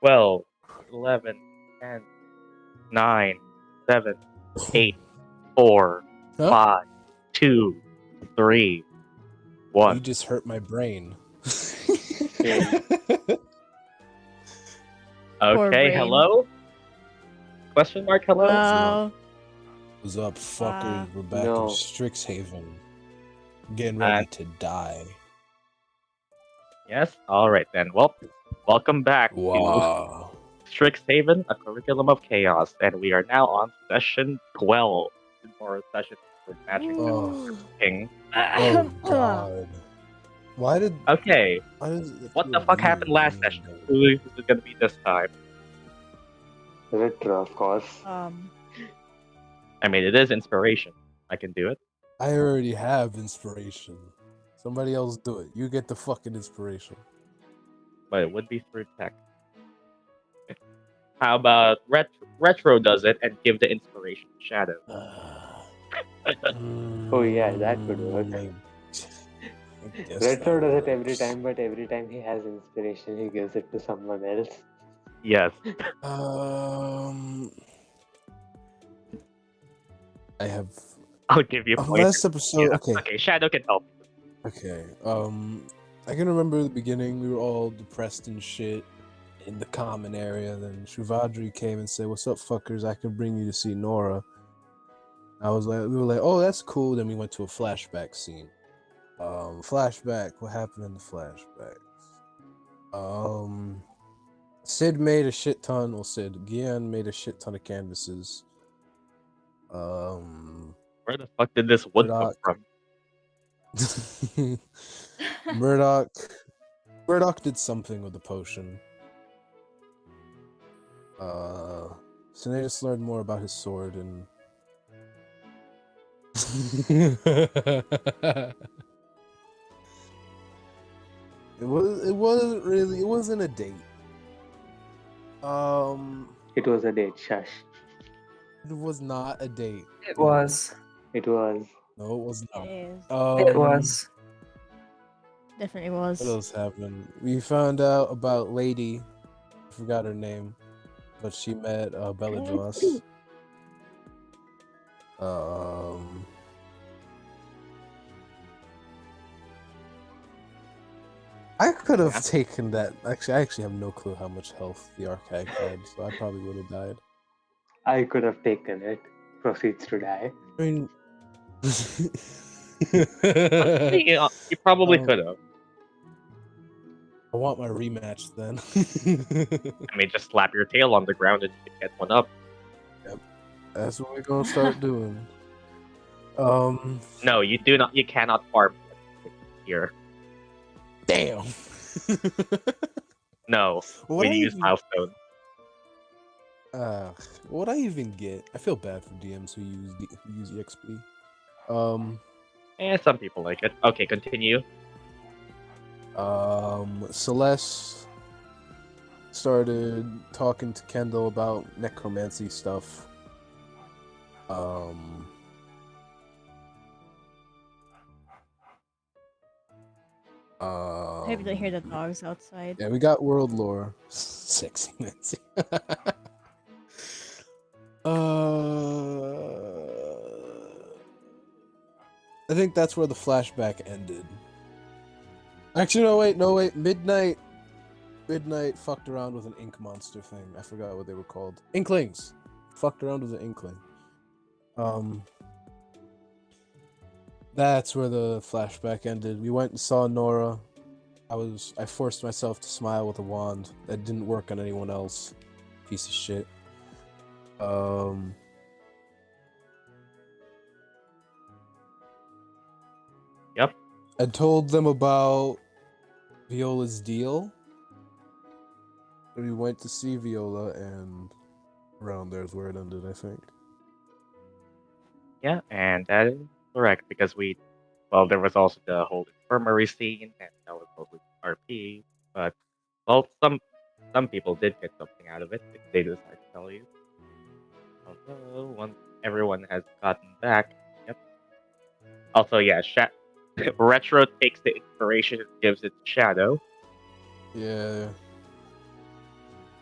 12, 11, 10, 9, 7, 8, 4, Huh? 5, 2, 3, You 1. just hurt my brain. Okay, brain. hello? Question mark, hello? Wow. What's up, fuckers? Wow. We're back No. in Strixhaven. Getting ready to die. Yes? Alright then. Well, welcome back to Wow. Strixhaven, a curriculum of chaos, and we are now on session 12. Or session for Magic Oh. King. Oh god. Why did Okay, why does it what the feel fuck happened weird last being session? adult? Who is it gonna be this time? Retro, of course. I mean, it is inspiration. I can do it. I already have inspiration. Somebody else do it. You get the fucking inspiration. But it would be through tech. How about Retro does it and give the inspiration to Shadow? Oh yeah, that could work. I guess Retro that does it every works. time, but every time he has inspiration, he gives it to someone else. Yes. I have I'll give you points. last episode. Yeah. Okay. Okay, Shadow can help. Okay. I can remember the beginning. We were all depressed and shit in the common area. Then Shuvadri came and said, "What's up, fuckers? I can bring you to see Nora." We were like, "Oh, that's cool." Then we went to a flashback scene. Flashback. What happened in the flashbacks? Sid made a shit ton. Well, Gyan made a shit ton of canvases. Where the fuck did this wood come from? Murdock did something with the potion. Sinetis learned more about his sword and it wasn't a date. It was a date, shush. It was not a date. It was. It was. No, it was not. It is. It was. Definitely was. What else happened? We found out about Lady. I forgot her name, but she met Bellajoss. I could have taken that. Actually, I have no clue how much health the archive had, so I probably would have died. I could have taken it. Proceeds to die. I mean, You probably could have. I want my rematch then. I mean, just slap your tail on the ground and you can get one up. Yep, that's what we're gonna start doing. No, you do not. You cannot farm here. Damn. No, we use milestone. What I even get? I feel bad for DMs who use EXP. Some people like it. Okay, continue. Celeste started talking to Kendall about necromancy stuff. I hope you don't hear the dogs outside. Yeah, we got world lore. Sexy Nancy. I think that's where the flashback ended. Actually, no wait. Midnight fucked around with an ink monster thing. I forgot what they were called. Inklings. Fucked around with an inkling. That's where the flashback ended. We went and saw Nora. I forced myself to smile with a wand. That didn't work on anyone else. Piece of shit. Yep. I told them about Viola's deal. We went to see Viola, and around there is where it ended, I think. Yeah, and that is correct because there was also the whole infirmary scene, and that was mostly RP. But some people did get something out of it if they decide to tell you. Although once everyone has gotten back, yep. Also, yeah, Retro takes the inspiration and gives it to Shadow. Yeah.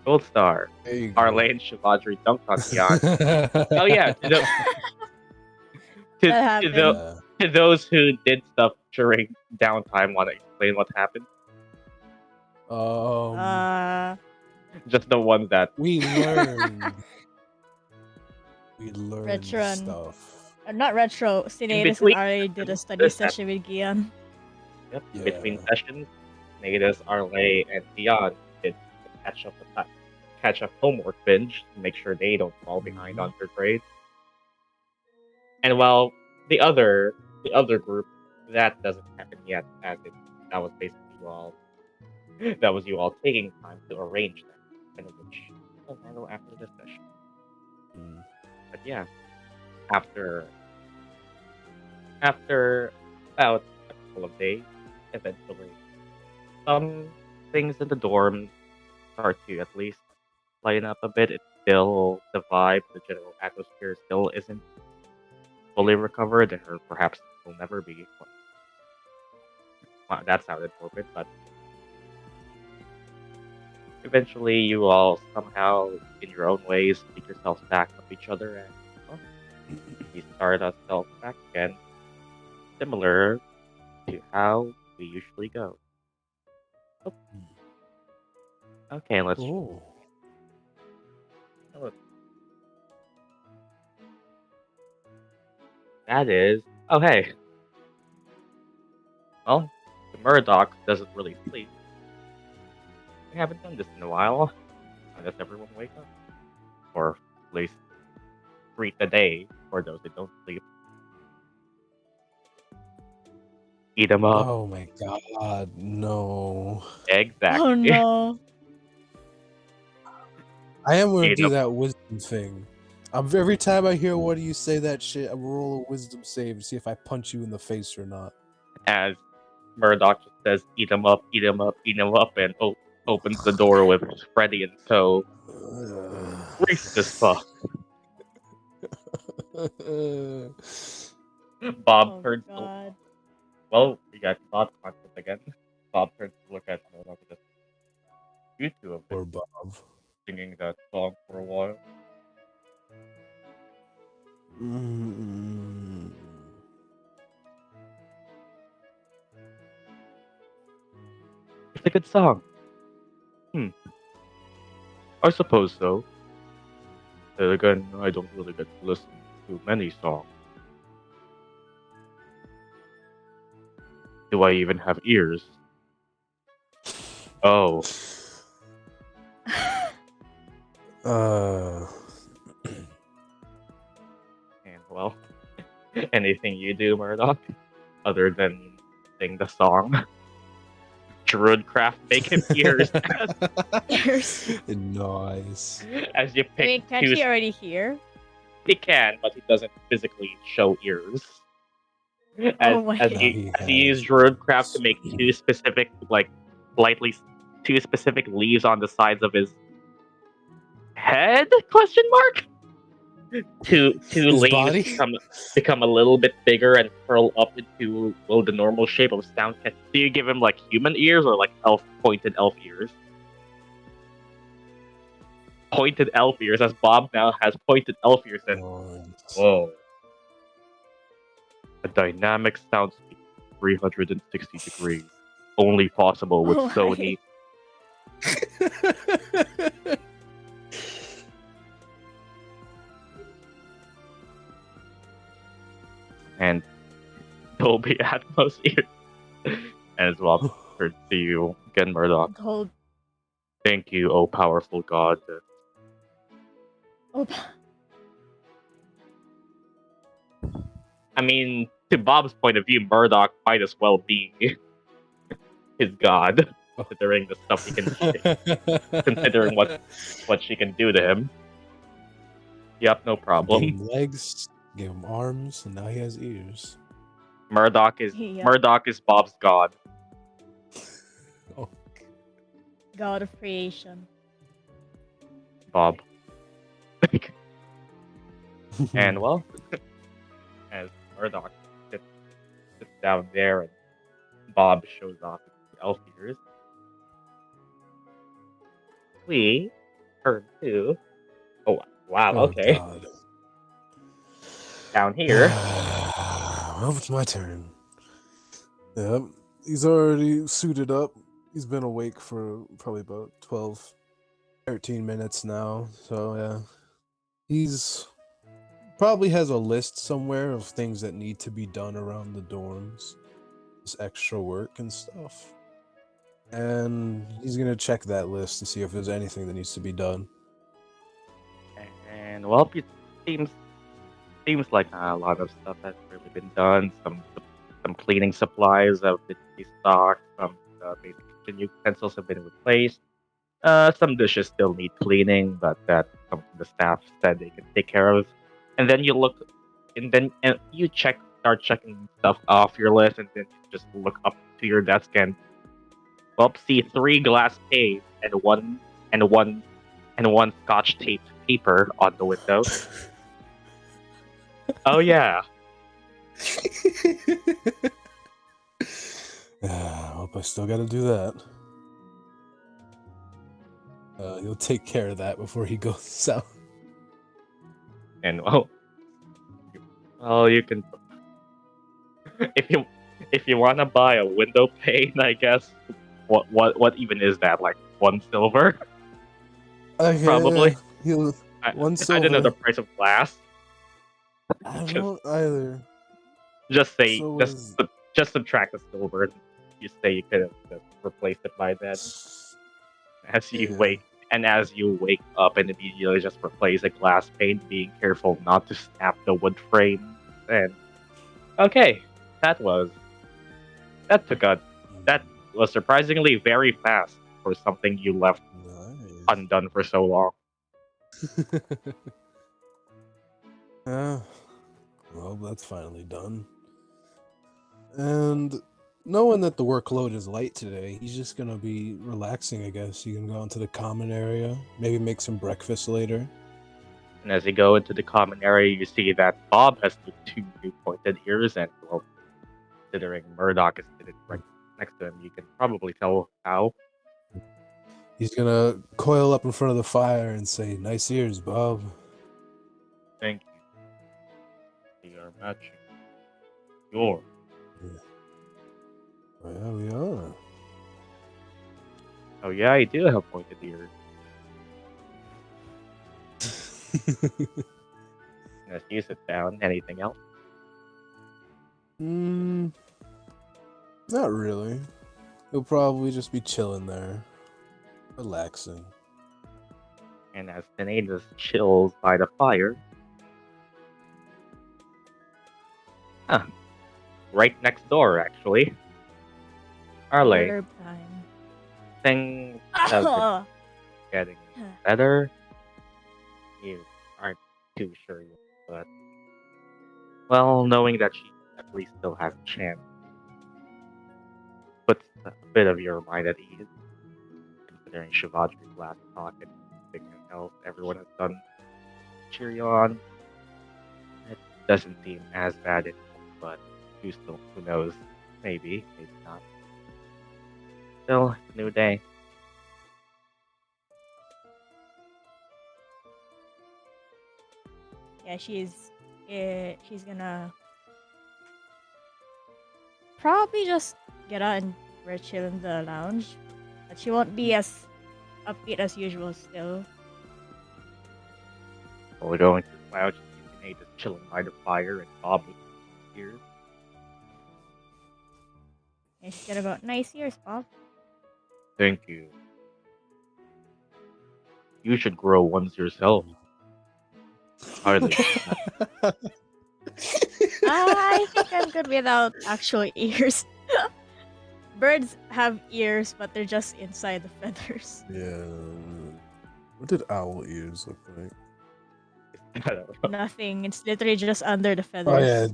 Gold star. There you go. Arleigh and Shivadri dunked on Gyan. Oh yeah, That happened. to those who did stuff during downtime, want to explain what happened? Just the ones that we learned. We learned Retron. stuff. Not retro. Sinetis and between Arleigh did a study this session with Gyan. Yep. Yeah. Between sessions, Sinetis, Arleigh, and Gyan did catch up homework binge to make sure they don't fall behind on their grades. And while the other group, that doesn't happen yet, as that was basically you all taking time to arrange that, and which we'll handle after this session. But yeah, after about a couple of days, eventually, some things in the dorm start to at least lighten up a bit. It's still the vibe, the general atmosphere still isn't fully recovered, or perhaps will never be. Wow, that sounded morbid, but eventually you all somehow, in your own ways, pick yourselves back up each other, and well, we start ourselves back again, similar to how we usually go. Oh. Okay, let's. Ooh. That is. Oh, hey. Well, the Murdock doesn't really sleep. We haven't done this in a while. I guess everyone wake up. Or at least greet the day for those that don't sleep. Eat them up. Oh my god, no. Exactly. Oh no. I am gonna Eat do 'em. that wisdom thing. Every time I hear one of you say that shit, I roll a wisdom save to see if I punch you in the face or not. As Murdock just says, eat them up, eat them up, eat them up, and opens the door with Freddy and tow. Racist as fuck. Bob Oh turns to... god. Well, we got Bob content again. Bob turns to look at Murdock and just... You two have Or been Bob. singing that song for a while. It's a good song. I suppose so. Then again, I don't really get to listen to many songs. Do I even have ears? Oh, and well, anything you do, Murdock, other than sing the song? Druidcraft make him ears Ears. Nice. as you I pick mean, can't two. he already hear? He can, but he doesn't physically show ears. Oh my As god. he used Druidcraft to make two specific, two specific leaves on the sides of his head? Question mark. Two His leaves body? become a little bit bigger and curl up into the normal shape of sound. Do you give him like human ears or like pointed elf ears? Pointed elf ears, as Bob now has pointed elf ears. And whoa, a dynamic soundscape, 360 degrees, only possible with Oh my. Sony. And Dolby Atmos ears. As well, turns to you again, Murdock. Gold. Thank you, O powerful God. Oh, I mean, to Bob's point of view, Murdock might as well be his god, considering the stuff he can, considering what she can do to him. Yep, no Gave problem. him legs, gave him arms, and now he has ears. Murdock is Bob's god. Oh. God of creation. Bob. And well, as Murdock sits down there and Bob shows off his elf ears, we turn too. Oh wow, Oh okay. God. Down here. Well, it's my turn. Yep. He's already suited up. He's been awake for probably about 12, 13 minutes now. So, yeah. He's probably has a list somewhere of things that need to be done around the dorms. Just extra work and stuff. And he's going to check that list to see if there's anything that needs to be done. And well, it seems like a lot of stuff has really been done. Some cleaning supplies have been restocked. Some basic kitchen utensils have been replaced. Some dishes still need cleaning, but that something the staff said they can take care of. And then you look, and you start checking stuff off your list, and then you just look up to your desk and well, see 3 glass panes and one scotch taped paper on the window. Oh yeah, I hope I still got to do that. He'll take care of that before he goes out. and well, you can if you want to buy a window pane, I guess. What even is that? Like 1 silver? Okay, Probably. yeah. He'll I, one I don't know the silver. price of glass. I Just don't either. just say So just subtract the silver. And you say you could have just replaced it by then. As you Yeah. wake up and immediately just replace a glass pane, being careful not to snap the wood frame. And okay, that was that was surprisingly very fast for something you left Nice. undone for so long. Yeah. Well, that's finally done. And knowing that the workload is light today, he's just gonna be relaxing, I guess. He can go into the common area, maybe make some breakfast later. And as you go into the common area, you see that Bob has the 2 new pointed ears, and well, considering Murdock is sitting right next to him, you can probably tell how. He's gonna coil up in front of the fire and say, "Nice ears, Bob." Thank you. We are matching your. Oh, yeah, we are. Oh yeah, I do have pointed ears. As you sit down, anything else? Not really. He'll probably just be chilling there, relaxing. And as Sinetis chills by the fire, right next door actually, Arleigh. Order time. Things have been getting better. You aren't too sure yet, but well, knowing that she at least still has a chance puts a bit of your mind at ease, considering Shivadri's last talk and everything else everyone has done cheer you on. It doesn't seem as bad anymore, but who knows? Maybe not. Still, it's a new day. Yeah, she's gonna probably just get out and chill in the lounge, but she won't be as upbeat as usual still. We're going to the lounge and Sinead is chilling by the fire and Bob is here. And she's gonna go, "Nice ears, Bob." Thank you. You should grow ones yourself. Hardly. I think I'm good without actual ears. Birds have ears, but they're just inside the feathers. Yeah. What did owl ears look like? I don't know. Nothing. It's literally just under the feathers. Oh yeah,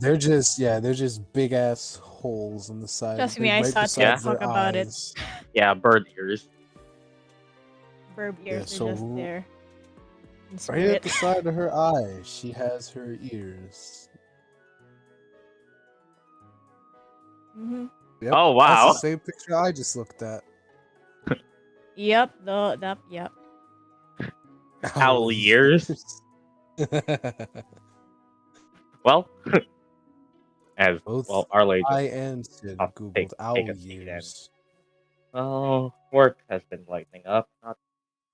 they're just big ass holes on the side. Trust me, I saw beside Ted talk their about it. eyes. Yeah, bird ears. Bird ears so are just there. In Right at spirit. the side of her eye, she has her ears. Mm-hmm. Yep, Oh, that's wow. the same picture I just looked at. Yep. Owl years. Well, as Both well, Arleigh I just and Sid take googled owl a seat and years. well, work has been lightening up. Not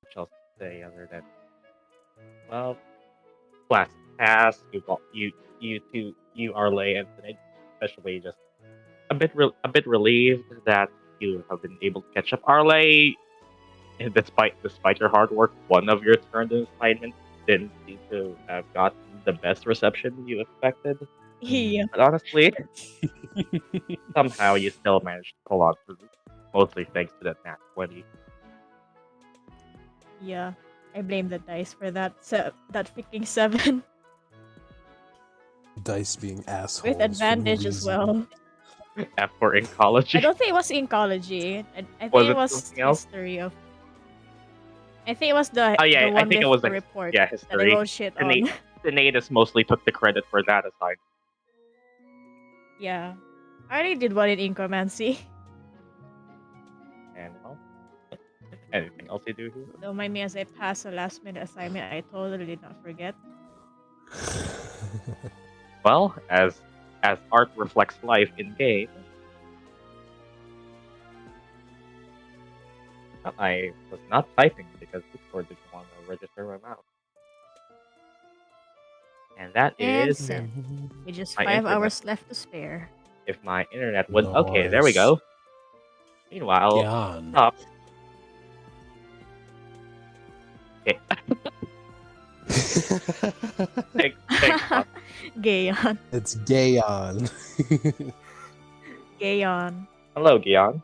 much else to say other than well, class pass. You two, you Arleigh and Sinetis, especially just a bit relieved that you have been able to catch up. Arleigh, despite your hard work, one of your turned assignments didn't seem to have gotten the best reception you expected. Yeah. But honestly, somehow you still managed to pull on through. Mostly thanks to that nat 20. Yeah. I blame the dice for that. That freaking 7 Dice being assholes. with for no advantage as reason. well. For ecology. I don't think it was ecology. I think Was it it was something else? history of. I think it was the Oh yeah, the I one think with it was the like report yeah, that I history. wrote shit on. Sinetis mostly took the credit for that assignment. Yeah. I already did one in Incromancy. And well, anything else you do here? Don't mind me as I pass a last minute assignment I totally did not forget. Well, as art reflects life in game, I was not typing because Discord didn't want to register my mouse. And that And is send. With just my 5 internet. hours left to spare. If my internet would okay, there we Nice. go. Meanwhile, Gyan. up. Okay. Thanks, Bob. Gyan. It's Gyan. Gyan. Hello, Gyan.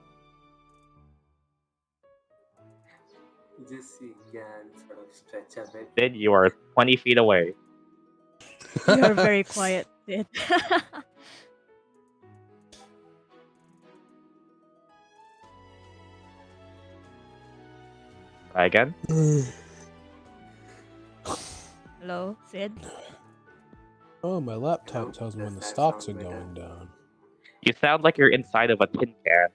You just see Gyan sort of stretch a bit. Sid, you are 20 feet away. You're very quiet, Sid. Try again. Hello, Sid? Oh, my laptop Hello? tells me when the Does that stocks are sound better? going down. You sound like you're inside of a tin can.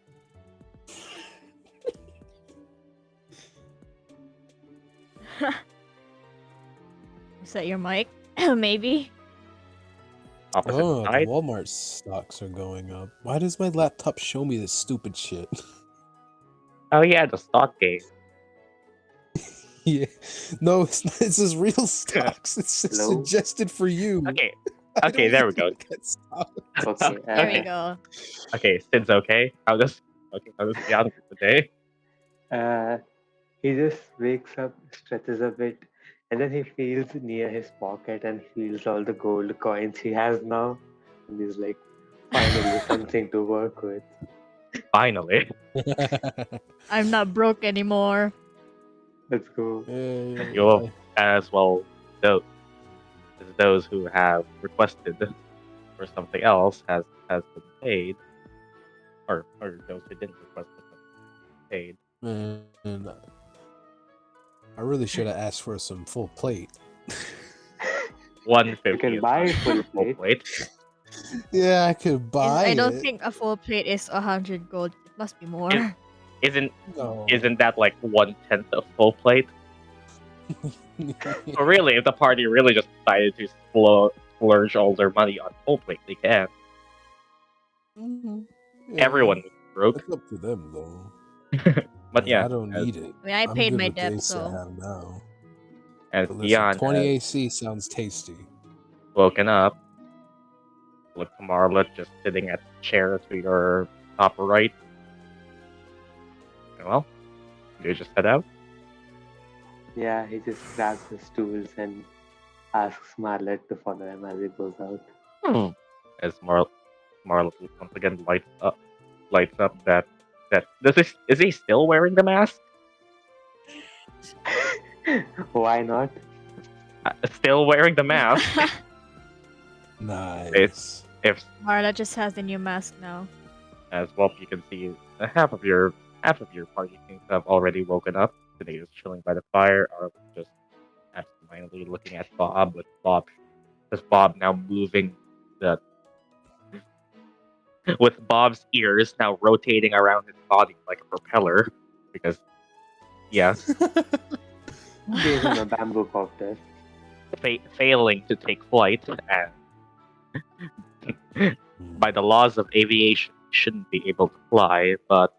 Is that your mic? Maybe? Opposite Oh, the side. Walmart stocks are going up. Why does my laptop show me this stupid shit? Oh yeah, the stock game. Yeah, no, it's not. It's just real stocks. It's just Hello? suggested for you. Okay, I okay, don't there we even go. look at stocks. Okay. There Okay. we go. Okay, Sid's okay. How does Gyan do today? He just wakes up, stretches a bit, and then he feels near his pocket and feels all the gold coins he has now. And he's like, finally, something to work with. Finally. I'm not broke anymore. Let's go. You'll as well those who have requested for something else has been paid. Or those who didn't request for something paid. Man, I really should have asked for some full plate. 150 You can is buy not a full full plate. Yeah, I could buy I don't it. think a full plate is 100 gold. It must be more. Isn't No. that like 1/10 of full plate? So really, if the party really just decided to splurge all their money on full plate, they can. Mhm. Yeah, Everyone is broke. It's up to them, though. But yeah, I don't need it. I mean, I I'm paid good my with the debt, AC I so. have now. as But listen, Gyan 20 has AC sounds tasty. woken up, with Marla just sitting at the chair to your top right. Well, you just head out. Yeah, he just grabs the stools and asks Marlet to follow him as he goes out. As Marla once again lights up that is he still wearing the mask? Why not? Still wearing the mask. Nice. If Marla just has the new mask now. as well, you can see half of your party seems to have already woken up. Today is chilling by the fire, or just absentmindedly looking at Bob. With Bob now moving the with Bob's ears now rotating around his body like a propeller. Because yes, gave him a bamboo copter. Failing to take flight, and by the laws of aviation, he shouldn't be able to fly. But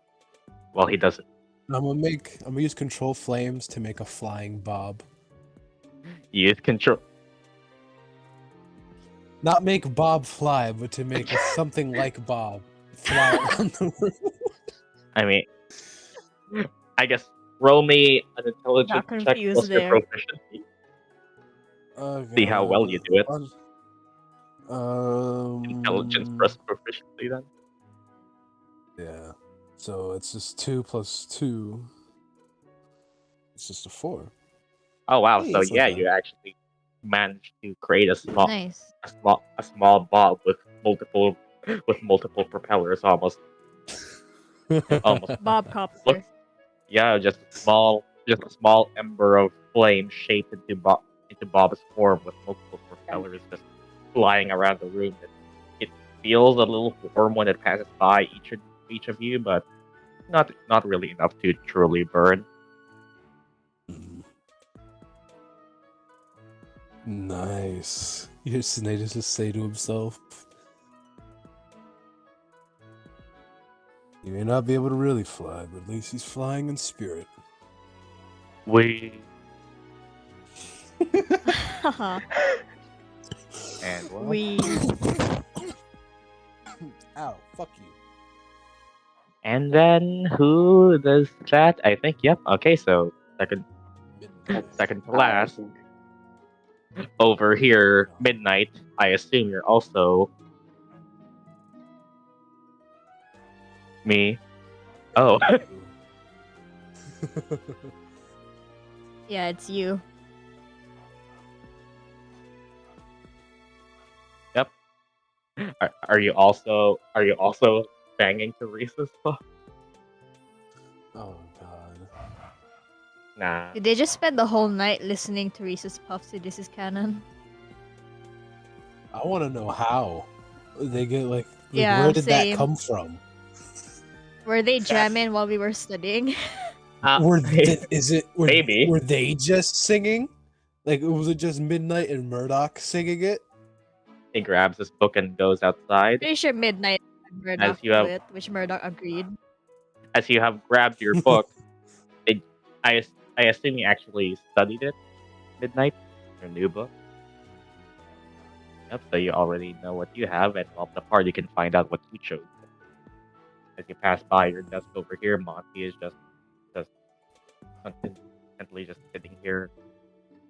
well, he doesn't. I'm gonna use control flames to make a flying bob. Use control. Not make Bob fly, but to make something like Bob fly around the room. I mean, I guess roll me an intelligence Got check confused plus your there. proficiency. Oh, See how well you do it. Intelligence plus Um, proficiency, then. yeah. So it's just 2 plus 2. It's just a 4. Oh wow! Hey, So it's not yeah, bad. you actually managed to create a Nice. small bob with multiple propellers, almost. Bob Copter. Look, yeah, just a small ember of flame shaped into Bob's form with multiple propellers just flying around the room. It feels a little warm when it passes by each of you, but not really enough to truly burn. Nice. You hear Sinetis just say to himself, "He may not be able to really fly, but at least he's flying in spirit." We Haha. and well, We. Ow, fuck you. and then who does that? I think yep. Okay, so second to I last think. over here, midnight. I assume you're also me. Oh, Yeah, it's you. yep. Are you also banging Teresa's book? Oh god. Nah. Did they just spend the whole night listening to Reese's Puffs? This is canon. I want to know how they get like Yeah, where did same. that come from? Were they jamming while we were studying? Were Maybe. were they just singing? Like was it just Midnight and Murdock singing it? He grabs his book and goes outside. Pretty sure Midnight and Murdoch you do have- it, which Murdoch agreed. As you have grabbed your book, I assume you actually studied it. Midnight, your new book. Yep. So you already know what you have, and off the part you can find out what you chose. As you pass by your desk over here, Monty is just constantly just sitting here.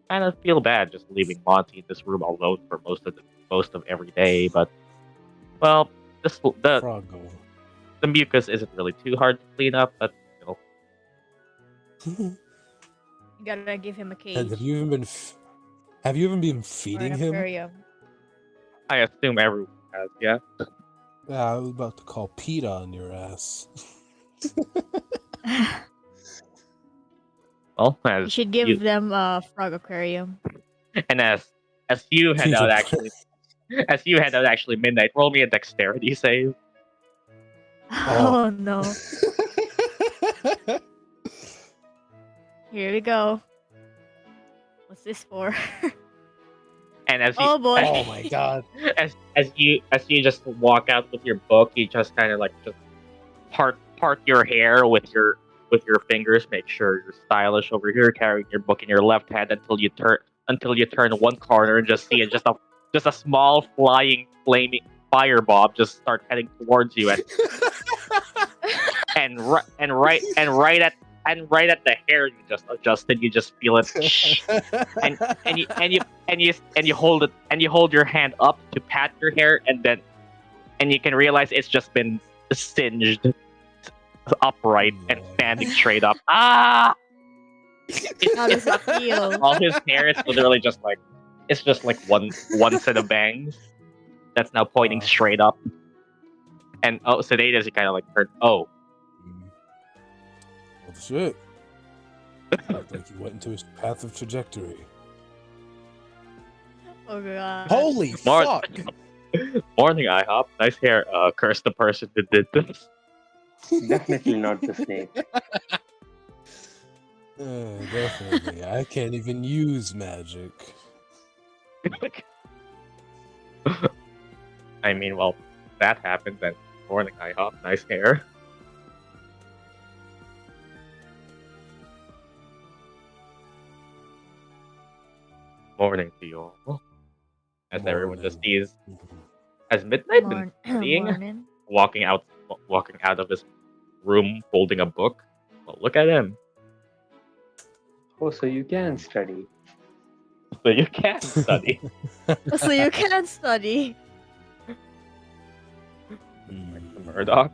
Kind of feel bad just leaving Monty in this room alone for most of every day, but well, the Froggo. the mucus isn't really too hard to clean up, but still. You gotta give him a cage. And have you even been or an feeding him? aquarium. I assume everyone has, yeah. Yeah, I was about to call Pete on your ass. Well, You as should give them a frog aquarium. and as you head out actually midnight, roll me a dexterity save. Oh no. Here we go. What's this for? And as you, Oh boy. Oh my god. as you just walk out with your book, you just kind of like just part your hair with your fingers. Make sure you're stylish over here, carrying your book in your left hand until you turn one corner and just see it just a small flying flaming fire bob just start heading towards you and right at the hair you just adjusted, you just feel it and you hold your hand up to pat your hair, and you can realize it's just been singed upright and standing straight up. How does it feel? All his hair is literally just like one set of bangs that's now pointing straight up. And Sinetis, he kind of like turned. Oh, Well, shit. Looked like he went into his path of trajectory. Oh god. Holy More- fuck! morning, IHOP. Nice hair. Curse the person that did this. Definitely not the snake. Definitely. I can't even use magic. I mean, well, that happened then. Morning, IHOP. Nice hair. Morning to you all. As everyone just Morning. sees, has Midnight been studying? Morning. Walking out of his room, holding a book. Well, look at him. Oh, so you can study. So you can study. So you can study. Murdock.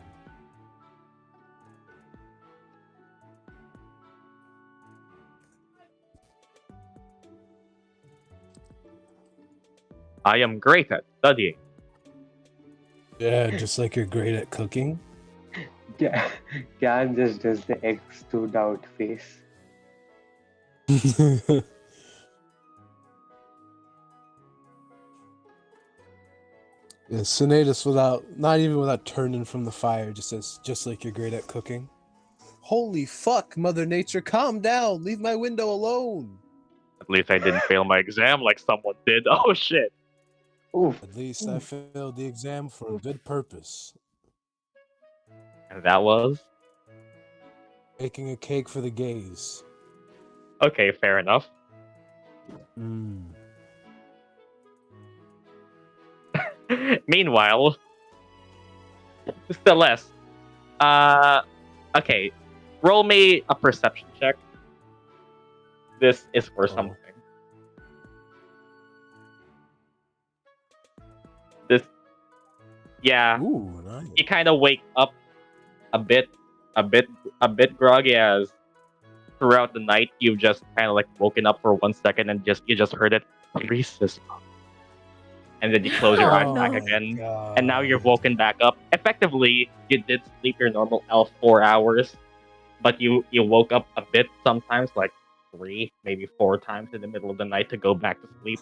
I am great at studying. Yeah, just like you're great at cooking. Yeah, Gyan just does the egg stewed out face. Yeah, Sinetis not even without turning from the fire, just says, just like you're great at cooking. Holy fuck, Mother Nature, calm down, leave my window alone. At least I didn't fail my exam like someone did. Oh shit. Oof. At least I failed the exam for a good purpose. And that was? Baking a cake for the gays. Okay, fair enough. Meanwhile, Celeste. Okay. Roll me a perception check. This is for something. Yeah. Ooh, nice. You kind of wake up a bit groggy as throughout the night you've just kind of like woken up for 1 second and you just heard it, Reese's. And then you close your eyes back again, and now you're woken back up. Effectively, you did sleep your normal 4 hours, but you woke up a bit sometimes, like 3, maybe 4 times in the middle of the night to go back to sleep.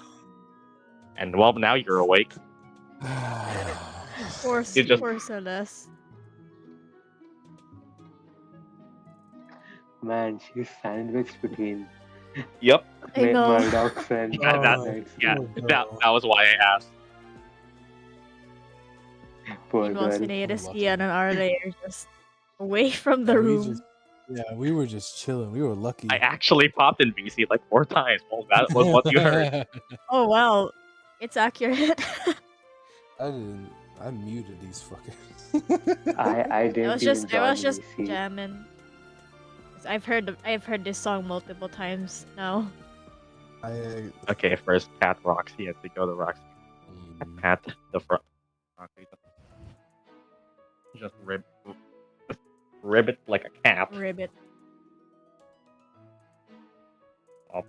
And well, now you're awake. Poor Celeste. Man, she's sandwiched between Yep. I know. Murdock's and that was why I asked. Poor Meanwhile, girl. Sinetis, Gyan, and Arleigh are just away from the room. We were just chilling. We were lucky. I actually popped in VC like 4 times. Well, that was what you heard. Oh wow, it's accurate. I didn't. I muted these fuckers. I didn't. I was just VC. jamming. I've heard this song multiple times now. Okay, first Pat Roxy as we go to Roxy. Pat the front. Just ribbit like a cap. Ribbit. Oh.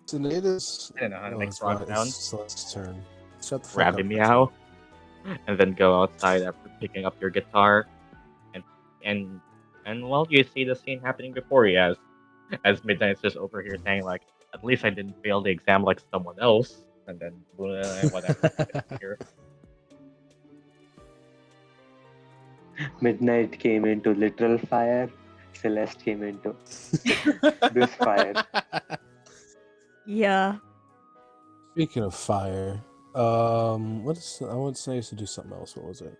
Sinetis. I don't know how to make frog sounds. Celeste's turn. Shut the fuck Rabbit up. meow. And then go outside after picking up your guitar. And well, you see the scene happening before you as Midnight's just over here saying like, at least I didn't fail the exam like someone else. And then whatever. Here. Midnight came into literal fire. Celeste came into this fire. Yeah. Speaking of fire, I want to say I used to do something else. What was it?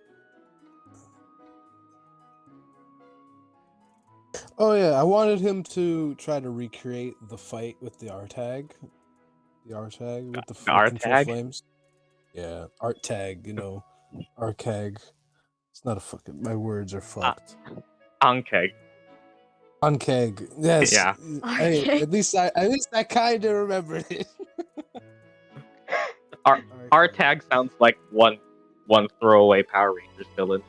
Oh yeah, I wanted him to try to recreate the fight with the R-Tag. The R-Tag with the control flames. Yeah, art tag, R-Tag. It's not a fucking. My words are fucked. Ankeg. Ankeg. Yes. Yeah. Hey, at least I kind of remembered it. R-Tag sounds like one throwaway Power Rangers villain.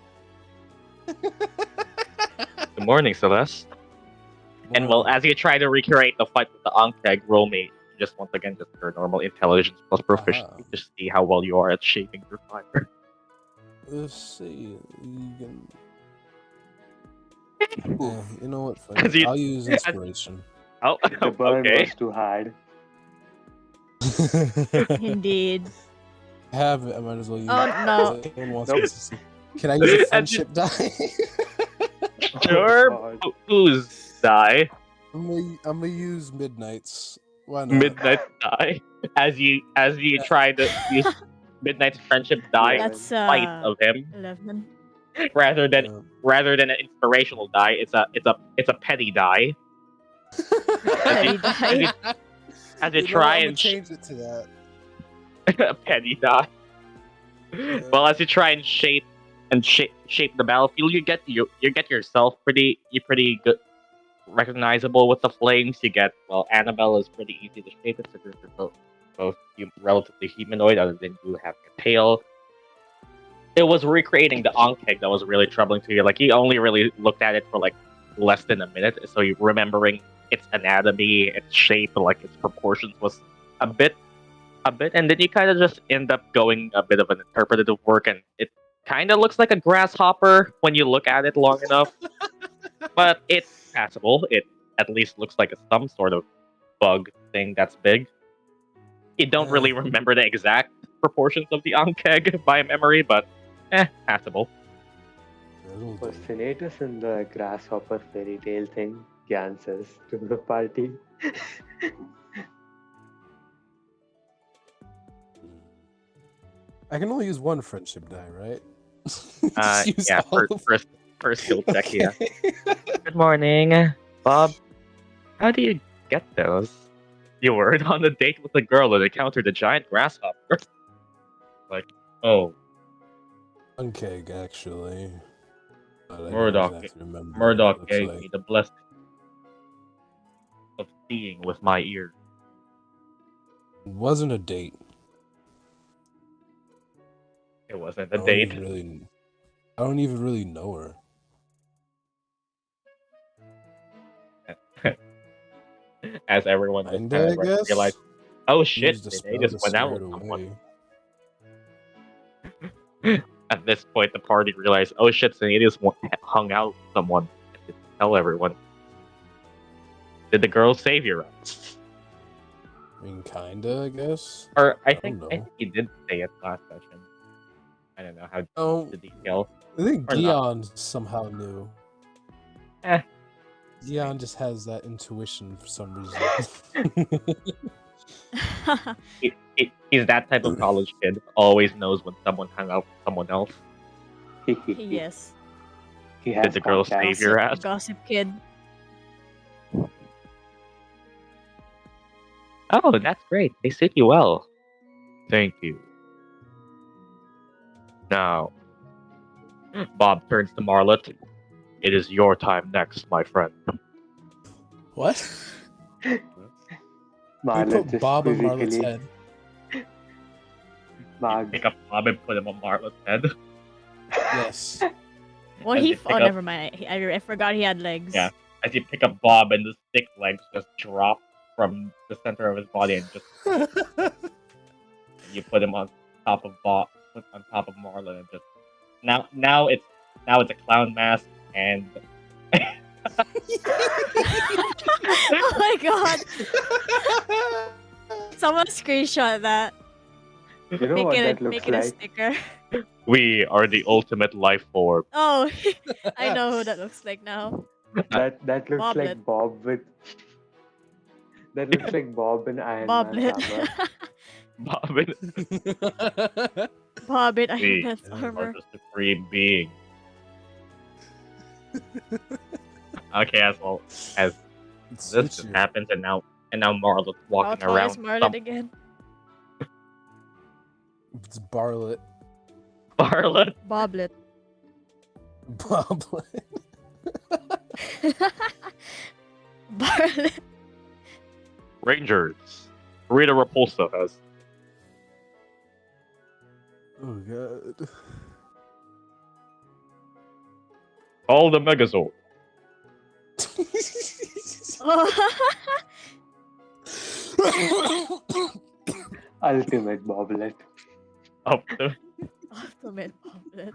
Good morning, Celeste. And well, as you try to recreate the fight with the Ankeg, roll me just once again just your normal intelligence plus proficiency to see how well you are at shaping your fire. Let's see. Yeah, you know what? Fine. I'll use inspiration. Oh, the burn okay. was too hard. Indeed. I have it. I might as well use it. No. Can I use a friendship die? Sure. God. Whose die? I'm gonna use Midnight's. Why not? Midnight die. As you try to use Midnight's friendship die in That's spite of him, 11. rather than Yeah. rather than an inspirational die. It's a petty die. Petty die. As you You know try what, I'm gonna and change it to that. a petty die. Well, as you try and shape the battlefield, you get yourself pretty good recognizable with the flames. You get, well, Annabelle is pretty easy to shape. It's both relatively humanoid, other than you having a tail. It was recreating the Ankh that was really troubling to you. Like, you only really looked at it for like less than a minute, so you remembering its anatomy, its shape, like its proportions was a bit, and then you kind of just end up going a bit of an interpretative work, and it kind of looks like a grasshopper when you look at it long enough. But it's passable. It at least looks like some sort of bug thing that's big. You don't really remember the exact proportions of the Ankeg by memory, but passable. It'll Was do. Sinetis in the grasshopper fairy tale thing? Gyan says to the party. I can only use one friendship die, right? Just use Yeah, all of first skill check, Okay. yeah. Good morning, Bob. How do you get those? You were on a date with a girl and encountered a giant grasshopper. Like, oh, Unkeg, actually. But I Murdock, don't exactly remember what it Murdock looks gave like. me the blessing of seeing with my ears. It wasn't a date. It wasn't I a don't date. I don't even really know her. As everyone just Kinda, kind I of guess. realized, oh shit, Used a they spell just to went out scare it with someone. away. At this point, the party realized, oh shit, Sinetis hung out with someone and didn't tell everyone. Did the girl save your ass? I mean, kinda, I guess. Or I don't think know. he did say it last session. I don't know how Oh, the detail. I think Or not. Gyan somehow knew. Eh, Gyan just has that intuition for some reason. he's that type of college kid. Always knows when someone hung out with someone else. Yes. He has Did the girl contacts. save your ass? Gossip kid. Oh, that's great. They suit you well. Thank you. Now, Bob turns to Marlet. It is your time next, my friend. What? We Marlet put just Bob on Marlet's physically. head. You Marg. pick up Bob and put him on Marlet's head. Yes. Well, As he. they pick Oh, up- never mind. I forgot he had legs. Yeah. As you pick up Bob and the stick legs just drop from the center of his body and just you put him on top of Bob, on top of Marlon, and just now it's a clown mask and Oh my god! Someone screenshot that. You know what that looks Make it a like? sticker. we are the ultimate life form. Oh, I know who that looks like now. That looks Boblet. like Bob with. That looks like Bob in Iron Boblet. Man's armor. Bob and Bobbit, I we that's are armor. the supreme being. Okay, as well as this just happens, and now Marlon's How walking tall is around. Marlet again? It's Barlet. Marlon. Boblet. Boblet. Barlet. Rangers. Rita Repulsa has. Oh god. Call the Megazord. Oh. Ultimate Boblet. Up to Ultimate Boblet.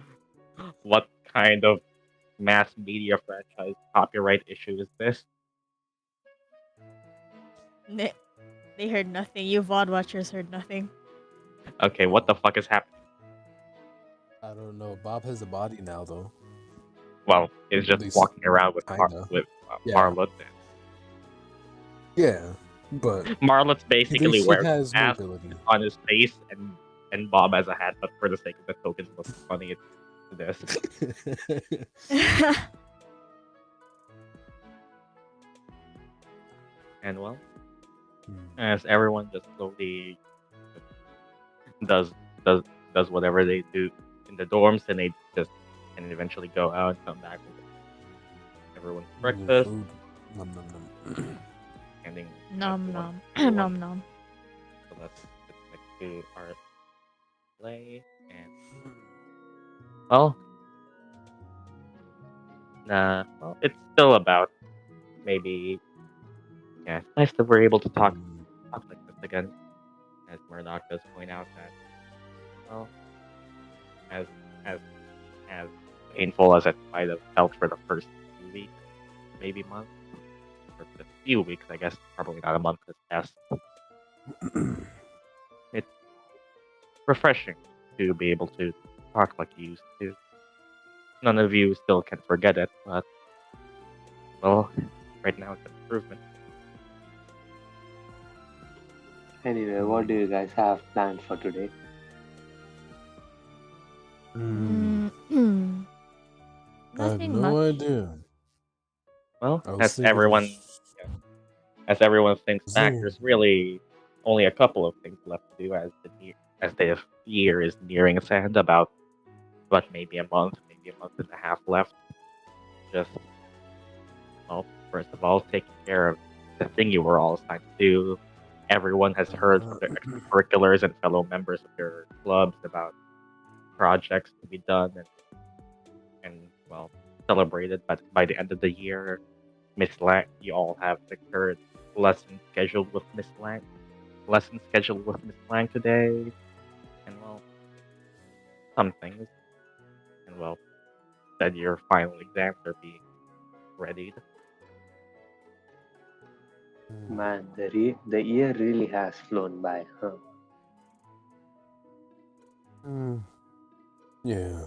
what kind of mass media franchise copyright issue is this? They heard nothing. You VOD watchers heard nothing. Okay, what the fuck is happening? I don't know. Bob has a body now, though. well, is just least, walking around with kinda. Yeah. Marlot. Yeah, but Marlot's at basically least he wearing has a mask mobility. on his face, and Bob has a hat, but for the sake of the tokens, it looks funny to this. And well, as everyone just slowly does does does whatever they do in the dorms, and they just and eventually go out and come back with everyone's breakfast, Food. Nom, nom, nom. handing nom everyone nom nom nom. Celeste next to Arleigh, and well, well, it's still about maybe. Yeah, it's nice that we're able to talk like this again, as Murdock does point out that, well, as as as painful as it might have felt for the first few weeks, maybe month, or the few weeks, I guess, probably not a month has passed. It's refreshing to be able to talk like you used to. None of you still can forget it, but well, right now it's an improvement. Anyway, what do you guys have planned for today? I have Nothing no much. idea. Well, I was as thinking everyone thinks back, Zing. there's really only a couple of things left to do as the year is nearing its end. About maybe a month and a half left. Just well, first of all, taking care of the thing you were all assigned to do. Everyone has heard from their extracurriculars and fellow members of their clubs about projects to be done and well celebrated. But by the end of the year, Miss Lang, you all have secured lesson scheduled with Miss Lang. Lesson scheduled with Miss Lang today, and well, some things, and well, that your final exams are being readied. Man, the year really has flown by, huh? Yeah.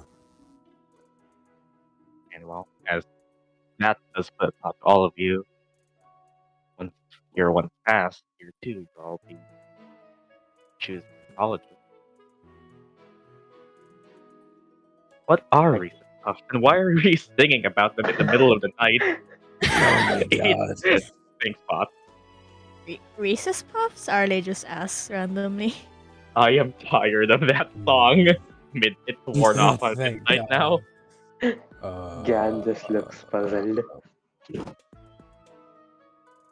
And well, as that does put up all of you, once year one passed, year two, you'll all be choosing colleges. What are Like- recent puffs, and why are we singing about them in the middle of the night? Oh my god. Thanks, Pop. Reese's Puffs? Arleigh just asks randomly. I am tired of that song. It's worn off on Thank midnight God. now. Gyan just looks puzzled.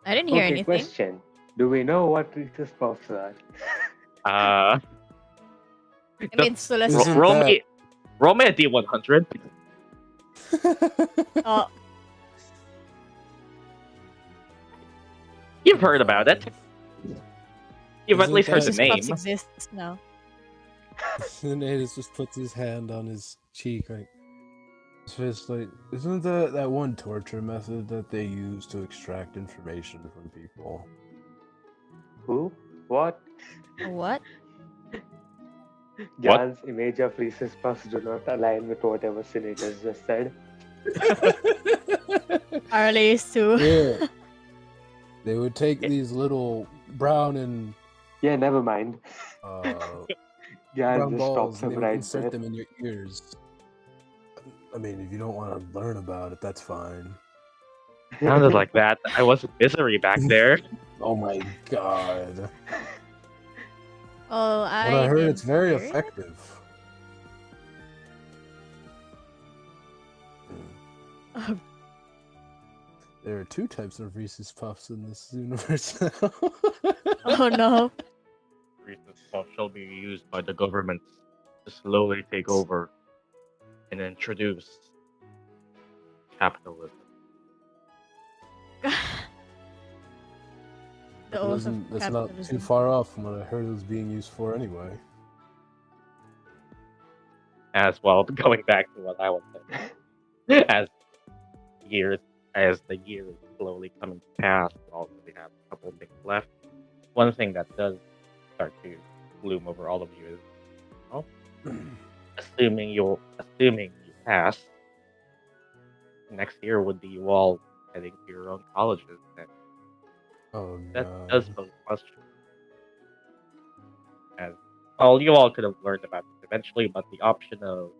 I didn't hear Okay, anything. question. Do we know what Reese's Puffs are? I mean, Celeste. Isn't roll that- me a D100. Oh, You've heard about it. You've at Isn't least heard that- the name. Puffs exists now. Sinetis just puts his hand on his cheek, like, it's just like, isn't that one torture method that they use to extract information from people? Who? What? What? Gyan's image of Reese's Puffs do not align with whatever Sinetis just said. Arleigh is too. Yeah. They would take these little brown and Yeah, never mind. Gyan brown just balls stops and him they would right insert there. them in your ears. I mean, if you don't want to learn about it, that's fine. Sounded like that. I was in misery back there. Oh my god. Oh, But I heard it's didn't very hear it. effective. Oh, There are two types of Reese's Puffs in this universe. oh no. Reese's Puffs shall be used by the government to slowly take over and introduce capitalism. The oath of That's not too capitalism. far off from what I heard it was being used for anyway. As well, going back to what I was saying, as the year is slowly coming to pass, we also have a couple of things left. One thing that does start to loom over all of you is, well, assuming you pass, next year would be you all heading to your own colleges, and Oh that does god. pose a question. As well, you all could have learned about this eventually, but the option of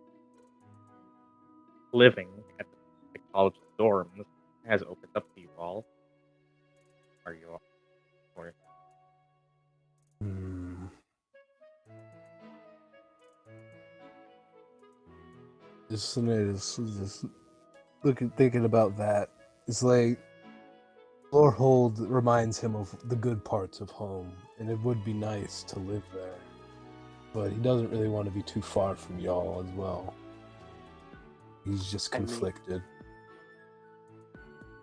living at the college dorms has opened up to you all. Are you all? Or, Hmm. Just thinking about that. It's like Lorehold reminds him of the good parts of home, and it would be nice to live there. But he doesn't really want to be too far from y'all as well. He's just I mean, conflicted.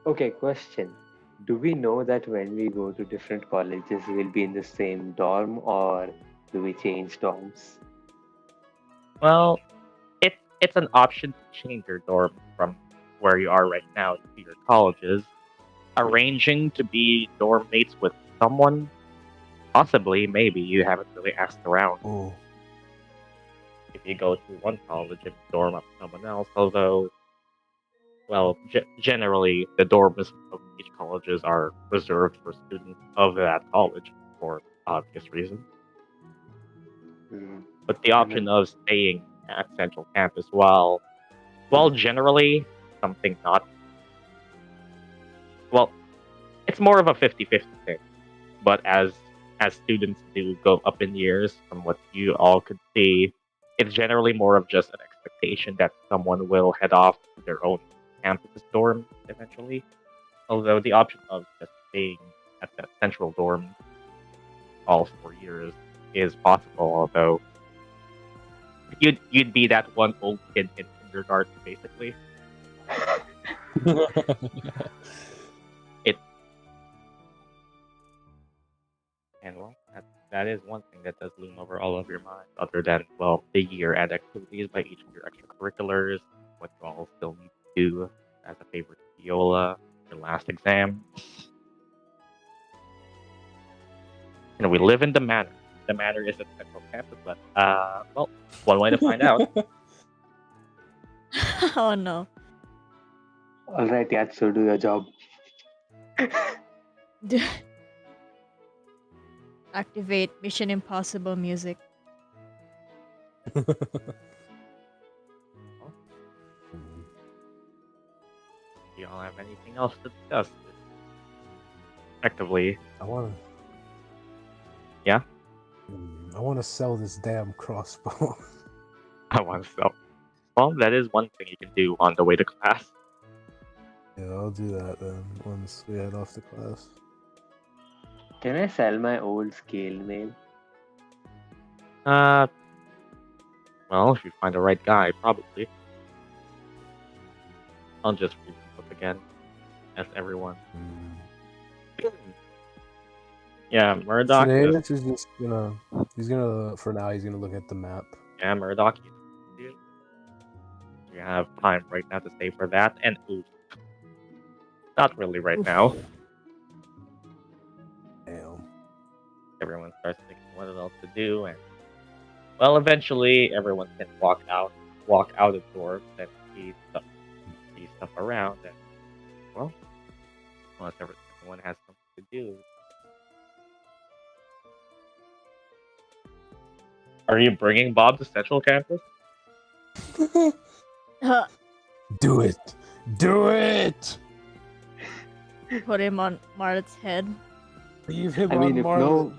okay, question. Do we know that when we go to different colleges, we'll be in the same dorm, or do we change dorms? well, it's an option to change your dorm from where you are right now to your colleges. Arranging to be dorm mates with someone, possibly, maybe you haven't really asked around. Oh, If you go to one college and dorm up someone else, although, well, generally the dorms of each colleges are reserved for students of that college for obvious reasons. Hmm. But the I option mean, of staying at Central Campus, well, generally something not, well, it's more of a 50-50 thing. But as students do go up in years, from what you all could see, it's generally more of just an expectation that someone will head off to their own campus dorm eventually. Although the option of just staying at that central dorm all 4 years is possible, although you'd be that one old kid in kindergarten basically. It and well, that is one thing that does loom over all of your minds, other than, well, the year-end activities by each of your extracurriculars, what you all still need to do as a favorite viola, your last exam. We live in the manor. The manor is a central campus, but well, one way to find out. Oh no. all right, yeah, so do your job. Activate Mission Impossible music. Do y'all have anything else to discuss? Effectively, I want to. Yeah? I want to sell this damn crossbow. I want to sell. Well, that is one thing you can do on the way to class. Yeah, I'll do that then once we head off to class. Can I sell my old scale mail? Well, if you find the right guy, probably. I'll just read the book again, as everyone. Yeah, Murdock. Sinetis is just gonna. He's gonna. For now, he's gonna look at the map. Yeah, Murdock. You have time right now to save for that, and oof. Not really right Oof. now. Damn. Everyone starts thinking what else to do, and well, eventually everyone can walk out of doors and see stuff around, and well, unless everyone has something to do. Are you bringing Bob to Central Campus? Do it! Do it! Put him on Mart's head. Leave him I mean, on if Marlin.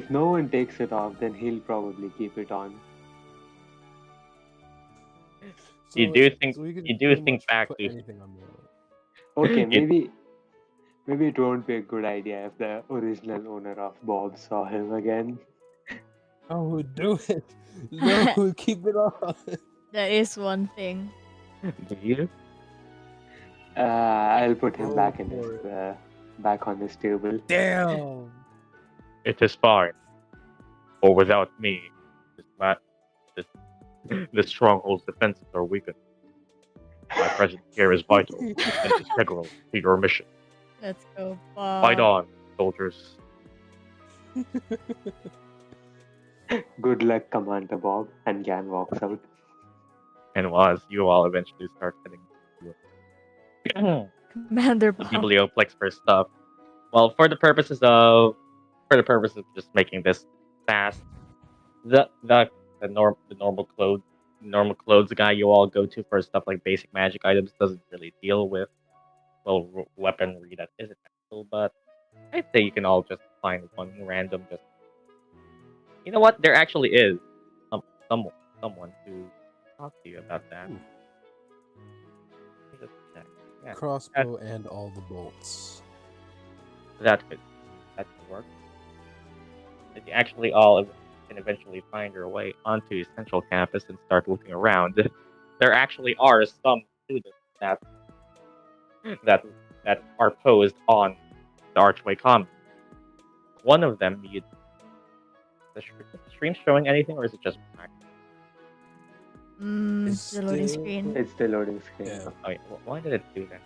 no one takes it off, then he'll probably keep it on. You do think we could you do pretty think much back put to anything on Marlin. Okay, it, maybe it won't be a good idea if the original owner of Bob saw him again. No, do it! No, keep it on! That is one thing. do you? I'll put him Roll back in for his it. back on his table. Damn! It is fine. Or without me, this the stronghold's defenses are weakened. My presence here is vital and integral to your mission. Let's go, Fight Bob. on, soldiers. Good luck, Commander Bob. And Gyan walks out. And as you all eventually start heading Commander the Bomb. biblioplex for stuff. Well, for the purposes of just making this fast, the normal clothes guy you all go to for stuff like basic magic items doesn't really deal with weaponry that isn't magical, but I'd say you can all just find one random just. You know what? There actually is some someone to talk to you about that. Ooh. Let me just check. Yeah, Crossbow and all the bolts. that could work. If you actually all can eventually find your way onto Central Campus and start looking around, there actually are some students that that are posed on the Archway Common. One of them, the stream showing anything, or is it just black? It's The loading still- screen. It's the loading screen. Yeah. Oh, wait, why did it do that?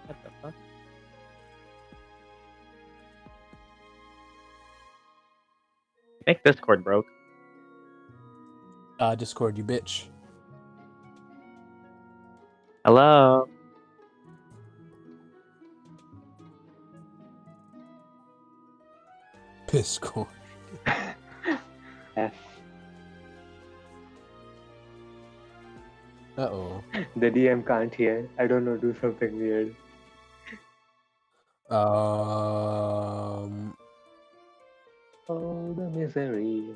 What the fuck? I think Discord broke. Discord, you bitch. Hello. Piscord. Yes. Uh-oh. The DM can't hear. I don't know, do something weird. Oh, the misery.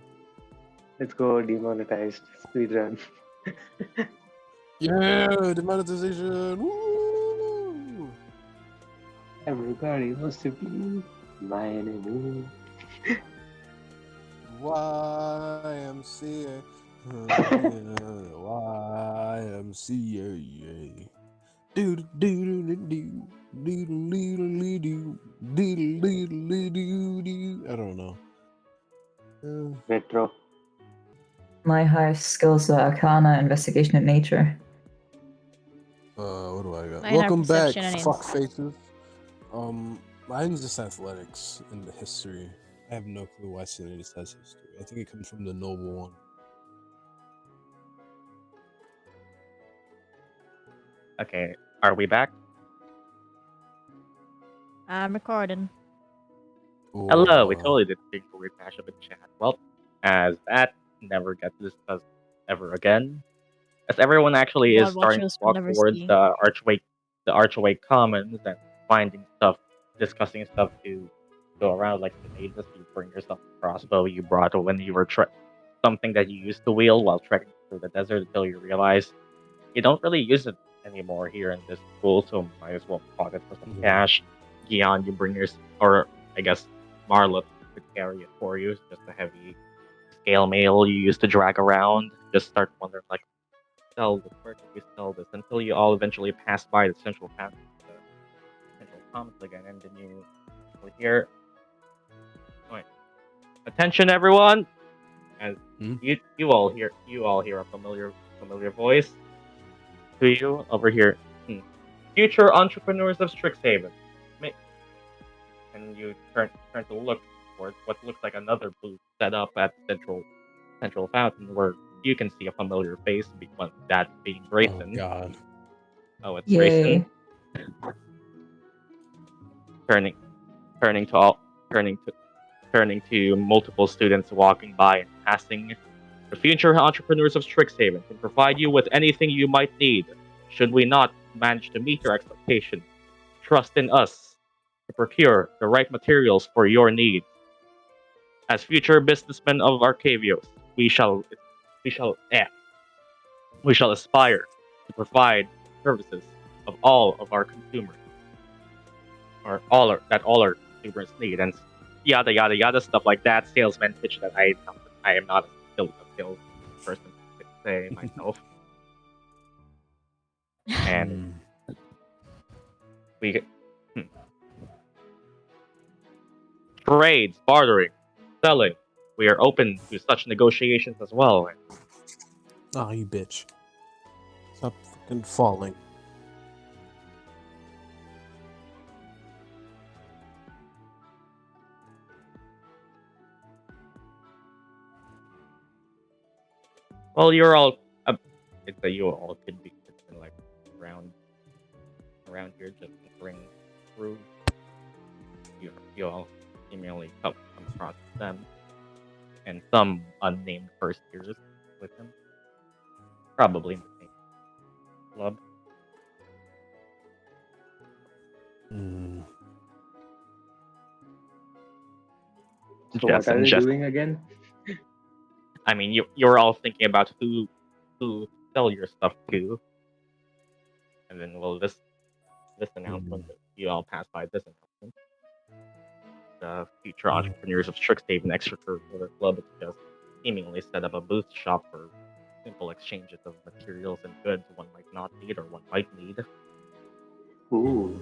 Let's go demonetized speedrun. Yeah, demonetization. Woo! Everybody wants to be my enemy. YMCA. YMCA. Doodle doodle doo. Doodle doodle doo. Doodle doodle doo doo. I don't know. Metro. My highest skills are Arcana, Investigation, and Nature. What do I got? Mine are Welcome back, perception and fuck faces. Mine's just athletics in the history. I have no clue why Sinetis has history. I think it comes from the noble one. Okay, are we back? I'm recording. Hello, we Whoa. totally did think we'd mash up in chat. Well, as that never gets discussed ever again, as everyone actually is God starting to watchers will walk never towards see. the Archway Commons and finding stuff, discussing stuff to go around, like Sinetis, you bring yourself a crossbow you brought when you were something that you used to wield while trekking through the desert until you realize you don't really use it anymore here in this school, so might as well pocket for some Yeah. cash. Gyan, you bring or I guess Marla could carry it for you. It's just a heavy scale mail you used to drag around. Just start wondering, like, sell this, where can we sell this? Until you all eventually pass by the central commons again, and then you will hear. Wait, attention, everyone! As you all hear a familiar voice to you over here. Future entrepreneurs of Strixhaven. And you turn to look towards what looks like another booth set up at the central fountain, where you can see a familiar face, that being Oh Grayson. god. Oh, it's Yay. Grayson. Turning to multiple students walking by and passing. The future entrepreneurs of Strixhaven can provide you with anything you might need. Should we not manage to meet your expectations, trust in us to procure the right materials for your needs. As future businessmen of Arcavios, we shall aspire to provide services of all of our consumers, or all our consumers need, and yada yada yada stuff like that. Salesman pitch that I am not a sales person to say myself. And we get trades, bartering, selling. We are open to such negotiations as well. Oh, you bitch. Stop fucking falling. Well, you're all it's that you all could be like around here, just entering through. You all seemingly come across them and some unnamed first years with him, probably in the same club. Hmm. So what are they Just doing again? I mean, you're all thinking about who sell your stuff to, and then this announcement, you all pass by this announcement. The future entrepreneurs of Strixhaven Extracurricular Club has just seemingly set up a booth shop for simple exchanges of materials and goods one might not need or one might need. Ooh,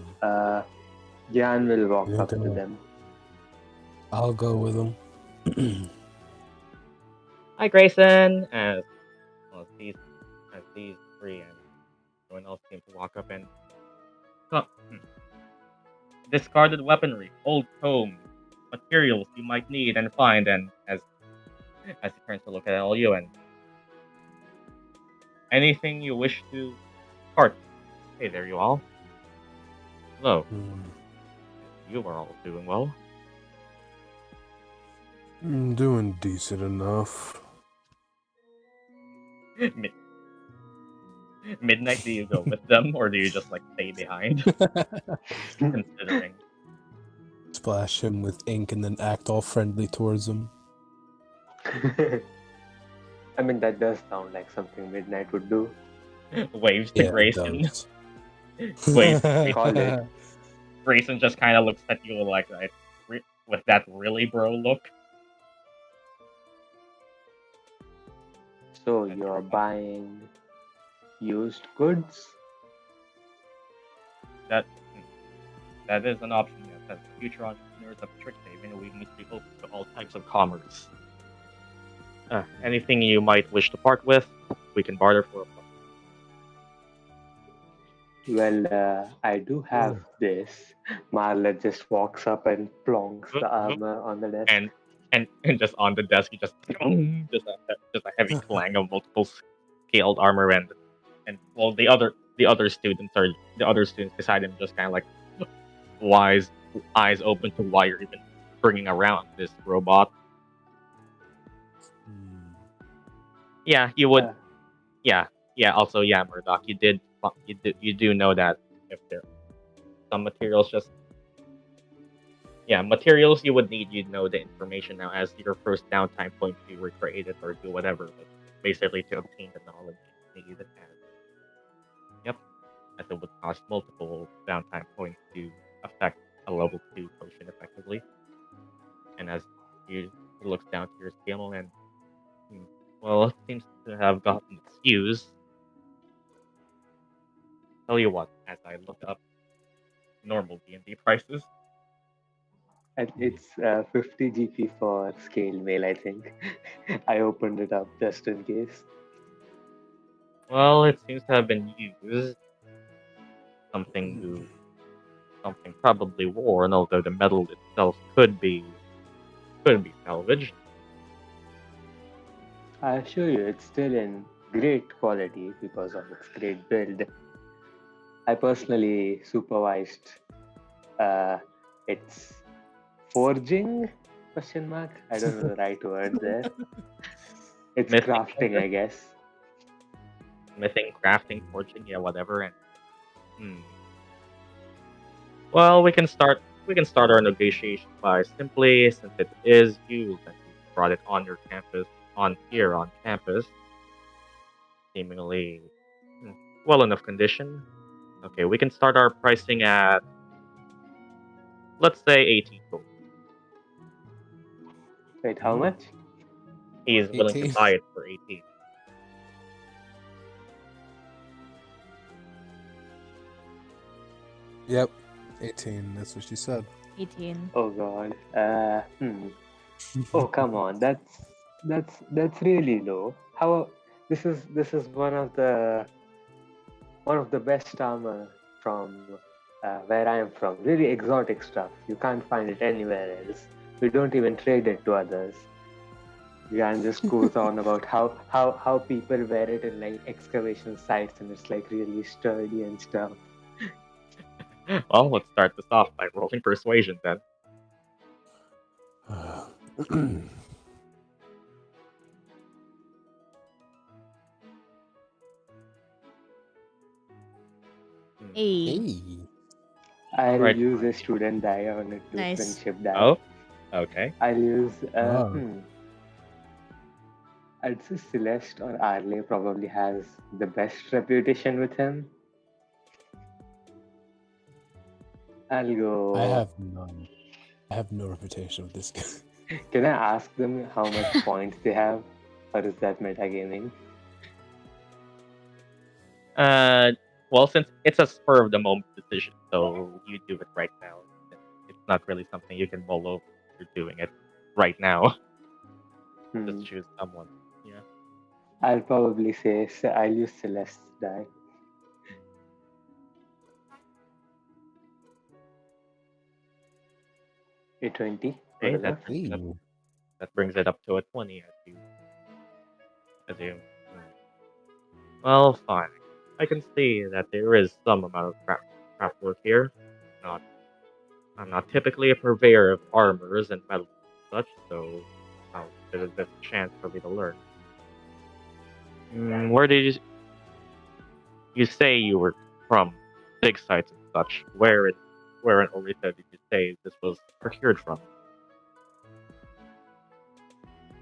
Gyan will walk Yeah, up to okay. them. I'll go with him. Hi, Grayson. As these three and everyone else seem to walk up and discarded weaponry, old combs, materials you might need and find, and as he turns to look at all you and anything you wish to part. Hey there, you all. Hello. You are all doing well. I'm doing decent enough. Midnight, do you go with them or do you just like stay behind? Considering. Splash him with ink and then act all friendly towards him. I mean, that does sound like something Midnight would do. Waves to Grayson. Waves. Call it. Grayson just kind of looks at you like that, with that really bro look. So you're buying used goods? That is an option. Yes, as future entrepreneurs of Strixhaven, we need to be open to all types of commerce. Anything you might wish to part with, we can barter for a price. Well, I do have this. Marla just walks up and plonks the armor on the desk. And just on the desk, you just a heavy clang of multiple scaled armor, and well, the other students beside him just kind of like eyes open to why you're even bringing around this robot. Yeah, you would. Yeah. Also, yeah, Murdock, you do know that if there some materials materials you would need, you'd know the information now as your first downtime point to recreate it or do whatever, but basically to obtain the knowledge you need. As it would cost multiple downtime points to affect a level 2 potion effectively. And as he looks down to your skill and well, it seems to have gotten its use. Tell you what, as I look up normal D&D prices. It's 50 GP for scale mail, I think. I opened it up just in case. Well, it seems to have been used. Something probably worn, although the metal itself could be salvaged. I assure you, it's still in great quality because of its great build. I personally supervised its forging ? I don't know the right word there. It's crafting, I guess. Smithing, crafting, forging, yeah, whatever. And well, we can start our negotiation by simply, since it is used and you brought it on your campus, on campus, seemingly well enough condition. Okay, we can start our pricing at, let's say, 18 gold. Wait, how much? He is willing to buy it for 18. Yep, 18. That's what she said. 18. Oh god. Oh come on, that's really low. How this is one of the best armor from where I am from. Really exotic stuff. You can't find it anywhere else. We don't even trade it to others. Gyan just goes on about how people wear it in like excavation sites and it's like really sturdy and stuff. Well, let's start this off by rolling persuasion then. Hey. Hey. I'll Alright, use fine. a student die on it to Nice. friendship die. Oh, okay. I'll use Oh. I'd say Celeste or Arleigh probably has the best reputation with him. I'll go. I have none. I have no reputation with this guy. Can I ask them how much points they have? Or is that metagaming? Well, since it's a spur of the moment decision, so you do it right now. It's not really something you can mull over. You're doing it right now. Just choose someone. Yeah. I'll probably say I'll use Celeste's die. A 20. Okay, Good that, enough. that that brings it up to a 20 as you. Well, fine. I can see that there is some amount of craft work here. I'm not typically a purveyor of armors and metals and such, so I'll consider this a chance for me to learn. Where did you say you were from? Dig sites and such. Where in Orisa did you say this was procured from?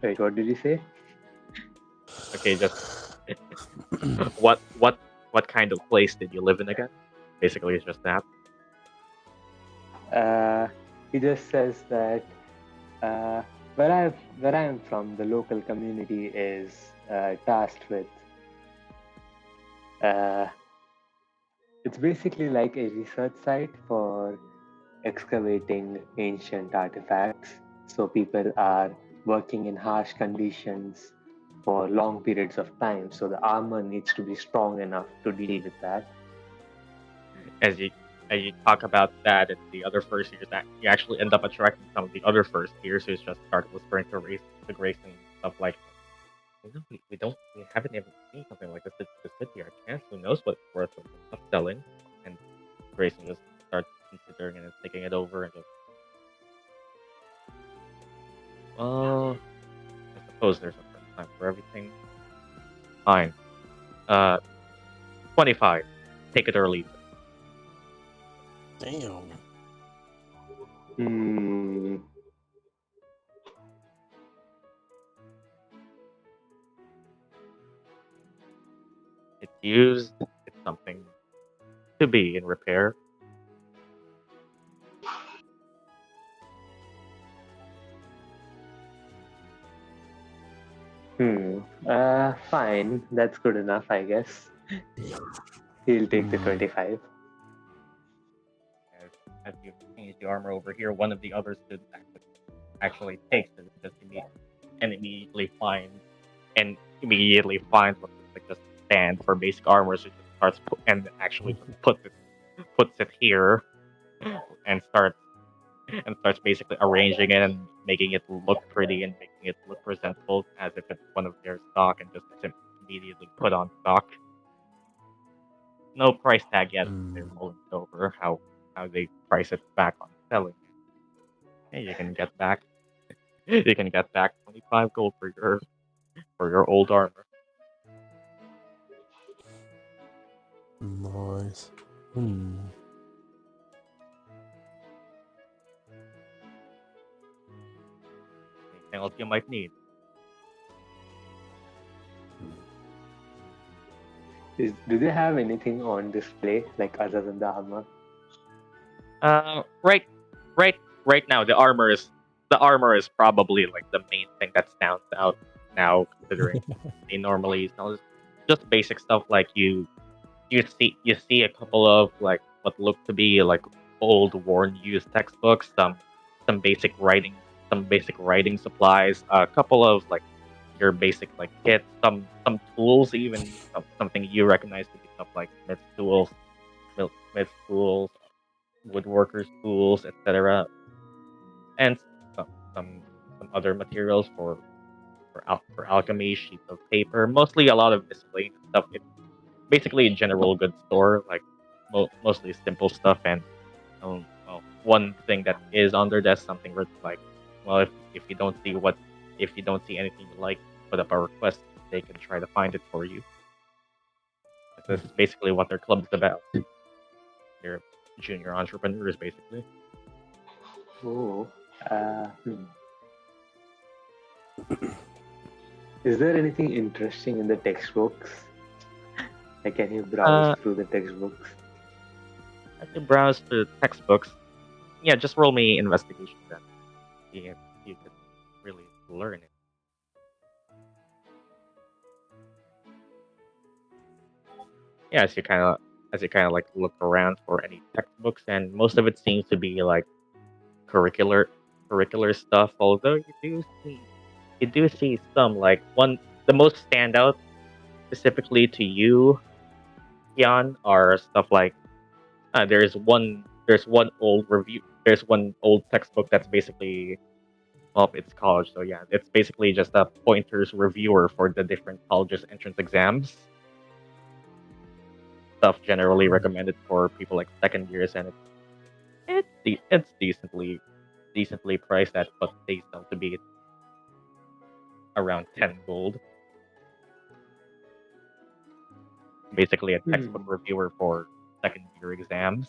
Wait, what did you say? Okay, just what kind of place did you live in again? Basically, it's just that. He just says that where I am from, the local community is tasked with. It's basically like a research site for excavating ancient artifacts. So people are working in harsh conditions for long periods of time. So the armor needs to be strong enough to deal with that. As you talk about that and the other first years, that you actually end up attracting some of the other first years who just start whispering to Grace and stuff like, we haven't even seen something like this. This could be our chance. Who knows what's worth of selling? And Grayson just starts considering and thinking it over and just, well, I suppose there's a first time for everything. Fine. 25. Take it or leave it. Damn. It's used. It's something to be in repair. Fine. That's good enough, I guess. He'll take the 25. As you change the armor over here, one of the other students actually takes it and immediately finds what like just stand for basic armor, so it just starts and actually just puts it here and starts basically arranging it and making it look pretty and making it look presentable as if it's one of their stock and just immediately put on stock. No price tag yet. They're mulling it over how they price it back on selling. And you can get back 25 gold for your old armor. Nice. Anything else you might need? Do they have anything on display like other than the armor? Right now the armor is probably like the main thing that stands out now, considering they normally sell just basic stuff like you see a couple of like what look to be like old worn used textbooks, some basic writing supplies, a couple of like your basic like kits, some tools, even something you recognize to be stuff like smith's tools, woodworkers tools, etc., and some other materials for for alchemy, sheets of paper, mostly a lot of miscellaneous stuff. It's basically a general goods store, like mostly simple stuff. And well, one thing that is on their desk, something written like, well, if you don't see anything you like, put up a request. They can try to find it for you. This is basically what their club's about. They're junior entrepreneurs, basically. Oh. Is there anything interesting in the textbooks? Like, can you browse through the textbooks? I can browse through textbooks. Yeah, just roll me investigation then. See if you could really learn it. Yeah, as you kind of like look around for any textbooks, and most of it seems to be like curricular stuff. Although you do see some, like the most standout specifically to you, Gyan, are stuff like there's one old textbook that's basically, well, it's college, so yeah, it's basically just a pointers reviewer for the different colleges entrance exams. Stuff generally recommended for people like second years, and it's decently priced at, but they sell to be around 10 gold. Basically a textbook reviewer for second year exams.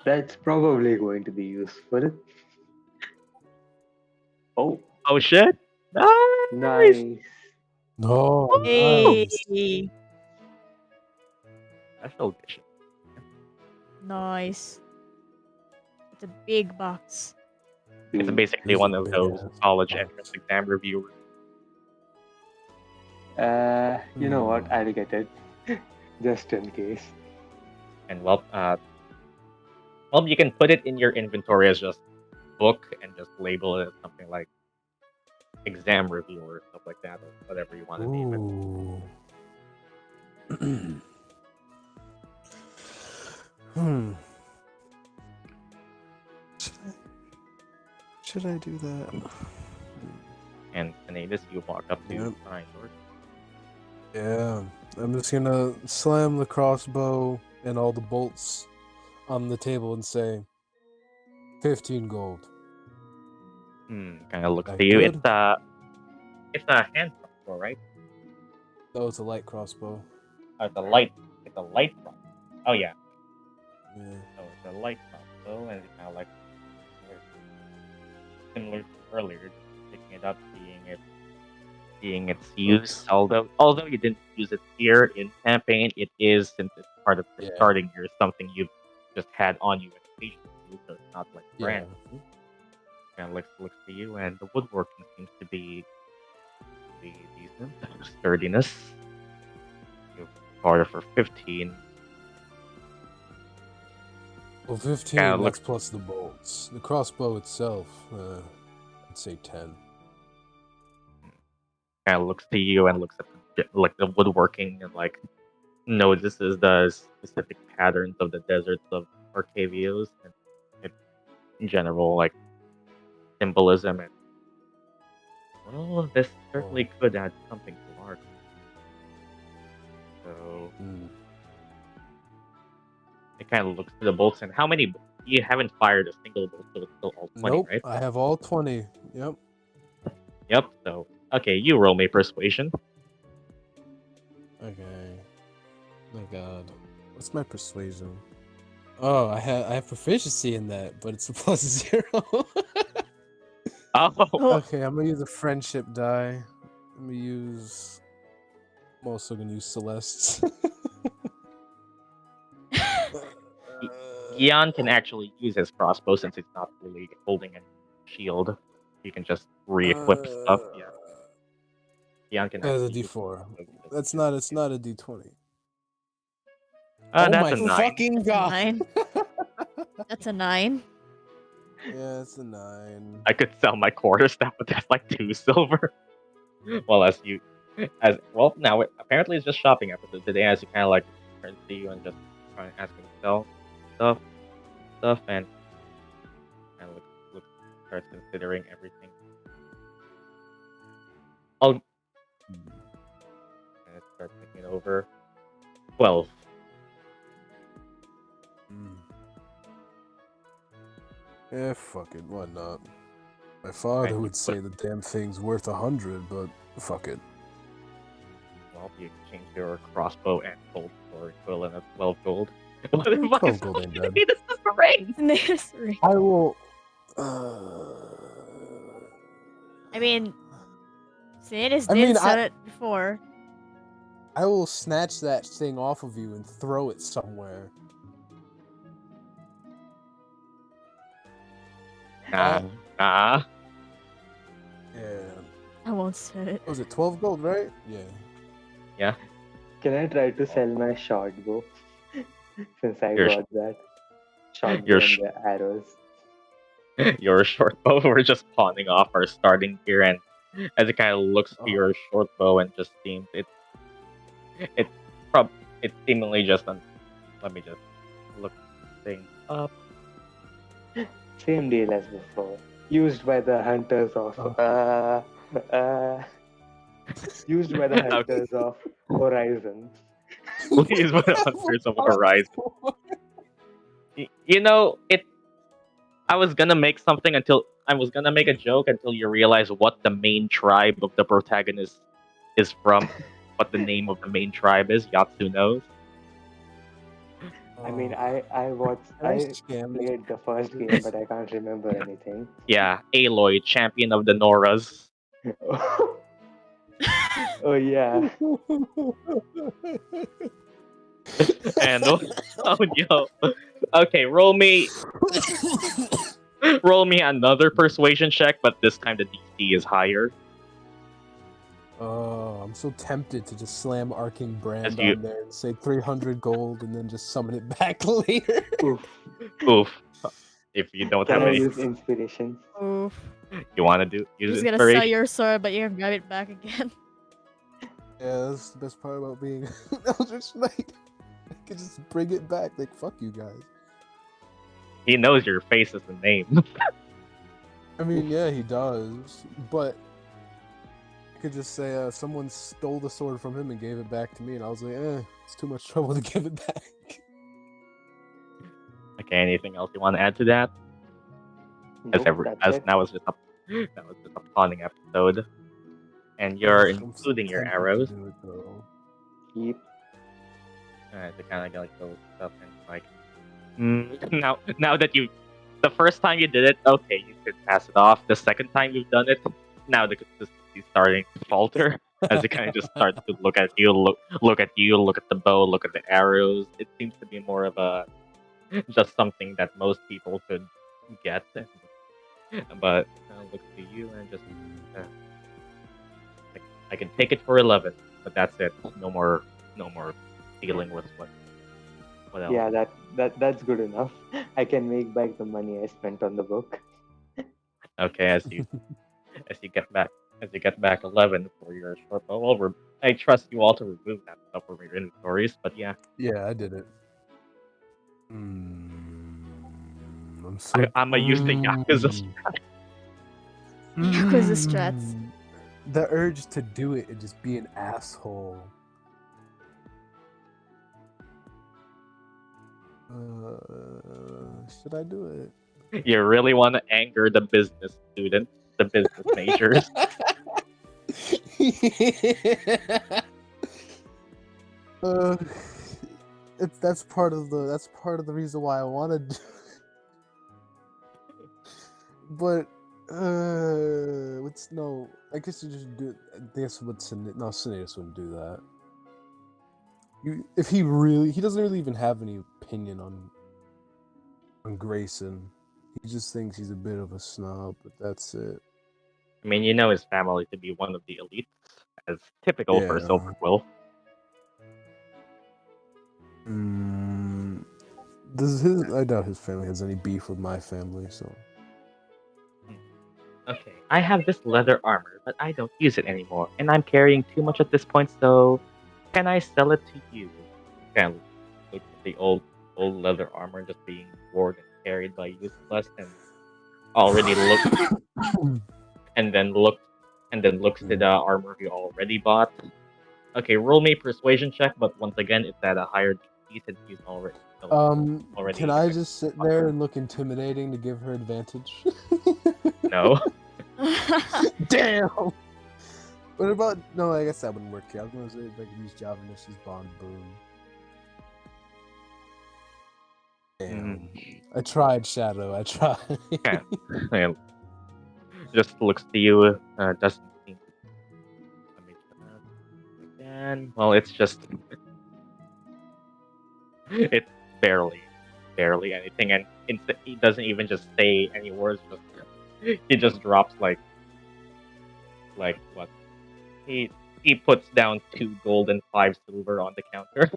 That's probably going to be useful. Oh, shit! nice. No, Hey, nice. Special edition. nice. It's a big box. It's Dude. basically one of those college entrance exam reviewers. You know what? I'll get it. Just in case. And well, you can put it in your inventory as just book and just label it as something like exam review or stuff like that, or whatever you want to name it. Should I do that? And Sinetis, you walk up to Fine Lord. Yeah, I'm just gonna slam the crossbow and all the bolts on the table and say, 15 gold. Kind of looks That to you. good? It's a hand crossbow, right? Oh, it's a light crossbow. It's a light crossbow. Oh yeah. Yeah. So it's a light crossbow, and it's kind of like similar to earlier, just picking it up, seeing its use. Although you didn't use it here in campaign, it is, since it's part of the starting year, something you've just had on you occasionally, so it's not like brand new. Kind of looks to you, and the woodworking seems to be decent. Sturdiness. You barter for 15. Well, 15, Kinda that's plus the bolts. The crossbow itself, I'd say 10. Kind of looks to you and looks at the woodworking and like notices the specific patterns of the deserts of Arcavios and in general, like symbolism, and well, this certainly could add something to art. So it kind of looks to the bolts, and how many? You haven't fired a single bolt, so it's still all 20, Nope, right? I have all 20. Yep. So okay, you roll me persuasion. Okay. My God, what's my persuasion? Oh, I have proficiency in that, but it's a +0. Oh. Okay, I'm gonna use a friendship die. I'm also gonna use Celeste. Gyan can actually use his crossbow since he's not really holding any shield. He can just re-equip stuff. Yeah. Gyan can As a actually D4. It's not a D20. that's my a 9. fucking God! 9. That's a 9. Yeah, it's a 9. I could sell my quarterstaff, but that's like 2 silver. Well, now apparently it's just shopping episode today, as you kind of like turn to you and just try and ask him to sell stuff, and look starts considering everything. I'll start thinking it over. 12. Yeah, fuck it, why not? My father would say the damn thing's worth 100, but fuck it. Well, you exchange your crossbow and bolt for equivalent of 12 gold. What the fuck 12 is gold ain't bad. This is great! Sinetis ring. I will. I mean, Sinetis I did mean, sell it before. I will snatch that thing off of you and throw it somewhere. Nah. Yeah. I won't sell it. Was it 12 gold, right? Yeah. Can I try to sell my short bow? Since I Your got that. Short your bow sh- and the arrows. Your short bow, we're just pawning off our starting gear, and as it kind of looks to your short bow and just seems it's seemingly just let me just look things up. Same deal as before. Used by the hunters of used by the hunters of Horizon. Please, by the hunters of Horizon. You know, I was gonna make a joke until you realize what the main tribe of the protagonist is from. What the name of the main tribe is. Yatsu knows. I mean, I played the first game, but I can't remember anything. Yeah, Aloy, champion of the Noras. Oh yeah. And oh no. Okay, roll me another persuasion check, but this time the DC is higher. I'm so tempted to just slam Arcing Brand As you- on there and say 300 gold and then just summon it back later. Oof. If you don't Can have I any, use inspiration? Oof. you want to use He's gonna inspiration. sell your sword, but you can grab it back again. Yeah, that's the best part about being an Eldritch Knight. I can just bring it back. Like, fuck you guys. He knows your face is the name. I mean, yeah, he does. But I could just say someone stole the sword from him and gave it back to me, and I was like, it's too much trouble to give it back. Okay, anything else you want to add to that? Nope, that's it. That was just a pawning episode, and you're including your arrows. Yep. To kind of like those stuff and like now that the first time you did it, okay, you could pass it off. The second time you've done it, now the consistency is starting to falter as it kind of just starts to look at you, look at the bow, look at the arrows. It seems to be more of a just something that most people could get, but look to you and just I can take it for 11, but that's it. No more dealing with what else. Yeah, that's good enough. I can make back the money I spent on the book. Okay, as you get back 11 for your short bow. Well, I trust you all to remove that stuff from your inventories, but yeah. Yeah, I did it. I'm gonna use the Yakuza strat. Yakuza strats. The urge to do it and just be an asshole. Should I do it? You really want to anger the business students, the business majors. That's part of the reason why I wanted. But I guess you just do. I guess Sinetis wouldn't do that. If he doesn't really even have any opinion on Grayson. He just thinks he's a bit of a snob, but that's it. I mean, you know his family to be one of the elites, as typical for a Silver Quill. I doubt his family has any beef with my family, so. Okay, I have this leather armor, but I don't use it anymore, and I'm carrying too much at this point, so can I sell it to you? Kind of look at the old leather armor just being worn and carried by you, Celeste, and already looked, and then looked and then looks to the armor you already bought. Okay, roll me persuasion check, but once again, it's at a higher DC since he's already. Can I just sit there and look intimidating to give her advantage? No. Damn. What about no? I guess that wouldn't work here. I was gonna say if I could use Javanish's Bond Boom. Damn. I tried, Shadow. I tried. Okay. Yeah. Just looks to you. Doesn't seem. Let me check that again. Well, it's just. It's barely anything, and he doesn't even just say any words. He just drops like what? He puts down 2 gold and 5 silver on the counter.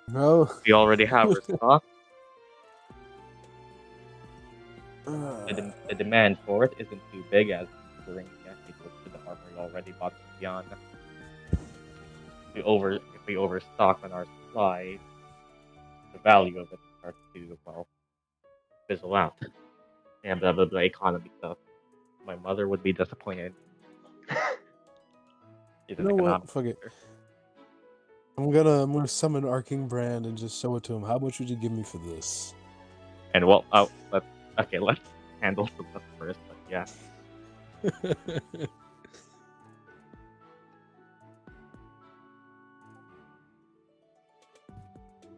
No. We already have our stock. The demand for it isn't too big as considering the armor you already bought from Gyan. If we overstock on our supply, the value of it starts to fizzle out. And blah blah blah economy stuff. My mother would be disappointed. You know what? Fuck it. I'm gonna summon Arcing Brand and just show it to him. How much would you give me for this? And let's handle Celeste first. But yeah.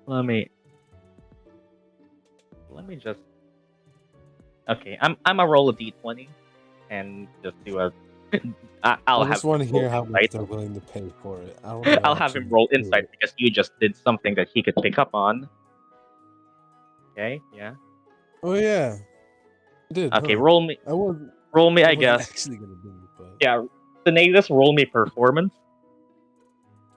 Let me just. Okay, I'm a roll a d20, and just do a. I just want to hear how much they're willing to pay for it. I'll have him roll insight because you just did something that he could pick up on. Okay, yeah. Oh yeah, I did. Okay, huh? roll me. Roll me, I guess. Actually gonna do it, but... Yeah, Sinetis, roll me performance.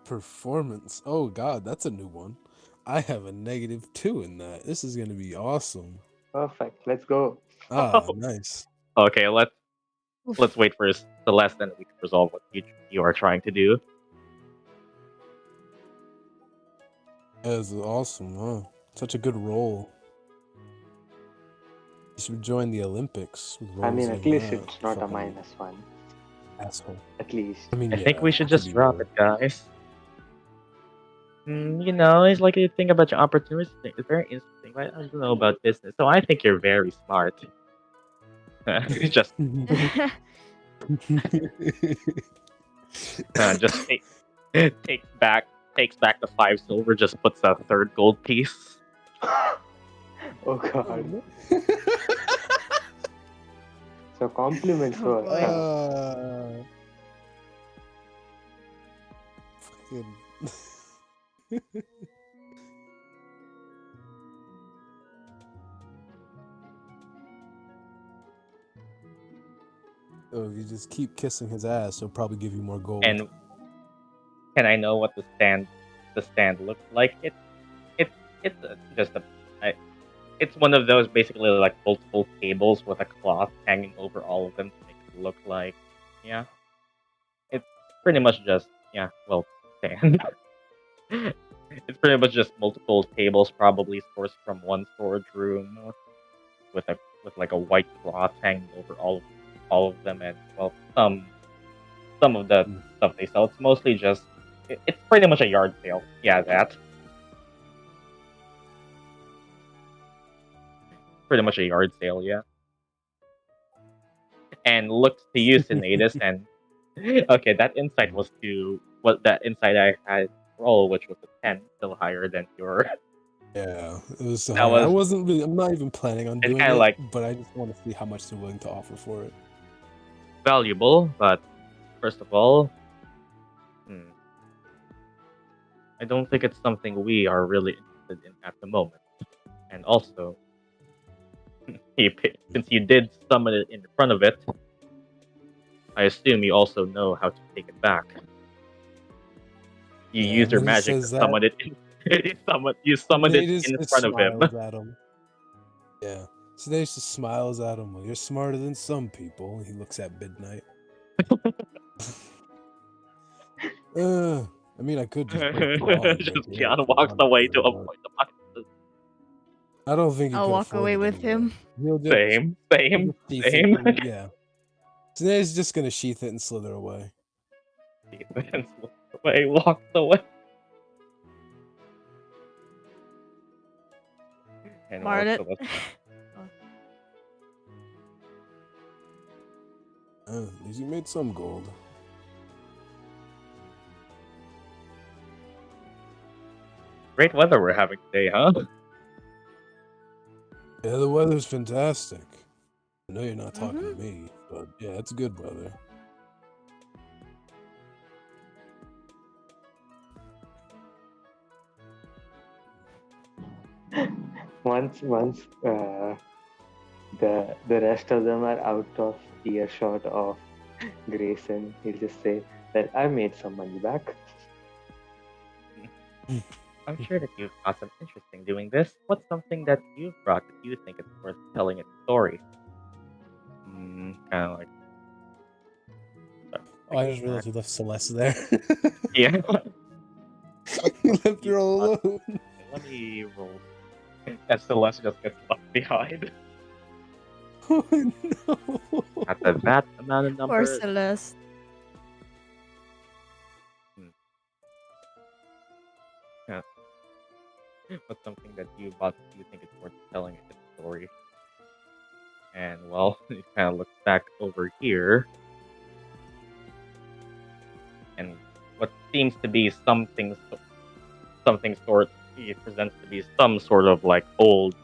Performance. Oh god, that's a new one. I have a -2 in that. This is gonna be awesome. Perfect. Let's go. Nice. Okay, let's wait for Celeste and we can resolve what you are trying to do. That's awesome, huh? Such a good role. You should join the Olympics. I mean, at least it's not a -1. Asshole. At least. I mean, I think we should just drop it, guys. You know, it's like you think about your opportunities. It's very interesting. Right? I don't know about business, so I think you're very smart. Just takes back the 5 silver. Just puts a 3rd gold piece. Oh god. So compliments for fucking. Oh, if you just keep kissing his ass, he'll probably give you more gold. And can I know what the stand looks like? It's one of those basically like multiple tables with a cloth hanging over all of them to make it look like it's pretty much just stand. It's pretty much just multiple tables, probably sourced from one storage room, with like a white cloth hanging over all of them, and some of the stuff they sell. It's mostly just it's pretty much a yard sale. Yeah, that. Pretty much a yard sale, yeah. And looks to you, Sinetis, and okay, that insight was that insight I had roll, which was a 10, still higher than your. Yeah, it was. I wasn't really. I'm not even planning on doing it, but I just want to see how much they're willing to offer for it. Valuable, but first of all, I don't think it's something we are really interested in at the moment. And also, since you did summon it in front of it, I assume you also know how to take it back. You used your magic to summon it. You summoned it in front of him. At him. Yeah. So they just smiles at him. Well, you're smarter than some people. He looks at midnight. I mean, I could just break the law. Just Gyan walks away to avoid the monster. I don't think he I'll can walk afford away it with anymore. him. He'll just Same, same, sheath same. it and, yeah. Today's just gonna sheath it and slither away. And away, walks away. And well, Marlet. Celeste, At least you made some gold. great weather we're having today, huh? Yeah, the weather's fantastic. I know you're not talking Mhm. to me, but yeah, it's good weather. Once the rest of them are out of earshot of Grayson, he'll just say that I made some money back. I'm sure that you've got some interesting doing this. What's something that you've brought that you think it's worth telling its story? Kind of like. Oh, I just realized we left Celeste there. Yeah. We left her all alone. Let me roll. And Celeste just gets left behind. Oh no. After that amount of Poor numbers. Celeste. Yeah. What's something that you bought that you think it's worth telling its story? And well, it kind of looks back over here. And what seems to be something sort it presents to be some sort of like old,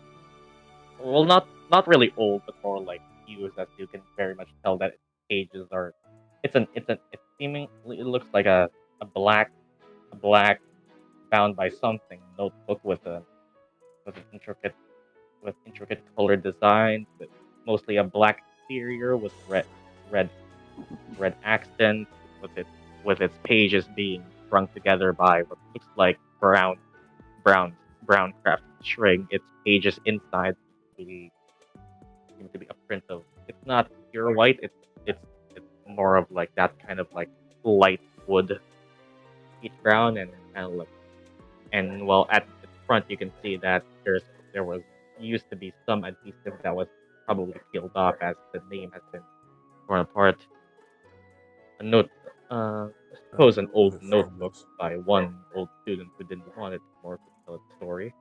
well, not really old, but more like used, as you can very much tell that its pages are. It's seemingly, it looks like a black bound by something notebook with an intricate colored design, but mostly a black exterior with red accents, with its pages being strung together by what looks like brown craft string. Its pages inside seem to be a print of. It's not pure white. It's more of like that kind of like light wood, peach brown, and kind of like. And well, at the front you can see that there was used to be some adhesive that was probably peeled off as the name has been torn apart. A note, I suppose an old notebook by one old student who didn't want it more to tell its story.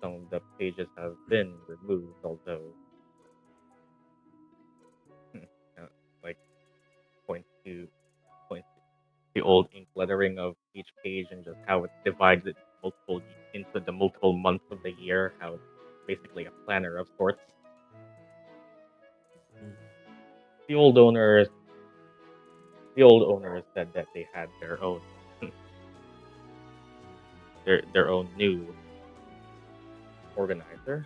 Some of the pages have been removed, although uh, like point to point to the old ink lettering of each page and just how it divides it into the multiple months of the year. How it's basically a planner of sorts. The old owners said that they had their own their own new organizer.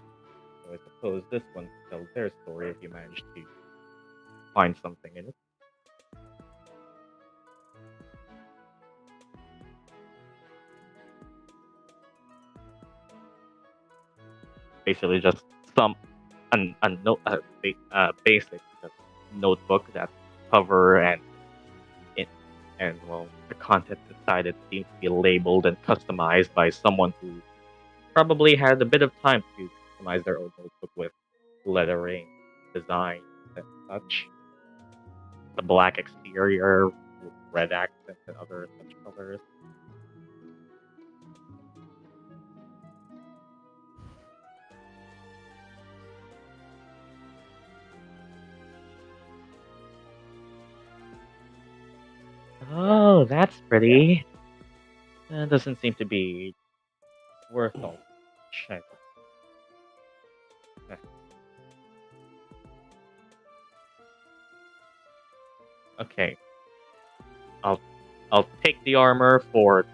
So I suppose this one tells their story if you manage to find something in it. Basically, just some basic notebook that cover and well, the content inside it seems to be labeled and customized by someone who probably had a bit of time to customize their own notebook with lettering, design, and such. The black exterior with red accents and other such colors. Oh, that's pretty. Doesn't seem to be worth all check. Okay, I'll take the armor for.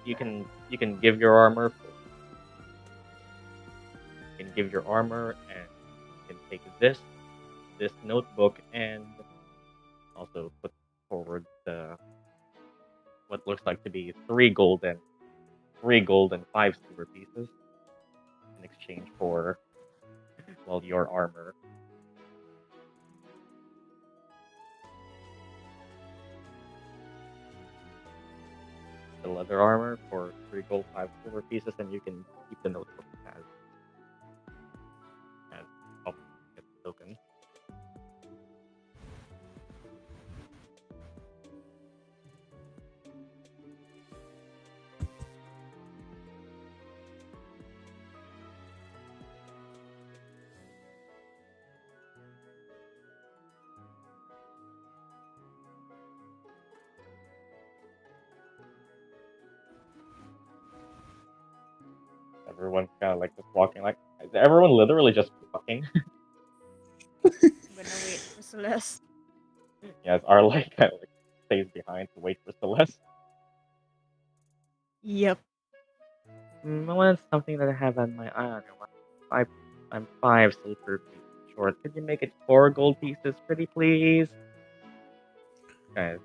You can give your armor. You can give your armor, and you can take this notebook, and also put forward the what looks like to be three gold and 5 silver pieces in exchange for well your armor. The leather armor for 3 gold, 5 silver pieces, and you can keep the notebook as Everyone's kind of like just walking. Like, is everyone literally just walking? I'm gonna wait for Celeste. Yes, Arleigh kind of like stays behind to wait for Celeste. Yep. I want something that I have on my eye. I'm 5 silver pieces short. Could you make it 4 gold pieces, pretty please? Guys,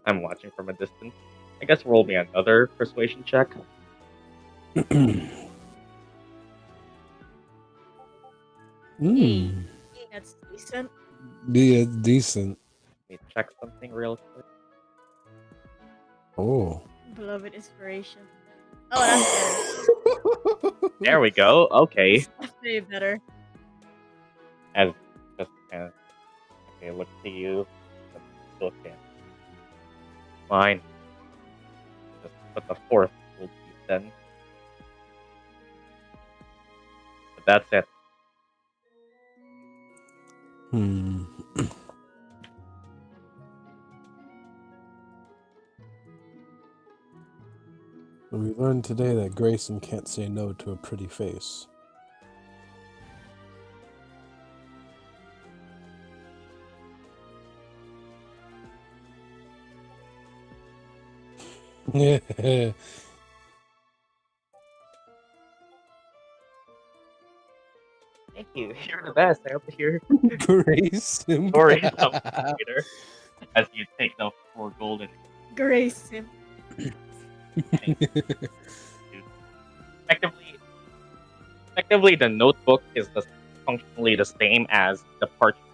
I'm watching from a distance. I guess roll me another persuasion check. Hey, that's decent. Yeah, it's decent. Let me check something real quick. Oh. Beloved inspiration. Oh, that's better. There we go. Okay. That's definitely better. As just kind of okay, look to you. Still stand. Fine. Just put the 4th gold piece then. But that's it. We learned today that Grayson can't say no to a pretty face. Yeah. Thank you. You're the best. I hope to hear Grayson. stories of later as you take the 4 gold and Grace him. effectively the notebook is functionally the same as the parchment.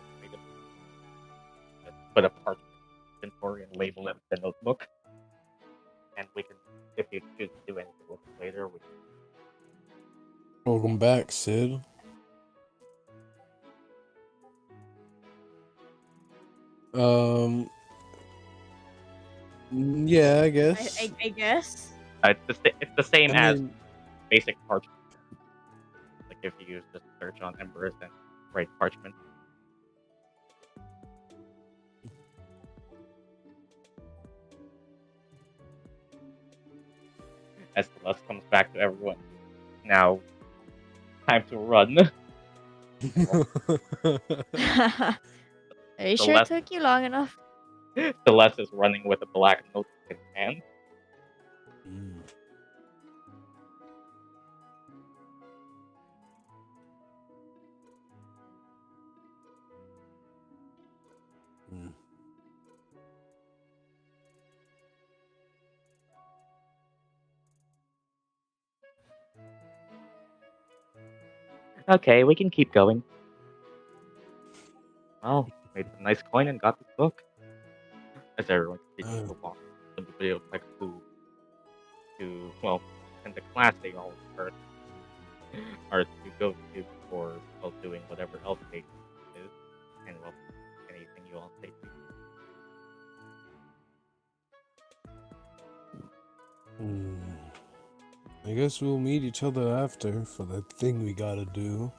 Just put a parchment inventory and label it the notebook. And we can, if you choose to do anything with it later, we can. Welcome back, Sid. Yeah, I guess. I guess. It's the same I as mean, basic parchment. Like if you use just search on embers and write parchment. As Celeste comes back to everyone. Now, time to run. Are you sure it took you long enough? Celeste is running with a black notebook in hand. Okay, we can keep going. Well, made some nice coin and got this book. As everyone continues to walk from the bibliothèque to well, in the class they all are to go to before doing whatever else they do. And well, anything you all say to. I guess we'll meet each other after for the thing we gotta do.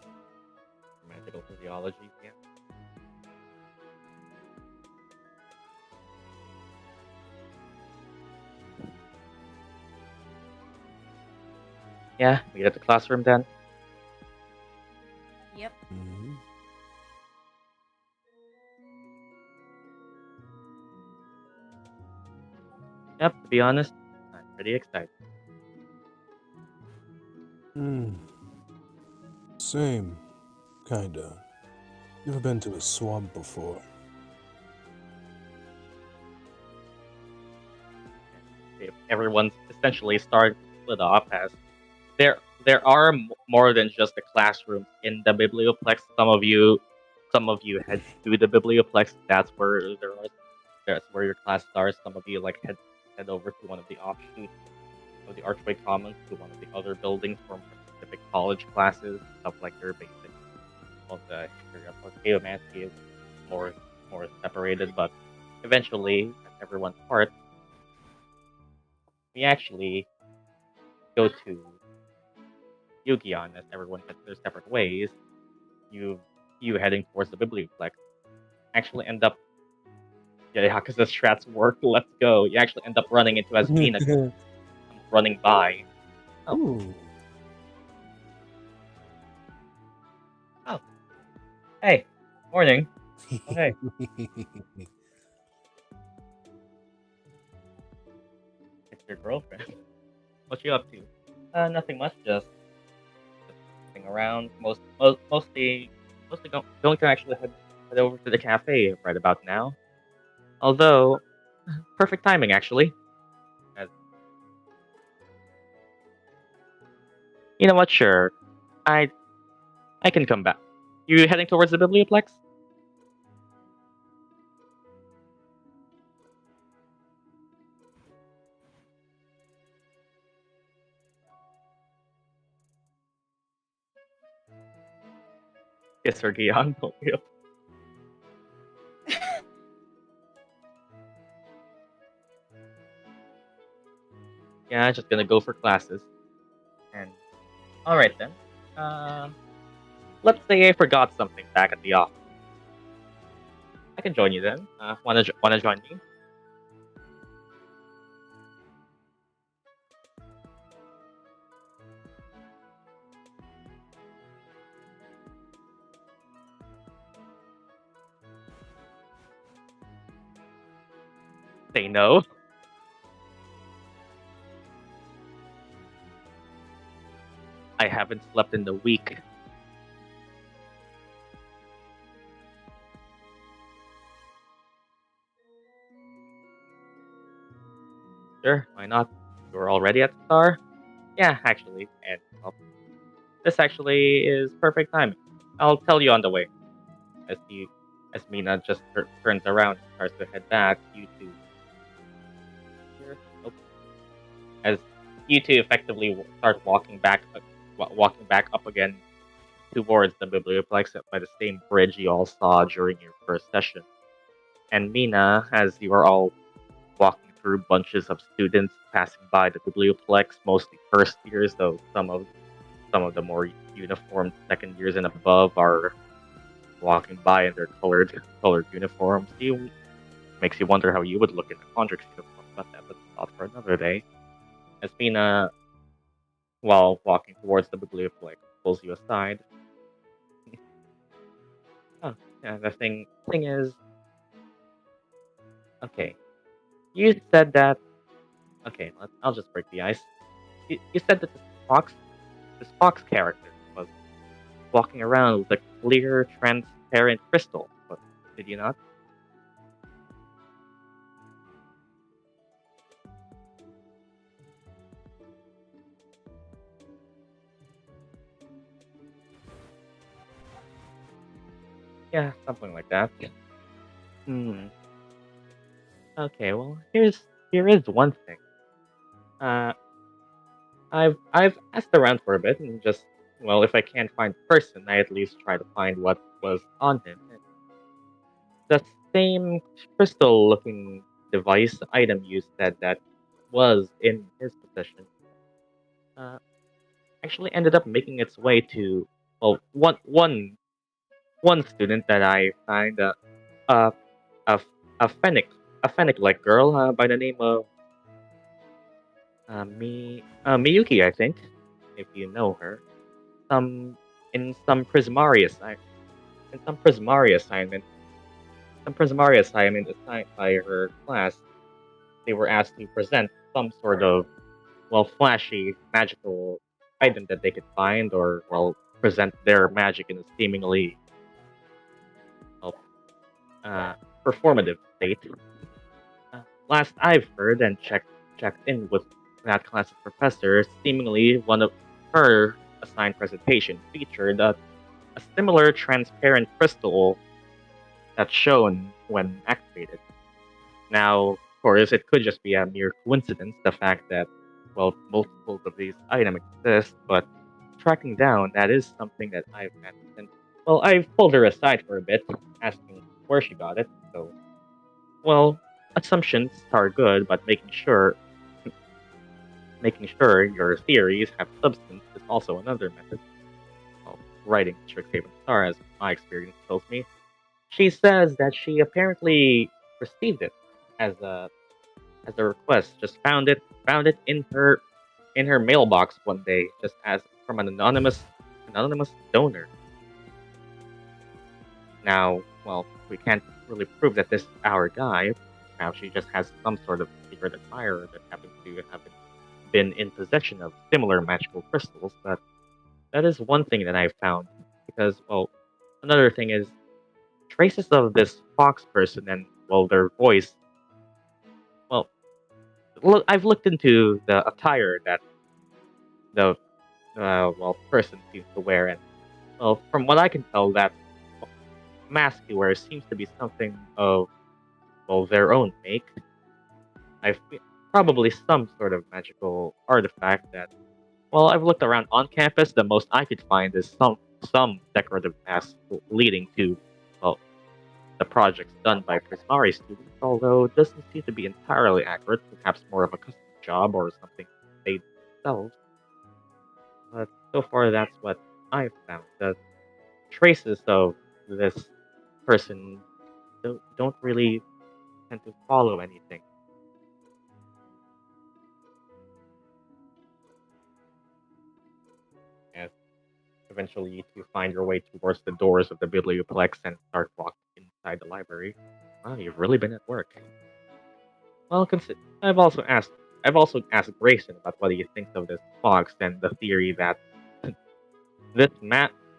Magical physiology, yeah. Yeah, meet at the classroom then. Yep. Yep, to be honest, I'm pretty excited. Same. Kinda. Never been to a swamp before. Everyone's essentially starting to split off as there are more than just the classrooms in the biblioplex. Some of you head to the biblioplex. That's where that's where your class starts. Some of you like head over to one of the offshoots of the Archway Commons to one of the other buildings for specific college classes, stuff like your basic. Well, the geomancy is more separated, but eventually, at everyone's part, we actually go to Gyan as everyone has their separate ways. You heading towards the biblioplex actually end up because the strats work. Let's go. You actually end up running into Asvina running by. Oh. Ooh. Hey, morning. Oh, hey. It's your girlfriend. What you up to? Nothing much. Just sitting around. Mostly going to actually head over to the cafe right about now. Although, perfect timing actually. As, you know what? Sure, I can come back. You heading towards the biblioplex? Yes, sir, Gyan. Yeah, just gonna go for classes. And all right then. Let's say I forgot something back at the office. I can join you then. Wanna join me? Say no. I haven't slept in a week. Sure, why not? You're already at the star? Yeah, actually, and well, this actually is perfect timing. I'll tell you on the way. As you, as Mina just turns around and starts to head back, you two. Nope. As you two effectively start walking back up again towards the biblioplex by the same bridge you all saw during your first session. And Mina, as you are all walking through bunches of students passing by the biblioplex, mostly first years, though some of the more uniformed second years and above are walking by in their colored uniforms. You makes you wonder how you would look in a Condrix uniform, but that's a thought for another day. As Mina, while walking towards the biblioplex, pulls you aside. Oh, yeah, the thing is, okay. You said that. Okay, I'll just break the ice. You said that this fox character was walking around with a clear, transparent crystal. But did you not? Yeah, something like that. Hmm. Okay, well, here is one thing. Uh, I've asked around for a bit and just well, if I can't find the person, I at least try to find what was on him. And the same crystal-looking device item you said that was in his possession, uh, actually ended up making its way to well, one student that I find a a a fennec like girl by the name of Miyuki, I think, if you know her. Some in some Prismari assi- in some Prismari assignment assigned by her class, they were asked to present some sort of well flashy magical item that they could find, or well present their magic in a seemingly well, uh, performative state. Last I've heard and checked in with that class's professor, seemingly one of her assigned presentation featured a similar transparent crystal that's shown when activated. Now, of course, it could just be a mere coincidence, the fact that, well, multiples of these items exist, but tracking down that is something that I've managed. And, well, I've pulled her aside for a bit, asking where she got it, so, well, assumptions are good, but making sure your theories have substance is also another method. Well, writing Strixhaven Star, as my experience tells me. She says that she apparently received it as a request. Just found it in her in her mailbox one day, just as from an anonymous donor. Now, well, we can't really prove that this is our guy. Perhaps she just has some sort of secret admirer that happens to have been in possession of similar magical crystals, but that is one thing that I've found. Because, well, another thing is traces of this fox person and, well, their voice. Well, look, I've looked into the attire that the person seems to wear, and well, from what I can tell, that mask he wears seems to be something of well their own make. Probably some sort of magical artifact that. Well, I've looked around on campus. The most I could find is some decorative mask leading to well the projects done by Prismari students, although it doesn't seem to be entirely accurate. Perhaps more of a custom job or something they themselves. But so far, that's what I've found. The traces of this person don't really tend to follow anything. And eventually, you find your way towards the doors of the biblioplex and start walking inside the library. Wow, you've really been at work. Well, I've also asked. I've also asked Grayson about what he thinks of this fox and the theory that this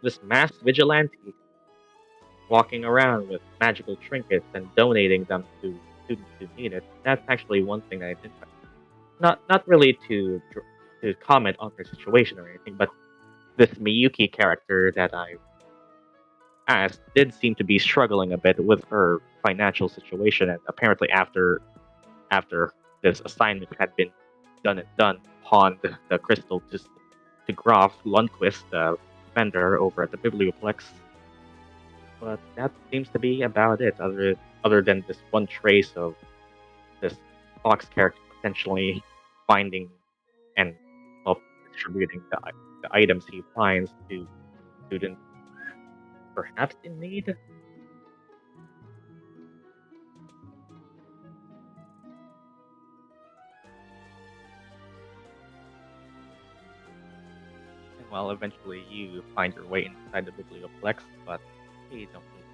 this masked vigilante walking around with magical trinkets and donating them to students who need it. That's actually one thing that I didn't. Not really to comment on her situation or anything, but this Miyuki character that I asked did seem to be struggling a bit with her financial situation, and apparently after this assignment had been done, pawned the crystal to Graf Lundquist, the vendor over at the Biblioplex. But that seems to be about it, other than this one trace of this Fox character potentially finding and well, distributing the items he finds to students perhaps in need. And well, eventually you find your way inside the biblioplex, but you don't need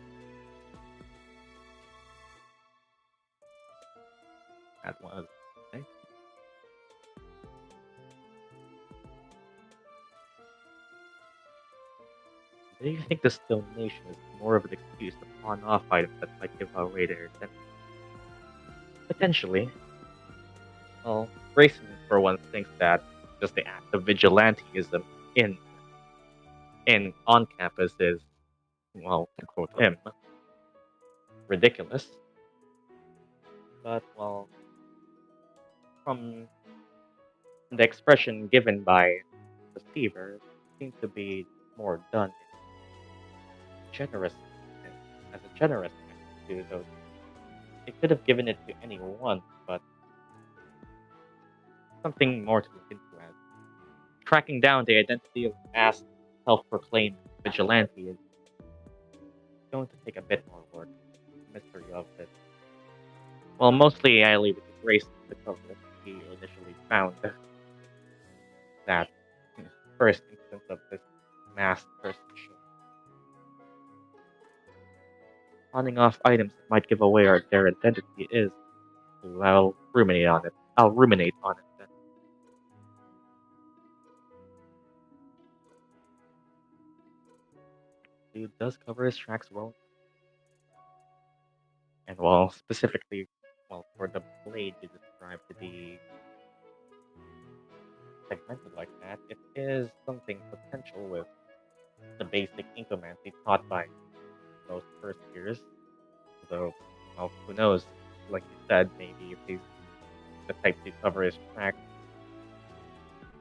that one. Okay. Do you think this donation is more of an excuse to pawn off items that might give away their identity? Potentially. Well, Grayson, for one, thinks that just the act of vigilantism in on campus is, well, to quote him, ridiculous. But well, from the expression given by the receiver, it seems to be more done generous as a generous act to those. It could have given it to anyone, but something more to look into as tracking down the identity of the masked self-proclaimed vigilante is going to take a bit more work. The mystery of it. Well, mostly I leave it to Grace to cover it. He initially found that first instance of this masked person pawning off items that might give away their identity is. I'll ruminate on it. I'll ruminate on it then. Dude does cover his tracks well. And well, specifically, well, for the blade you described to be segmented like that, it is something potential with the basic incomancy taught by most first years. Although, well, who knows? Like you said, maybe if he's the type to cover his tracks,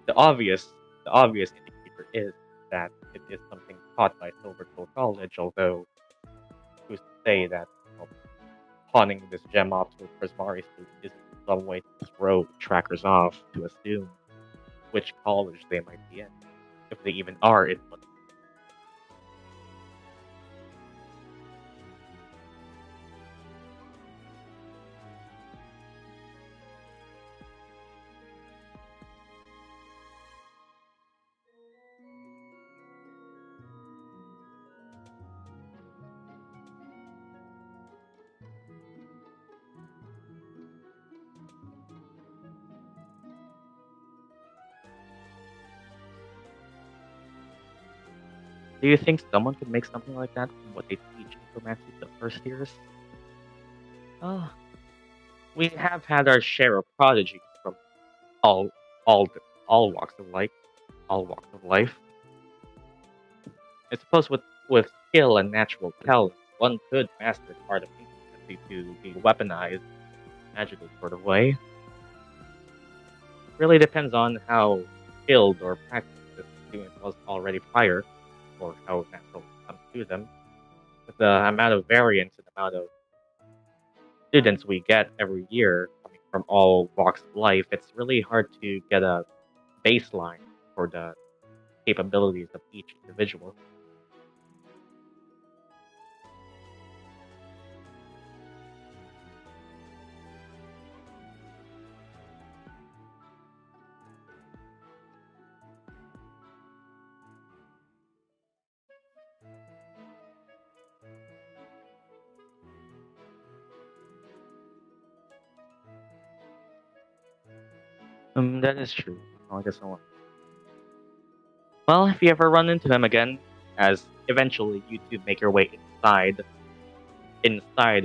the obvious indicator is that it is something taught by Silvertoe College, although who's to say that well, pawning this gem off to a Prismari student isn't some way to throw trackers off to assume which college they might be in, if they even are in one. Do you think someone could make something like that from what they teach necromancy to the first years? Oh, we have had our share of prodigies from all all all walks of life. All walks of life. I suppose with skill and natural talent, one could master the art of necromancy to be weaponized, magical sort of way. Really depends on how skilled or practiced the student was already prior, or how natural it comes to them. With the amount of variance and amount of students we get every year coming from all walks of life, it's really hard to get a baseline for the capabilities of each individual. That is true. Well, I guess I won't. Well, if you ever run into him again, as eventually you two make your way inside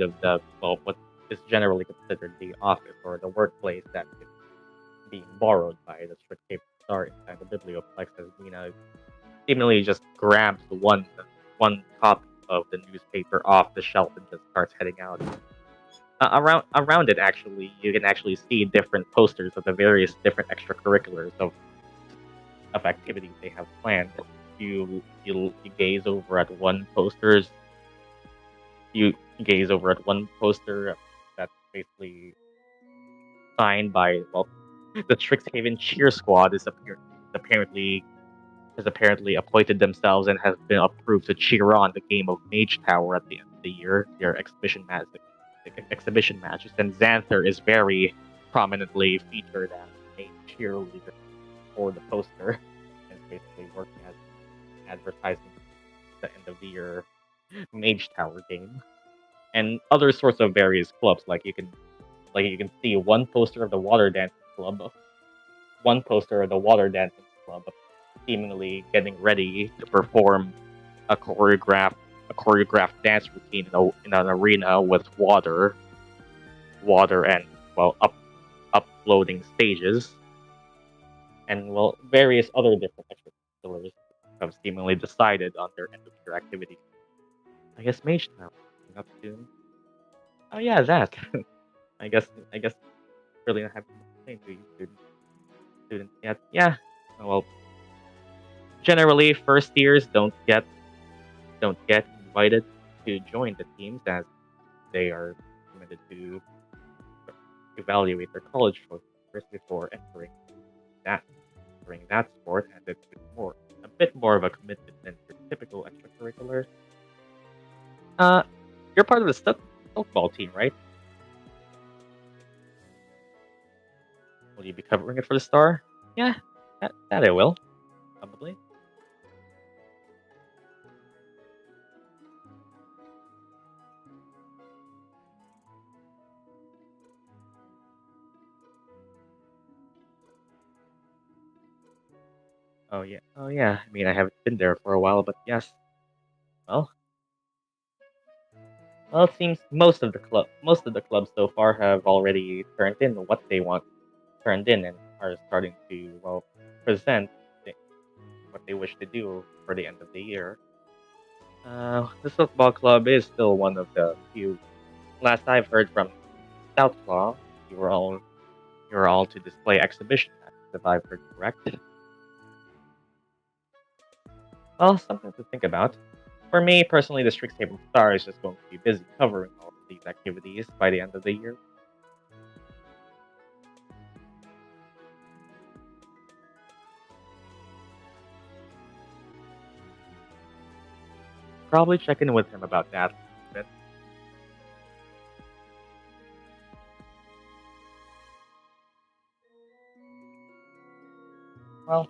of the what is generally considered the office or the workplace that is being borrowed by the Strixhaven Star inside the Biblioplex, as Nina seemingly just grabs one copy of the newspaper off the shelf and just starts heading out. Around it, actually, you can actually see different posters of the various different extracurriculars of activities they have planned. You gaze over at one posters. You gaze over at one poster that's basically signed by the Strixhaven Cheer Squad apparently has apparently appointed themselves and has been approved to cheer on the game of Mage Tower at the end of the year, their exhibition matches, and Xanther is very prominently featured as a cheerleader for the poster, and basically working as advertising the end of the year Mage Tower game, and other sorts of various clubs. You can see one poster of the Water Dancing Club, seemingly getting ready to perform a choreographed dance routine in an arena with water and uploading stages, and various other different extracurriculars have seemingly decided on their end of year activity. I guess Mage Tower coming up soon. Oh yeah, that. I guess really not having to explain to you students yet. Yeah. Well, generally first years don't get invited to join the teams as they are committed to evaluate their college choices first before that that sport, and it's a bit more of a commitment than your typical extracurricular. You're part of the football team, right? Will you be covering it for the Star? Yeah, that I will, probably. Oh yeah. I mean, I haven't been there for a while, but yes. Well, it seems most of the clubs so far have already turned in what they want turned in and are starting to present what they wish to do for the end of the year. The football club is still one of the few. Last I've heard from Southclaw, you were all to display exhibition matches, if I've heard correct. Well, something to think about. For me personally, the Strixhaven Star is just going to be busy covering all of these activities by the end of the year. Probably check in with him about that a bit. Well,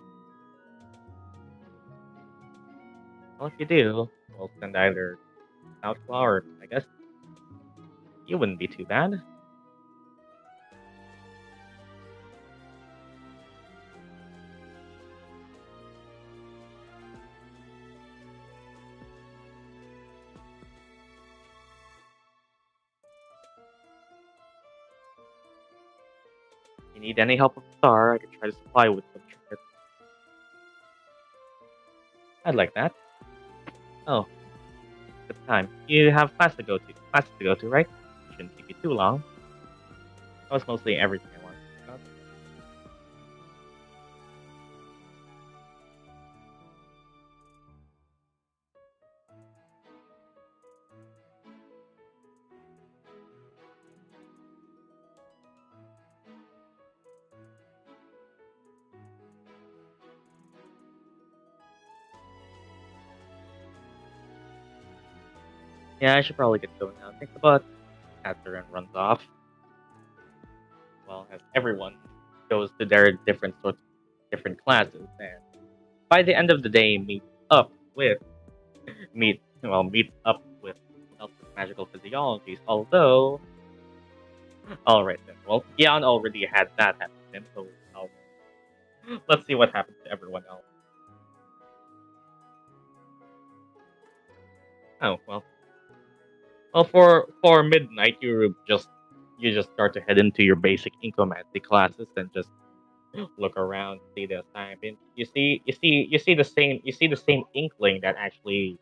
if you do, we'll send either Outlaw or I guess you wouldn't be too bad. you need any help with Star, I can try to supply with some trinkets. I'd like that. Oh, good time. You have classes to go to, right? Shouldn't take you too long. That was mostly everything I wanted to talk about. Yeah, I should probably get going now. Thanks a lot. After and runs off. Well, as everyone goes to their different classes, and by the end of the day, meet up with magical physiologies. Although, all right then. Well, Gyan already had that happen to him, so let's see what happens to everyone else. Oh well. Well, for midnight, you just start to head into your basic incomancy classes and just look around, see the assignment. You see the same inkling that actually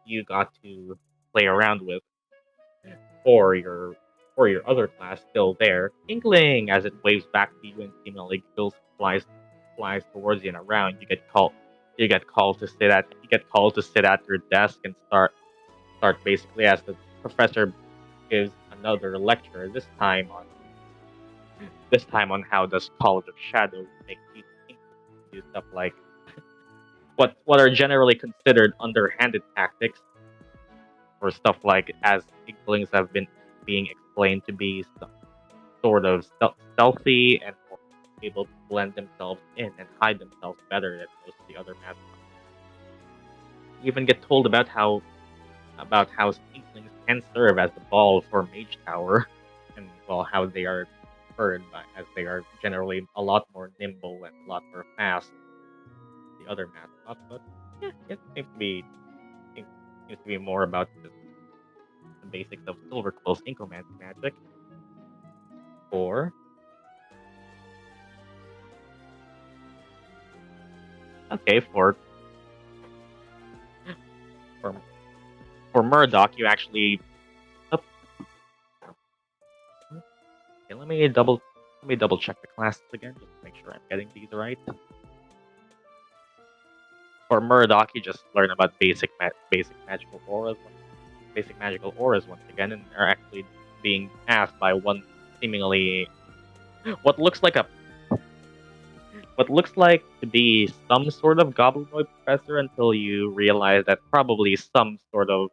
you got to play around with for your other class still there. Inkling as it waves back to you and seemingly flies towards you and around. You get called to sit at your desk and start basically as the professor gives another lecture, this time on how does College of Shadows make you think, do stuff like what are generally considered underhanded tactics, or stuff like as Inklings have been being explained to be sort of stealthy and more able to blend themselves in and hide themselves better than most of the other mascots. You even get told about how Inklings can serve as the ball for Mage Tower, and well, how they are preferred as they are generally a lot more nimble and a lot more fast than the other mascots. But yeah, it seems to be more about just the basics of Silver Quill's Incomancy magic. Or okay, for for Murdock, you actually. Oh, okay, let me double check the classes again just to make sure I'm getting these right. For Murdock, you just learn about basic magical auras, once again, and are actually being asked by one seemingly what looks like to be some sort of goblinoid professor until you realize that probably some sort of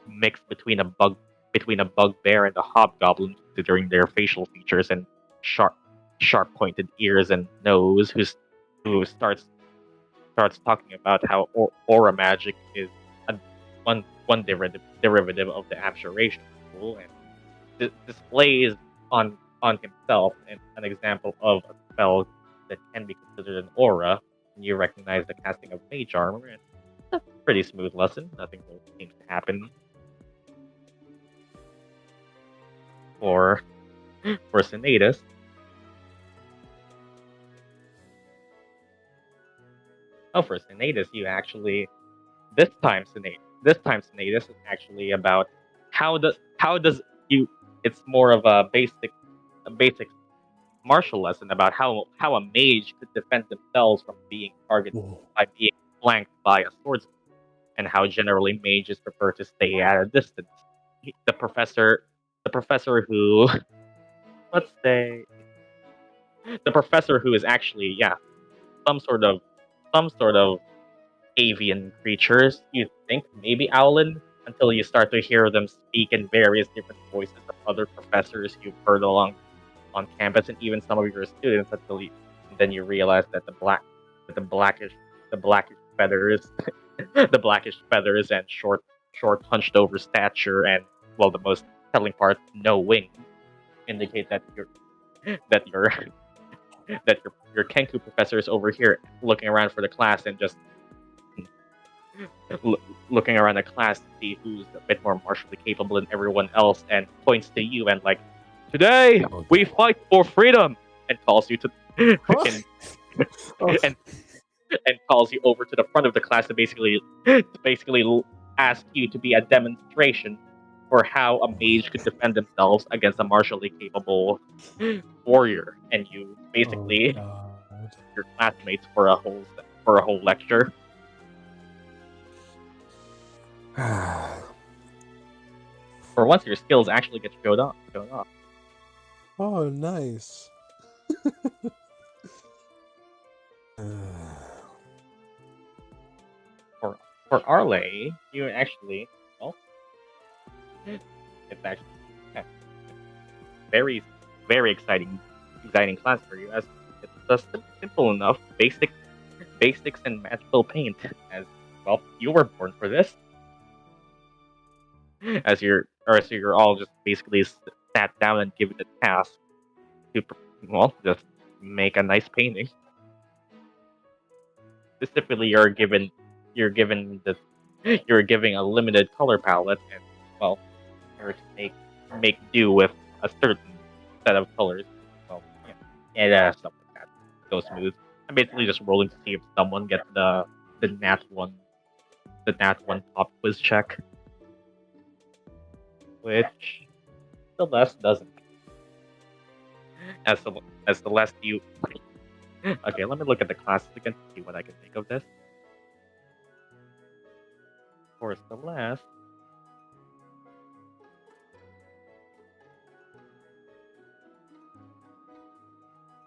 mix between a bugbear and a hobgoblin, considering their facial features and sharp pointed ears and nose, who starts talking about how aura magic is one derivative of the abjuration rule, and displays on himself an example of a spell that can be considered an aura. And you recognize the casting of mage armor, and it's a pretty smooth lesson. Nothing really seems to happen for Sinetis. Oh, for Sinetis, you actually this time Sinetis is actually about how does you. It's more of a basic martial lesson about how a mage could defend themselves from being targeted by being flanked by a swordsman, and how generally mages prefer to stay at a distance. The professor who let's say the professor who is actually some sort of avian creatures. You think maybe Owlin, until you start to hear them speak in various different voices of other professors you've heard along on campus, and even some of your students, then you realize that the blackish feathers, the blackish feathers and short hunched over stature, and well, the most telling part, no wings, indicate that that your your Kenku professor is over here looking around for the class and just looking around the class to see who's a bit more martially capable than everyone else, and points to you and like, Today Oh, we God. fight for freedom, and calls you to What? and, Oh. and and calls you over to the front of the class to basically ask you to be a demonstration for how a mage could defend themselves against a martially capable warrior, and you Oh, basically God. your classmates for a whole lecture. For once, your skills actually get shown off. Oh, nice. For Arleigh, you actually it's actually yeah, very very exciting class for you, as it's just simple enough basics in magical paint. As well, you were born for this. As you're all just basically sat down and given a task to just make a nice painting. Specifically, you're given a limited color palette, and well, you're to make do with a certain set of colors. Well, stuff like that. Go smooth. I'm basically just rolling to see if someone gets the nat one pop quiz check, which Celeste doesn't. As Celeste, you okay? Let me look at the classes again to see what I can think of this. For Celeste,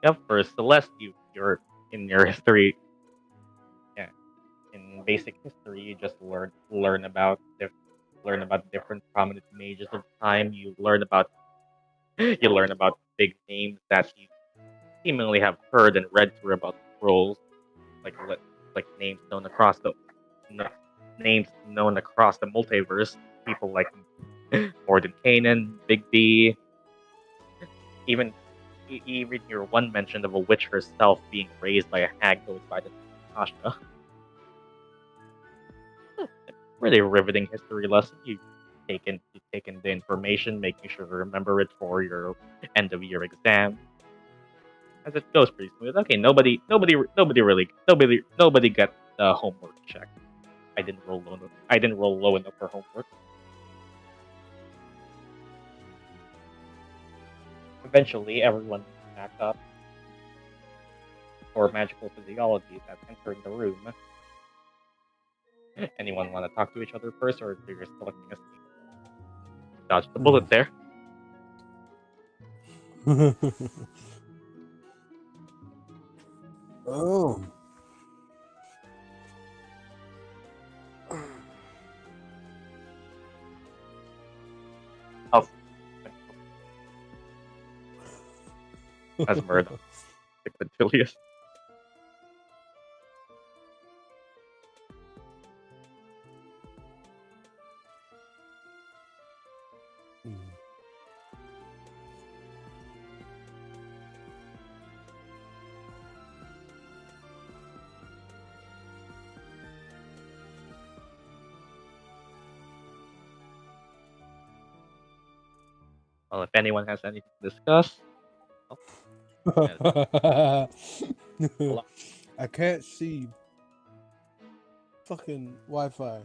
yep. For Celeste, you're in your history. Yeah, in basic history, you just learn about different prominent mages of the time. You learn about big names that you seemingly have heard and read through about scrolls, like names known across the multiverse. People like Morden Kanan, Big B, even even your one mention of a witch herself being raised by a hag goes by the Tasha. Really riveting history lesson. You take in the information, making sure to remember it for your end of year exam. As it goes pretty smooth. Okay, nobody got the homework check. I didn't roll low enough for homework. Eventually, everyone back up for magical physiology that's entering the room. Anyone want to talk to each other first, or you're selecting a seat? Dodge the bullet there. Oh. As Murdock, the Quintilius. Well, if anyone has anything to discuss, I can't see fucking Wi-Fi.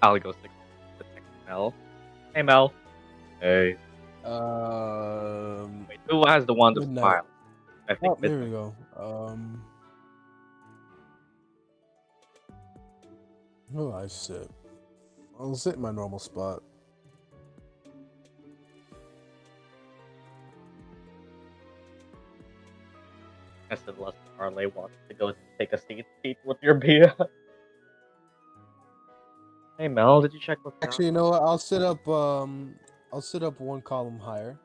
I'll go stick to Mel. Hey, Mel. Hey. Wait, who has the wand of Midnight. smile? I think There we Midnight. go. Where do I sit? I'll sit in my normal spot. I said less Arleigh wants to go take a seat with your beer. Hey Mel, did you check what's Actually, you know what? I'll sit up one column higher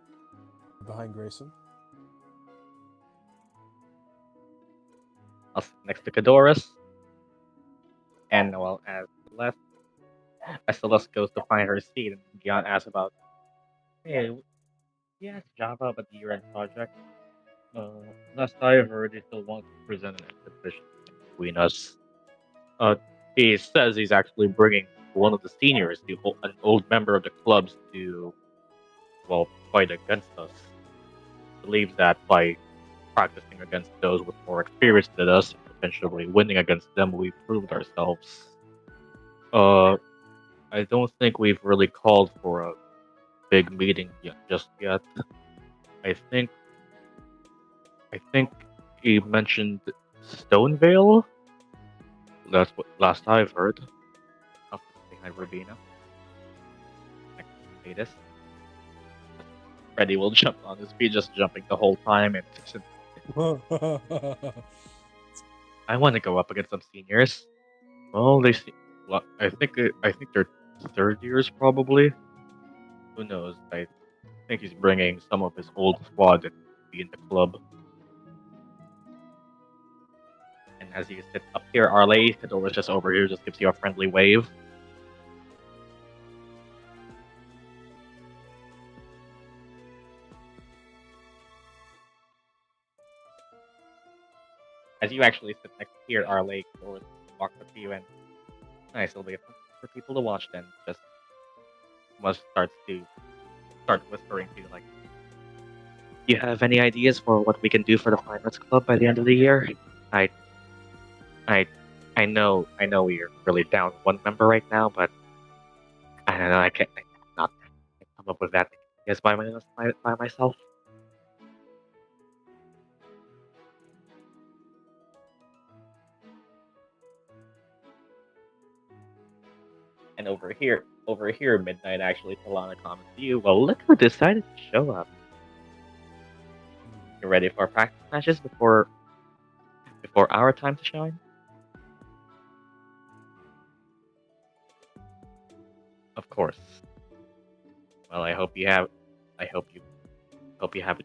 behind Grayson. I'll sit next to Cadoris. And well, as Celeste goes to find her seat, and Gyan asks about, hey, he asked Java about the year-end project. Last I heard, he still wants to present an exhibition between us. He says he's actually bringing one of the seniors, an old member of the clubs, to, well, fight against us. Believes that by practicing against those with more experience than us, eventually winning against them, we proved ourselves. I don't think we've really called for a big meeting just yet. I think he mentioned Stonevale. That's what last I've heard. Up behind Rabina. Next to Sinetis. Freddy will jump on his feet, just jumping the whole time, and I want to go up against some seniors. Well, they see. Well, I think they're third years probably. Who knows? I think he's bringing some of his old squad that be in the club. And as you sit up here, Arleigh, Kadora's just over here, just gives you a friendly wave. As you actually sit next to here, Arleigh, Kadora walks up to you and nice, it'll be fun for people to watch then. Just must start whispering to you like, do you have any ideas for what we can do for the Finance Club by the end of the year? I know we're really down one member right now, but I don't know. I can't not come up with that ideas by myself. And over here, Midnight actually Talana comments to you. Well, look who decided to show up. You ready for practice matches before our time to shine? Of course. Well, I hope you haven't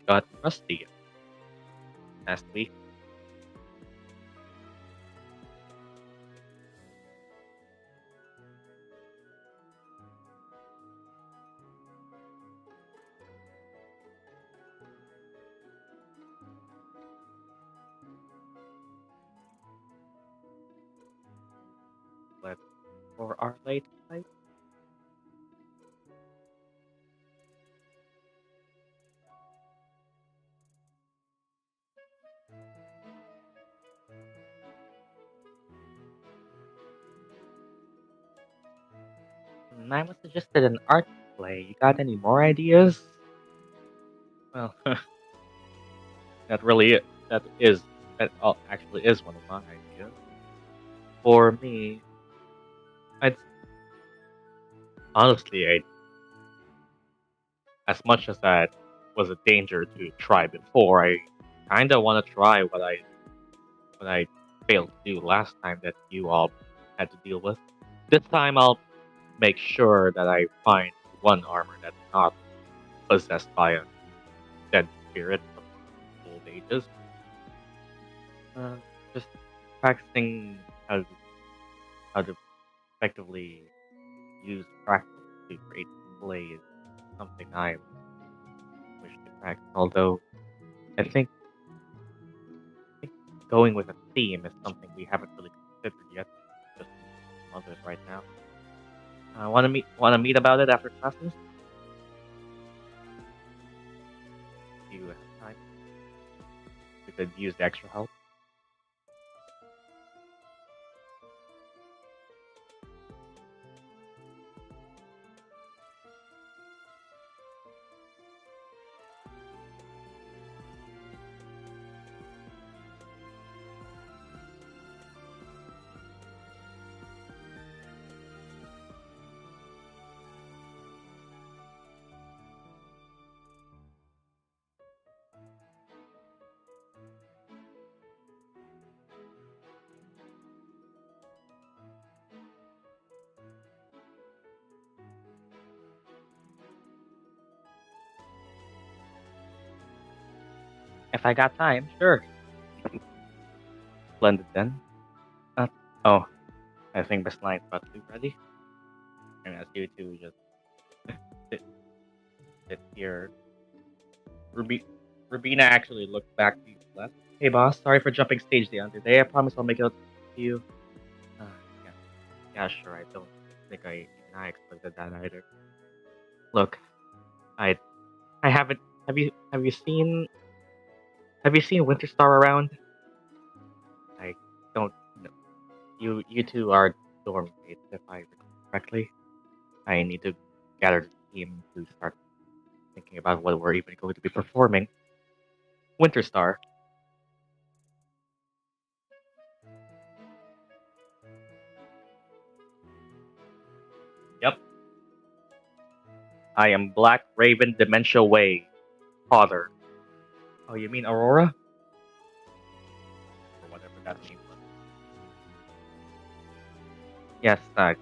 got rusty last week. Let's for our late night. I was suggested an art play. You got any more ideas? Well, actually is one of my ideas. For me, I'd honestly, as much as that was a danger to try before, I kinda want to try what I failed to do last time that you all had to deal with. This time I'll make sure that I find one armor that's not possessed by a dead spirit from old ages. Just practicing how to effectively use practice to create play is something I wish to practice. Although I think going with a theme is something we haven't really considered yet. Just some others right now. Want to meet about it after classes? Do you have time? We could use the extra help. If I got time, sure. Splendid then. Oh, I think this line's about to be ready. And as you two just sit here, Rubina actually looked back to you left. Hey boss, sorry for jumping stage the other day. I promise I'll make it up to you. Yeah, sure. I don't think I explained that either. Look, I haven't. Have you seen Winterstar around? I don't know. You two are dorm mates, if I recall correctly. I need to gather the team to start thinking about what we're even going to be performing. Winterstar. Yep. I am Black Raven Dementia Way, father. Oh, you mean Aurora? Or whatever that means. Yes, I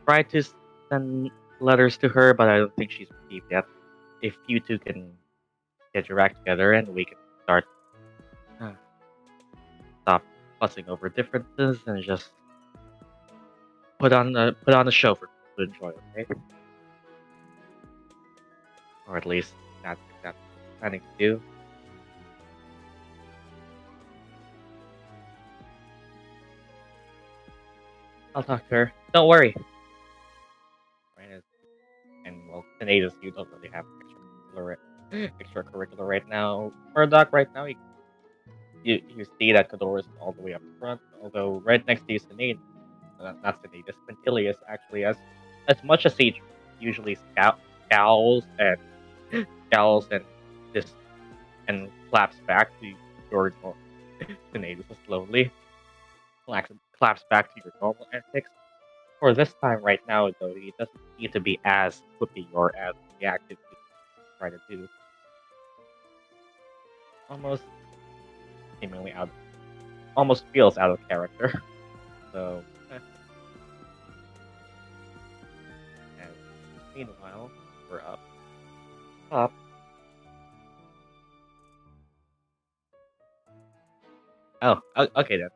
tried to send letters to her, but I don't think she's received yet. If you two can get your act together and we can start stop fussing over differences and just put on a show for people to enjoy, okay? Or at least that's what I'm planning to do. I'll talk to her. Don't worry. And well, Sinetis, you don't really have extracurricular right now. Murdock right now, you see that Kador is all the way up front, although right next to you, Sinetis, not Sinetis, Quintilius actually, as much as he usually scowls and scowls and this and claps back to your Sinetis slowly, claps back to your normal antics. For this time right now, though, he doesn't need to be as quippy or as reactive as he's trying to do. Almost seemingly almost feels out of character. So, and meanwhile, we're up. Oh, okay then.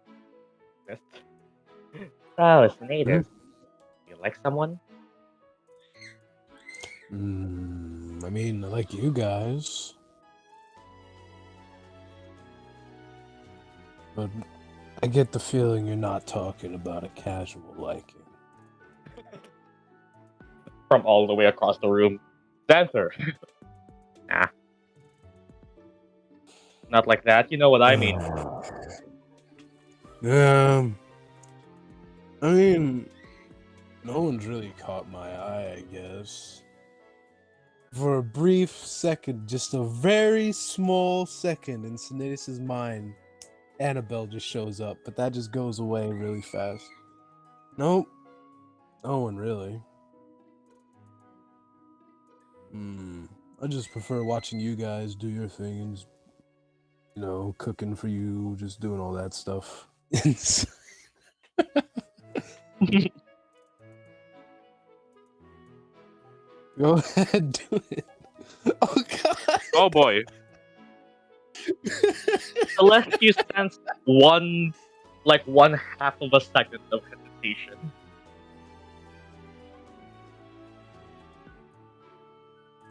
So, it's native. You like someone? I mean, I like you guys. But I get the feeling you're not talking about a casual liking. From all the way across the room. Xanther. Nah. Not like that, you know what I mean. I mean, no one's really caught my eye, I guess. For a brief second, just a very small second in Sinetis' mind, Annabelle just shows up, but that just goes away really fast. Nope. No one really. I just prefer watching you guys do your thing and just, cooking for you, just doing all that stuff. Go ahead, do it. Oh god. Oh boy. Celeste, you sense one half of a second of hesitation.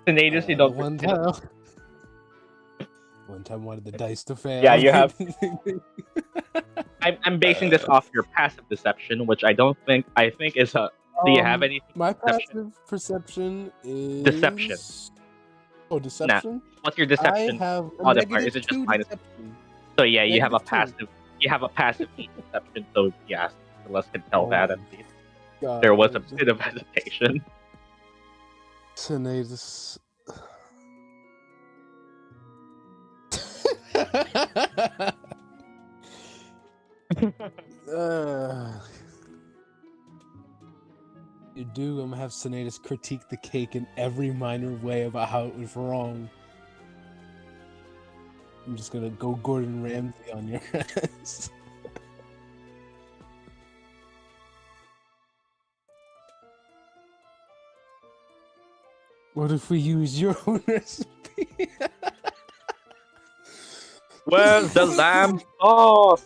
Sinetis, you don't. One time wanted the dice to fail. Yeah, you have. I'm basing this off your passive deception, which I think is a. Do you have anything? My passive perception is deception. Oh, deception. Nah. What's your deception I have modifier? Is it just minus? Deception. So yeah, you have a -2. passive. You have a passive deception. So yeah, Celeste can tell that at least. God, There was a bit of hesitation. Sinetis. You do. I'm gonna have Sinetis critique the cake in every minor way about how it was wrong. I'm just gonna go Gordon Ramsay on your ass. What if we use your own recipe? Where's the lamb sauce?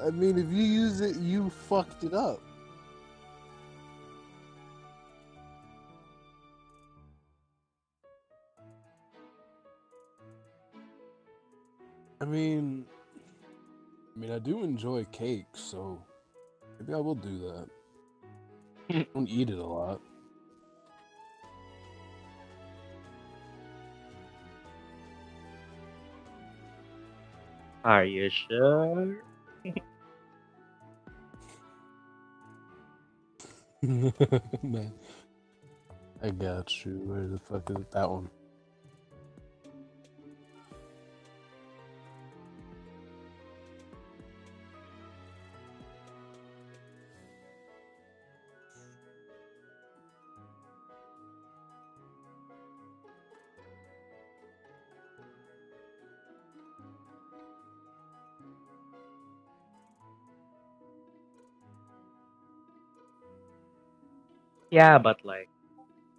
I mean, if you use it, you fucked it up. I I do enjoy cake, so maybe I will do that. I don't eat it a lot. Are you sure? Man, I got you. Where the fuck is it? That one? Yeah, but like,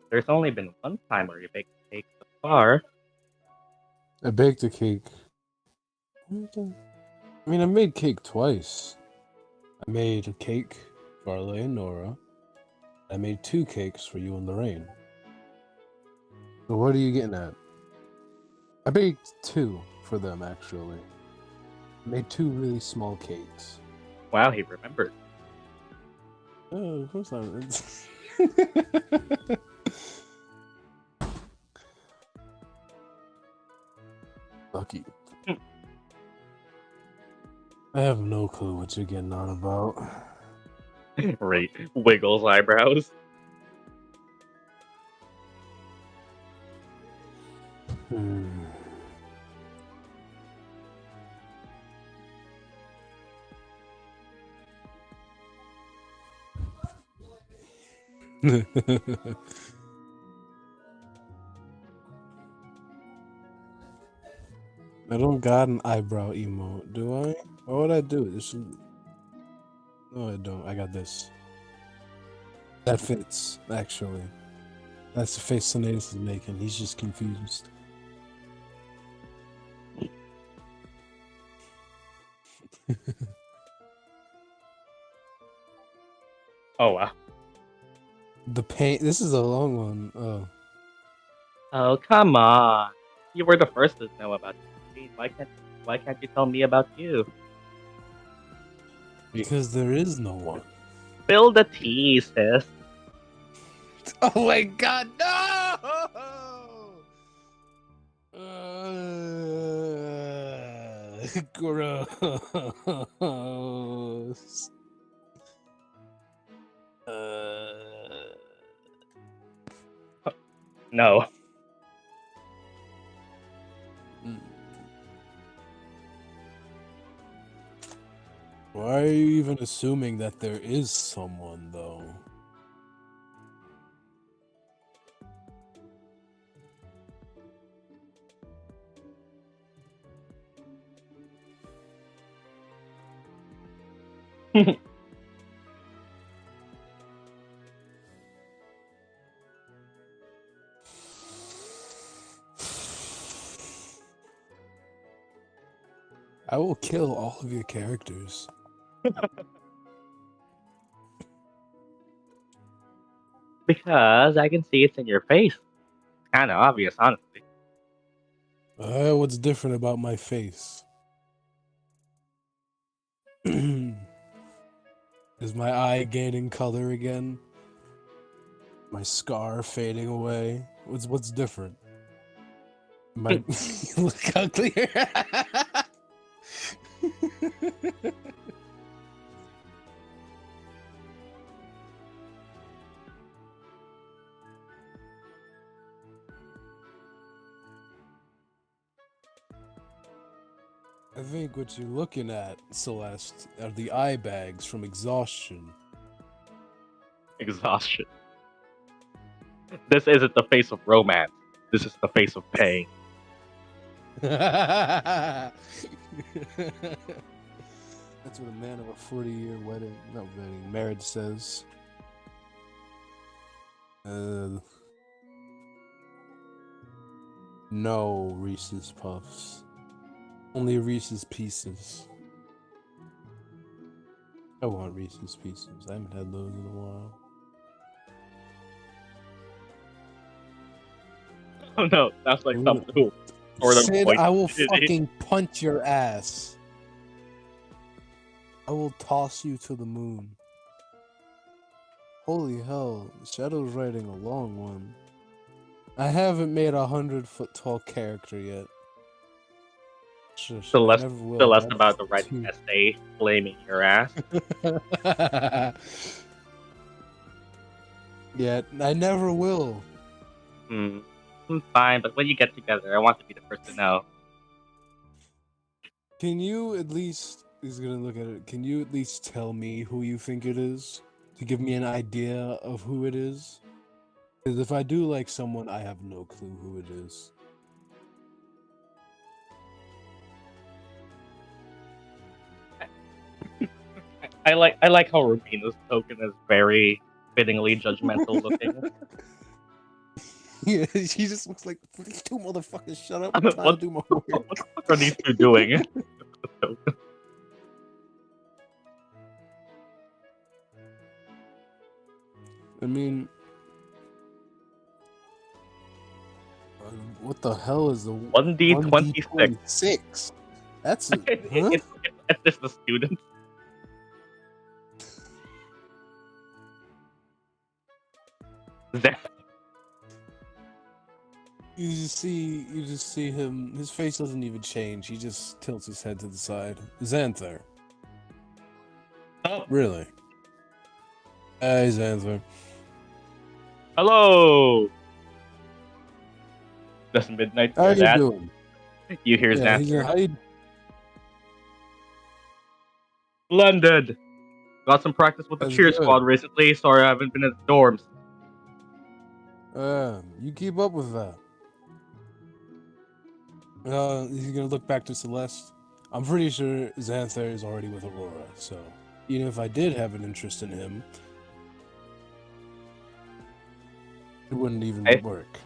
there's only been one time where you baked a cake so far. I baked a cake. I made cake twice. I made a cake for Arleigh and Nora. I made 2 cakes for you and Lorraine. So what are you getting at? I baked 2 for them, actually. I made 2 really small cakes. Wow, he remembered. Oh, of course not. Lucky. I have no clue what you're getting on about. Right, wiggles eyebrows. I don't got an eyebrow emote, do I? What would I do? No, I don't. I got this. That fits, actually. That's the face Sinetis is making. He's just confused. Oh wow. The paint. This is a long one. Oh. Oh come on. You were the first to know about me. Why can't you tell me about you? Because there is no one. Spill the tea, sis. Oh my god, no! Gross. No. Why are you even assuming that there is someone, though? I will kill all of your characters. Because I can see it's in your face. Kinda obvious, honestly. What's different about my face? Is my eye gaining color again? My scar fading away? What's different? My look uglier. I think what you're looking at, Celeste, are the eye bags from exhaustion. Exhaustion. This isn't the face of romance. This is the face of pain. That's what a man of a 40-year marriage says. No Reese's Puffs. Only Reese's Pieces. I want Reese's Pieces. I haven't had those in a while. Oh no, that's like something cool. sort of Sid, point. I will fucking punch your ass. I will toss you to the moon. Holy hell, Shadow's writing a long one. I haven't made 100-foot tall character yet. Shush, I Celeste, never will. Celeste about to That's write an essay blaming your ass. Yeah, I never will. Fine, but when you get together, I want to be the first to know. Can you at least, he's gonna look at it, can you at least tell me who you think it is? To give me an idea of who it is? Because if I do like someone, I have no clue who it is. I like how Rubina's token is very fittingly judgmental looking. Yeah, she just looks like, these two motherfuckers, shut up, I'm trying What to do my what work. the fuck are these two doing? I mean, what the hell is the 1d26. That's a, huh? It's just the student. That You just see him. His face doesn't even change. He just tilts his head to the side. Xanther. Oh, Really? Hey, Xanther. hello. Does Midnight How hear you that? doing? You hear Yeah, he's Xanther. how you? Splendid. Got some practice with the That's cheer good. squad recently. Sorry I haven't been at the dorms. You keep up with that. He's gonna look back to Celeste. I'm pretty sure Xanther is already with Aurora, so even if I did have an interest in him, it wouldn't even Hey. work.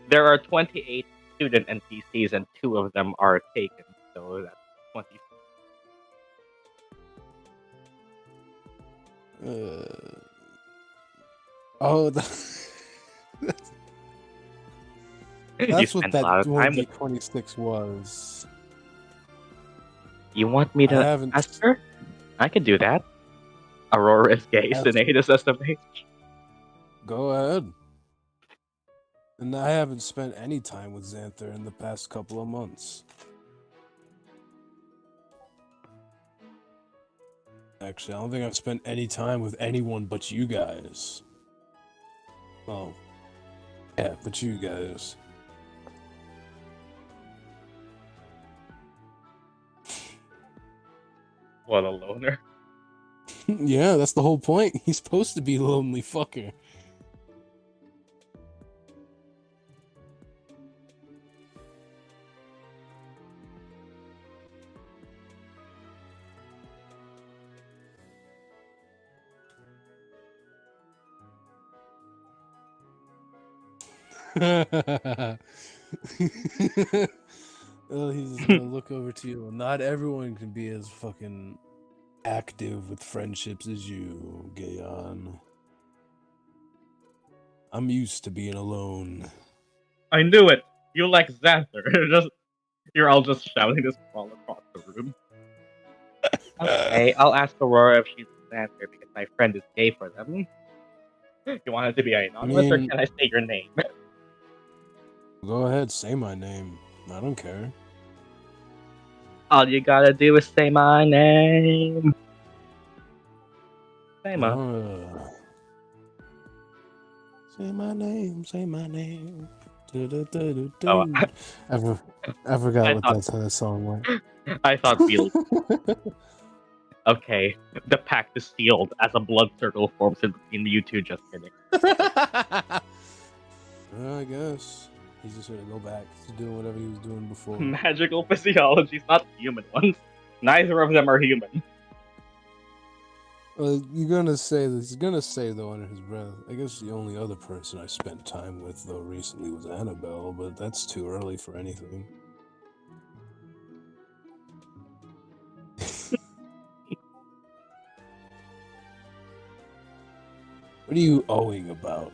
There are 28 student NPCs and 2 of them are taken. So that's 20. Oh, You that's what spent a lot that of time with. 1d26 was. You want me I to haven't. ask her? I can do that. Aurora is gay, That's- Sinetis SMH. Go ahead. And I haven't spent any time with Xanther in the past couple of months. Actually, I don't think I've spent any time with anyone but you guys. Oh. Yeah, but you guys. What a loner. Yeah, that's the whole point. He's supposed to be a lonely fucker. Oh, he's just gonna look over to you. Not everyone can be as fucking active with friendships as you, Gyan. I'm used to being alone. I knew it! You like Xanther. You're all just shouting this all across the room. Okay, I'll ask Aurora if she's Xanther because my friend is gay for them. You want it to be anonymous or mean- can I say your name? Go ahead, say my name. I don't care. All you gotta do is say my name. Say my. Say my name, say my name. Oh, I forgot I what thought- that's how that song went. I thought Beetle. Okay, the pact is sealed as a blood circle forms in between you two. Just kidding. I guess he's just gonna go back to doing whatever he was doing before. Magical physiologies, not human ones. Neither of them are human. You're gonna say this. He's gonna say though under his breath. I guess the only other person I spent time with though recently was Annabelle, but that's too early for anything. What are you owing about?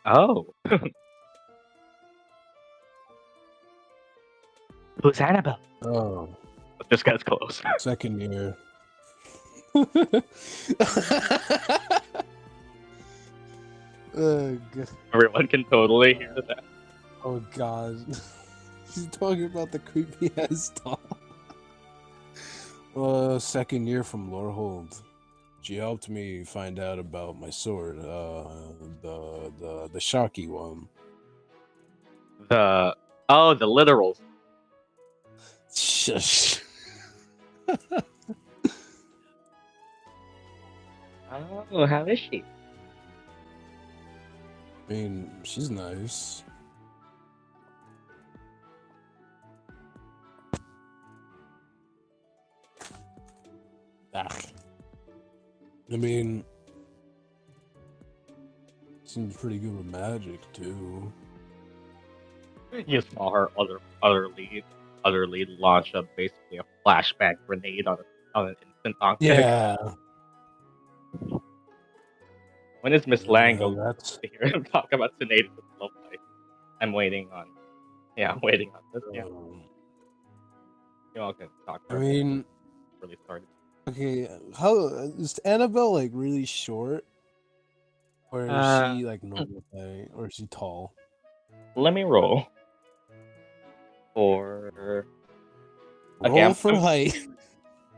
Oh. Who's Annabelle? Oh, This guy's close. second year. Oh, God. Everyone can totally hear that. Oh God. She's talking about the creepy ass doll. Second year from Lorehold. She helped me find out about my sword, the Sharky one. The literals. Shush. Oh, how is she? I mean, she's nice. I mean, seems pretty good with magic too. You saw her utterly launch basically a flashback grenade on an instant on kick. Yeah. When is Miss Lang going that's to hear him talk about Sinetis' love life? I'm waiting on this. Yeah, you all can talk. I mean, really started. okay, how is Annabelle like really short? Or is she like normal height? Or is she tall? Let me roll for. Roll for height.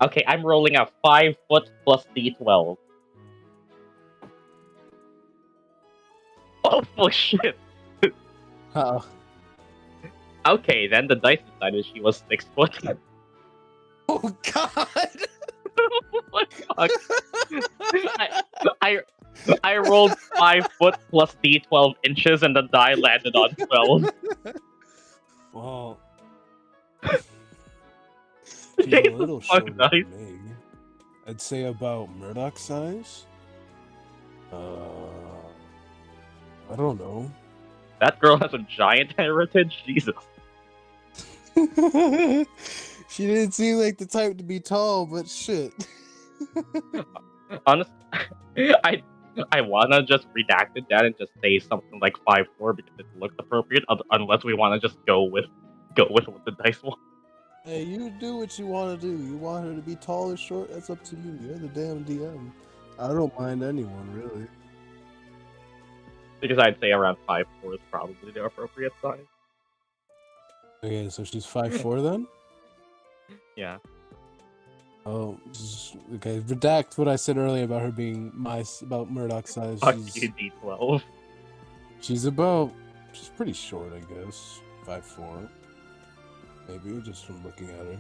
Okay, I'm rolling a 5 foot plus D12. Oh shit! Oh. Okay, then the dice decided she was 6 foot. Oh God! Oh my God. I rolled 5 foot plus D12 inches and the die landed on 12. Well, she's a little shorter nice. than me. I'd say about Murdock size. I don't know. That girl has a giant heritage? Jesus. She didn't seem like the type to be tall, but shit. Honestly, I wanna just redact it down and just say something like 5'4" because it looked appropriate, unless we wanna just go with what the dice want. Hey, you do what you want to do. You want her to be tall or short? That's up to you. You're the damn DM. I don't mind anyone, really. Because I'd say around 5'4" is probably the appropriate size. Okay, so she's 5'4" then? Yeah. Oh, okay. Redact what I said earlier about her being about Murdock size. Fuck you, D12. She's pretty short, I guess. 5'4". Maybe, just from looking at her.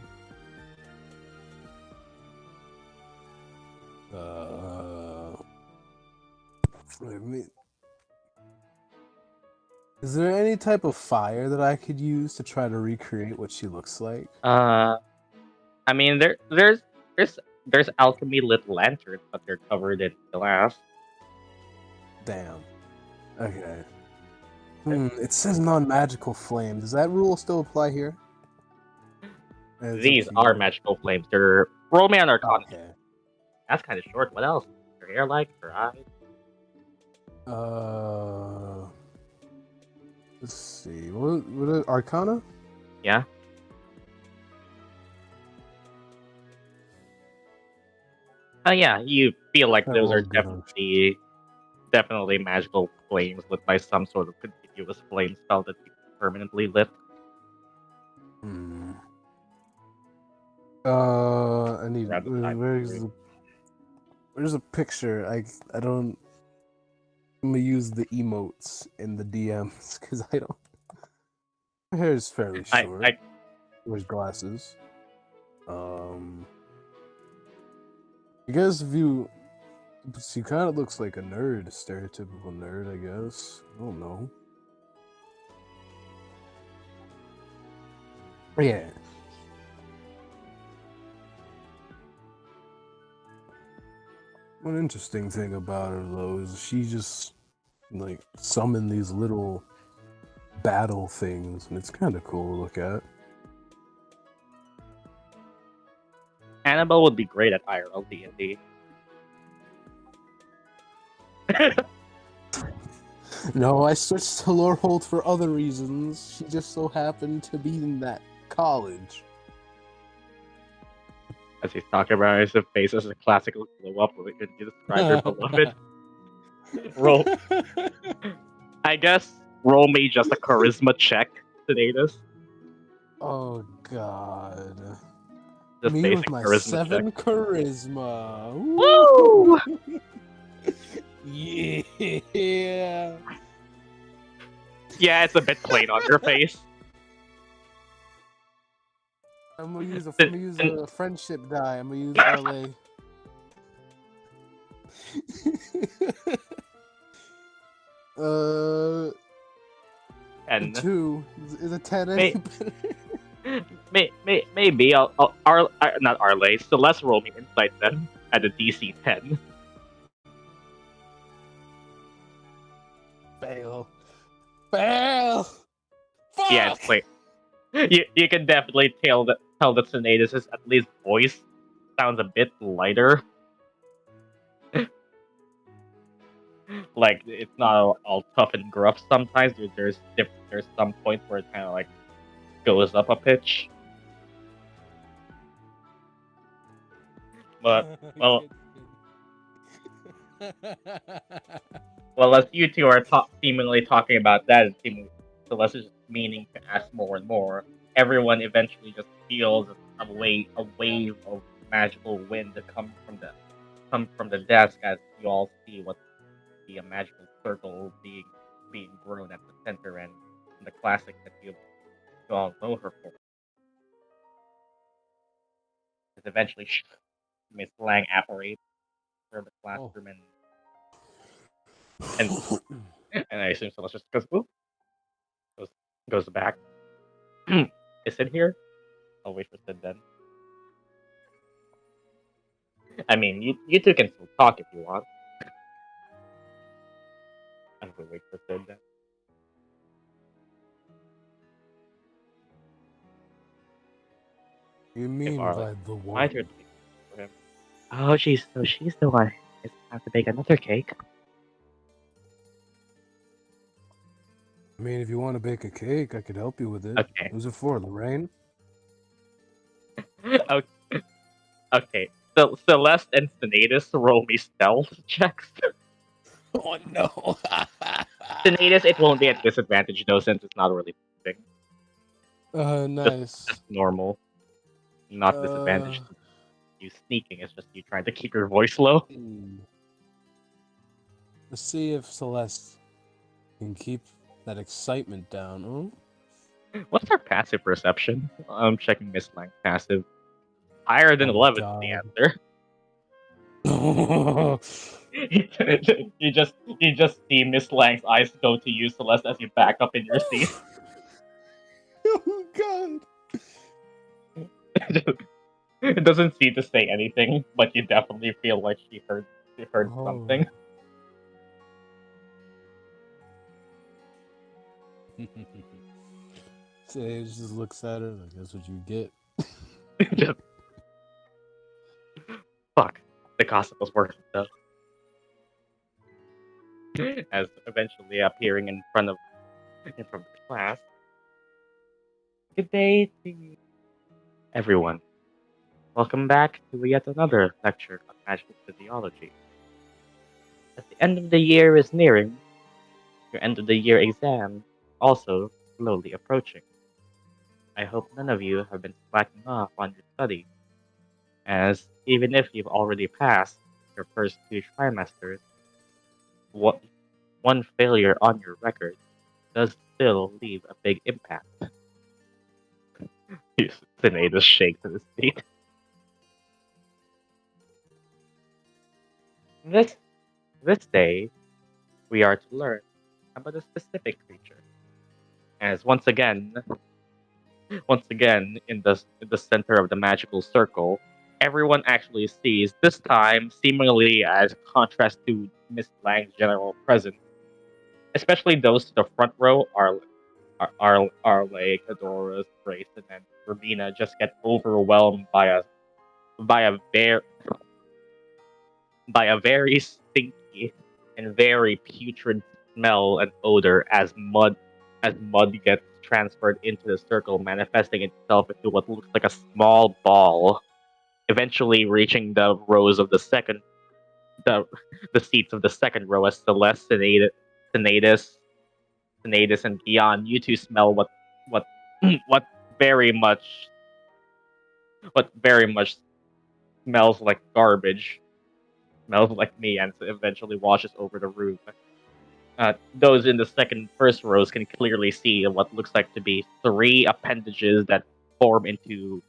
Is there any type of fire that I could use to try to recreate what she looks like? I mean, there's alchemy lit lanterns, but they're covered in glass. Damn. Okay. It says non-magical flame. Does that rule still apply here? These are magical flames. They're roll me on Arcana. Okay. That's kind of short. What else? Her hair like? Her eyes? Let's see. What Arcana? Yeah. Oh yeah, you feel like those are definitely magical flames lit by some sort of continuous flame spell that you permanently lit. I need. Where's a picture? I don't. I'm gonna use the emotes in the DMs because I don't. Her hair is fairly short. Wears glasses. I guess if you. She kind of looks like a nerd, a stereotypical nerd, I guess. I don't know. Yeah. One interesting thing about her, though, is she just, like, summoned these little battle things, and it's kind of cool to look at. Annabelle would be great at IRL D&D. No, I switched to Lorehold for other reasons. She just so happened to be in that college. As he's talking about his face as a classical glow up, when you describe your beloved. Roll. I guess roll me just a charisma check, Sinetis. Oh god. Just Me basic with my charisma 7 check. charisma. Woo! Yeah. Yeah, it's a bit plain on your face. I'm gonna use a friendship die. I'm gonna use Arleigh. And 2 is a 10 May- any better? maybe not Arleigh. Celeste roll me insight then at a DC 10. Fail. Fuck! Yeah, it's plain. You can definitely tell that Sinetis' at least voice sounds a bit lighter. Like it's not all tough and gruff. Sometimes there's some points where it kind of like goes up a pitch. But well, as you two are seemingly talking about that, and seemingly Celeste is just meaning to ask more and more. Everyone eventually just feels a wave of magical wind to come from the desk as you all see what be a magical circle being grown at the center and the classic that you all know her for. Is eventually Miss Lang apparates for the classroom and I assume Celeste just goes, "Oop," goes back. Is Sid here? I'll wait for Sid then. I mean, you two can still talk if you want. I will wait for Sid then. You mean Arleigh. by the My one? turn to speak for him. Oh, she's the one. It's time to bake another cake. I mean, if you want to bake a cake, I could help you with it. Okay. Who's it for, Lorraine? Okay. So Celeste and Sinetis roll me stealth checks. Oh no! Sinetis, it won't be at disadvantage though, since it's not really moving. Nice. Just normal. Not disadvantage. You sneaking, it's just you trying to keep your voice low. Let's see if Celeste can keep that excitement down. What's our passive perception? I'm checking Miss Lang's passive. Higher than Oh, 11 God. is the answer. you just see Miss Lang's eyes go to you, Celeste, as you back up in your seat. Oh god! It doesn't seem to say anything, but you definitely feel like she heard something. Sage just looks at her like, that's what you get. Just fuck. The gossip was worth it though. As eventually appearing in front of the class. Good day to you, everyone. Welcome back to yet another lecture on magical physiology. As the end of the year is nearing, your end of the year exam also slowly approaching. I hope none of you have been slacking off on your study, as even if you've already passed your first 2 trimesters, one failure on your record does still leave a big impact. Sinetis shakes in his seat. This day, we are to learn about a specific creature. As once again, in the center of the magical circle, everyone actually sees, this time seemingly as contrast to Miss Lang's general presence, especially those to the front row Arleigh, Cadoras, Grayson, and Rabina just get overwhelmed by a very stinky and very putrid smell and odor as mud gets transferred into the circle, manifesting itself into what looks like a small ball, eventually reaching the rows of the the seats of the second row as Celeste, Sinetis, and Gyan. You two smell what what very much what very much smells like garbage, smells like me, and eventually washes over the room. Those in the first rows can clearly see what looks like to be three appendages that form into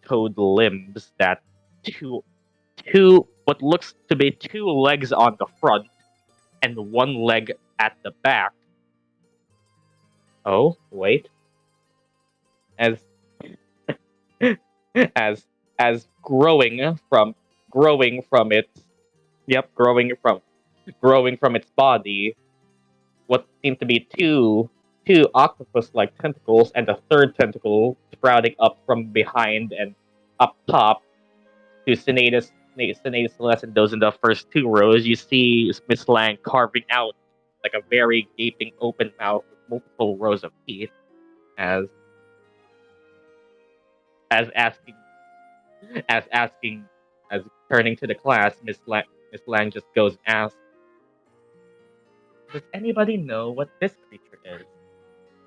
toad limbs that two what looks to be two legs on the front and one leg at the back. Oh, wait. As as as growing from its growing from its body, what seem to be two octopus-like tentacles and a third tentacle sprouting up from behind and up top to Sinetis, Celeste, and those in the first two rows. You see Miss Lang carving out like a very gaping open mouth with multiple rows of teeth, as as asking as asking as turning to the class. Miss Lang just goes and asks, "Does anybody know what this creature is?"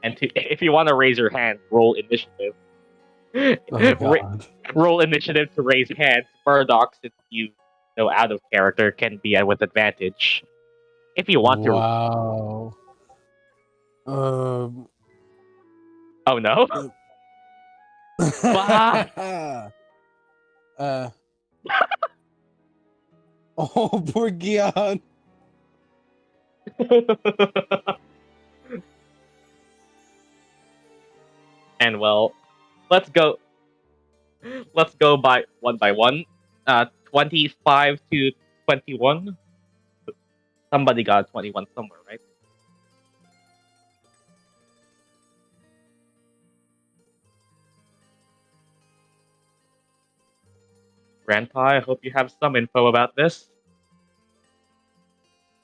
And if you want to raise your hand, roll initiative. Oh god. Roll initiative to raise hands. Murdock, since you know out of character, can be with advantage. If you want to. Wow. Oh no. Bah! Oh, poor Gyan. And well, let's go. Let's go by one. 25 to 21. Somebody got 21 somewhere, right? Grandpa, I hope you have some info about this.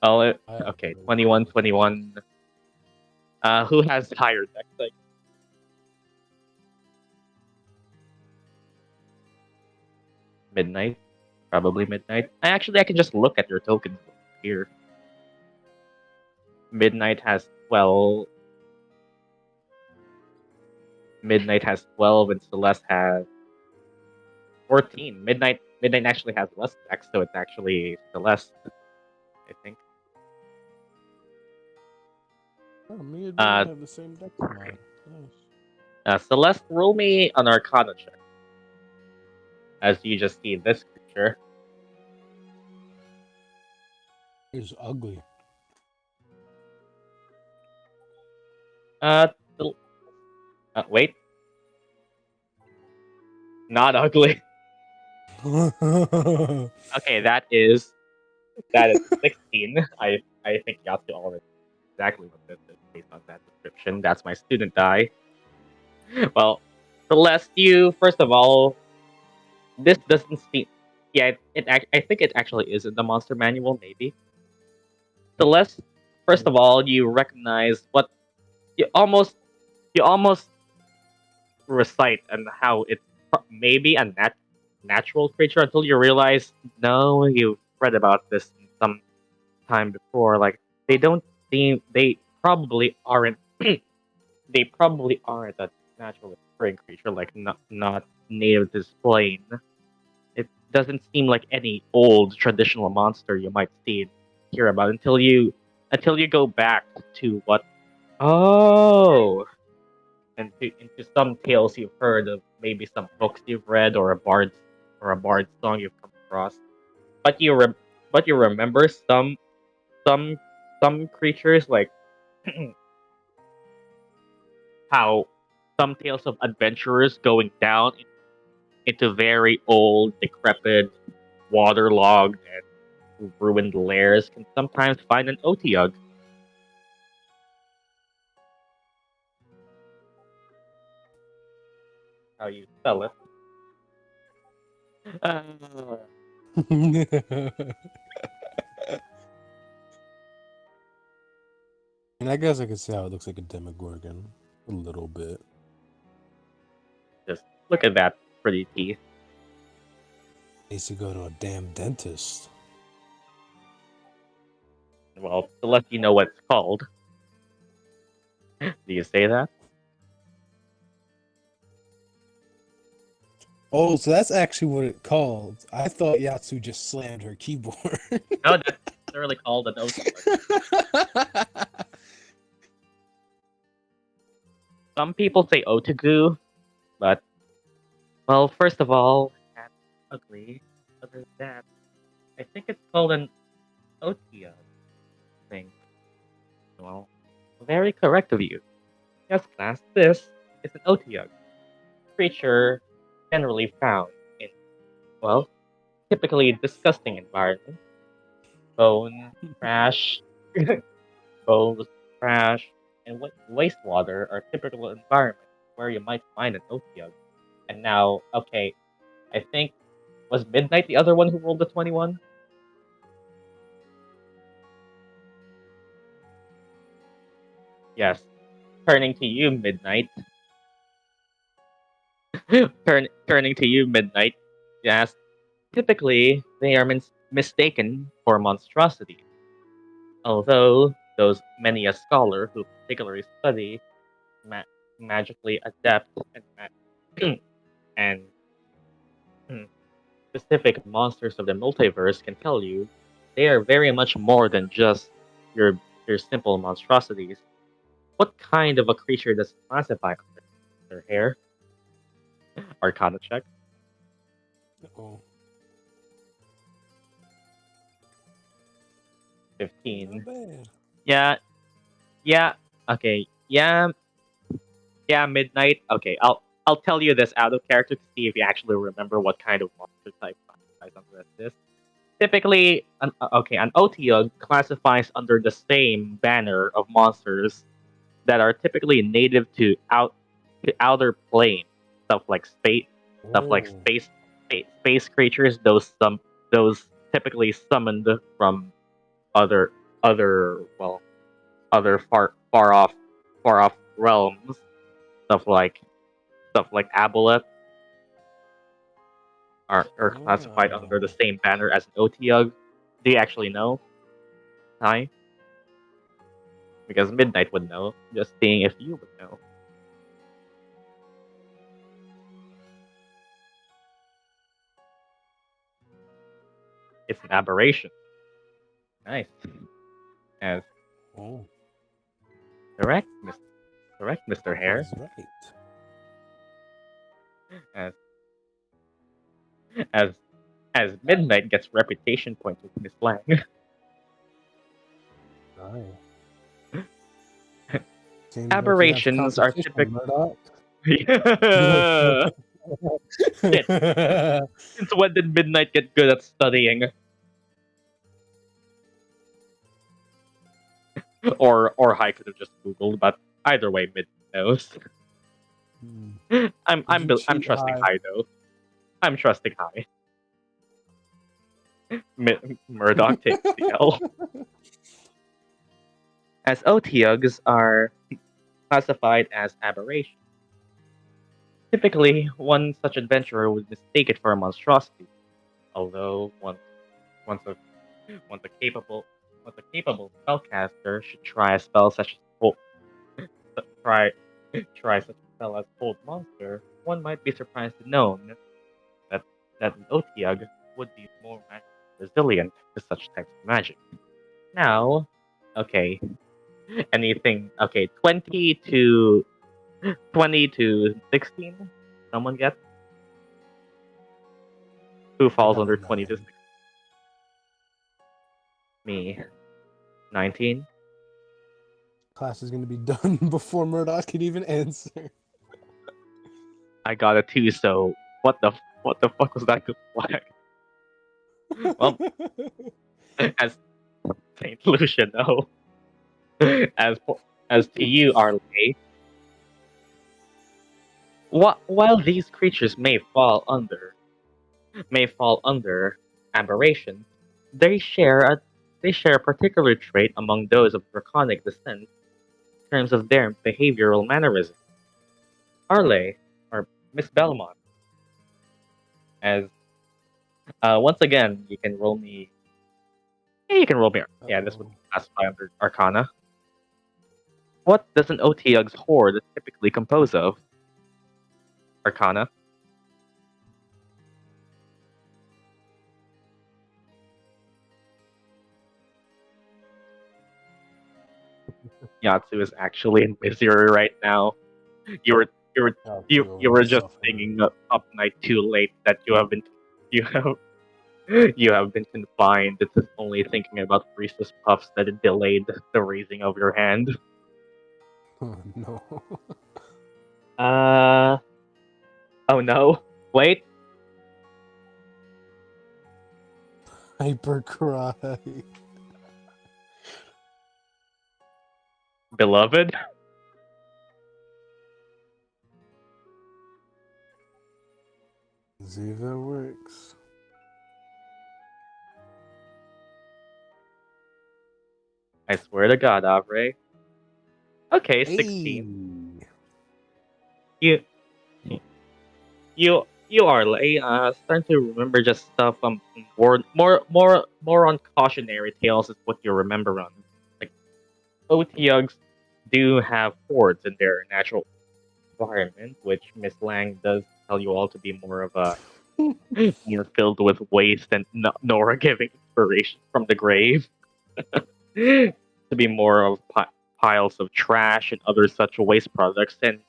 Well, okay, 21. Who has higher deck? Like, midnight, probably midnight. I can just look at your tokens here. Midnight has 12. Midnight has 12, and Celeste has 14. Midnight actually has less decks, so it's actually Celeste, I think. Oh, me and Dylan have the same deck as mine. Nice. Celeste, roll me an Arcana check. As you just see this creature. It's ugly. Wait. Not ugly. Okay, that is 16. I think you have to already exactly what this is based on that description. That's my student die. Well, Celeste, you first of all, this doesn't seem. Yeah, I think it actually is in the monster manual, maybe. Celeste, first of all, you recognize what you almost recite and how it's maybe a natural creature until you realize no, you've read about this some time before. Like they probably aren't they probably aren't a natural occurring creature, like not native to this plane. It doesn't seem like any old traditional monster you might see and hear about until you go back to what oh and into some tales you've heard of, maybe some books you've read or a bard song you've come across. But you remember some some creatures like how some tales of adventurers going down into very old, decrepit, waterlogged, and ruined lairs can sometimes find an Otiug. How you spell it? Uh, And I guess I could see how it looks like a Demogorgon. A little bit. Just look at that pretty teeth. Needs to go to a damn dentist. Well, to let you know what it's called. Do you say that? Oh, so that's actually what it called. I thought Yatsu just slammed her keyboard. No, that's literally called an Otagu. Some people say Otagu, but, well, first of all, that's ugly. Other than that, I think it's called an Otia thing. Well, very correct of you. Yes, class, this is an Otiug. Creature generally found in, well, typically disgusting environments. Bone, trash, bones, trash, and wastewater are typical environments where you might find an Otiug. And now, okay, I think, was Midnight the other one who rolled the 21? Yes. Turning to you, Midnight. Turning to you, Midnight. Yes. Typically, they are mistaken for monstrosities. Although, those many a scholar who particularly study magically adept and specific monsters of the multiverse can tell you, they are very much more than just your simple monstrosities. What kind of a creature does it classify under Hare? Arcana check. Oh. 15. Not bad. Yeah. Okay. Yeah. Midnight. Okay. I'll tell you this out of character to see if you actually remember what kind of monster type classifies under this. Typically, an OTUG classifies under the same banner of monsters that are typically native to outer plane, stuff like space creatures. Those typically summoned from other far off realms, stuff like aboleth are classified under the same banner as an OTUG. Do you actually know? Hi? Because Midnight would know. Just seeing if you would know. It's an aberration. Nice. As Oh, correct, Mr. Hare. that's right. As Midnight gets reputation points with Miss Lang. Aberrations are typical. Since when did Midnight get good at studying? Or Hai could have just Googled, but either way, Midnight knows. I'm trusting Hai though. I'm trusting Hai. Murdock takes the L. As OTUGs are classified as aberrations. Typically, one such adventurer would mistake it for a monstrosity. Although once a capable spellcaster should try a spell such as try such a spell as Hold Monster, one might be surprised to know that an OTUG would be more resilient to such types of magic. Now, okay, anything? Okay, 20 to 16. Someone get? Who falls under 20 to 16? Me. 19. Class is gonna be done before Murdock can even answer. I got a 2, so what the fuck was that good flag? Well, as Saint Lucia know, as to you, Arleigh, while these creatures may fall under aberration, they share a particular trait among those of draconic descent terms of their behavioral mannerisms. Arleigh, or Miss Belmont, as once again, you can roll me. Yeah, you can roll me. Yeah, this would classify under Arcana. What does an OTUG's horde typically compose of? Arcana. Yatsu is actually in misery right now. You were you were you were just singing up night too late that you have you have been confined to only thinking about Priestess puffs that it delayed the raising of your hand. Oh no. Oh no. Wait. Hyper cry. Beloved? See if that works. I swear to God, Avre. Okay, 16. Hey. You are starting to remember just stuff more on cautionary tales is what you remember on. Like OTUGs do have hordes in their natural environment, which Miss Lang does tell you all to be more of a more filled with waste and Nora giving inspiration from the grave. To be more of piles of trash and other such waste products. And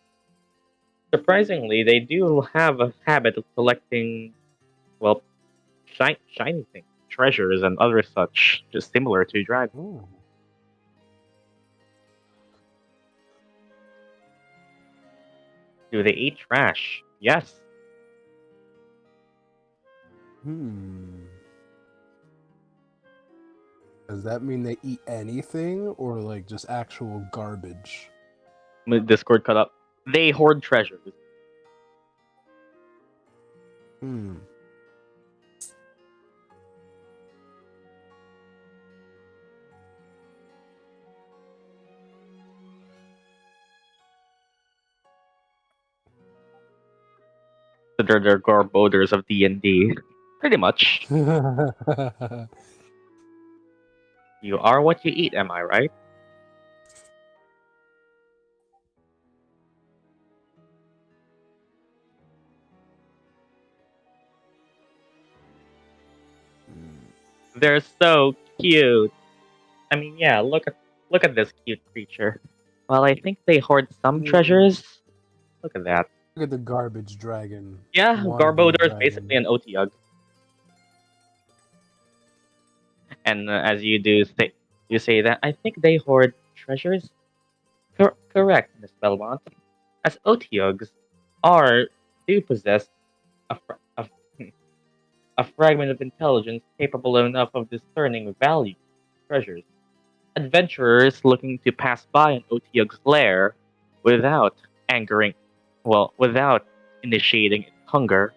surprisingly, they do have a habit of collecting, well, shiny things, treasures, and other such, just similar to dragons. Ooh. Do they eat trash? Yes. Does that mean they eat anything or like just actual garbage? Discord cut up. They hoard treasures. They're Garboders of D&D. Pretty much. You are what you eat, am I right? They're so cute. I mean, yeah, look at this cute creature. Well, I think they hoard some treasures. Look at that. Look at the garbage dragon. Yeah, Wannabe Garbodor is dragon. basically an OTUG. And as you say that, I think they hoard treasures? Correct, Miss Belmont. As OTUGs do possess a, a fragment of intelligence capable enough of discerning value treasures. Adventurers looking to pass by an OTUG's lair without without initiating its hunger,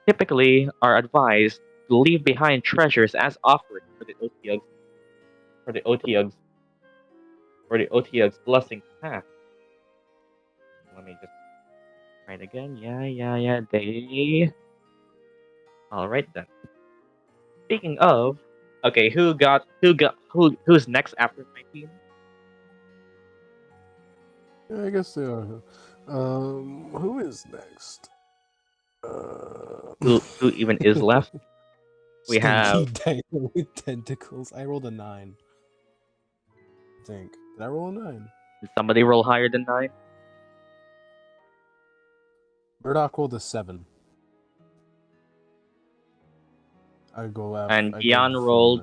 typically are advised to leave behind treasures as offerings for the OTUG's blessing path. Let me just try it again. Yeah. All right then. Speaking of, okay, who's next after my team? Yeah, I guess they are. Who is next? Who even is left? We Stinky have dino with tentacles. I rolled a 9. I think. Did I roll a 9? Did somebody roll higher than 9? Murdock rolled a 7. I go after. And Gyan rolled.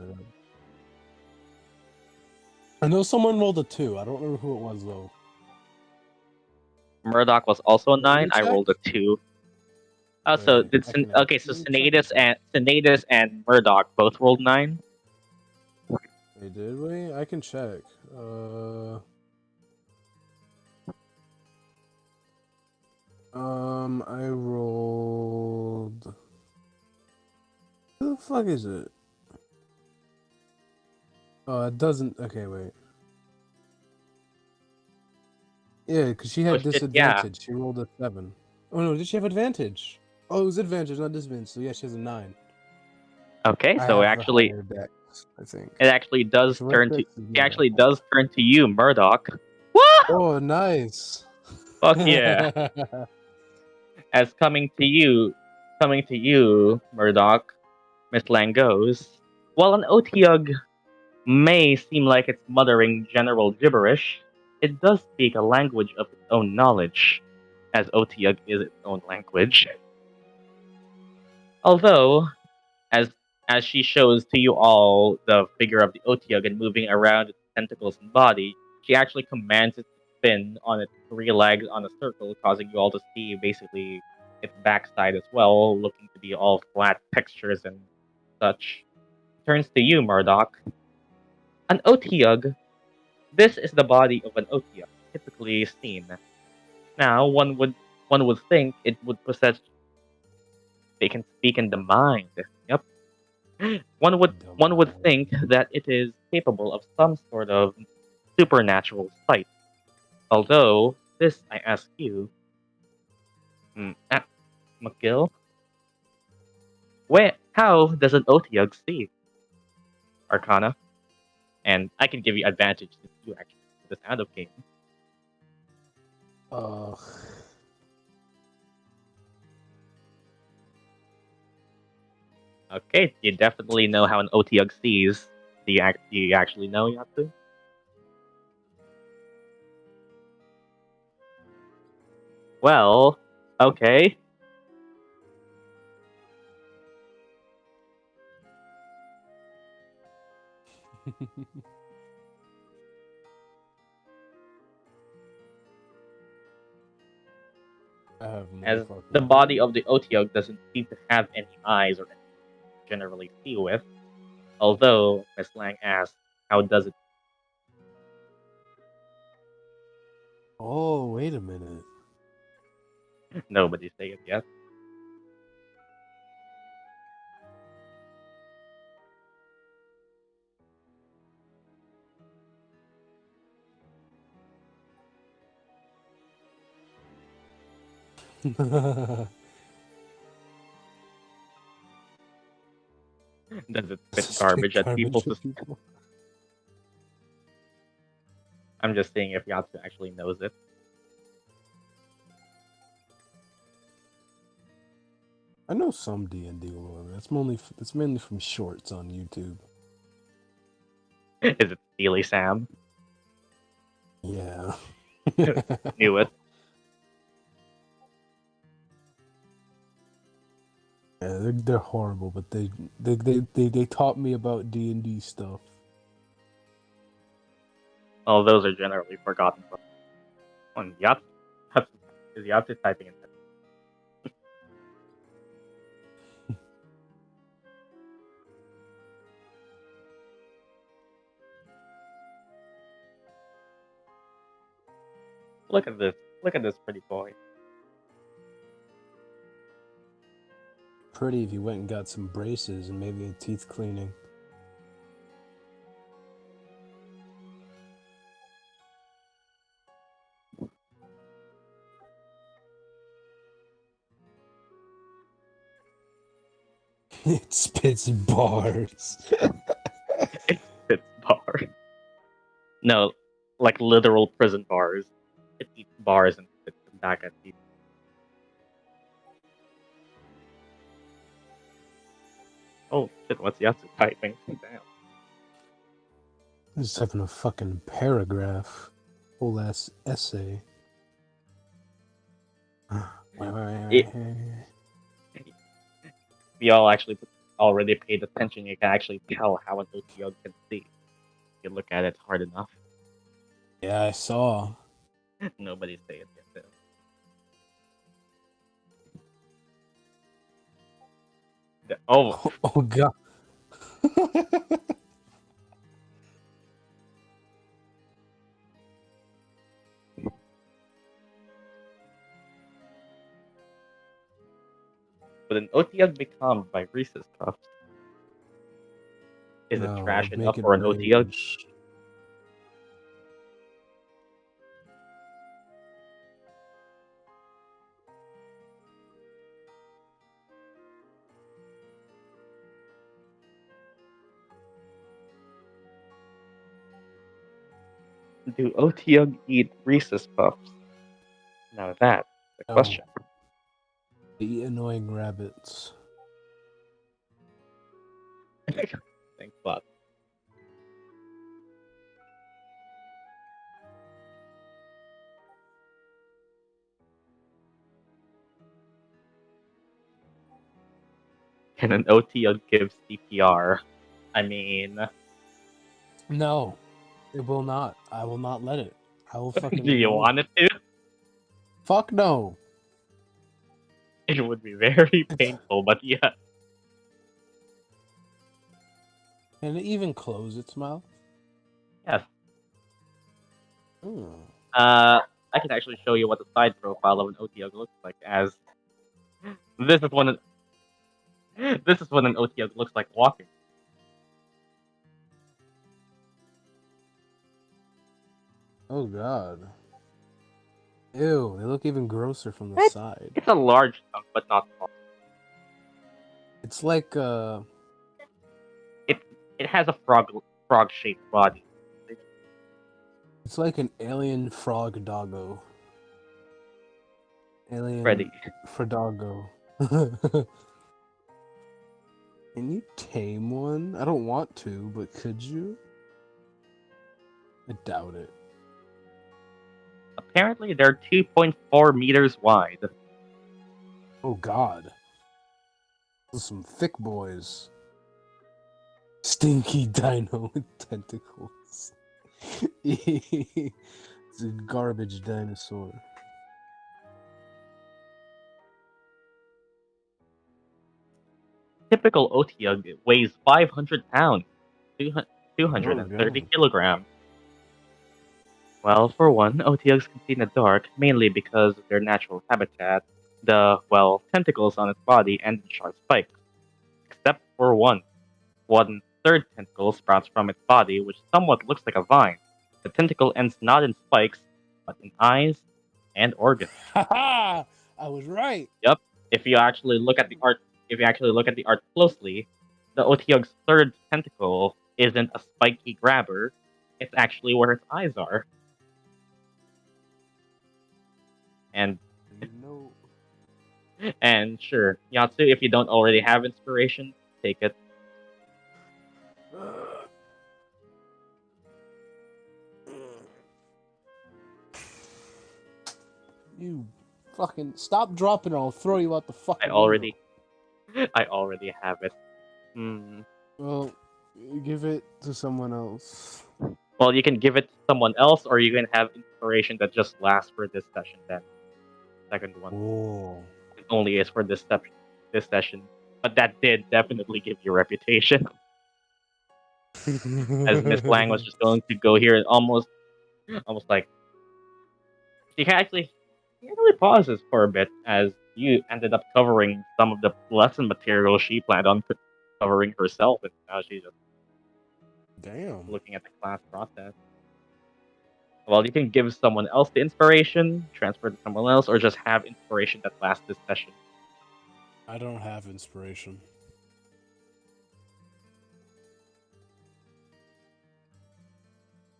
I know someone rolled a 2. I don't remember who it was though. Murdock was also a Let me 9. I check. rolled a 2. Oh, so Wait, did I can okay? So Sinetis and Murdock both rolled 9. They did we? I can check. I rolled. Who the fuck is it? Oh, it doesn't. Okay, wait. Yeah, because she Oh had shit, yeah. disadvantage. She rolled a 7. Oh no, did she have advantage? Oh, it was advantage, not disadvantage. So yeah, she has a 9. Okay, I so have the actually, higher dex, I think. it actually does So my turn to dex is it not actually that does turn to you, Murdock. What? Oh, nice. Fuck yeah! As coming to you, Murdock, Miss Lang goes. While an Otyug may seem like it's muttering general gibberish, it does speak a language of its own knowledge, as Otyug is its own language. Although, as as she shows to you all the figure of the Otyug and moving around its tentacles and body, she actually commands it to spin on its 3 legs on a circle, causing you all to see basically its backside as well, looking to be all flat textures and such. Turns to you, Murdock. An Otyug. This is the body of an Otyug, typically seen. Now, one would think it would possess. They can speak in the mind. Yep. One would think that it is capable of some sort of supernatural sight. Although this, I ask you, McGill, how does an Otyug see Arcana? And I can give you advantage since you actually do this out of game. Okay, you definitely know how an Otyug sees. Do you actually know, Yatsu? Well, okay. I have no As fucking the body clue. of the Otyug doesn't seem to have any eyes or anything to generally see with. Although, Miss Lang asks, how does it? Oh, wait a minute. Nobody's saying it yet. Does it spit garbage at people? I'm just seeing if Yatsu actually knows it. I know some D&D lore. That's mainly from shorts on YouTube. Is it Steely Sam? Yeah. Knew it. Yeah, they're horrible, but they taught me about D&D stuff. Well, those are generally forgotten. On Yatsu, is Yatsu typing in? Look at this. Look at this pretty boy. Pretty if you went and got some braces and maybe a teeth cleaning. It spits bars. It spits bars. No, like literal prison bars. It eats bars and spits them back at you. Oh shit, what's Yatsu typing? Damn. Just having a fucking paragraph. Whole ass essay. If you all actually already paid attention, you can actually tell how an Otyug can see. If you look at it hard enough. Yeah, I saw. Nobody's saying it yet, though. Oh, Oh god. but an Otyug become by Reese's Cuffs. Is it No, trash enough make it for an Otyug? rage. Do Otyug eat Reese's Puffs? Now that's the No. question. They eat annoying rabbits. Thanks a lot. Can an Otyug give CPR? I mean, No, it will not. I will not let it. I will fucking. do you remove want it to? Fuck no. It would be very painful, but yeah. Can it even close its mouth? Yes. Hmm. I can actually show you what the side profile of an Otyug looks like. As this is what an Otyug looks like walking. Oh god. Ew, they look even grosser from the What? side. It's a large chunk, but not small. It's like It has a frog-shaped body. it's like an alien frog doggo. Alien Freddy. Fredoggo. Can you tame one? I don't want to, but could you? I doubt it. Apparently, they're 2.4 meters wide. Oh god. Those are some thick boys. Stinky dino with tentacles. It's a garbage dinosaur. Typical Otyug weighs 500 pounds, 230 God. kilograms. Well, for one, Otyugs can see in the dark mainly because of their natural habitat, the, well, tentacles on its body and the sharp spikes. Except for one. One third tentacle sprouts from its body, which somewhat looks like a vine. The tentacle ends not in spikes, but in eyes and organs. Haha! I was right. Yep. If you actually look at the art closely, the Otyug's third tentacle isn't a spiky grabber. It's actually where its eyes are. And No. sure, Yatsu, if you don't already have inspiration, take it. You fucking stop dropping or I'll throw you out the fucking I already have it. Well, give it to someone else. Well, you can give it to someone else, or you can have inspiration that just lasts for this session. Then, second one, Oh. it only is for this session. But that did definitely give you reputation. As Miss Lang was just going to go here and almost like she actually pauses for a bit as you ended up covering some of the lesson material she planned on covering herself, and now she's just Damn. looking at the class process. Well, you can give someone else the inspiration, transfer to someone else, or just have inspiration that lasts this session. I don't have inspiration.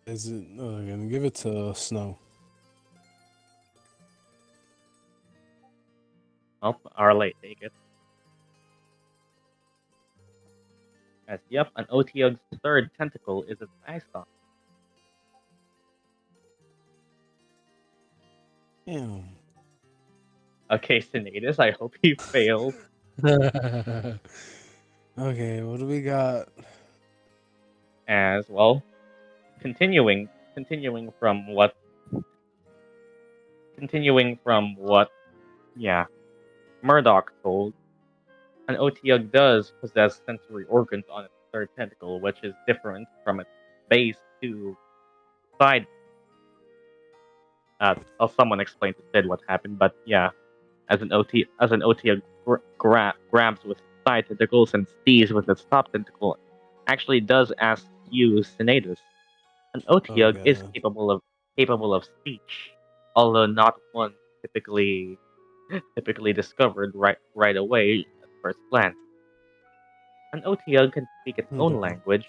Is it? No, I'm gonna give it to Snow. Well, Arleigh, take it. As yep, an Otyug's third tentacle is its eye stalk. Damn. Okay, Sinetis, I hope you failed. Okay, what do we got? As well, continuing from what, yeah, Murdock told, an Otyug does possess sensory organs on its third tentacle, which is different from its base to side. Someone explained to Sid what happened, but yeah, as an Otyug grabs with its side tentacles and sees with its top tentacle, actually does ask you, Sinetis. An Otyug is God. capable of speech, although not one typically discovered right away at first glance. An Otyug can speak its own Okay. language,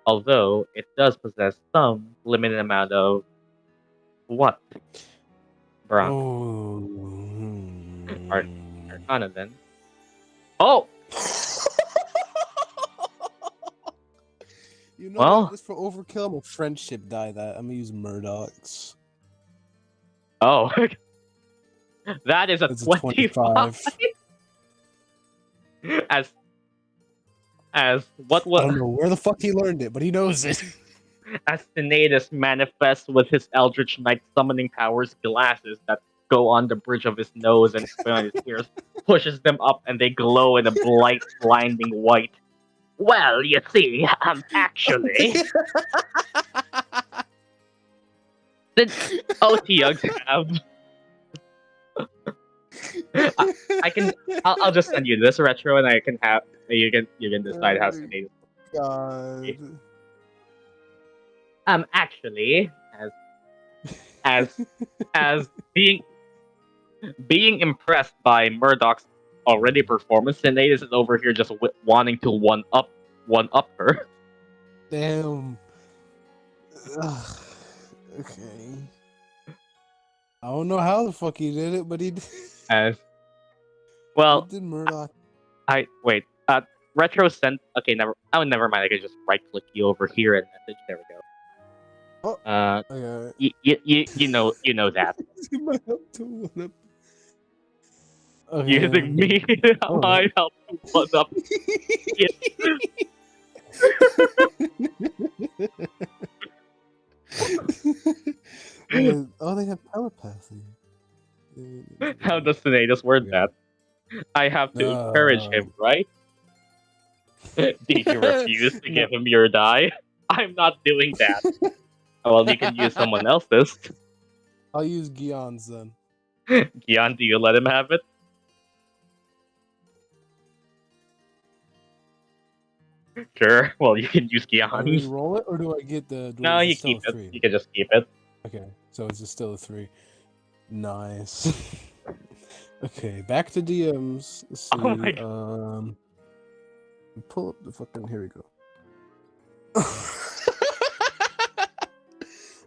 although it does possess some limited amount of what? Branx. Oh. Arcana then. Oh! You know Well- what? Just for overkill, I'm a friendship die that. I'm gonna use Murdock's. Oh. That is a It's a 25. 25. As what I was don't know where the fuck he learned it, but he knows it. as Sinetis manifests with his Eldritch Knight summoning powers glasses that go on the bridge of his nose and behind his ears, pushes them up and they glow in a blinding white. Well, you see, actually, the OTUGs have. I'll just send you this retro, and I can have you can decide how Sinetis. God. Actually, as being impressed by Murdock's already performance, Sinetis is over here just wanting to one up her. Damn. Ugh. Okay. I don't know how the fuck he did it, but he did. As well, What did Murdock? wait. Retro sent. Okay, never mind. I can just right click you over here and message. There we go. Oh, okay. You know that. I have to one up. Okay. Using me, Oh. I help you one up. Oh, they have telepathy. How does Sinetis word that? I have to encourage him, right? Did you refuse to give him your die? I'm not doing that. Well, you can use someone else's. I'll use Gyan's then. Gyan, do you let him have it? Sure. Well, you can use Do I Gyan's. roll it, or do I get the? No, is you still keep a it. 3? You can just keep it. Okay, so it's just still a 3. Nice. Okay, back to DMs. Let's see. Oh my God. Pull up the fucking. Here we go.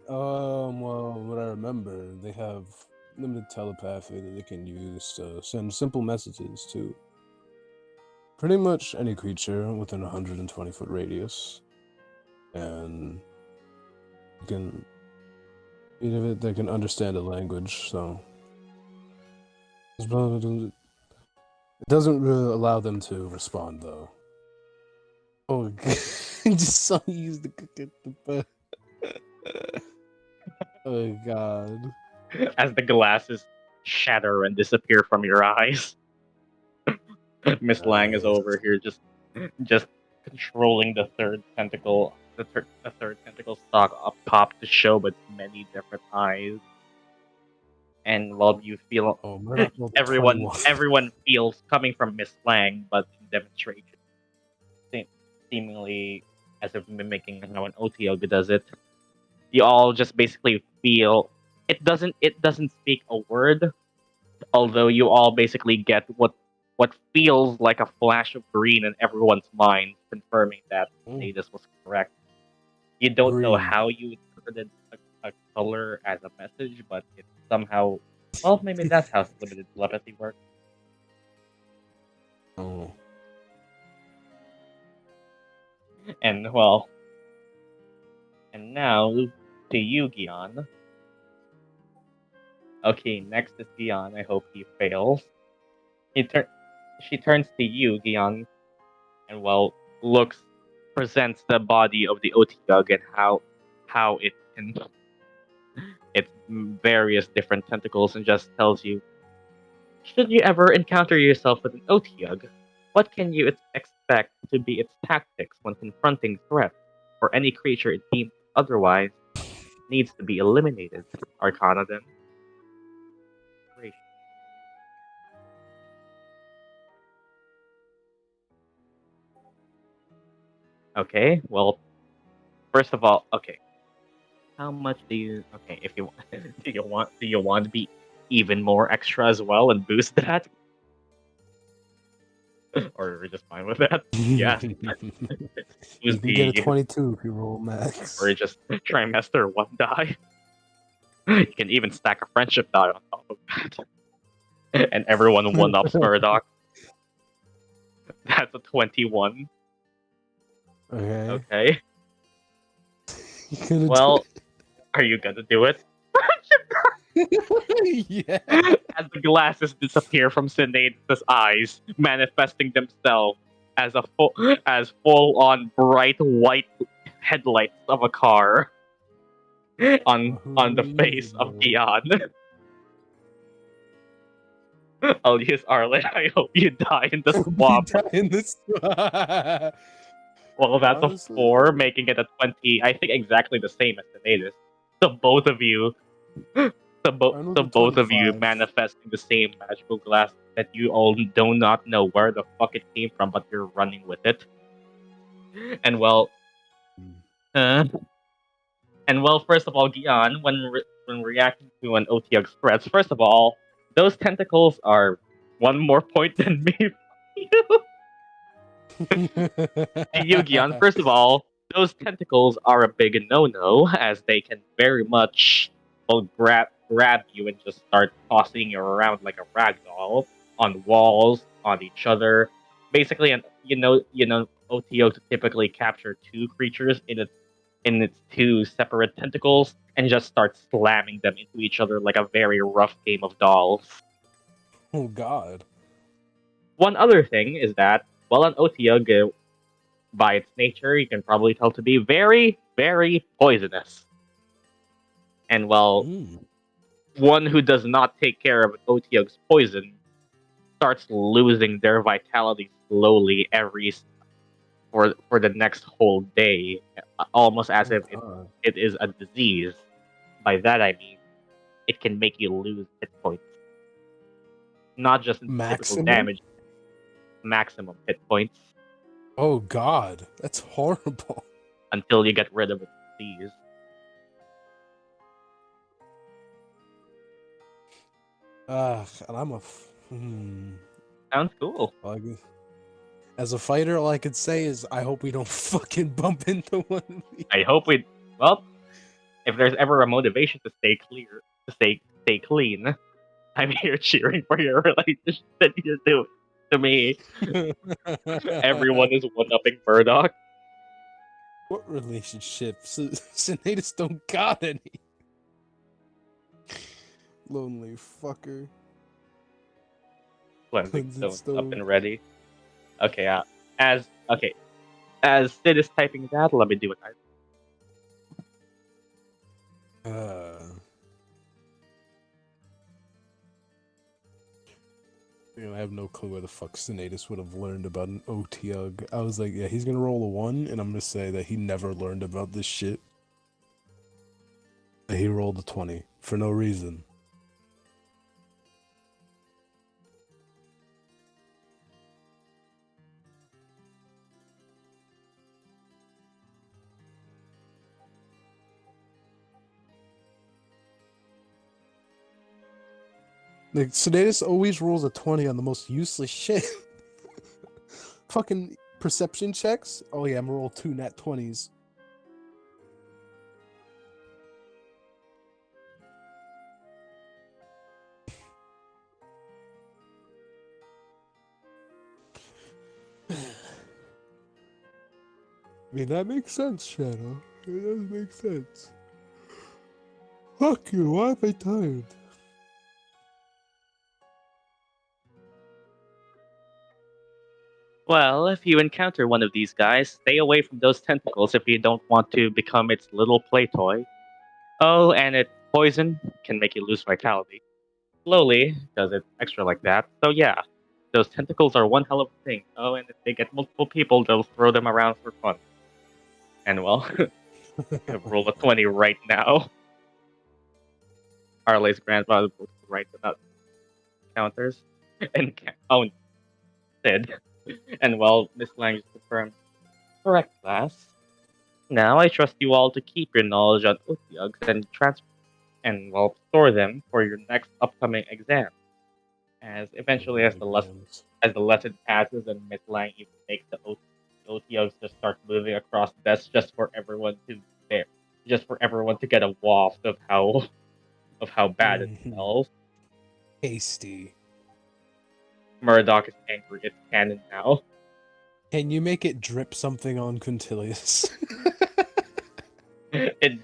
Well, what I remember, they have limited telepathy that they can use to send simple messages to pretty much any creature within a 120-foot radius, and you can either they can understand a language. So it doesn't really allow them to respond, though. Oh, just saw you use the cook at the Oh God. As the glasses shatter and disappear from your eyes. Miss Lang is over here just controlling the third tentacle, the third tentacle stalk up top to show with many different eyes. And while you feel Murdock rolled a 21. everyone feels coming from Miss Lang, but in demonstration, seemingly as if mimicking how an OTOG does it. You all just basically feel it doesn't speak a word, although you all basically get what feels like a flash of green in everyone's mind, confirming that Sinetis was correct. You don't know Green. how you interpreted a color as a message, but it somehow, well, maybe that's how limited telepathy works. Oh. And now to you, Gyan. Okay, next is Gyan. I hope he fails. She turns to you, Gyan, and presents the body of the OTUG and how it can its various different tentacles, and just tells you, should you ever encounter yourself with an OTUG, what can you expect to be its tactics when confronting threats, or any creature it deems otherwise needs to be eliminated? Arcana then. Great. Okay, well, first of all, okay. How much do you? Okay, if you do you want to be even more extra as well and boost that, or we're just fine with that? Yeah. You can get a 22 if you roll max. Or just trimester one die. You can even stack a friendship die on top of that. And everyone one-ups Murdock. That's a 21. Okay. Okay. You gonna Well, are you gonna do it? do it? Yeah. As the glasses disappear from Sinetis' eyes, manifesting themselves as full-on bright white headlights of a car on the face of Gyan. I'll use Arleigh. I hope you die in the swamp. In this. Well, that's Honestly. a 4, making it a 20. I think exactly the same as Sinetis. So both of you, both of you 25. manifesting the same magical glass that you all do not know where the fuck it came from, but you're running with it. And well, first of all, Gyan, when reacting to an OTX threats, first of all, those tentacles are 1 more point than me. Yu-Gi-Oh! First of all, those tentacles are a big no-no, as they can very much grab you and just start tossing you around like a rag doll on walls, on each other. Basically, and OTO to typically capture 2 creatures in its 2 separate tentacles and just start slamming them into each other like a very rough game of dolls. Oh God. One other thing is that, well, an OTO, by its nature, you can probably tell to be very, very poisonous. And well, one who does not take care of an OTO's poison starts losing their vitality slowly for the next whole day, almost as if it is a disease. By that I mean, it can make you lose hit points. Not just in typical damage, maximum hit points. Oh God, that's horrible. Until you get rid of the disease. And I'm a. Sounds cool. As a fighter, all I could say is I hope we don't fucking bump into one of these. I hope we. Well, if there's ever a motivation to stay clean, I'm here cheering for your relationship that you do to me. Everyone is one-upping Murdock. What relationship? Sinetis don't got any. Lonely fucker. Cleansing stone up and ready. Okay, as Sid is typing that, let me do it. I have no clue where the fuck Sinetis would have learned about an OTUG. I was like, yeah, he's gonna roll a 1, and I'm gonna say that he never learned about this shit. He rolled a 20 for no reason. Like, Sinetis always rolls a 20 on the most useless shit. Fucking perception checks. Oh yeah, I'm gonna roll 2 nat 20s. I mean, that makes sense, Shadow. It does make sense. Fuck you, why am I tired? Well, if you encounter one of these guys, stay away from those tentacles if you don't want to become its little play toy. Oh, and its poison can make you lose vitality. Slowly, because it's extra like that. So yeah, those tentacles are one hell of a thing. Oh, and if they get multiple people, they'll throw them around for fun. And well, roll a 20 right now. Arleigh's grandfather will write about counters. And Sid. And well, Miss Lang just confirmed. Correct, class. Now I trust you all to keep your knowledge on OTUGs and store them for your next upcoming exam. As eventually, as the lesson passes and Miss Lang even makes the OTUGs just start moving across the desk just for everyone to get a waft of how of how bad it Mhm. smells. Tasty. Murdock is angry. It's canon now. Can you make it drip something on Quintilius? It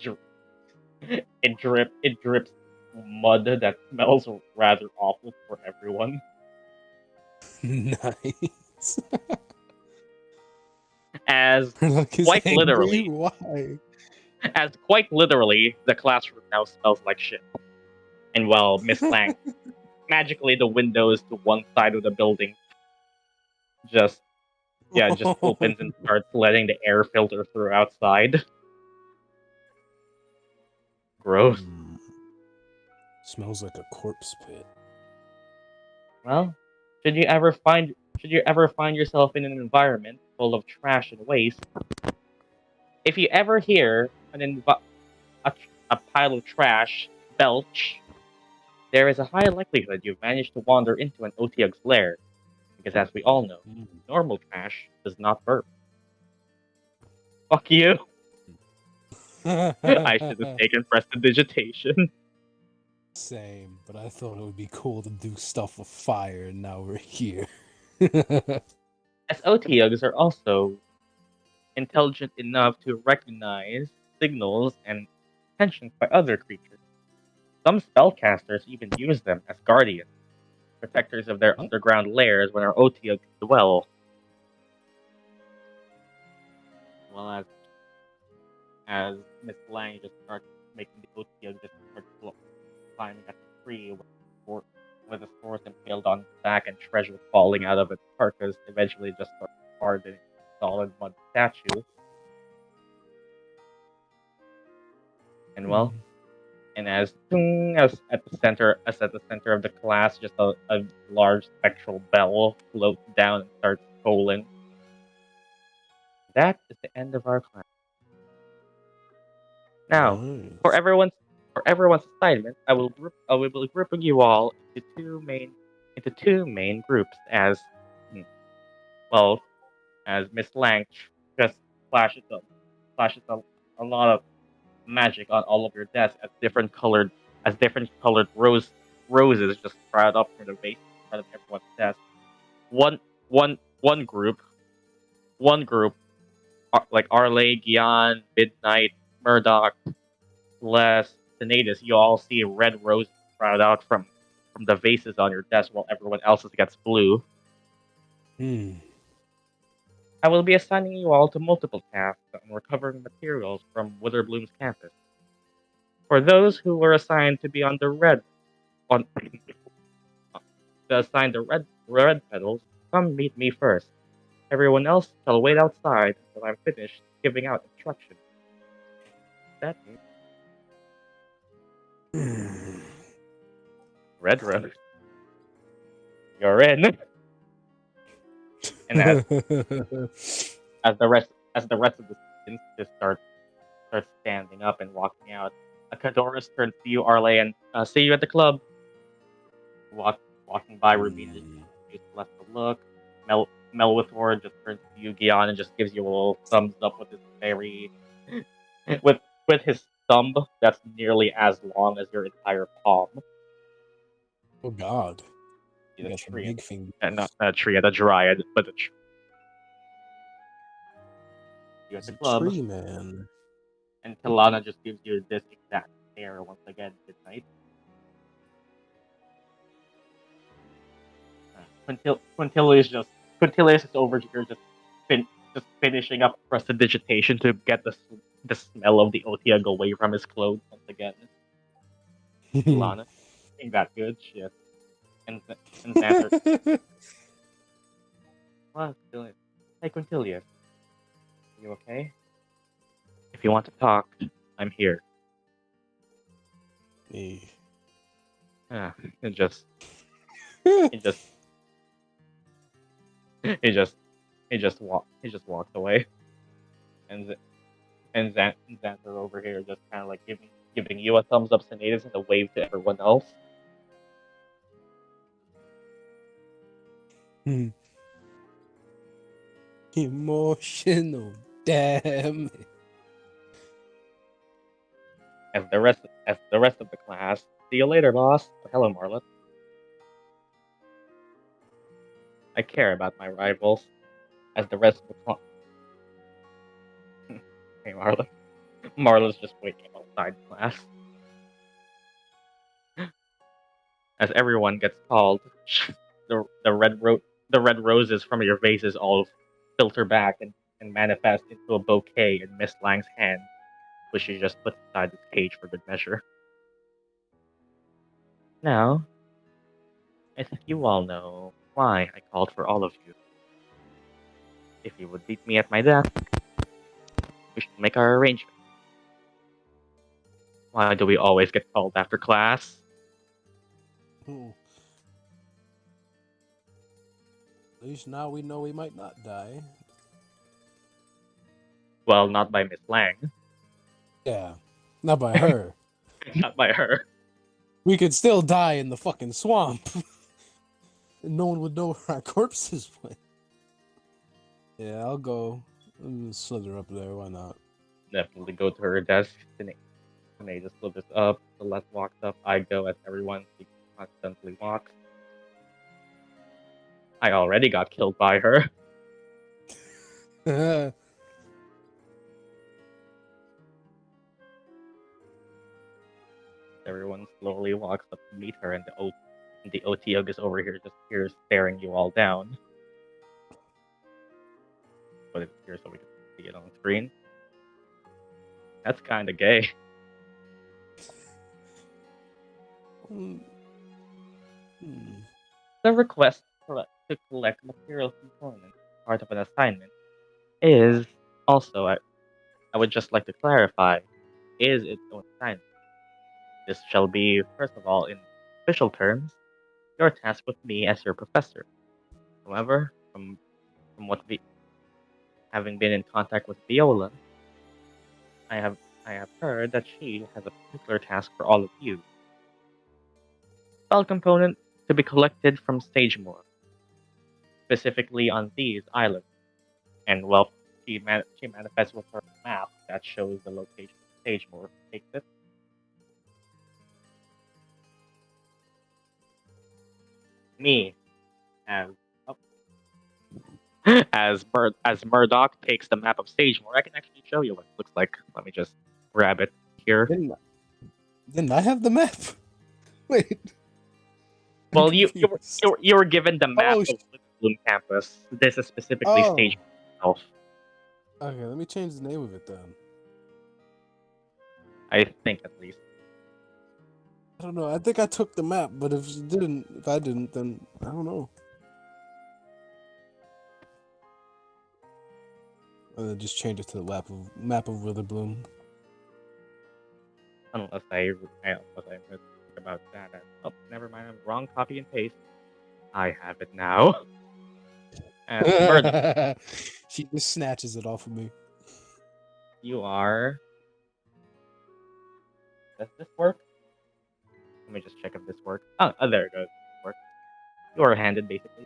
drips mud that smells rather awful for everyone. Nice. As Murdock is quite angry. literally, Why? the classroom now smells like shit. And well, Miss Lang, magically the windows to one side of the building just opens and starts letting the air filter through outside. Gross. Mm. Smells like a corpse pit. Well, should you ever find yourself in an environment full of trash and waste, if you ever hear a pile of trash belch, there is a high likelihood you've managed to wander into an Otiug's lair, because as we all know, normal trash does not burp. Fuck you. I should have taken prestidigitation. Same, but I thought it would be cool to do stuff with fire, and now we're here. As Otiugs are also intelligent enough to recognize signals and intentions by other creatures. Some spellcasters even use them as guardians, protectors of their underground lairs when our Otiug dwell. Well, as Miss Lang just starts making the Otiug just start climbing at the tree with the sword impaled on its back and treasure falling out of its carcass, eventually just starts carved in a solid mud statue. And well, and as at the center of the class, just a large spectral bell floats down and starts tolling. That is the end of our class. Now, Nice. for everyone's assignment, I will be grouping you all into two main groups as as Miss Lang just flashes a lot of magic on all of your desks as different colored roses just sprout up from the base in front of everyone's desk. One group like Arleigh, Gyan, Midnight, Murdock, Celeste, Sinetis, you all see red roses sprout out from the vases on your desk while everyone else's gets blue. I will be assigning you all to multiple tasks on recovering materials from Witherbloom's campus. For those who were assigned to be on the red petals, come meet me first. Everyone else shall wait outside until I'm finished giving out instructions. That means red rose. You're in. And as the rest of the students just start standing up and walking out, Akadoris turns to you, Arleigh, and see you at the club. Walking by Rubina, just left a look. Melwithor just turns to you, Gyan, and just gives you a little thumbs up with his with his thumb that's nearly as long as your entire palm. Oh God! The That's a big finger. Not a tree, a dryad, but a tree. You at the club. Tree man. And Kalana just gives you this exact stare once again, Midnight. Quintilius is over here just finishing up prestidigitation to get the smell of the Otiug away from his clothes once again. Kalana, ain't that good shit. And Xander. What? Hey Quintilius. You okay? If you want to talk, I'm here. Hey. It just walked away, and Xander over here just kind of like giving you a thumbs up, Sinetis, and a wave to everyone else. Emotional, damn it. As the rest of the class See you later, boss. Hello, Marla. I care about my rivals, as the rest of the clan. Hey, Marla. Marla's just waiting outside class. As everyone gets called, the red roses from your vases all filter back and manifest into a bouquet in Miss Lang's hand, which she just puts inside this cage for good measure. Now, I think you all know why I called for all of you. If you would meet me at my desk, we should make our arrangements. Why do we always get called after class? Hmm. At least now we know we might not die. Well, not by Miss Lang. Yeah, not by her. Not by her. We could still die in the fucking swamp. And no one would know where our corpses went. Yeah, I'll go. I'll slither up there, why not? Definitely go to her desk. Sinetis just slithers up. Celeste walks up. I go as everyone constantly walks. I already got killed by her. Everyone slowly walks up to meet her, and the OTOG is over here just here staring you all down. But it's here so we can see it on the screen. That's kind of gay. Hmm. The request to collect material components as part of an assignment is also, I would just like to clarify, is its own assignment. This shall be, first of all, in official terms, your task with me as your professor. However, from what having been in contact with Viola, I have heard that she has a particular task for all of you. Spell component to be collected from Sagemore, specifically on these islands. And well, she manifests with her map that shows the location of Sagemore. Takes it. Me, as oh, as Murdock takes the map of Sagemore, I can actually show you what it looks like. Let me just grab it here. Didn't I have the map? Wait. I'm Well, you confused. were given the map Oh, of Witherbloom campus. This is specifically Sagemore itself. Okay, let me change the name of it then. I think at least. I don't know. I think I took the map, but if I didn't, then I don't know. Just change it to the map of Witherbloom. Unless I read about that. Oh, never mind. I'm wrong. Copy and paste. I have it now. Murdock, She just snatches it off of me. you are. Does this work? Let me just check if this works. Oh, there it goes. It works. You are handed basically.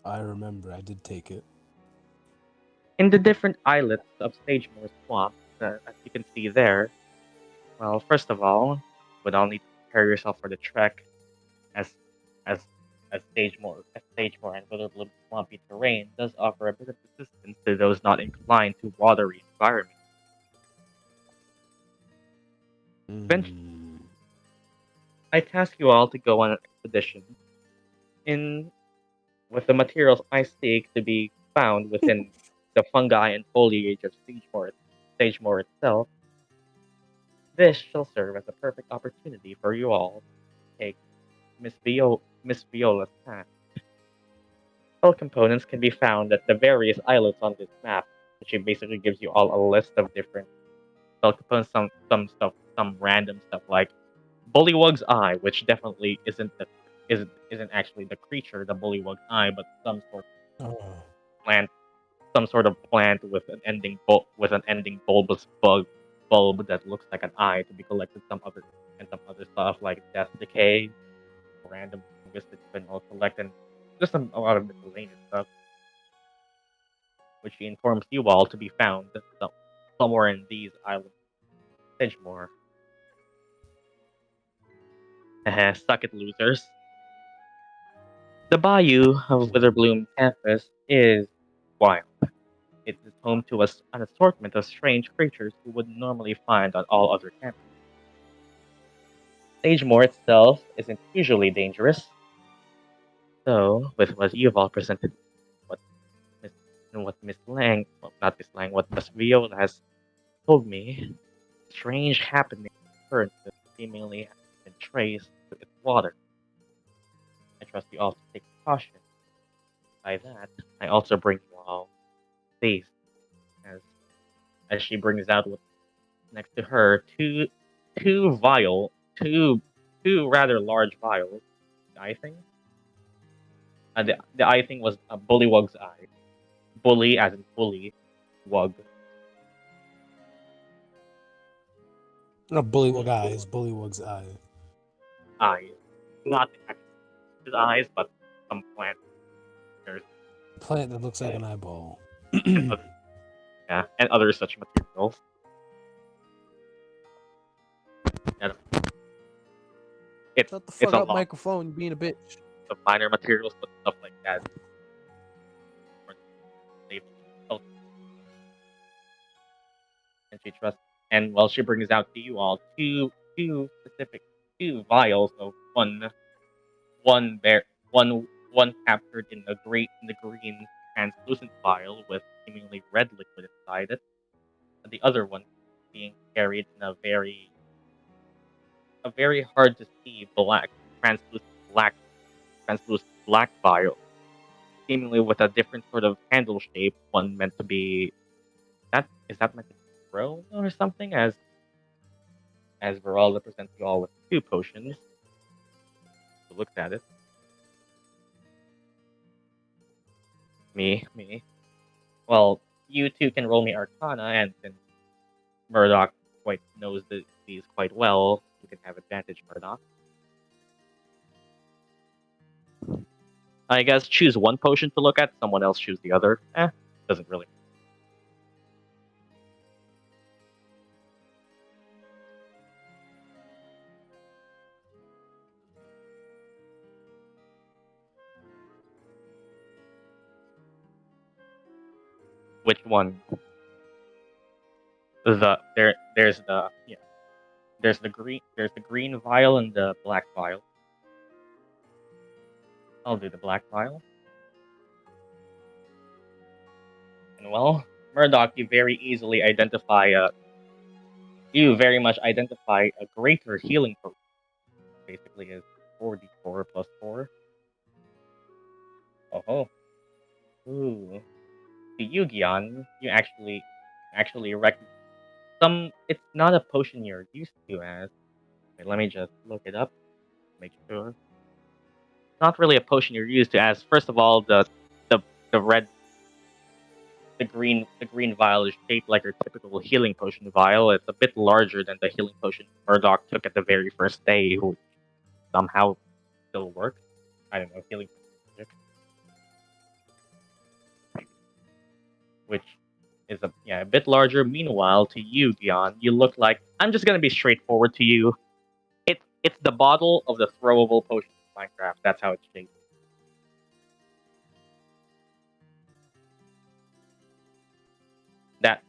I remember. I did take it. In the different islets of Sagemore Swamp, as you can see there. Well, first of all, you would all need to prepare yourself for the trek, as as Sagemore and Witherbloom swampy terrain does offer a bit of resistance to those not inclined to watery environments. I task you all to go on an expedition with the materials I seek to be found within the fungi and foliage of Sagemore itself. This shall serve as a perfect opportunity for you all to take Miss Viola's path. All components can be found at the various islets on this map, which basically gives you all a list of different spell components. Some random stuff like Bullywug's Eye, which definitely isn't actually the creature, the Bullywug's Eye, but some plant, some sort of plant with an ending bulbous bulb that looks like an eye to be collected. Some other stuff like Death Decay, random fungus that you can all collect, and just a lot of miscellaneous stuff, which he informs you all to be found somewhere in these islands. Sidgemore. Suck it, losers. The bayou of Witherbloom campus is wild. It is home to an assortment of strange creatures you would normally find on all other campuses. Sagemore itself isn't usually dangerous, though with what you've all presented, what Miss, what Miss Lang, well, not Miss Lang, what Miss Viola has told me, strange happenings occurrences seemingly have been traced to its water. I trust you all to take caution. By that, I also bring you all faith, as she brings out what's next to her two vial, two rather large vials. I think. The eye thing was a bullywug's eye. Bully as in bully, wug. Not Bullywug eyes, Bullywug's eye. Eyes. Not his eyes, but some plant. Plant that looks like an eyeball. Yeah, and other such materials. Yeah, Shut the it's fuck a up, lot microphone, you being a bitch. of finer materials, but stuff like that. And she trusts. And well, she brings out to you all two specific two vials of one captured in the green translucent vial with seemingly red liquid inside it, and the other one being carried in a very hard to see black translucent black vial, seemingly with a different sort of handle shape. One meant to be that meant to be throne or something, as Veralda presents you all with two potions. Who looks at it? Me. Well, you two can roll me Arcana, and since Murdock quite knows these quite well, you can have advantage, Murdock. I guess choose one potion to look at, someone else choose the other. Doesn't really. Which one? There's the green vial and the black vial. I'll do the black vial. And well, Murdock, you very much identify a greater healing potion. Basically is 4d4 plus 4. Oh. Ooh. To you, Gyan, you actually recognize it's not a potion you're used to as. Wait, let me just look it up. Make sure. It's not really a potion you're used to as. First of all, the red the green vial is shaped like your typical healing potion vial. It's a bit larger than the healing potion Murdock took at the very first day, which somehow still works. I don't know, healing magic. Which is a bit larger. Meanwhile, to you, Gyan, you look like, I'm just gonna be straightforward to you. It's the bottle of the throwable potion in Minecraft. That's how it's shaped. That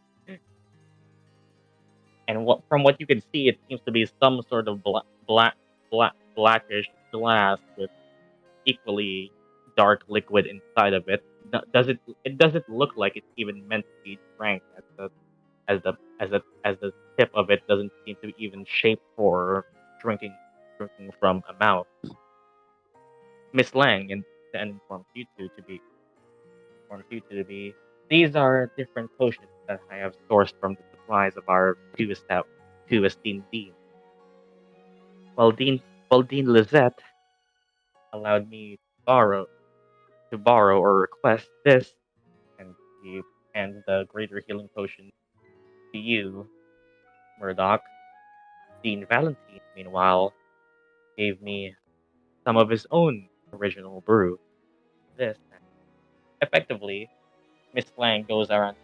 and from what you can see, it seems to be some sort of blackish glass with equally dark liquid inside of it. It doesn't look like it's even meant to be drank, as the tip of it doesn't seem to be even shaped for drinking from a mouth. Miss Lang informs you two to be. These are different potions that I have sourced from the supplies of our two esteemed deans. Well, Dean Lizette allowed me to borrow or request this, and he hands the greater healing potion to you, Murdock. Dean Valentine, meanwhile, gave me some of his own original brew. This, effectively, Miss Lang goes around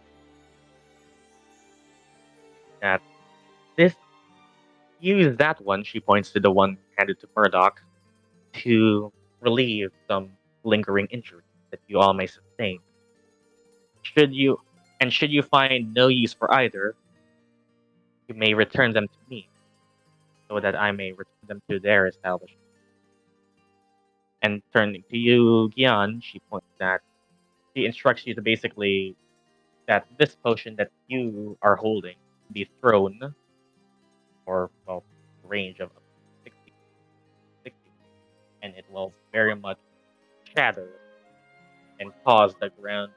that use that one, she points to the one handed to Murdock, to relieve some lingering injuries that you all may sustain. Should you find no use for either, you may return them to me, so that I may return them to their establishment. And turning to you, Gyan, she instructs you to basically that this potion that you are holding be thrown for range of 60, and it will very much shatter and cause the ground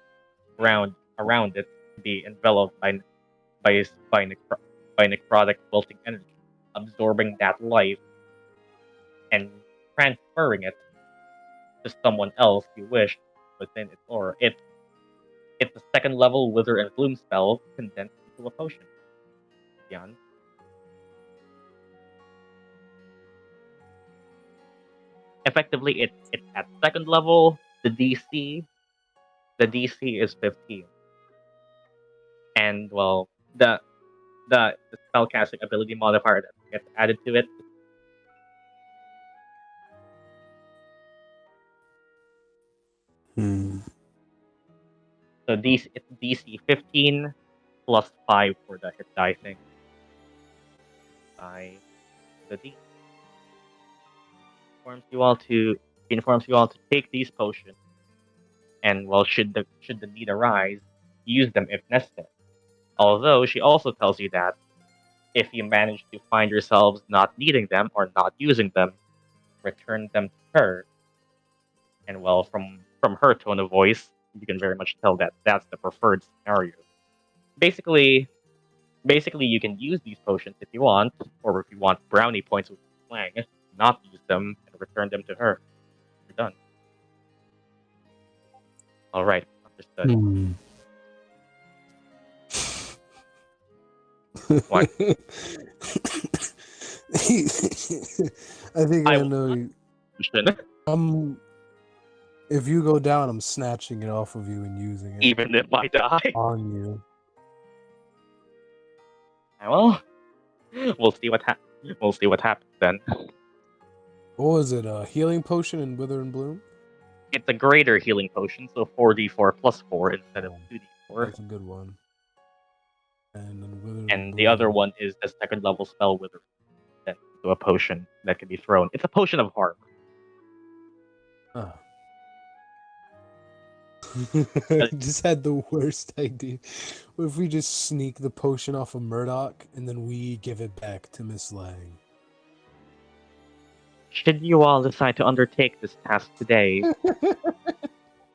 around it to be enveloped by necrotic wilting energy, absorbing that life and transferring it to someone else you wish within its aura. It's a second level Wither and Bloom spell condensed into a potion. Jan. Effectively, it's at second level. The DC is 15, and well, the spellcasting ability modifier that gets added to it. So it's DC 15 plus 5 for the hit die thing. By the D. Informs you all to take these potions, and well, should the need arise, use them if necessary. Although she also tells you that if you manage to find yourselves not needing them or not using them, return them to her. And well, from her tone of voice, you can very much tell that that's the preferred scenario. Basically, you can use these potions if you want, or if you want brownie points with slang, not use them and return them to her. You're done. All right, understood. What? I think I know you. Should. If you go down, I'm snatching it off of you and using it. Even if I die. On you. Well, we'll see what happens then. What was it? A healing potion in Wither and Bloom? It's a greater healing potion, so 4d4 plus 4 instead of 2d4. That's a good one. And then Wither and the other one is the second level spell Wither. Then to a potion that can be thrown. It's a potion of harm. I just had the worst idea. What if we just sneak the potion off of Murdock and then we give it back to Miss Lang? Should you all decide to undertake this task today,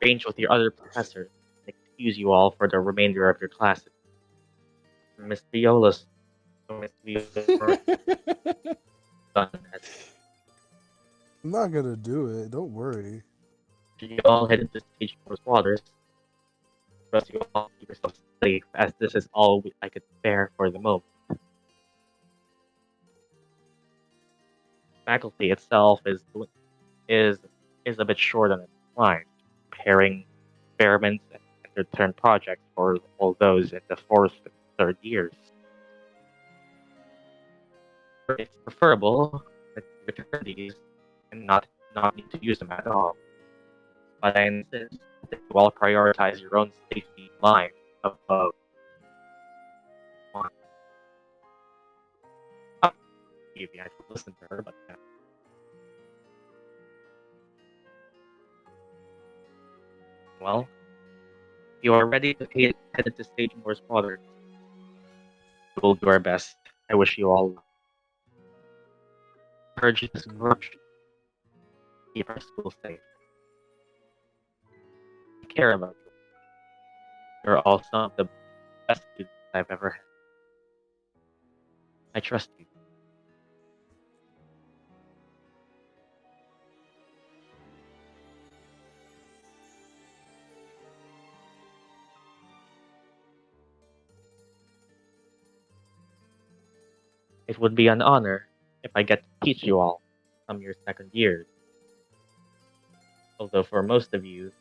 arrange with your other professors and excuse you all for the remainder of your classes. Miss Viola's I'm not gonna do it, don't worry. You all head into Stage 4's waters. Trust you all keep yourselves safe, as this is all I could spare for the moment. Faculty itself is a bit short on its time, preparing experiments and return projects for all those in the 4th and 3rd years. It's preferable that you return these and not need to use them at all. But I insist that you all prioritize your own safety in mind above. Maybe I should listen to her, but yeah. Well, you are ready to head into Stage 4's waters. We will do our best. I wish you all luck. Purge this corruption. Keep our school safe. I care about you. You're all some of the best students I've ever had. I trust you. It would be an honor if I get to teach you all from your 2nd years. Although for most of you,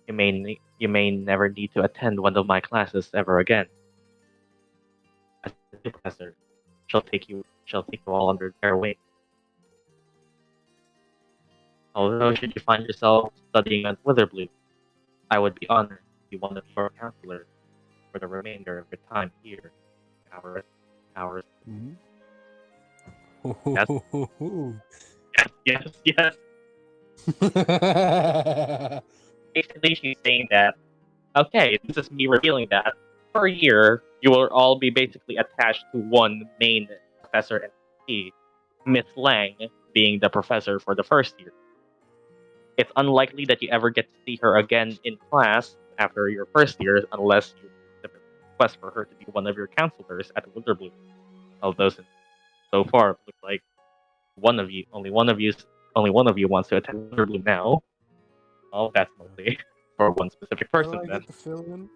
you may never need to attend one of my classes ever again. As a professor, She'll take you all under their wing. Although, should you find yourself studying at Witherbloom, I would be honored to be one of your counselors for the remainder of your time here. Hours. Mhm. Yes. Basically, she's saying that, okay, this is me revealing that for a year, you will all be basically attached to one main professor and he, Miss Lang, being the professor for the first year. It's unlikely that you ever get to see her again in class after your first year unless you request for her to be one of your counselors at Witherbloom. Although so far it looks like only one of you wants to attend Witherbloom now. Well, that's mostly for one specific person I then. get the feeling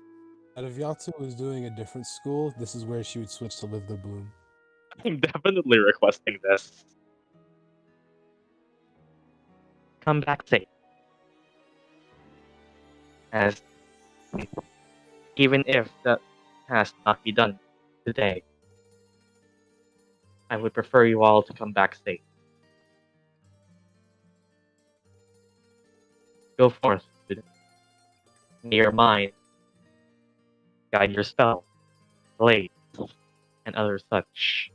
that if Yatsu was doing a different school, this is where she would switch to Live the Bloom. I'm definitely requesting this. Come back safe. As even if that has not be done today, I would prefer you all to come back safe. Go forth, student. May your mind guide your spell, blades, and other such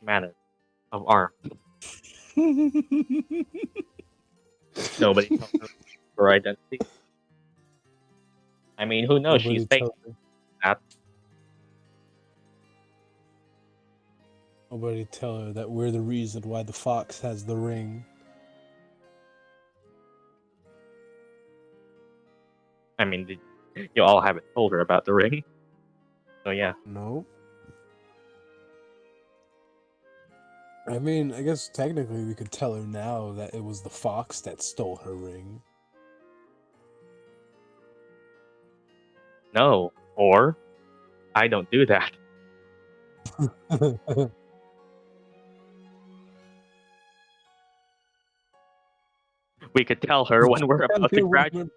manners of arm. Nobody tells her her identity. I mean, who knows? Nobody She's fake. tell her. That. Nobody tell her that we're the reason why the fox has the ring. I mean, you all haven't told her about the ring. So yeah. No. I mean, I guess technically we could tell her now that it was the fox that stole her ring. No. Or, I don't do that. We could tell her when we're about to graduate.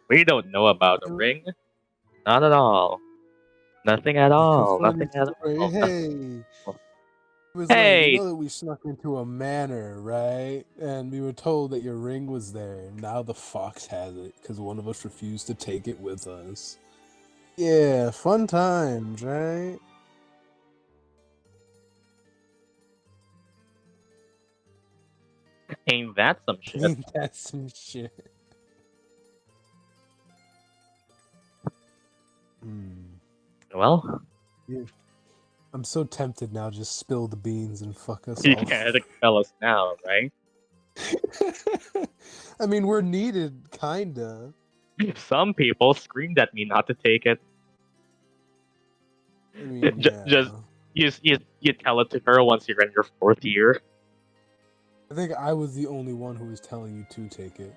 We don't know about a ring. Not at all. Nothing at all. Funny Nothing at story. all. Hey. It was like, Hey! you know that we snuck into a manor, right? And we were told that your ring was there. Now the fox has it because one of us refused to take it with us. Yeah, fun times, right? Ain't that some shit? Ain't that some shit? Well, I'm so tempted now. Just spill the beans and fuck us you off. can't expel us now, right? I mean, we're needed, kinda. Some people screamed at me not to take it. I mean, yeah. Just you tell it to her once you're in your 4th year. I think I was the only one who was telling you to take it.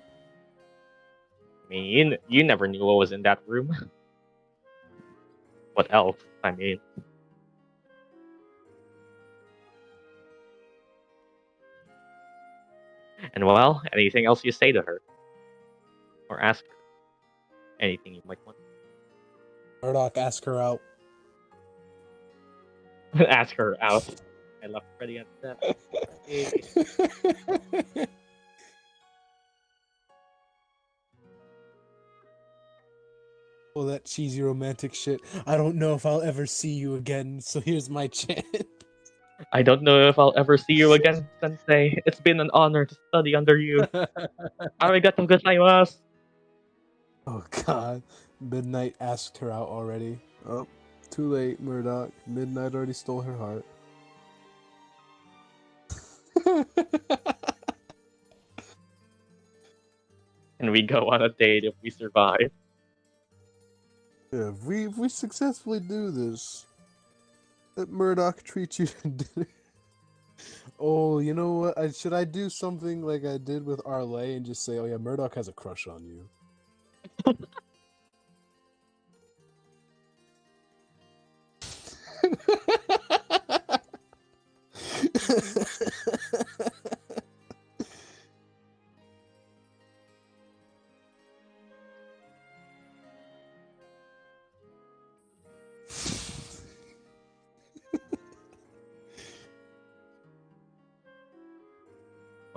I mean, you never knew what was in that room. What else? I mean, and well, anything else you say to her or ask her? Anything you might want. Murdock, ask her out. Ask her out. I left Freddy at that. Hey. All that cheesy romantic shit. I don't know if I'll ever see you again, so here's my chance. I don't know if I'll ever see you again, Sensei. It's been an honor to study under you. Arigato gozaimasu. Oh god. Midnight asked her out already. Oh, too late, Murdock. Midnight already stole her heart. And we go on a date if we survive. Yeah, if we successfully do this, let Murdock treat you to dinner. Oh, you know what? Should I do something like I did with Arleigh and just say, oh yeah, Murdock has a crush on you?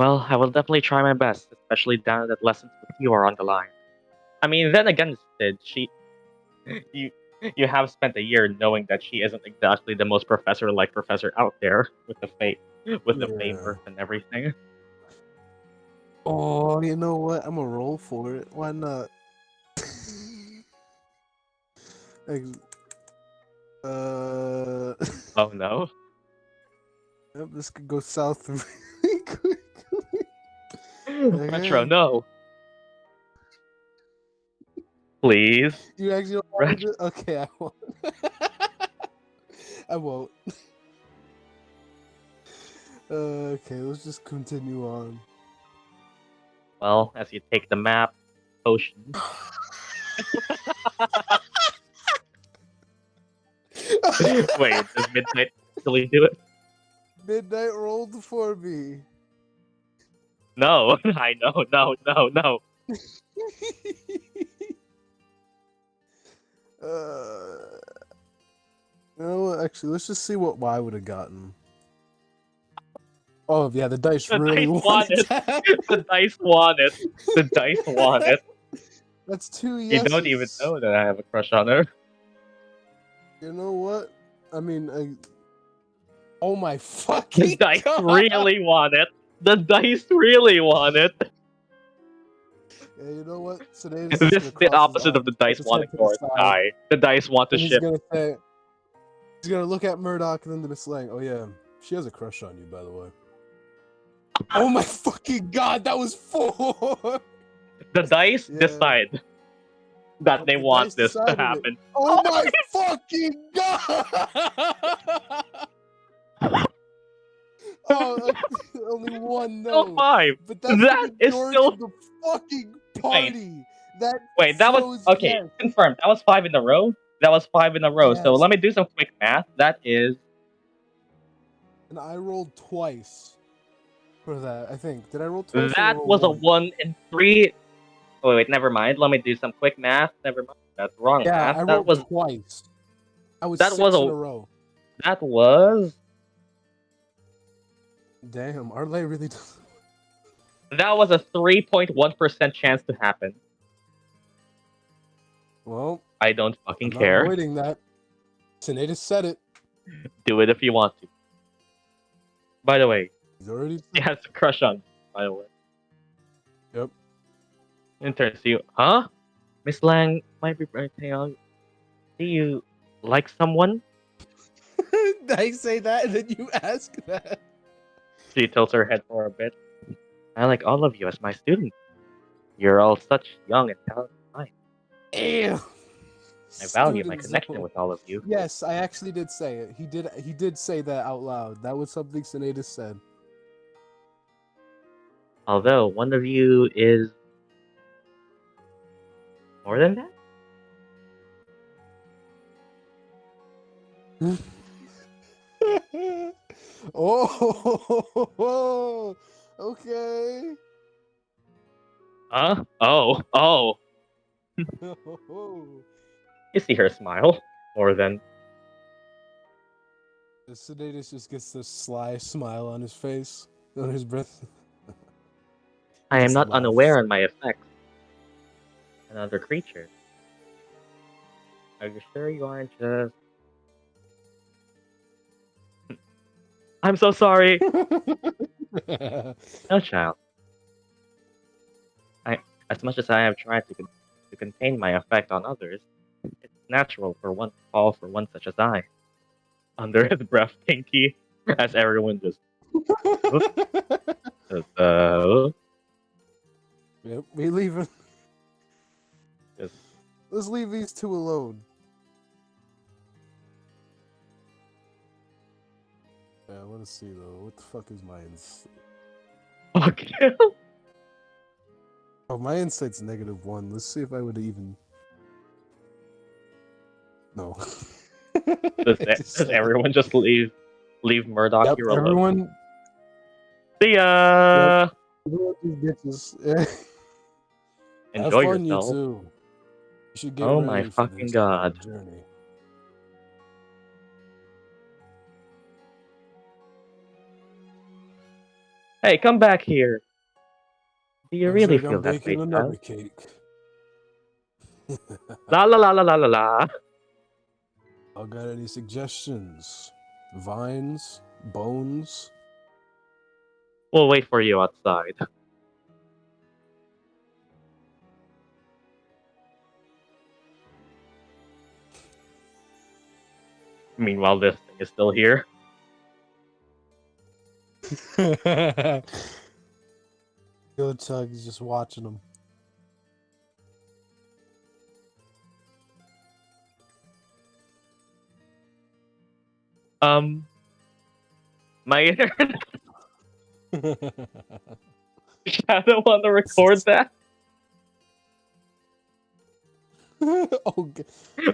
Well, I will definitely try my best, especially now that lessons with you are on the line. I mean, then again, Sid, you, you have spent a year knowing that she isn't exactly the most professor-like professor out there with the fame Yeah. work and everything. Oh, you know what? I'm gonna roll for it. Why not? Like, Oh no, yep, this could go south really quickly. Metro, Okay. no, please, You actually don't want to do? Okay, I won't. I won't. Okay, let's just continue on. Well, as you take the map, potion. Wait, does Midnight actually do it? Midnight rolled for me. No, I know, no. No, actually, let's just see what Y would have gotten. Oh yeah, the dice The really dice wanted won it. that. The dice won it. The dice won it. That's 2 You yeses. don't even know that I have a crush on her. You know what? I mean, oh my The fucking dice god! really won it. The dice really won it. Yeah, you know what? Today This is the opposite of the dice wanting to die. The dice want to And he's ship. gonna say, he's gonna look at Murdock and then be slang. Oh yeah, she has a crush on you, by the way. Oh my fucking god, that was 4. The dice Yeah. decide that they The want dice this to decided it. happen. Oh my fucking god! Oh, only one Still no. 5. But that's That the is majority still. of the fucking party. That Wait, that was shows okay. yes. Confirmed. That was 5 in a row. That was 5 in a row. So Yes. let me do some quick math. That is And I rolled twice for that. I think. Did I roll twice? Or did I that roll was a once? 1 in 3. Oh, wait, never mind. Let me do some quick math. Never mind. That's wrong Yeah, math. I That rolled was twice. I was that 6 was in a a row. that was Damn, Arleigh really does. that was a 3.1% chance to happen. Well, I don't fucking I'm not care. avoiding that. Sinetis said it. Do it if you want to. By the way, He's already he has a crush on. By the way, Yep. in turns to you, huh? Miss Lang might be right. Do you like someone? I say that and then you ask that. She tilts her head for a bit. I like all of you as my students. You're all such young and talented minds. Ew. I value my Student connection zone. with all of you. Yes, I actually did say it. He did say that out loud. That was something Sinetis said. Although one of you is more than that. Oh, okay. Huh? Oh. You see her smile. More than. Sinetis just gets this sly smile on his face, on his breath. I am Just not laughs. unaware on my effects. Another creature. Are you sure you aren't just? I'm so sorry. No, child. As much as I have tried to contain my effect on others, it's natural for one to fall for one such as I. Under his breath, Pinky, as everyone just. Yep, we leaving. Just Let's leave these two alone. Yeah, I want to see though. What the fuck is my insight? fuck you. Oh, my insight's -1. Let's see if I would even. No. Does everyone just leave Murdock Yep, here alone? everyone. See ya. Everyone these bitches. Enjoy Have fun, yourself. you too. You should get Oh ready my for fucking this god. journey. Hey, come back here. Do you Looks really like feel I'm that way, baking another child? cake. La la la la la la la. I got any suggestions? Vines? Bones? We'll wait for you outside. Meanwhile, this thing is still here. Go Tug is just watching them. My internet. I don't want to record that. Okay.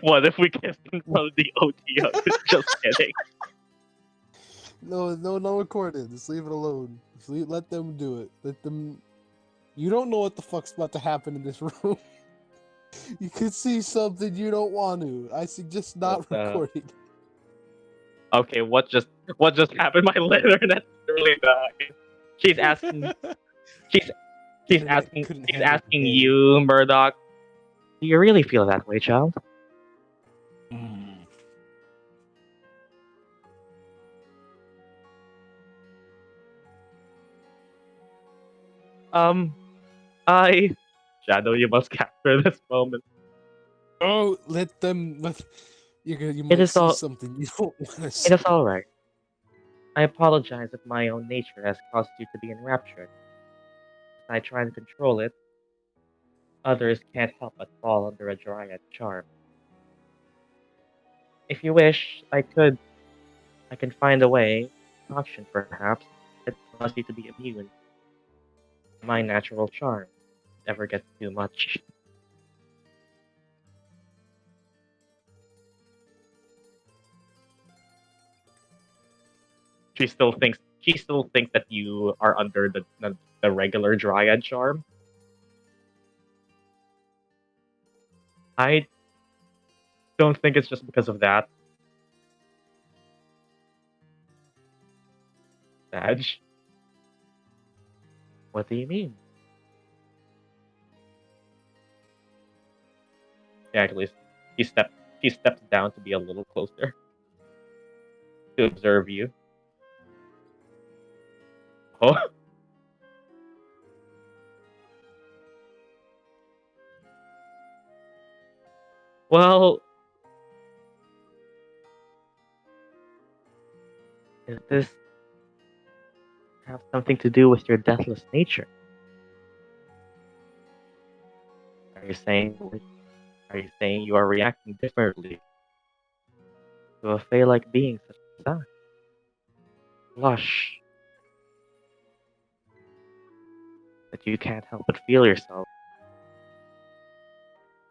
What if we get in front of the OTO? Just kidding. No, record it. Just leave it alone. Let them do it. Let them. You don't know what the fuck's about to happen in this room. You could see something you don't want to. I suggest not What, recording. Okay, what just happened? My internet really died. She's asking. She's Internet couldn't She's handle the asking game. you, Murdock. Do you really feel that way, child? I Shadow, you must capture this moment. Oh, let them. You It might is see all. something you don't want to It see. is all right. I apologize if my own nature has caused you to be enraptured. I try and control it. Others can't help but fall under a dryad charm. If you wish, I can find a way, option perhaps, that allows you to be immune. My natural charm never gets too much. She still thinks that you are under the regular dryad charm. I don't think it's just because of that. Badge. What do you mean? Yeah, at least she steps down to be a little closer to observe you. Oh. Well, does this have something to do with your deathless nature? Are you saying you are reacting differently to a Fey-like being such as that? Lush, that you can't help but feel yourself.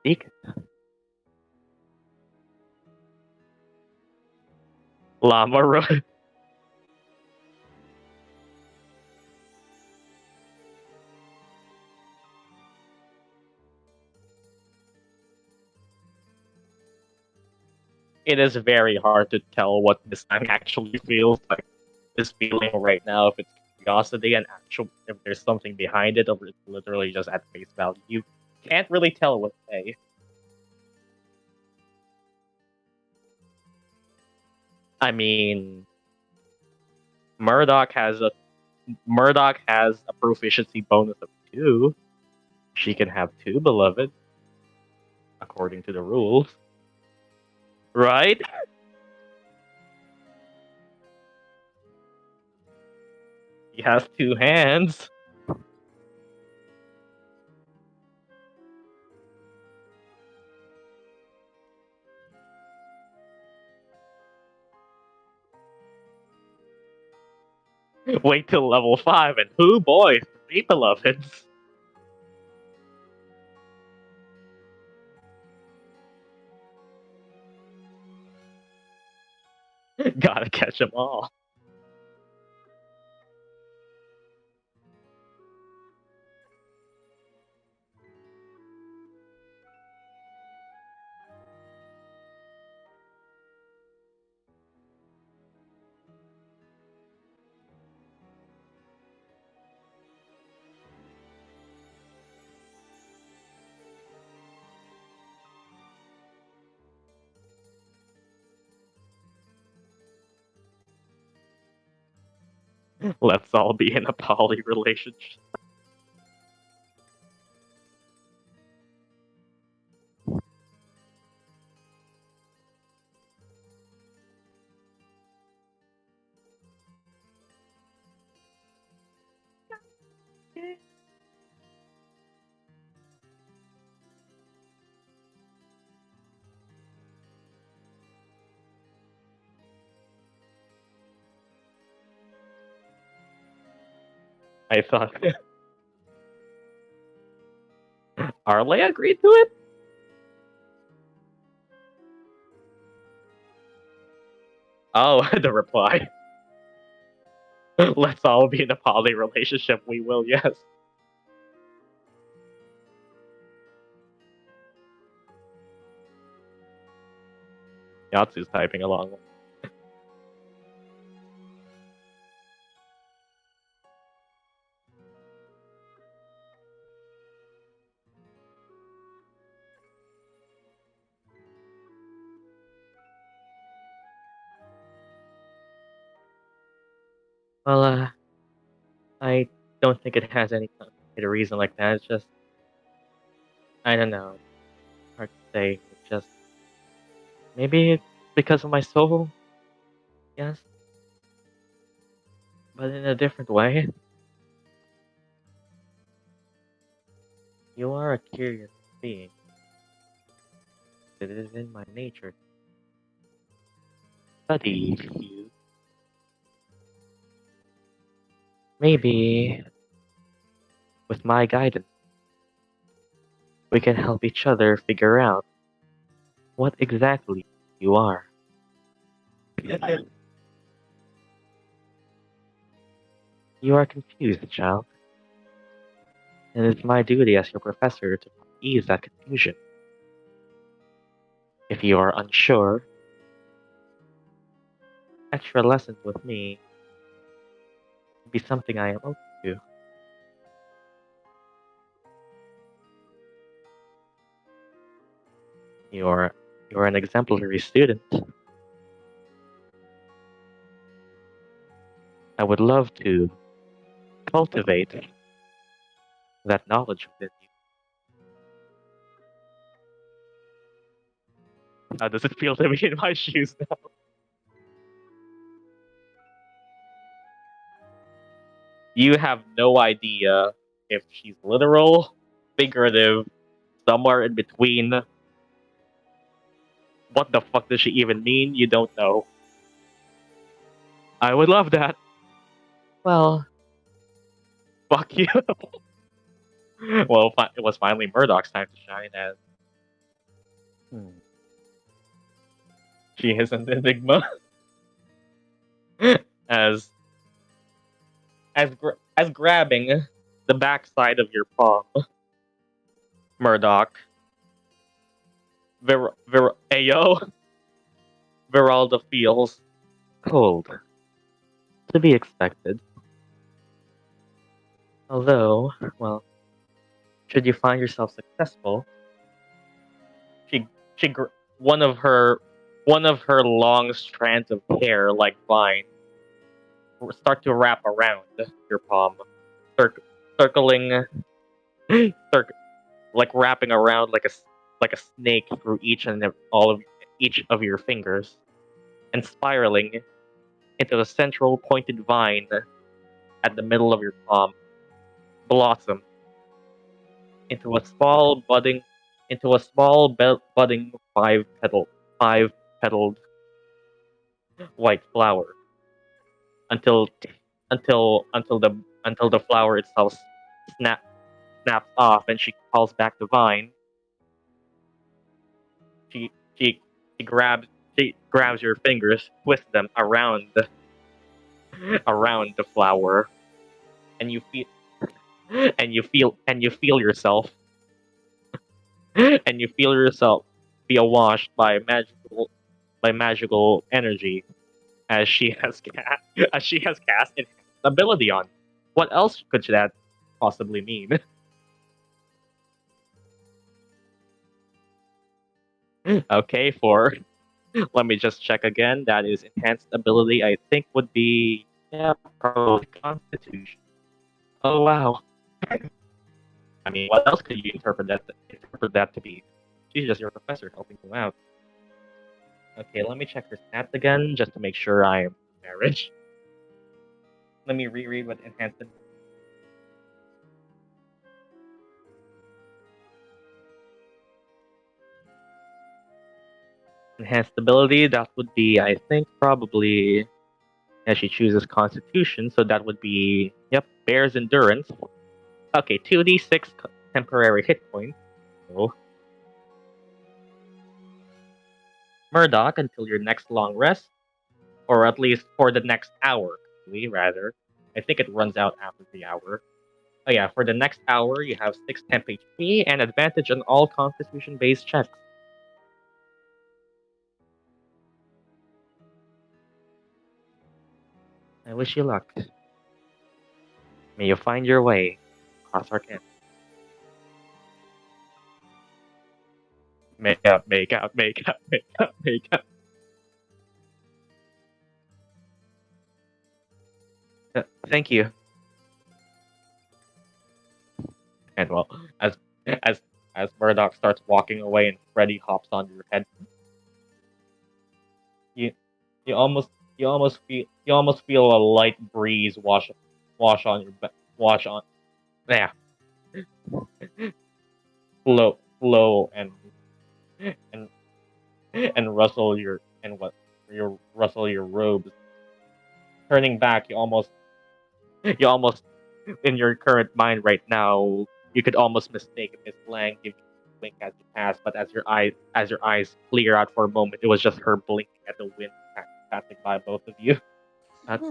Seek it. Llama Road. It is very hard to tell what this thing actually feels like. Is feeling right now, if it's curiosity and actual, if there's something behind it, or it's literally just at face value. You can't really tell what to say. I mean, Murdock has a proficiency bonus of 2. She can have 2 beloved, according to the rules. Right? He has 2 hands. Wait till level 5 and who boy, 3 beloveds. Gotta catch them all. Let's all be in a poly relationship. I thought Arleigh agreed to it? Oh, the reply. Let's all be in a poly relationship, we will, yes. Yatsu's typing along. Well, I don't think it has any complicated reason like that. It's just, I don't know. Hard to say. It's just, maybe it's because of my soul. Yes. But in a different way. You are a curious being. It is in my nature to study you. Maybe, with my guidance, we can help each other figure out what exactly you are. You are confused, child. And it's my duty as your professor to ease that confusion. If you are unsure, extra lessons with me would be something I am open to. You're an exemplary student. I would love to cultivate that knowledge within you. How does it feel to be in my shoes now? You have no idea if she's literal, figurative, somewhere in between. What the fuck does she even mean? You don't know. I would love that. Well, fuck you. Well, it was finally Murdock's time to shine as. She is an enigma. as as grabbing the backside of your palm, Murdock. Ayo. Veralda feels cold. To be expected. Although, well, should you find yourself successful, she one of her long strands of hair like vine start to wrap around your palm, circling, like wrapping around like a snake through each of your fingers, and spiraling into a central pointed vine at the middle of your palm, blossom into a small budding five petaled white flower until the flower itself snaps off and she calls back the vine. She she grabs your fingers, twists them around the flower, and you feel yourself be awashed by magical energy as she has cast an ability on. What else could that possibly mean? Okay, let me just check again. That is enhanced ability. I think would be Yeah, probably Constitution. Oh wow. I mean, what else could you interpret that to be? She's just your professor helping you out. Okay, let me check her stats again just to make sure I am average. Let me reread what enhanced. Enhanced ability, that would be, I think, probably. Yeah, she chooses Constitution, so that would be, yep, Bear's Endurance. Okay, 2d6 temporary hit points. So, Murdock until your next long rest, or at least for the next hour, rather. I think it runs out after the hour. Oh yeah, for the next hour, you have 6 temp HP and advantage on all Constitution-based checks. I wish you luck. May you find your way across our campus. Make up, make up, make up, make up, make up. Thank you. And well, as as Murdock starts walking away and Freddy hops on your head, you you almost feel a light breeze wash on your wash on yeah flow and and rustle your robes. Turning back, you almost in your current mind right now, you could almost mistake Miss Lang giving you a wink as you pass, but as your eyes clear out for a moment, it was just her blinking at the wind passing by both of you. But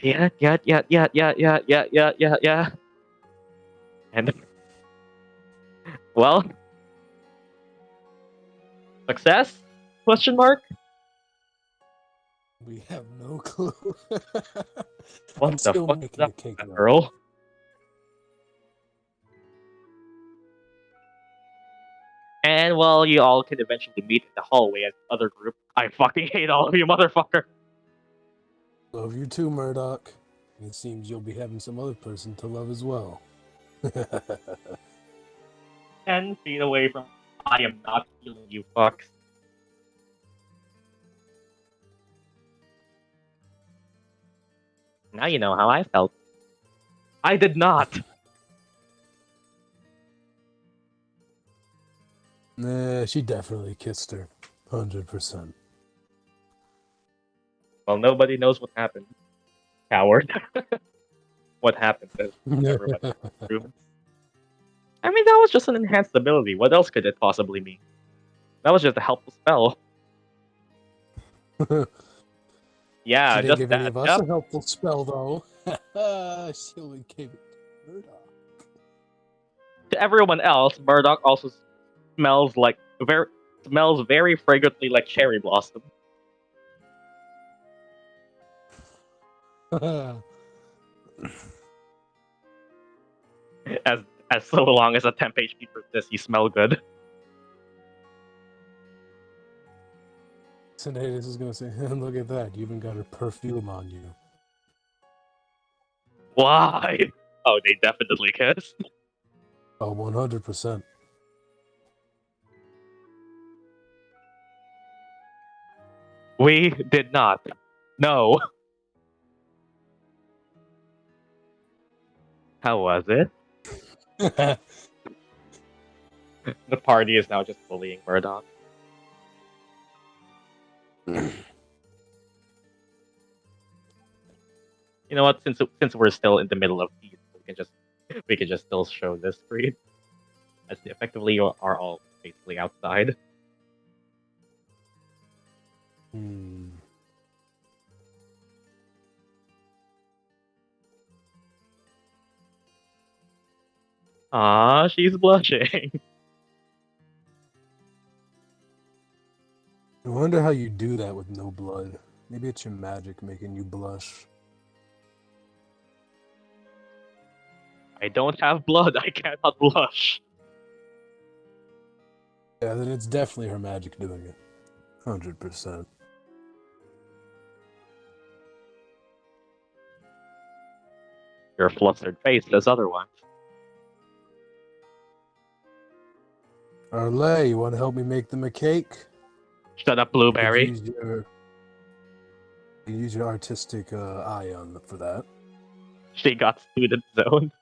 yeah. And well, success? Question mark? We have no clue. What I'm the still fuck is making up a cake with that now. girl? And well, you all can eventually meet in the hallway as the other group. I fucking hate all of you, motherfucker. Love you too, Murdock. It seems you'll be having some other person to love as well. 10 feet away from. I am not healing you, fucks. Now you know how I felt. I did not. Nah, she definitely kissed her. 100%. Well, nobody knows what happened. Coward. What happened is everybody proven. I mean, that was just an enhanced ability. What else could it possibly mean? That was just a helpful spell. Yeah, She didn't just give any that. of us Yep. a helpful spell, though. She only gave it to Murdock. To everyone else, Murdock also smells very fragrantly like cherry blossom. As so long as a temp HP persists, you smell good. Sinetis is gonna say, look at that, you even got her perfume on you. Why? Oh, they definitely kissed. Oh, 100%. We did not. No. How was it? The party is now just bullying Murdock. You know what? Since we're still in the middle of peace, we can just still show this screen. As effectively you are all basically outside. Ah, she's blushing. I wonder how you do that with no blood. Maybe it's your magic making you blush. I don't have blood. I cannot blush. Yeah, then it's definitely her magic doing it. 100%. Your flustered face says otherwise. Arleigh, you want to help me make them a cake? Shut up, You could Blueberry. use your artistic eye on for that. She got student zone.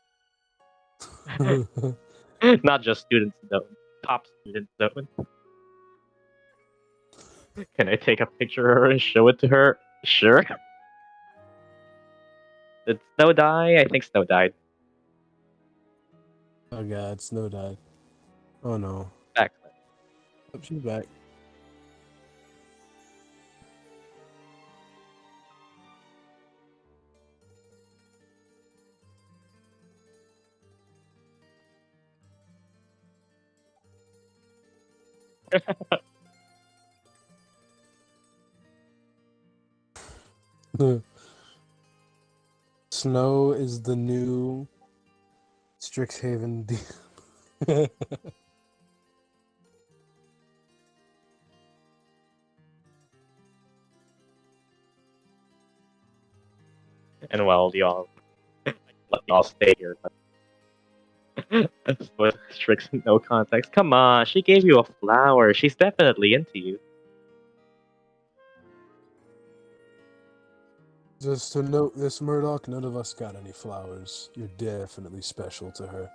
Not just student zone. Top student zone. Can I take a picture of her and show it to her? Sure. Did Snow die? I think Snow died. Oh god, Snow died. Oh no. Excellent. Oh, she's back. Snow is the new Strixhaven And well, y'all let y'all stay here. With strict no context. Come on, she gave you a flower. She's definitely into you. Just to note this, Murdock, none of us got any flowers. You're definitely special to her.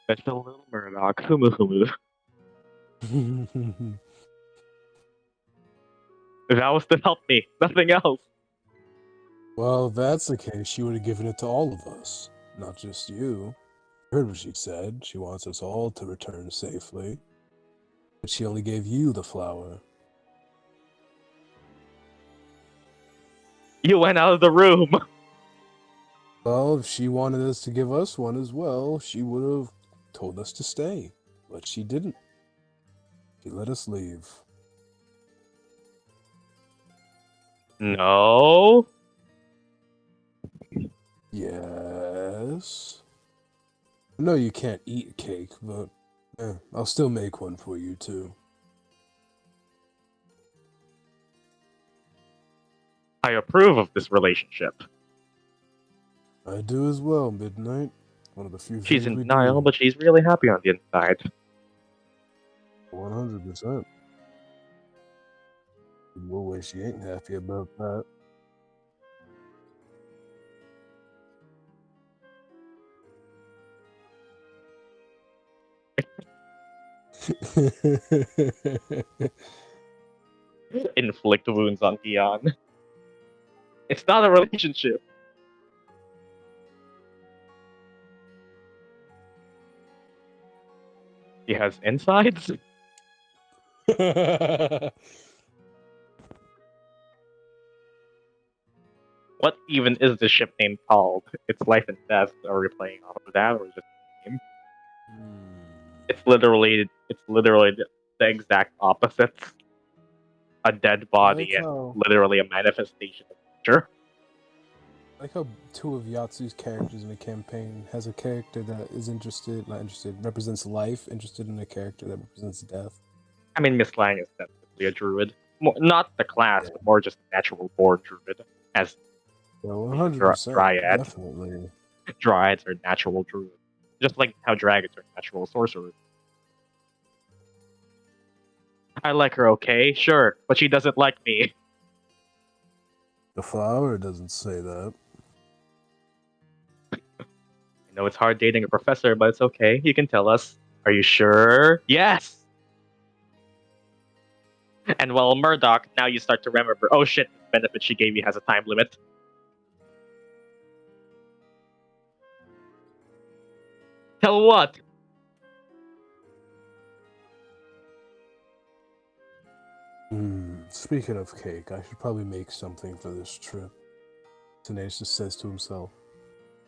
Special little Murdock. Humu humu. That was to help me. Nothing else. Well, if that's the case, she would have given it to all of us, not just you. Heard what she said. She wants us all to return safely. But she only gave you the flower. You went out of the room. Well, if she wanted us to give us one as well, she would have told us to stay. But she didn't. She let us leave. No. Yes. I know you can't eat cake, but I'll still make one for you too. I approve of this relationship. I do as well, Midnight. One of the few She's things in we denial, do. but she's really happy on the inside. 100%. No way she ain't happy about that. Inflict wounds on Gyan. It's not a relationship. He has insides? What even is the ship name called? It's Life and Death. Are we playing off of that, or just a game? It's literally the exact opposites. A dead body like and how- literally a manifestation of nature. I like how two of Yatsu's characters in the campaign has a character that is represents life, interested in a character that represents death. I mean, Miss Lang is definitely a druid. Not the class, Yeah. but more just a natural born druid. As Yeah, 100%. Dryad. Definitely. Dryads are natural druids. Just like how dragons are natural sorcerers. I like her, okay? Sure, but she doesn't like me. The flower doesn't say that. I know it's hard dating a professor, but it's okay. You can tell us. Are you sure? Yes! And well, Murdock, now you start to remember. Oh shit, the benefit she gave you has a time limit. Tell what? Speaking of cake, I should probably make something for this trip. Sinetis says to himself.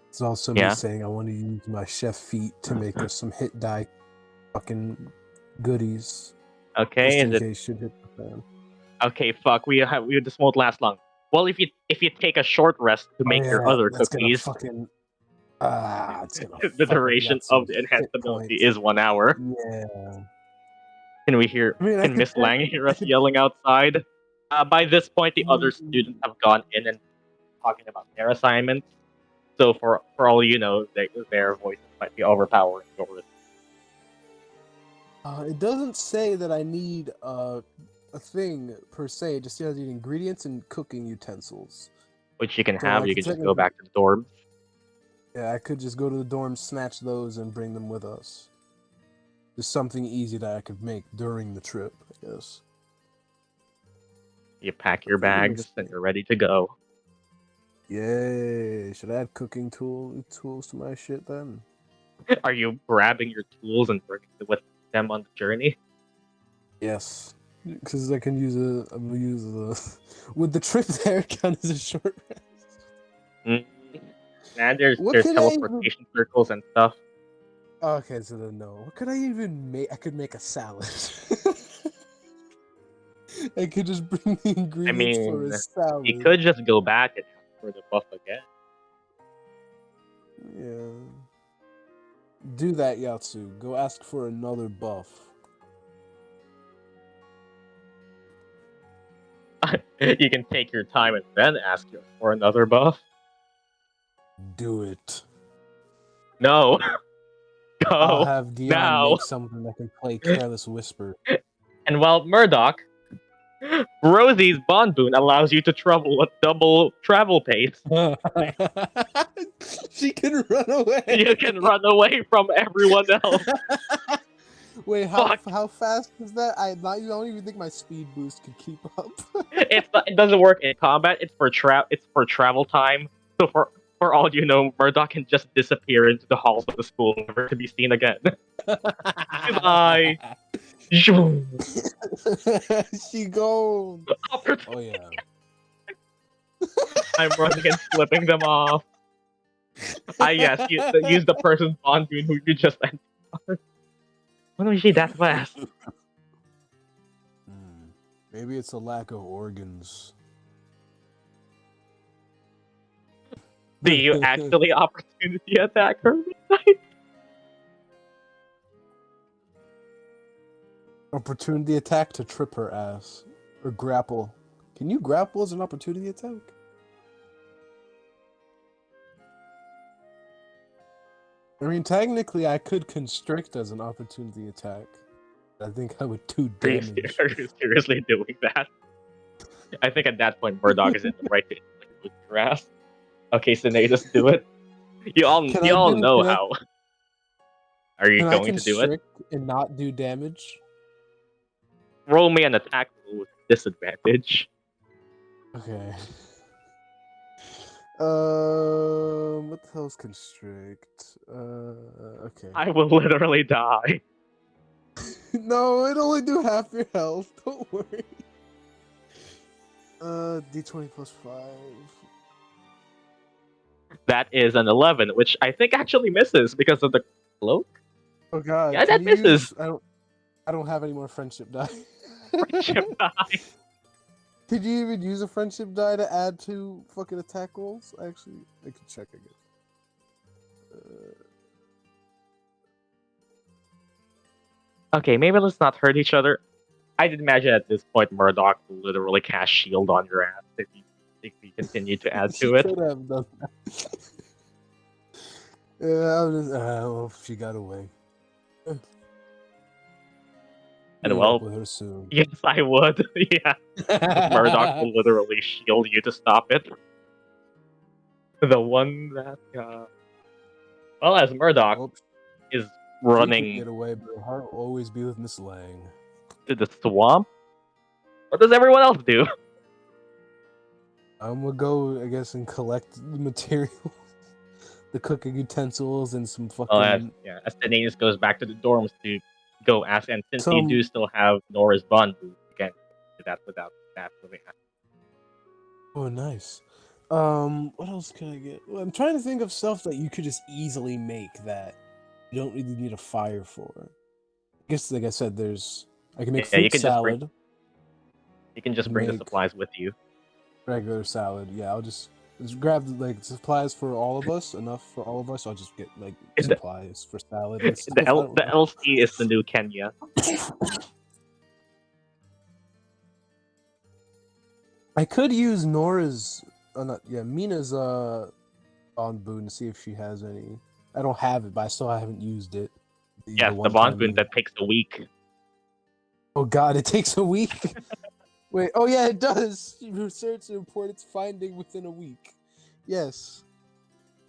It's also me saying I want to use my chef feet to make us some hit die fucking goodies. Okay, Just is in it? case shit hit the fan. Okay, fuck. This won't last long. Well, if you take a short rest to make your other that's gonna cookies, fucking it's gonna the fuck up duration of the Yatsu's enhanced hit ability points. is 1 hour. Yeah. Can we hear? I mean, I Can could Miss Lang technically- hear I us could- yelling outside? By this point, the other Mm. students have gone in and talking about their assignments. So for all you know, their voices might be overpowering yours. It doesn't say that I need a thing per se. It just says I need ingredients and cooking utensils. Which you can So, have. like, You can it's just like go a- back to the dorms. Yeah, I could just go to the dorm, snatch those, and bring them with us. Just something easy that I could make during the trip, I guess. You pack your Pretty much bags and you're ready to go. Yay! Should I add cooking tools to my shit then? Are you grabbing your tools and bringing them with them on the journey? Yes, because I can use I'm gonna use would the trip there count as a short rest? Mm. And there's What there's could I even- teleportation circles and stuff. Okay, so then no. What could I even make? I could make a salad. I could just bring the ingredients for mean, a salad. You could just go back and ask for the buff again. Yeah. Do that, Yatsu. Go ask for another buff. You can take your time and then ask for another buff. Do it. No. I'll Go. have Gyan now. make something that can play Careless Whisper. And while Murdock, Rosie's Bond Boon allows you to travel at double travel pace. She can run away. You can run away from everyone else. Wait, how Fuck. fast is that? I don't even think my speed boost could keep up. It doesn't work in combat. It's for travel time. So for all you know, Murdock can just disappear into the halls of the school, never to be seen again. Goodbye. She gone. Opportunity. Oh yeah. I'm running and flipping them off. Yes, use the person's Bond Boon who you just entered. Why don't she that fast? Maybe it's a lack of organs. Do you actually opportunity attack her midnight? Opportunity attack to trip her ass. Or grapple. Can you grapple as an opportunity attack? I mean, technically, I could constrict as an opportunity attack. I think I would do Are damage. you seriously doing that? I think at that point, Murdock is in the right to with your ass. Okay, Sinetis, do it. You all Can I know how. Are you Can I going to do it? constrict and not do damage? Roll me an attack roll with disadvantage. Okay. What the hell's constrict? Okay. I will literally die. No, it only do half your health. Don't worry. D20 plus 5. That is an 11, which I think actually misses because of the cloak. Oh god. Yeah, can that you misses. use- I don't have any more friendship die. Friendship die. Could you even use a friendship die to add to fucking attack rolls? Actually, I could check, I guess. Okay, maybe let's not hurt each other. I'd imagine at this point Murdock will literally cast shield on your ass if you continue to add She to it. could have done that. Yeah, I was just, well, she got away. And Meet well, up with her soon. Yes, I would. Yeah. Murdock will literally shield you to stop it. The one that well, as Murdock Well, is she can running get away, but her heart will always be with Miss Lang. to the swamp, what does everyone else do? I'm gonna go, I guess, and collect the materials, the cooking utensils, and some fucking. As Sinetis goes back to the dorms to go ask, and since you Some- do still have Nora's bond, you can do that without that really happening. Oh, nice. What else can I get? Well, I'm trying to think of stuff that you could just easily make that you don't really need a fire for. I guess, like I said, I can make Yeah, you fruit can just bring- salad. You can just bring the Make- supplies with you. Regular salad. Yeah, I'll just grab like supplies for all of us. Enough for all of us. I'll just get like The, supplies for salad and stuff. the, I L, don't the know. LC is the new Kenya. I could use Nora's, Mina's on boon to see if she has any. I don't have it, but I still haven't used it. Yes, the bond boon that takes a week. Oh god, it takes a week. Wait, oh yeah, it does. You research and report its finding within a week. Yes.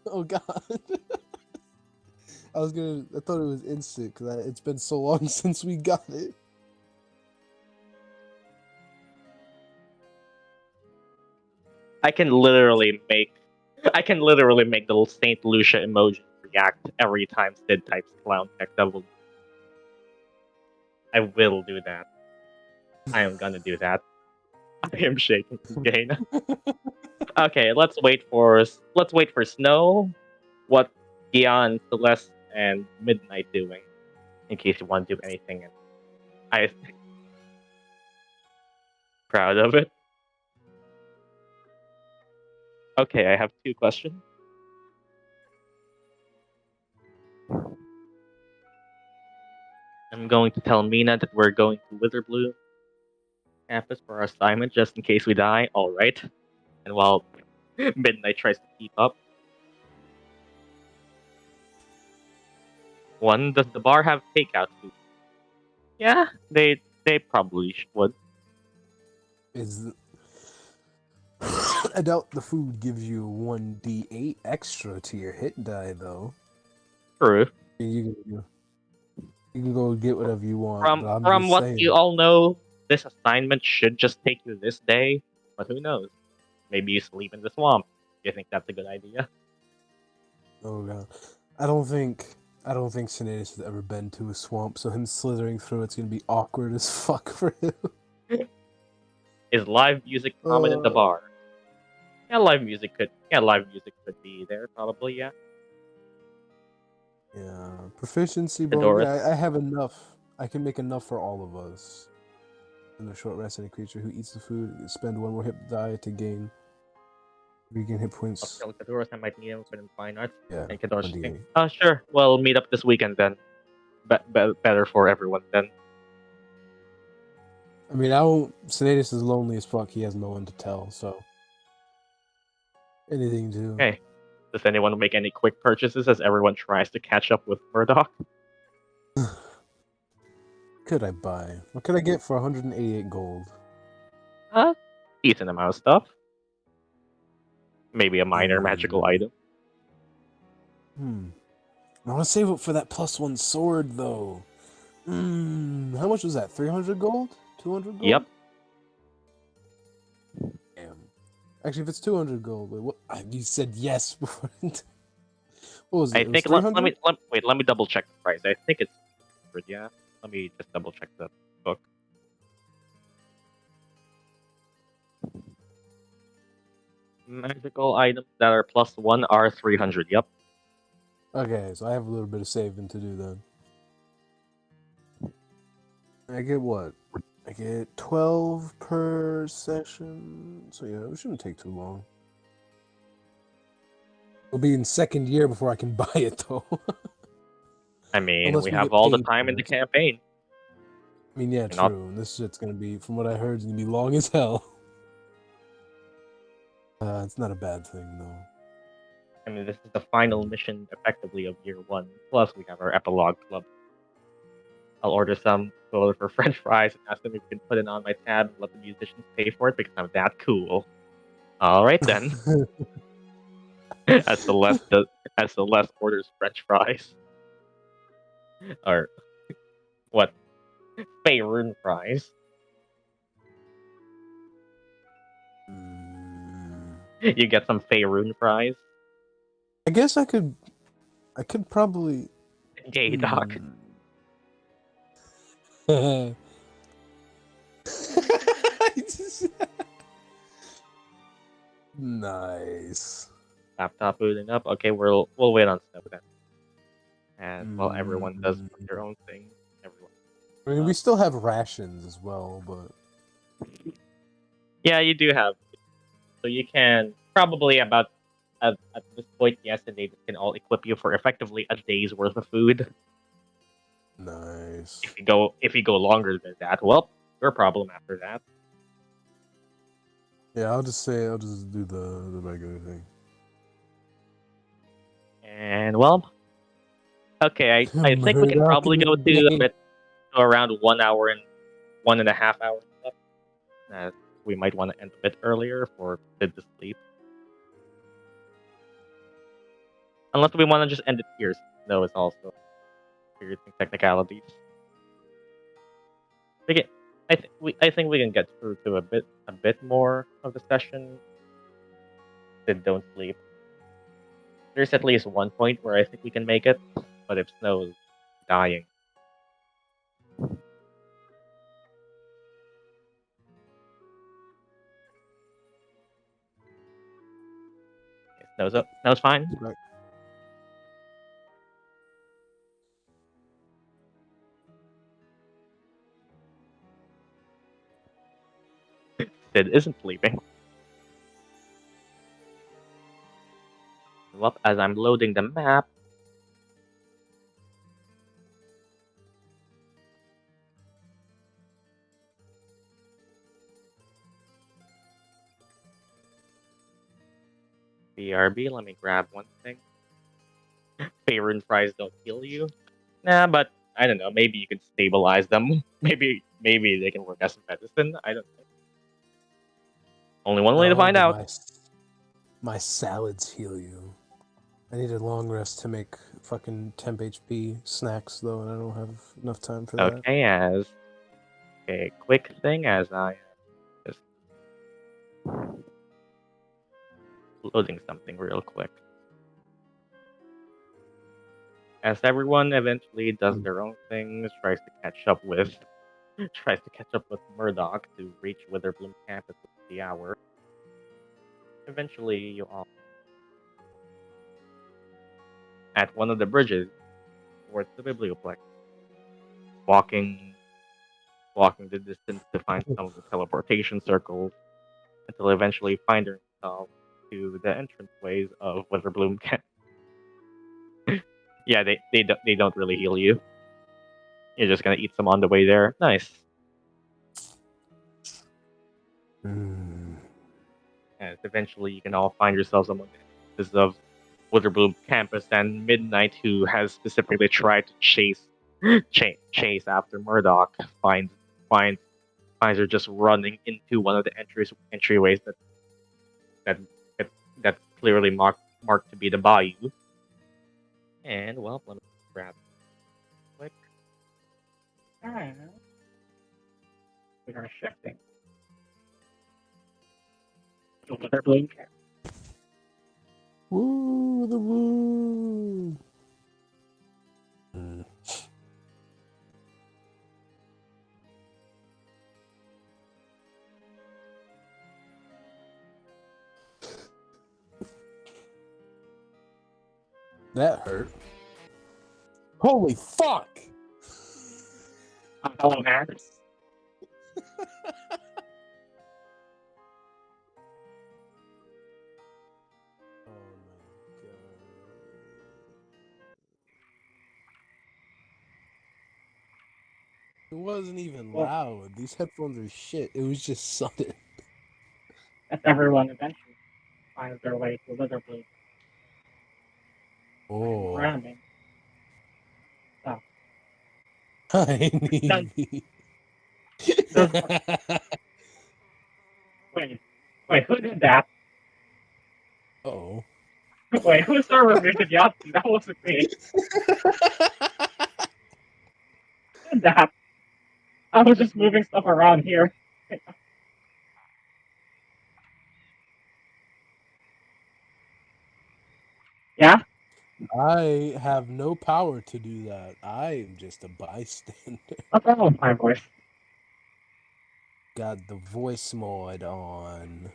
Oh god. I thought it was instant because it's been so long since we got it. I can literally make the little Saint Lucia emoji react every time Sid types clown tech double. I will do that. I am gonna do that. I am shaking from gain. Okay, let's wait for Snow. What Gyan, Celeste, and Midnight doing? In case you want to do anything, I proud of it. Okay, I have 2 questions. I'm going to tell Mina that we're going to Witherbloom campus for our assignment just in case we die. Alright. And while Midnight tries to keep up. 1, does the bar have takeout food? Yeah, they probably would. I doubt the food gives you 1d8 extra to your hit die, though. True. You can go get whatever you want. From what saying. you all know, this assignment should just take you this day, but who knows? Maybe you sleep in the swamp. Do you think that's a good idea? Oh god, I don't think Sinetis has ever been to a swamp, so him slithering through it's gonna be awkward as fuck for him. Is live music common in the bar? Yeah, live music could be there probably. Yeah. Yeah, proficiency, bro. Yeah, I have enough. I can make enough for all of us. In a short rest, any creature who eats the food spend 1 more hit die to gain regain hit points. Kadoras, I might need them for the fine arts. Yeah. And Kadoras. Sure. Well, meet up this weekend then. Better for everyone then. I mean, Sinetis is lonely as fuck. He has no one to tell, so anything to. Okay. Does anyone make any quick purchases as everyone tries to catch up with Murdock? Could I buy? What could I get for 188 gold? Decent amount of stuff. Maybe a minor magical item. I want to save up for that +1 sword, though. How much was that? 300 gold? 200 gold? Yep. Damn. Actually, if it's 200 gold, wait, what? You said yes before. What was it? I think let me double check the price. I think it's 100. Yeah. Let me just double check the book. Magical items that are +1 are 300. Yep. Okay, so I have a little bit of saving to do then. I get what? I get 12 per session. So yeah, it shouldn't take too long. It'll be in 2nd year before I can buy it though. I mean, Unless we we have get all the paid time for in the it. campaign. I mean, yeah, true. And this shit's gonna be, from what I heard, it's gonna be long as hell. It's not a bad thing though. I mean, this is the final mission, effectively, of year 1. Plus, we have our epilogue club. I'll order some for French fries and ask them if we can put it on my tab and let the musicians pay for it because I'm that cool. All right then. As Celeste orders French fries, or what? Faerun fries. You get some Faerun fries. I guess I could probably. Gay dog. Nice. Laptop booting up. Okay, we'll wait on stuff then. And while everyone does their own thing, everyone. I mean, we still have rations as well, but yeah, you do have. So you can probably about at this point, yes, and they can all equip you for effectively a day's worth of food. Nice. If you go longer than that, well, your problem after that. Yeah, I'll just do the regular thing. And well, okay, I think we can probably go to around 1 hour and 1.5 hours left. We might want to end a bit earlier for Sid to sleep. Unless we want to just end it here. No, it's also experiencing technicalities. I think we can get through to a bit more of the session. Sid, don't sleep. There's at least one point where I think we can make it, but if Snow's dying. Snow's fine. Right. Sid isn't sleeping. Well, as I'm loading the map, BRB, let me grab one thing. Favorite fries don't heal you. Nah, but I don't know. Maybe you can stabilize them. Maybe they can work as medicine. I don't know. Only one way to find out. My salads heal you. I need a long rest to make fucking temp HP snacks though, and I don't have enough time for that. Okay, as a quick thing, as I just loading something real quick. As everyone eventually does their own things, tries to catch up with Murdock to reach Witherbloom campus at the hour. Eventually, you all at one of the bridges towards the biblioplex, walking the distance to find some of the teleportation circles, until eventually find yourself to the entranceways of Witherbloom campus. Yeah, they don't really heal you. You're just gonna eat some on the way there. Nice. And eventually you can all find yourselves among the entrances of Witherbloom campus, and Midnight, who has specifically tried to chase after Murdock, finds her just running into one of the entryways that clearly marked to be the bayou. And well, let me grab quick. We are shifting to Witherbloom campus. Woo, the woo. That hurt. Holy fuck! Hello, man. It wasn't even loud. These headphones are shit. It was just sudden. As everyone eventually finds their way to Witherbloom. Oh. Ramming. Tiny. Wait, who did that? Oh. Wait, who started music Yahtzee? That wasn't me. Who did that? I was just moving stuff around here. Yeah? I have no power to do that. I am just a bystander. What's wrong with my voice? Got the voice mod on.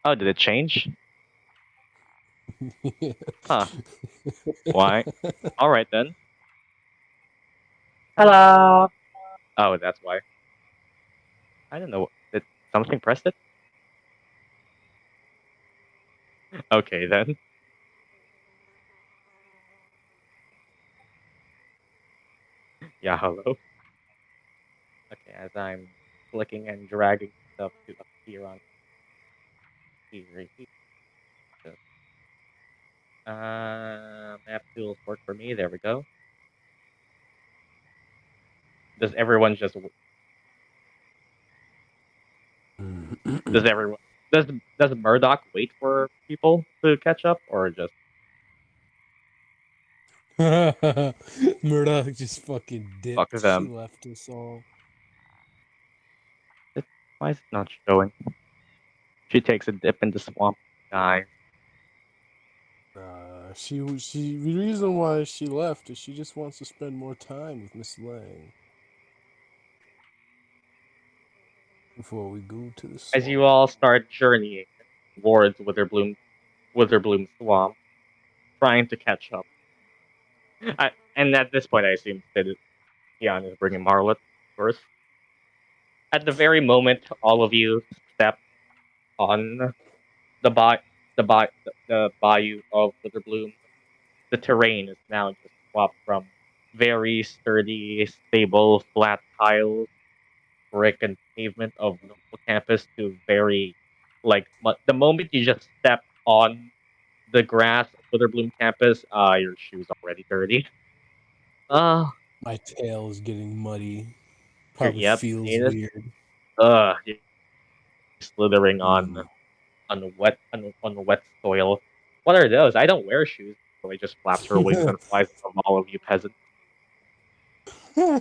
Oh, did it change? Huh. Why? Alright then. Hello! Oh, that's why. I don't know. Something pressed it? Okay, then. Yeah, hello. Okay, as I'm clicking and dragging stuff to appear on here. Map tools work for me. There we go. Does everyone just does everyone does Murdock wait for people to catch up, or just Murdock just fucking fuck dipped. She them? left us all. Why is it not showing? She takes a dip in the swamp, dies. The reason why she left is she just wants to spend more time with Miss Lang. Before we go to the As swamp. you all start journeying towards Witherbloom swamp, trying to catch up. And at this point, I assume that Gyan is bringing Marlet first. At the very moment, all of you step on the the bayou of Witherbloom, the terrain is now just swapped from very sturdy, stable, flat tiles, brick and pavement of local campus to very the moment you just step on the grass of Witherbloom campus, your shoes already dirty. Uh My tail is getting muddy. Probably yep, feels Sinetis. weird. You're slithering Mm. on wet soil. What are those? I don't wear shoes. So it just flaps her wings and flies above all of you peasants. Well,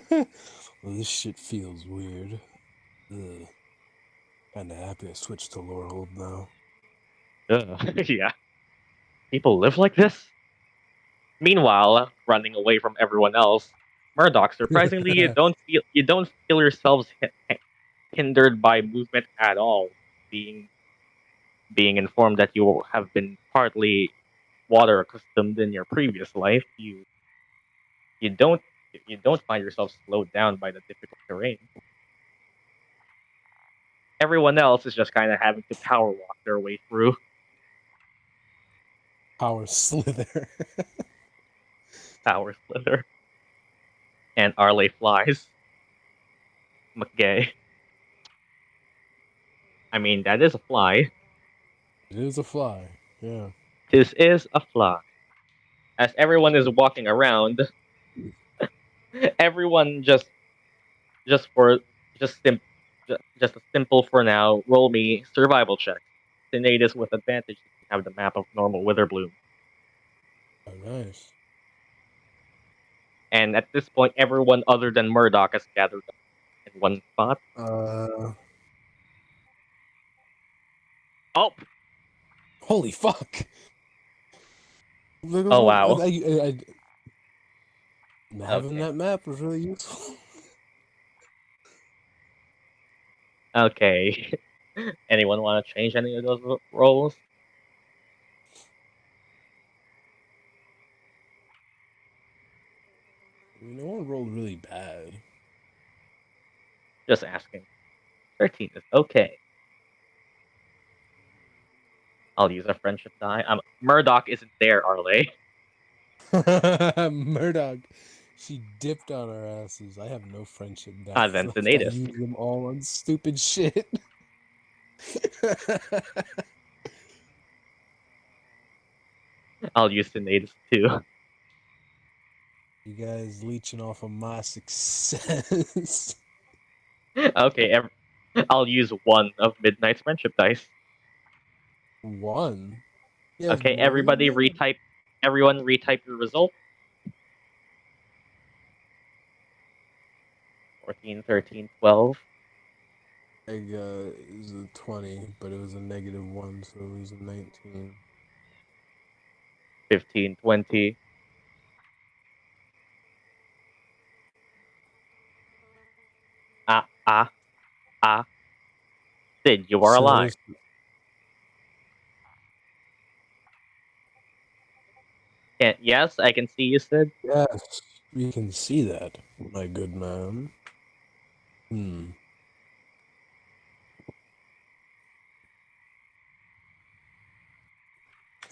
this shit feels weird. Ugh. Kinda happy I switched to lore hold now. Yeah. People live like this? Meanwhile, running away from everyone else, Murdock, surprisingly, you don't feel yourselves hindered by movement at all. Being informed that you have been partly water accustomed in your previous life, you don't find yourself slowed down by the difficult terrain. Everyone else is just kind of having to power walk their way through. Power slither. Power slither. And Arleigh flies. McGill. I mean, that is a fly. It is a fly. Yeah. This is a fly. As everyone is walking around, everyone just for just sim- just a simple for now. Roll me survival check. Sinetis with advantage. You have the map of normal Witherbloom. Oh, nice. And at this point, everyone other than Murdock has gathered up in one spot. Oh, Holy fuck! oh wow. Having Okay. that map was really useful. Okay. Anyone want to change any of those roles? No one rolled really bad. Just asking. 13 is okay. I'll use a friendship die. Murdock isn't there, Arleigh. Murdock. She dipped on our asses. I have no friendship Then dice. I Sinetis. use them all on stupid shit. I'll use Sinetis too. You guys leeching off of my success. Okay, I'll use one of Midnight's friendship dice. One? Okay, everybody retype. Everyone retype your result. 14, 13, 12. I got it was a 20, but it was a -1, so it was a 19. 15, 20. Sid, you are alive. Yes, I can see you, Sid. Yes, we can see that, my good man.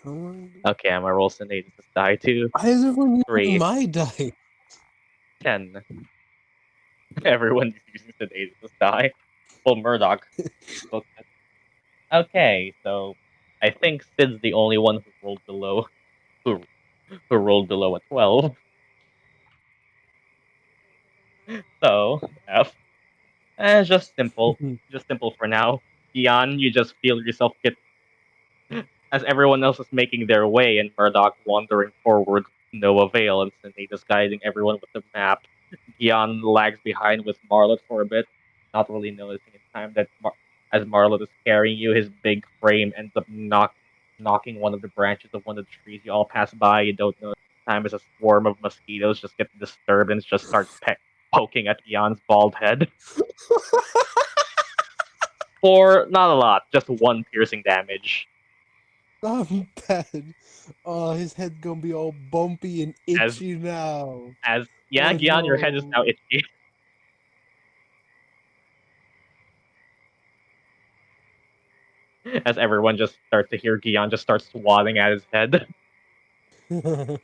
Okay, I'm gonna roll Sinetis die too. Why is everyone using 3, my die? 10. Everyone is using Sinetis die. Well, Murdock. Okay, so I think Sid's the only one who rolled below who rolled below a 12. So F. Just simple. Just simple for now. Gyan, you just feel yourself get as everyone else is making their way and Murdock wandering forward, no avail, and Sinetis guiding everyone with the map. Gyan lags behind with Marlet for a bit, not really noticing in time that as Marlet is carrying you, his big frame ends up knocking one of the branches of one of the trees you all pass by. You don't know time as a swarm of mosquitoes just get disturbed and just start poking at Gyan's bald head. For not a lot, just 1 piercing damage. I'm bad. Oh, his head gonna be all bumpy and As itchy now. Gyan, your head is now no. itchy. As everyone just starts to hear Gyan just starts swatting at his head. 1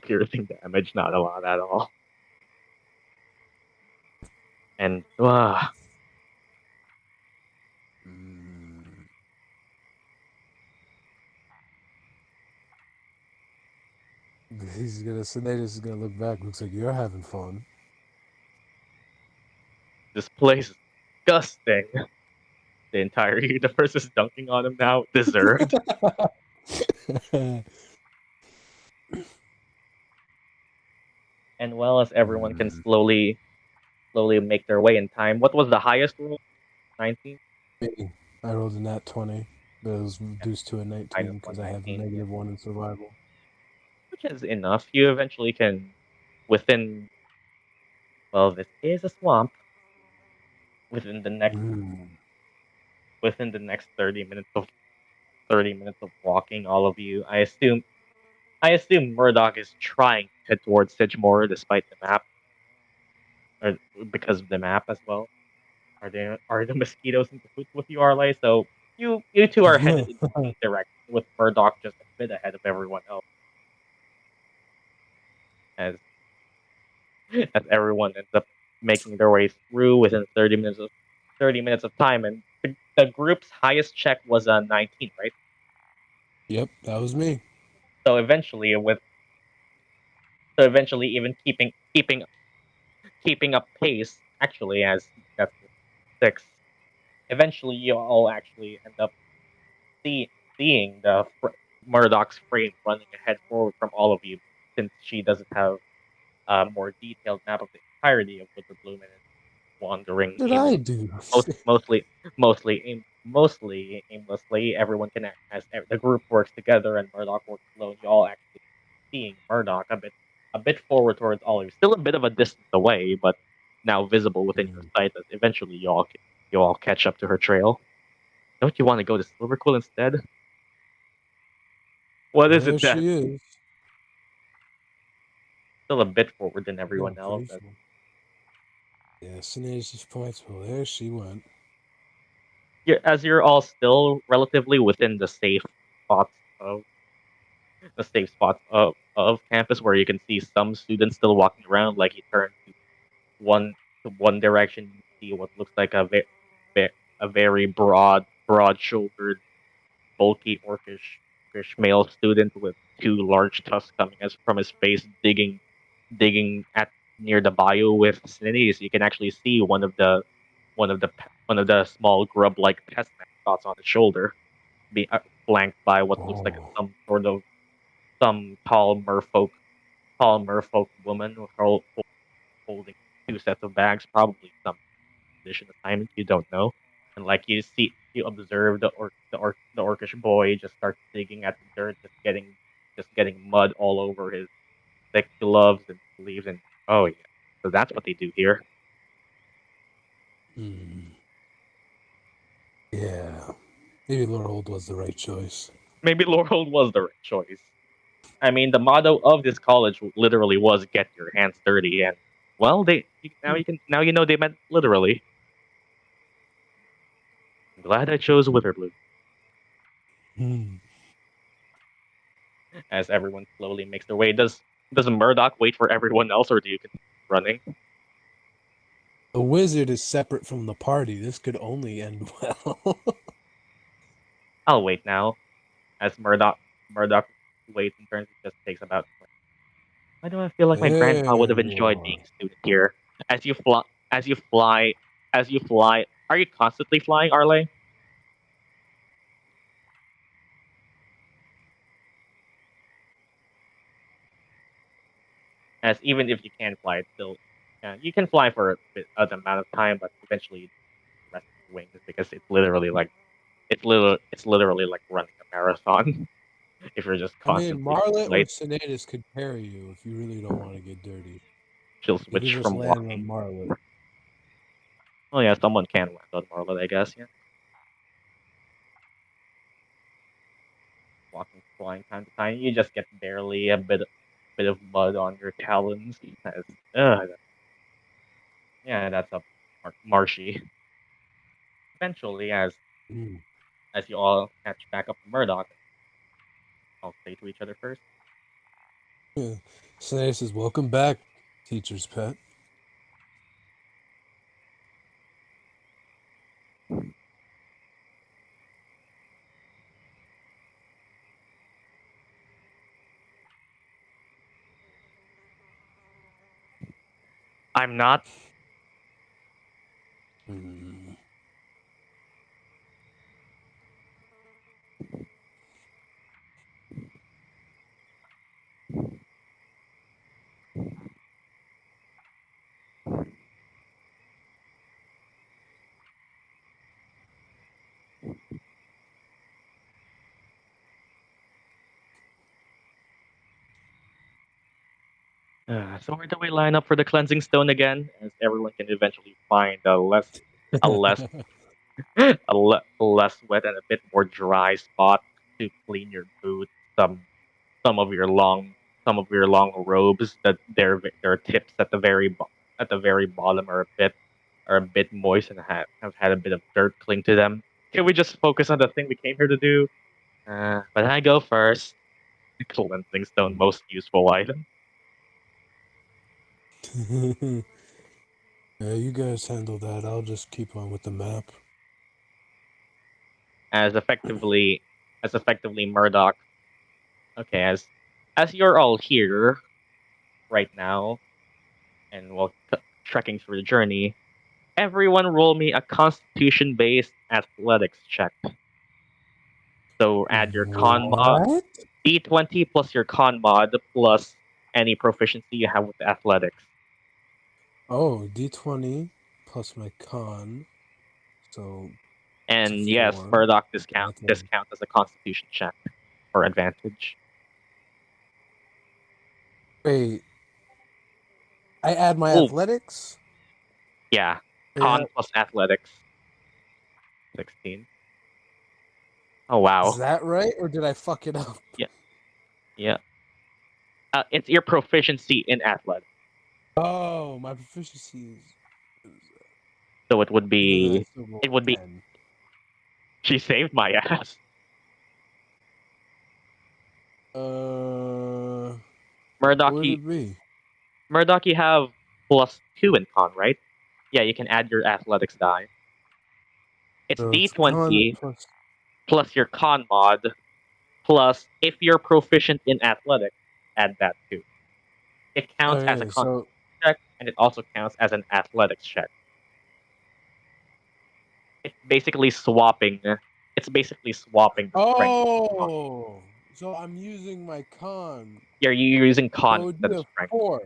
piercing damage, not a lot at all. And Sinetis is gonna look back. Looks like you're having fun. this place is disgusting. The entire universe is dunking on him now. Deserved. And well, as everyone can slowly make their way in time. What was the highest roll? 19? I rolled a nat 20, but it was reduced to a 19 because I have a -1 in survival. Which is enough. You eventually can, within, well, this is a swamp. Within the next 30 minutes of walking, all of you, I assume Murdock is trying to head towards Sidgemore despite the map, or because of the map as well. Are the mosquitoes in cahoots with you, Arleigh? So you two are headed in the same direction, with Murdock just a bit ahead of everyone else. As everyone ends up making their way through within 30 minutes of time, and the group's highest check was a 19, right? Yep, that was me. So eventually, even keeping up pace, actually, as that's 6. Eventually, you all actually end up seeing the Murdock's frame running ahead forward from all of you, since she doesn't have a more detailed map of the entirety of Witherbloom and is wandering What did I do? mostly aimlessly. Everyone can act as the group works together, and Murdock works alone. You all actually seeing Murdock a bit forward towards all of you, still a bit of a distance away, but now visible within your sight. As eventually you all catch up to her trail. Don't you want to go to Silverquill instead? What is There it then? she is. Still a bit forward than everyone else. Yeah, Sinetis points. Well, there she went. As you're all still relatively within the safe spots of campus, where you can see some students still walking around. Like you turn to one direction, you see what looks like a very broad-shouldered, bulky orcish male student with 2 large tusks coming from his face, digging at near the bayou with Sinetis. You can actually see one of the small grub-like pest mascots on his shoulder, being flanked by what looks like some tall merfolk woman holding 2 sets of bags, probably some mission assignment, you don't know. And like you observe the orcish boy just start digging at the dirt, just getting mud all over his thick gloves and sleeves, and oh yeah, so that's what they do here. Yeah, maybe Lorehold was the right choice. Maybe Laurel was the right choice. I mean, the motto of this college literally was "Get your hands dirty," and well, now you know they meant literally. I'm glad I chose Witherbloom. as everyone slowly makes their way. Does Murdock wait for everyone else, or do you continue running? The wizard is separate from the party. This could only end well. I'll wait now. As Murdock waits and turns, it just takes about. Why do I feel like my grandpa would have enjoyed being a student here? As you fly, as you fly, as you fly. Are you constantly flying, Arleigh? As even if you can fly, it's still you can fly for a bit of an amount of time, but eventually you rest your wings because it's literally like running a marathon if you're just I mean, constantly Marlet or right. Sinetis could carry you if you really don't want to get dirty. She'll You could switch just from land on walking. Marlet. Oh yeah, someone can land on Marlet, I guess. Yeah, walking, flying time to time, you just get barely a bit of mud on your talons. Yeah, that's a marshy. Eventually, Mm. as you all catch back up to Murdock, I'll say to each other first. Yeah. Sinetis says, "Welcome back, teacher's pet." I'm not. Mm. So where do we line up for the cleansing stone again? As everyone can eventually find a less, a less wet and a bit more dry spot to clean your boots. Some of your long, some of your long robes that their tips at the at the very bottom are a bit moist and have had a bit of dirt cling to them. Can we just focus on the thing we came here to do? But I go first. Cleansing stone, most useful item. Yeah, you guys handle that. I'll just keep on with the map. as effectively Murdock. Okay, as you're all here right now, and trekking through the journey, everyone roll me a Constitution-based athletics check. So add your con mod What? D20 plus your con mod plus any proficiency you have with athletics. Oh, D20 plus my con. So it's a And yes, 4. Murdock That's a... discount as a Constitution check for advantage. Wait, I add my Oh, athletics? yeah, Yeah. con plus athletics, 16. Oh Is wow. that right? Or did I fuck it up? Yeah, yeah. It's your proficiency in athletics. Oh, my proficiency is So it would even then I be still rolled it would be 10. she saved my ass. What would Murdocky it be? Murdocky have +2 in con, right? Yeah, you can add your athletics die. It's So it's con D20 plus... plus your con mod plus if you're proficient in athletics, add that too. It counts as a Okay, con so... check and it also counts as an athletics check. It's basically swapping it's basically swapping the strength. Oh! So I'm using my con. You're using So con it would instead be of a strength. 4.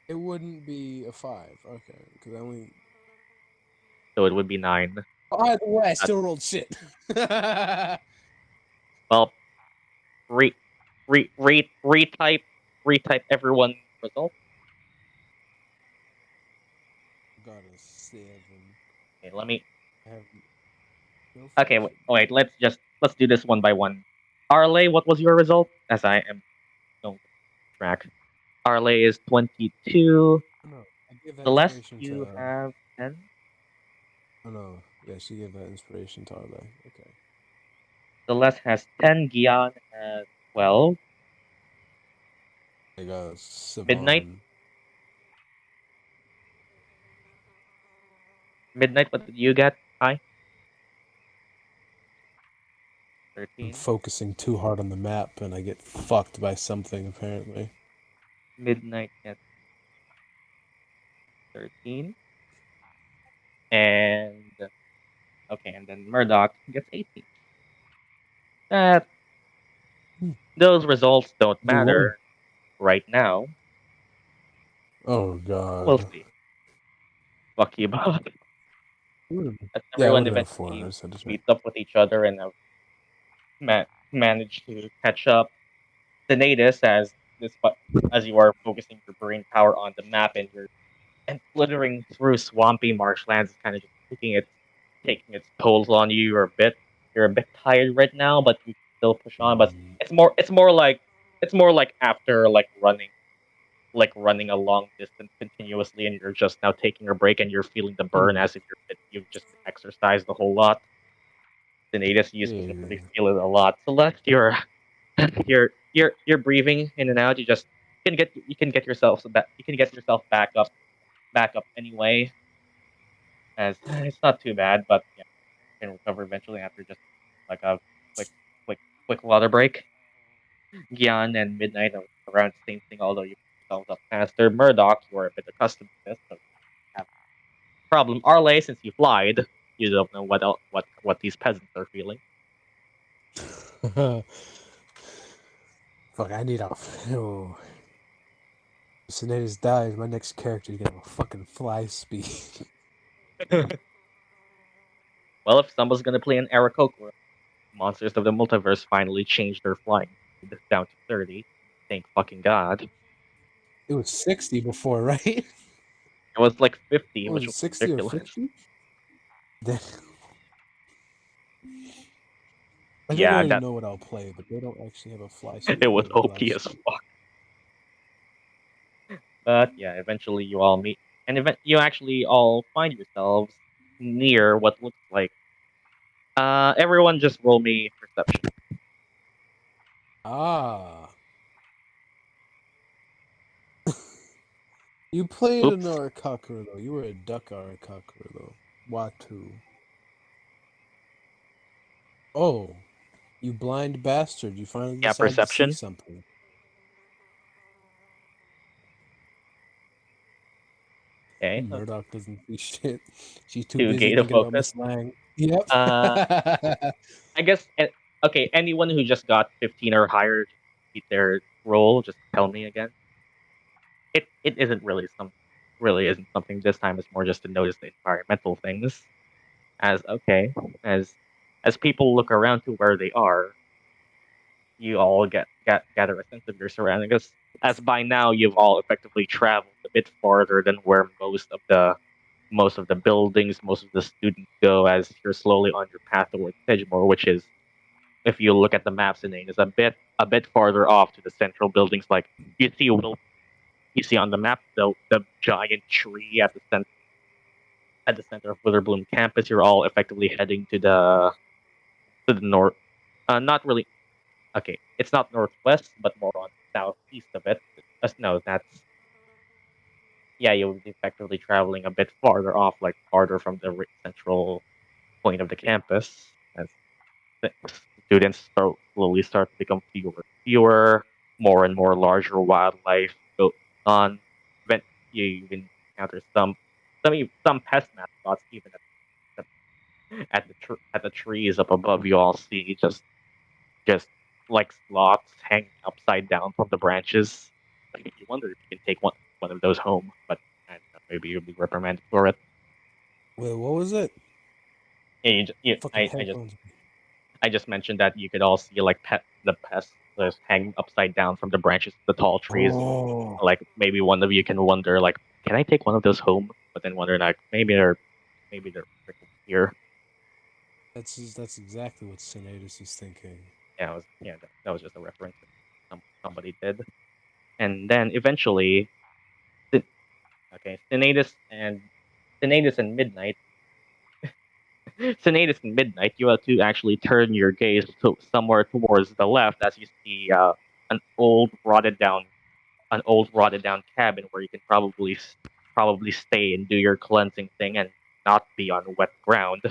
It wouldn't be a 5. Okay, because I only... So it would be 9. Oh, either way, I Uh, still rolled shit. Gotta well, re, retype everyone's result. 7. Okay, let me. I have no Okay, function. wait. Let's do this one by one. Arleigh, what was your result? As I am going to track. Arleigh is 22. Oh, no, I gave that Celeste, inspiration to... you have 10. Oh no, yeah, she gave that inspiration to Arleigh. Okay. Celeste has 10. Gyan has 12. Like Midnight? Sivan. Midnight, what did you get? Hi? I'm 13. focusing too hard on the map and I get fucked by something apparently. Midnight gets 13. And okay, and then Murdock gets 18. That those results don't You won. matter right now. Oh We'll god. see. Fuck you, Bob. As Yeah, it everyone would have been 4. I eventually just had to check. meets up with each other and managed to catch up. Sinetis, as you are focusing your brain power on the map and flittering through swampy marshlands, kind of just taking its tolls on you. You're a bit tired right now, but you still push on. But it's more like after running a long distance continuously, and you're just now taking a break, and you're feeling the burn as if you've just exercised a whole lot. Sinetis, you specifically feel it a lot. Celeste, you're breathing in and out. You can get yourself back up anyway. As it's not too bad, but yeah, you can recover eventually after just like a quick quick quick water break. Gyan and Midnight are around the same thing, although you pick yourselves up faster. Murdock, you are a bit accustomed to this, so you have a problem. Arleigh, since you flied, you don't know what these peasants are feeling. Fuck, I need a. Oh. If Sinetis dies, my next character is gonna have a fucking fly speed. Well, if someone's gonna play an Aarakocra, Monsters of the Multiverse finally changed their flying speed down to 30. Thank fucking god. It was 60 before, right? It was like 50, What was which it, was 60 or ridiculous. 50? I think I Yeah, already that know what I'll play, but they don't actually have a fly speed. it was Or OP blast as speed. fuck. But yeah, eventually you all meet, and you actually all find yourselves near what looks like. Everyone just roll me perception. Ah. You played an Oops. Arakakura, though. You were a duck Arakakura, though. Watu. Oh. You blind bastard. You finally Yeah, decided to see perception. something. Okay. Murdock doesn't see shit. She's too To busy gate a thinking about focus. Miss Lang. Yep. I guess. Okay, anyone who just got 15 or higher, just beat their roll. Just tell me again. It isn't really isn't something this time. It's more just to notice the environmental things. As okay, as people look around to where they are, you all gather a sense of your surroundings. As by now you've all effectively traveled a bit farther than where most of the buildings, most of the students go, as you're slowly on your path towards Sedgemoor, which is, if you look at the maps, is a bit farther off to the central buildings. Like you see on the map the giant tree at the center of Witherbloom campus. You're all effectively heading to the north. Not really. Okay, it's not northwest, but more on southeast of it. No, that's yeah. You'll be effectively traveling a bit farther off, like farther from the central point of the campus, as the students slowly start to become fewer, more and more larger wildlife goes on. Then you even encounter some pest mascots even at the trees up above. You all see just like sloths hanging upside down from the branches. Like, you wonder if you can take one of those home, but I don't know, maybe you'll be reprimanded for it. Wait, what was it? Yeah, Fucking headphones. I just mentioned that you could all see like the pests just hanging upside down from the branches of the tall trees. Oh. Like maybe one of you can wonder, like, can I take one of those home? But then wonder, like, maybe they're here. That's exactly what Sinetis is thinking. That was just a reference that somebody did. And then eventually, okay, Sinetis and Midnight. Sinetis and Midnight, you have to actually turn your gaze to somewhere towards the left as you see an old, rotted down an old rotted down cabin where you can probably stay and do your cleansing thing and not be on wet ground.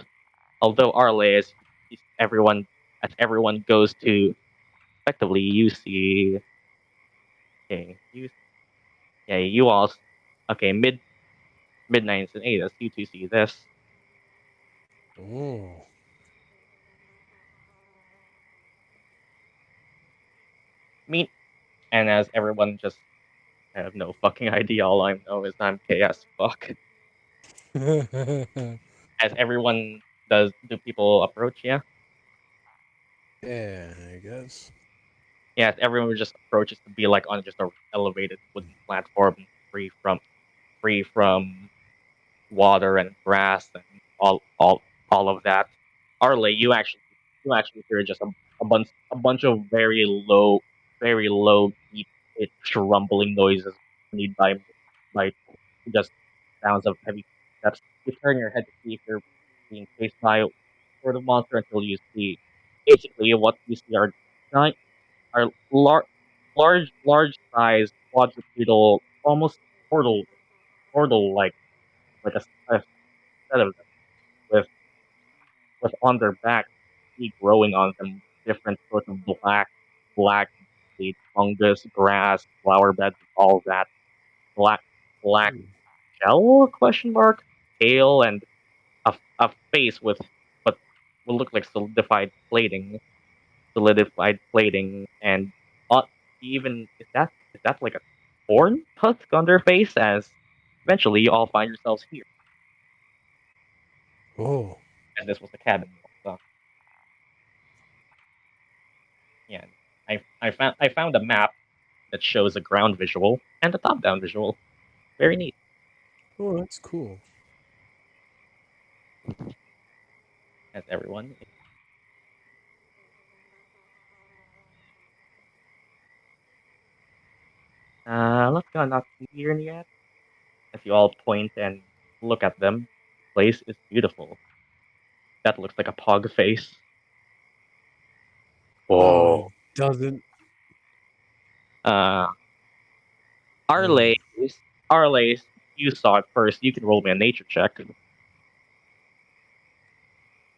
Although Arleigh is everyone as everyone goes to effectively you see okay you all okay mid 9s and 8s you two see this. Oh. Me and as everyone just I have no fucking idea. All I know is I'm KS fuck. As everyone do people approach? Yeah. Yeah, I guess. Yeah, everyone just approaches to be like on just a elevated wooden platform, free from water and grass and all of that. Arleigh, you actually hear just a bunch of very low, deep pitch rumbling noises accompanied by just sounds of heavy steps. You turn your head to see if you're being chased by sort of monster until you see basically what you see giant are large size quadrupedal, almost portal like a set of them with on their back teeth growing on them different sorts of black seed, fungus, grass, flower beds, all that black black shell question mark tail and a face with what will look like solidified plating and uh, even is that like a corn husk on their face as eventually you all find yourselves here Oh. and this was the cabin so yeah I found a map that shows a ground visual and a top down visual very neat Oh, that's cool. as everyone let's go not here yet as you all point and look at them place is beautiful that looks like a pog face No, it oh doesn't. uh Arleigh, Arleigh, you saw it first. You can roll me a nature check.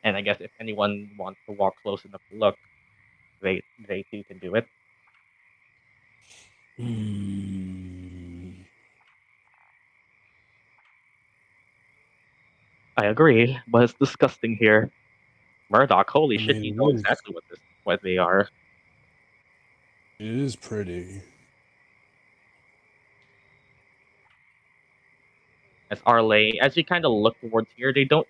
And I guess if anyone wants to walk close enough to look, they too can do it. I agree, but it's disgusting here. Murdock, holy I shit, mean, you know exactly what they are. it is pretty. As Arleigh, as you kind of look towards here, they don't,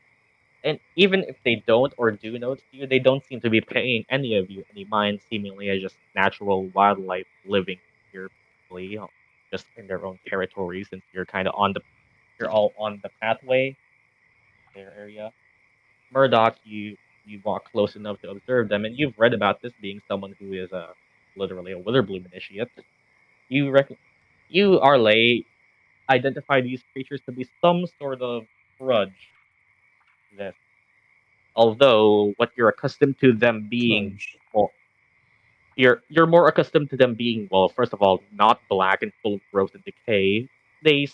and even if they don't or do notice you, they don't seem to be paying any of you any mind, seemingly as just natural wildlife living here, peacefully, just in their own territory, since you're all on the pathway, their area. Murdock, you walk close enough to observe them, and you've read about this being someone who is literally a Witherbloom initiate. You reckon you Arleigh identify these creatures to be some sort of grudge. This, although what you're accustomed to them being, Sludge. well, you're more accustomed to them being, well, first of all, not black and full of growth and decay. They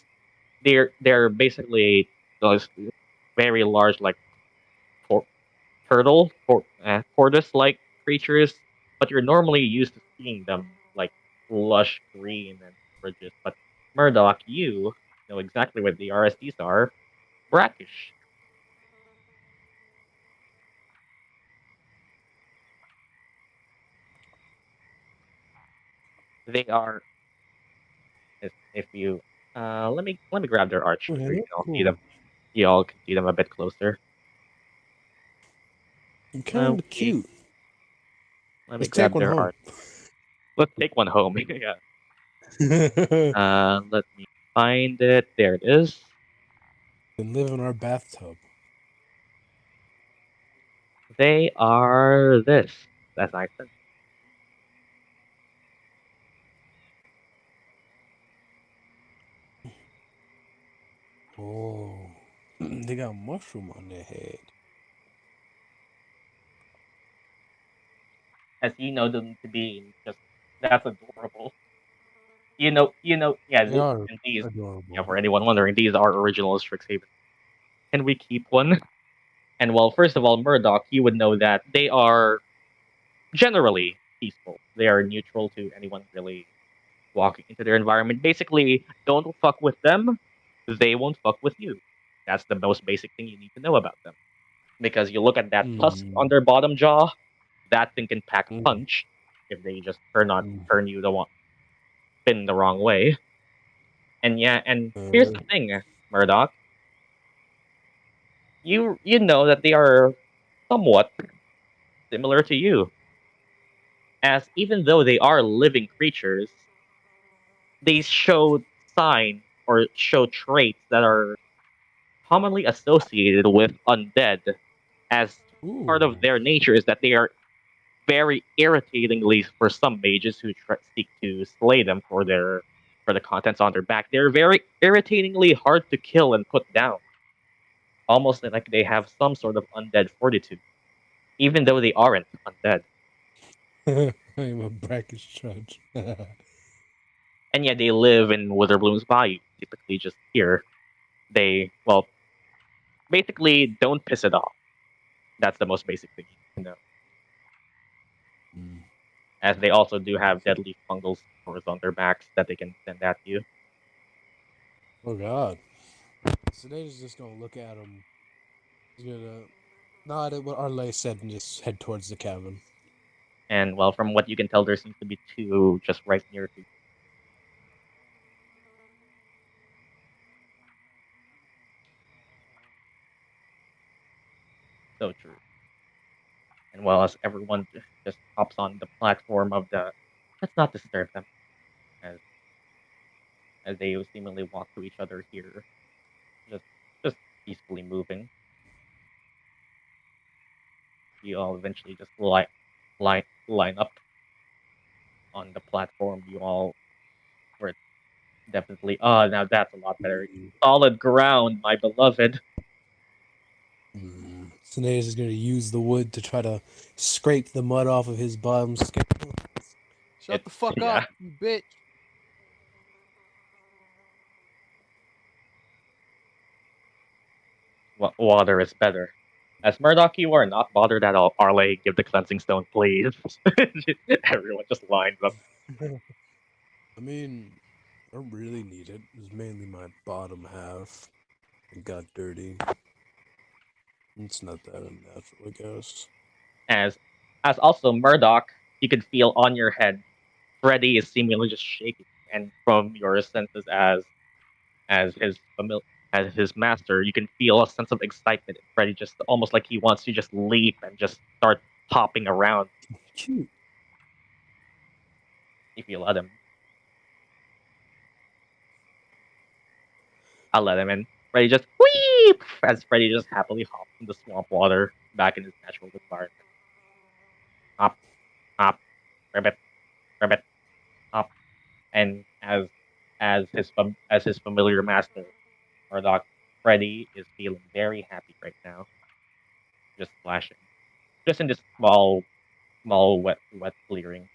they're basically those very large, like tortoise-like creatures, but you're normally used to seeing them like lush green and ridges. But Murdock, you know exactly what the RSDs are. Brackish. They are. If you let me grab their arch Okay, so you that's can all see them. cool. You all can see them a bit closer. Kind of Wait, cute. let me Let's take grab one their home. arch. Let's take one home. Yeah. Let me find it. There it is. And live in our bathtub. They are this. That's nice. Oh, they got a mushroom on their head. As you know them to be just that's adorable. Yeah, They are and these, adorable. yeah, for anyone wondering, these are original Strixhaven. Can we keep one? And well, first of all, Murdock, you would know that they are generally peaceful. They are neutral to anyone really walking into their environment. Basically, don't fuck with them. They won't fuck with you. That's the most basic thing you need to know about them. Because you look at that tusk on their bottom jaw, that thing can pack a punch if they just turn you spin the wrong way. And yeah, and here's the thing, Murdoch. You know that they are somewhat similar to you, as even though they are living creatures, they show signs or show traits that are commonly associated with undead, as part of their nature is that they are very irritatingly, for some mages who seek to slay them for the contents on their back, they're very irritatingly hard to kill and put down, almost like they have some sort of undead fortitude, even though they aren't undead. I'm a brackish judge. And yet they live in Witherbloom's bayou, typically just here. They, well, basically don't piss it off. That's the most basic thing you need to know. As they also do have deadly fungal spores on their backs that they can send at you. Oh God! Sinetis just gonna look at him. He's gonna nod at what Arleigh said and just head towards the cabin. And well, from what you can tell, there seems to be two just right near you. So true. And well, as everyone just hops on the platform of the, let's not disturb them, as they seemingly walk to each other here, just peacefully moving. You all eventually just line up on the platform. You all were definitely, now that's a lot better. Solid ground, my beloved. Sinetis is gonna use the wood to try to scrape the mud off of his bottom skin. Shut the fuck up, you bitch. Water is better. As Murdock, you are not bothered at all. Arleigh, give the cleansing stone, please. Everyone just lines up. I mean, I don't really need it. It's mainly my bottom half. It got dirty. It's not that unnatural, I guess. As also Murdock, you can feel on your head, Freddy is seemingly just shaking, and from your senses as his master, you can feel a sense of excitement. Freddy just almost like he wants to just leap and just start hopping around. Cute. If you let him. I'll let him in. Freddy just weep as Freddy just happily hops in the swamp water back in his natural environment. Hop, hop, ribbit, ribbit, hop, and as his familiar master, Murdock, Freddy is feeling very happy right now. Just splashing, just in this small wet clearing.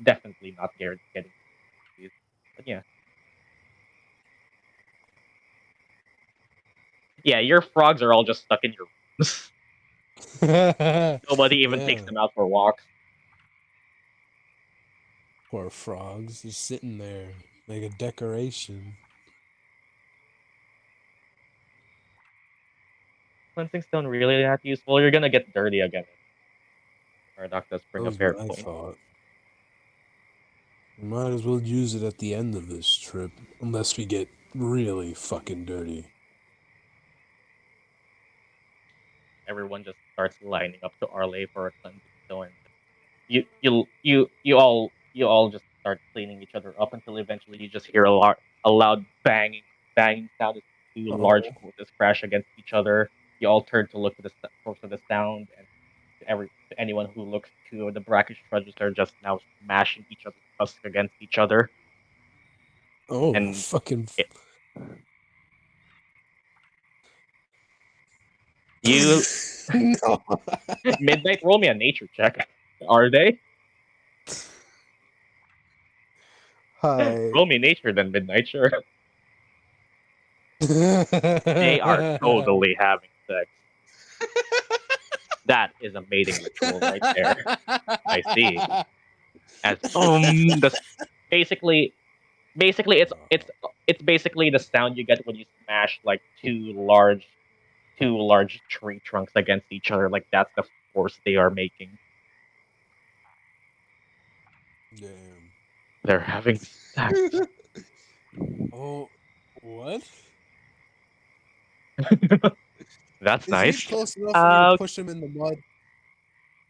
Definitely not getting, but yeah. Yeah, your frogs are all just stuck in your rooms. Nobody even takes them out for walks. Poor frogs, just sitting there like a decoration. Cleansing stone really that useful? You're gonna get dirty again. Murdock does bring That a was fair my point. thought. We might as well use it at the end of this trip, unless we get really fucking dirty. Everyone just starts lining up to Arleigh for a cleansing stone. You all just start cleaning each other up until eventually you just hear a loud banging sound as two large corpses crash against each other. You all turn to look to the source of the sound, and to anyone who looks to the brackish trudges are just now smashing each other's tusks against each other. Oh, And fucking. You No. Midnight, roll me a nature check. Are they? Hi. Roll me nature then midnight, sure. They are totally having sex. That is a mating ritual right there. I see. As that's basically it's basically the sound you get when you smash like two large tree trunks against each other. Like that's the force they are making. Damn. They're having sex. Oh, what? That's Is nice. he close enough for me to Uh, push him in the mud?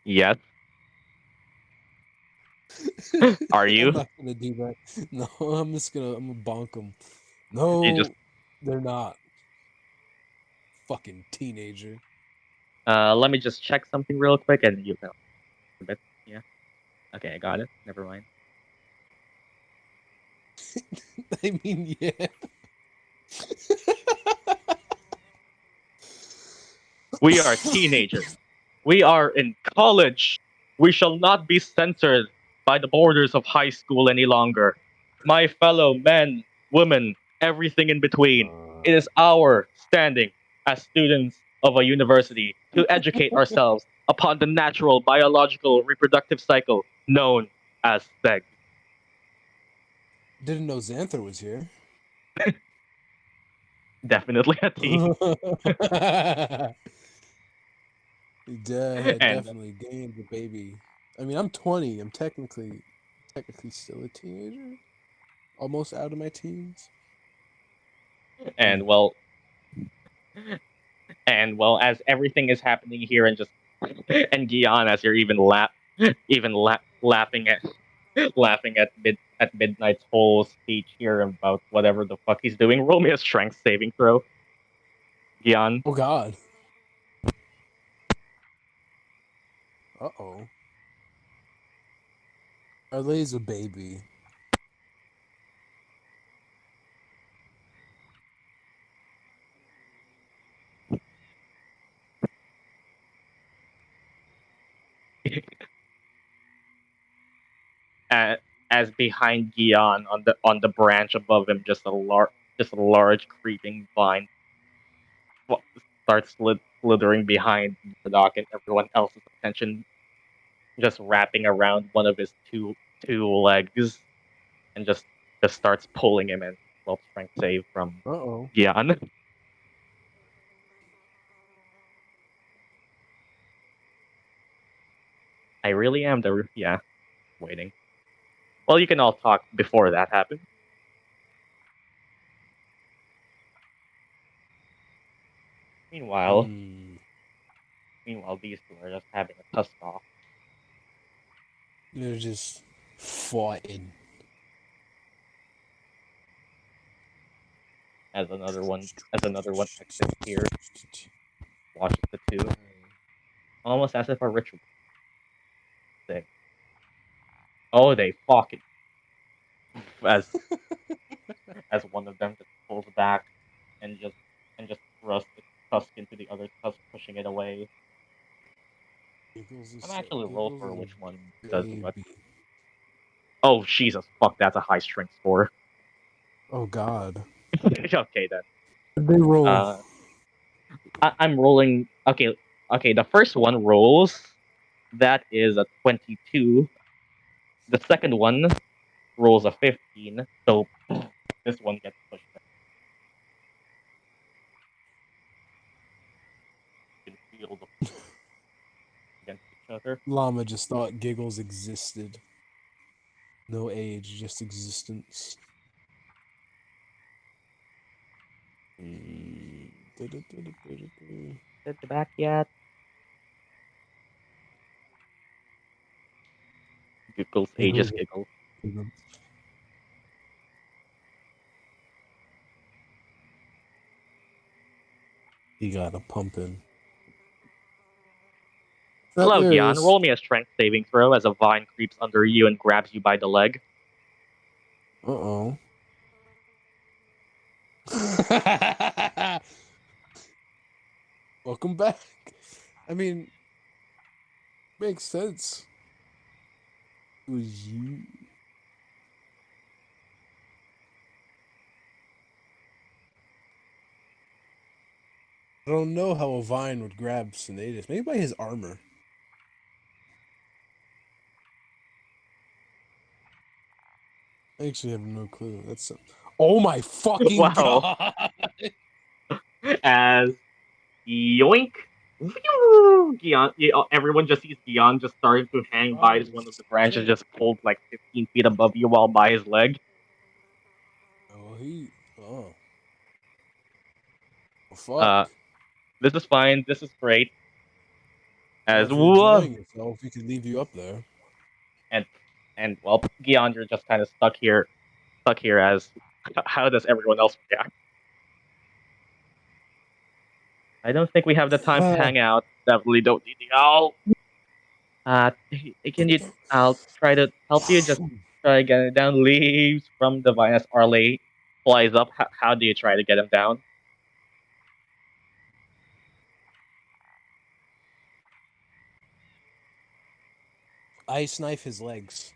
yes. Are I'm you? not gonna do that. No, I'm gonna bonk him. You No, just they're not. Fucking teenager. let me just check something real quick and you know a bit. Yeah. Okay, I got it. Never mind. I mean, yeah. We are teenagers. We are in college. We shall not be censored by the borders of high school any longer. My fellow men, women, everything in between. It is our standing as students of a university to educate ourselves upon the natural biological reproductive cycle known as sex. Didn't know Xanther was here. Definitely a T. And Definitely gained the baby. I mean, I'm 20. I'm technically still a teenager. Almost out of my teens. and well as everything is happening here and just and Gyan as you're laughing at Midnight's whole speech here about whatever the fuck he's doing. Roll me a strength saving throw, Gyan. Oh God. Uh-oh. Arleigh's a baby. As behind Gyan on the branch above him, just a large creeping vine starts slithering behind Murdock and everyone else's attention, just wrapping around one of his two legs, and just starts pulling him in. Well, strength save from Uh-oh. Gyan. I really am waiting. Well, you can all talk before that happens. Meanwhile, these two are just having a tussle off. They're just fighting. As another one exits here, watches the two, almost as if a ritual thing. Oh, they fucking as as one of them just pulls back and just thrusts its tusk into the other tusk, pushing it away. I'm actually roll for which one does what. Oh Jesus, fuck! That's a high strength score. Oh God. Okay then. They roll. I'm rolling. Okay, the first one rolls. That is a 22. The second one rolls a 15. So this one gets pushed back. You can feel the against each other. Llama just thought giggles existed. No age, just existence. Get the back yet? Giggles, ages giggle. He got a pumping. Hello, Gyan. Roll me a strength saving throw as a vine creeps under you and grabs you by the leg. Uh-oh. Welcome back. I mean, makes sense. It was you. I don't know how a vine would grab Sinetis. Maybe by his armor. I actually have no clue. That's oh my fucking Wow. god! As yoink. Gyan, everyone just sees Gyan just starting to hang by one of the branches, shit. just pulled like 15 feet above you while by his leg. Oh, oh. Well, fuck. This is fine. This is great. Well, As if you're whoa, enjoying yourself, we could leave you up there. and well, Gyan, you're just kind of stuck here. As how does everyone else react? I don't think we have the time to hang out. Definitely don't need the owl. Can you? I'll try to help you. Just try to get it down. Leaves from the vine as Arleigh flies up. How do you try to get him down? Ice knife his legs.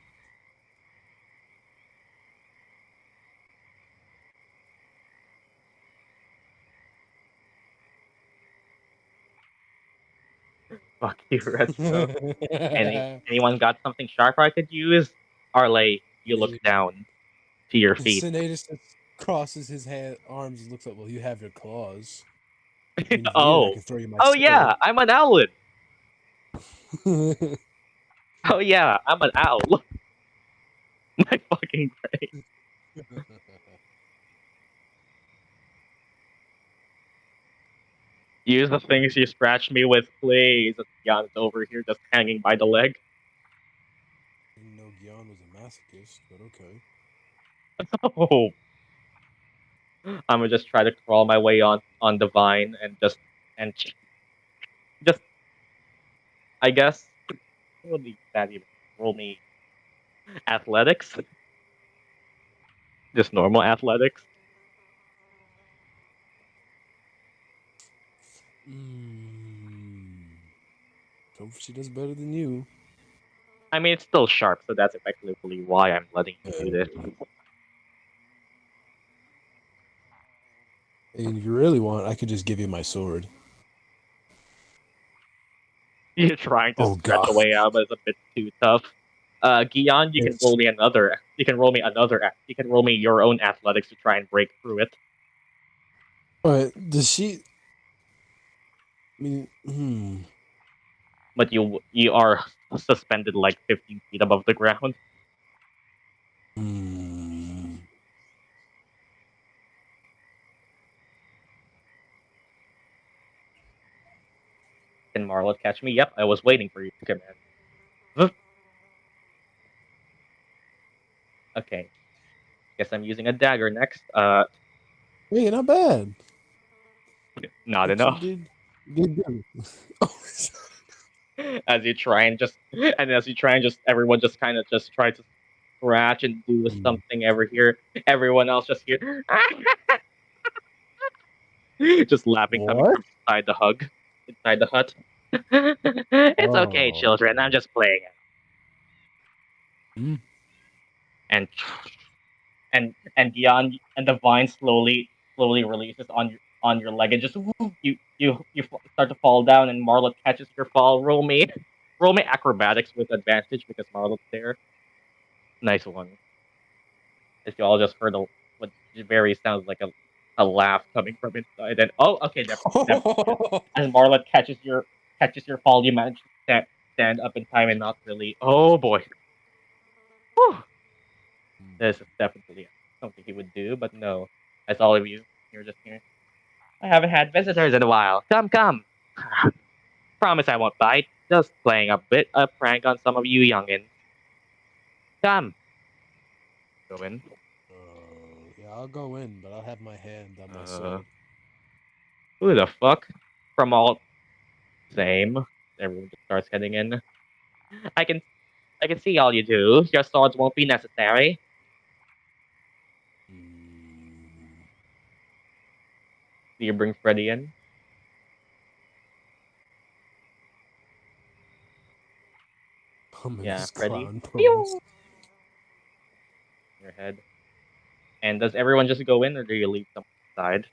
Fuck you, Redstone. Anyone got something sharper I could use? Arleigh, you look down to your feet. Sinetis crosses his arms and looks up. Well, you have your claws. I mean, if you need it, I Oh. can throw you my Oh sword. yeah, I'm an owlin. Oh yeah, I'm an owl. My fucking brain. Use the things you scratched me with, please. Gyan is over here just hanging by the leg. Didn't know Gyan was a masochist, but okay. Oh. I'm gonna just try to crawl my way on the vine and just I guess what would that even roll me athletics? Just normal athletics. Hope she does better than you. I mean, it's still sharp, so that's effectively why I'm letting you do this. And if you really want, I could just give you my sword. You're trying to Oh, stretch God. a way out, but it's a bit too tough. Gyan, you can roll me another. You can roll me another. You can roll me your own athletics to try and break through it. But does she? I mean, But you are suspended like 15 feet above the ground. Can Marla catch me? Yep, I was waiting for you to command. Okay. Guess I'm using a dagger next. Hey, not bad. Not enough. Did good. As you try and just everyone just kind of just try to scratch and do something over here. Everyone else just here just laughing coming from inside the hut. It's okay, children. I'm just playing it. And Gyan and the vine slowly releases on your leg and just you start to fall down and Marla catches your fall. Roll me acrobatics with advantage because Marla's there. Nice one. If you all just heard what very sounds like a laugh coming from inside, and oh, okay, and Marla catches your fall. You manage to stand up in time and not really. Oh boy, whew. This is definitely something he would do, but no. As all of you, you're just here. I haven't had visitors in a while. Come. Promise I won't bite. Just playing a bit of prank on some of you youngins. Come. Go in. Yeah, I'll go in, but I'll have my hand on my sword. Who the fuck? From all same. Everyone just starts heading in. I can see all you do. Your swords won't be necessary. Do you bring Freddy in? Yeah, Freddy. Your head. And does everyone just go in, or do you leave someone inside?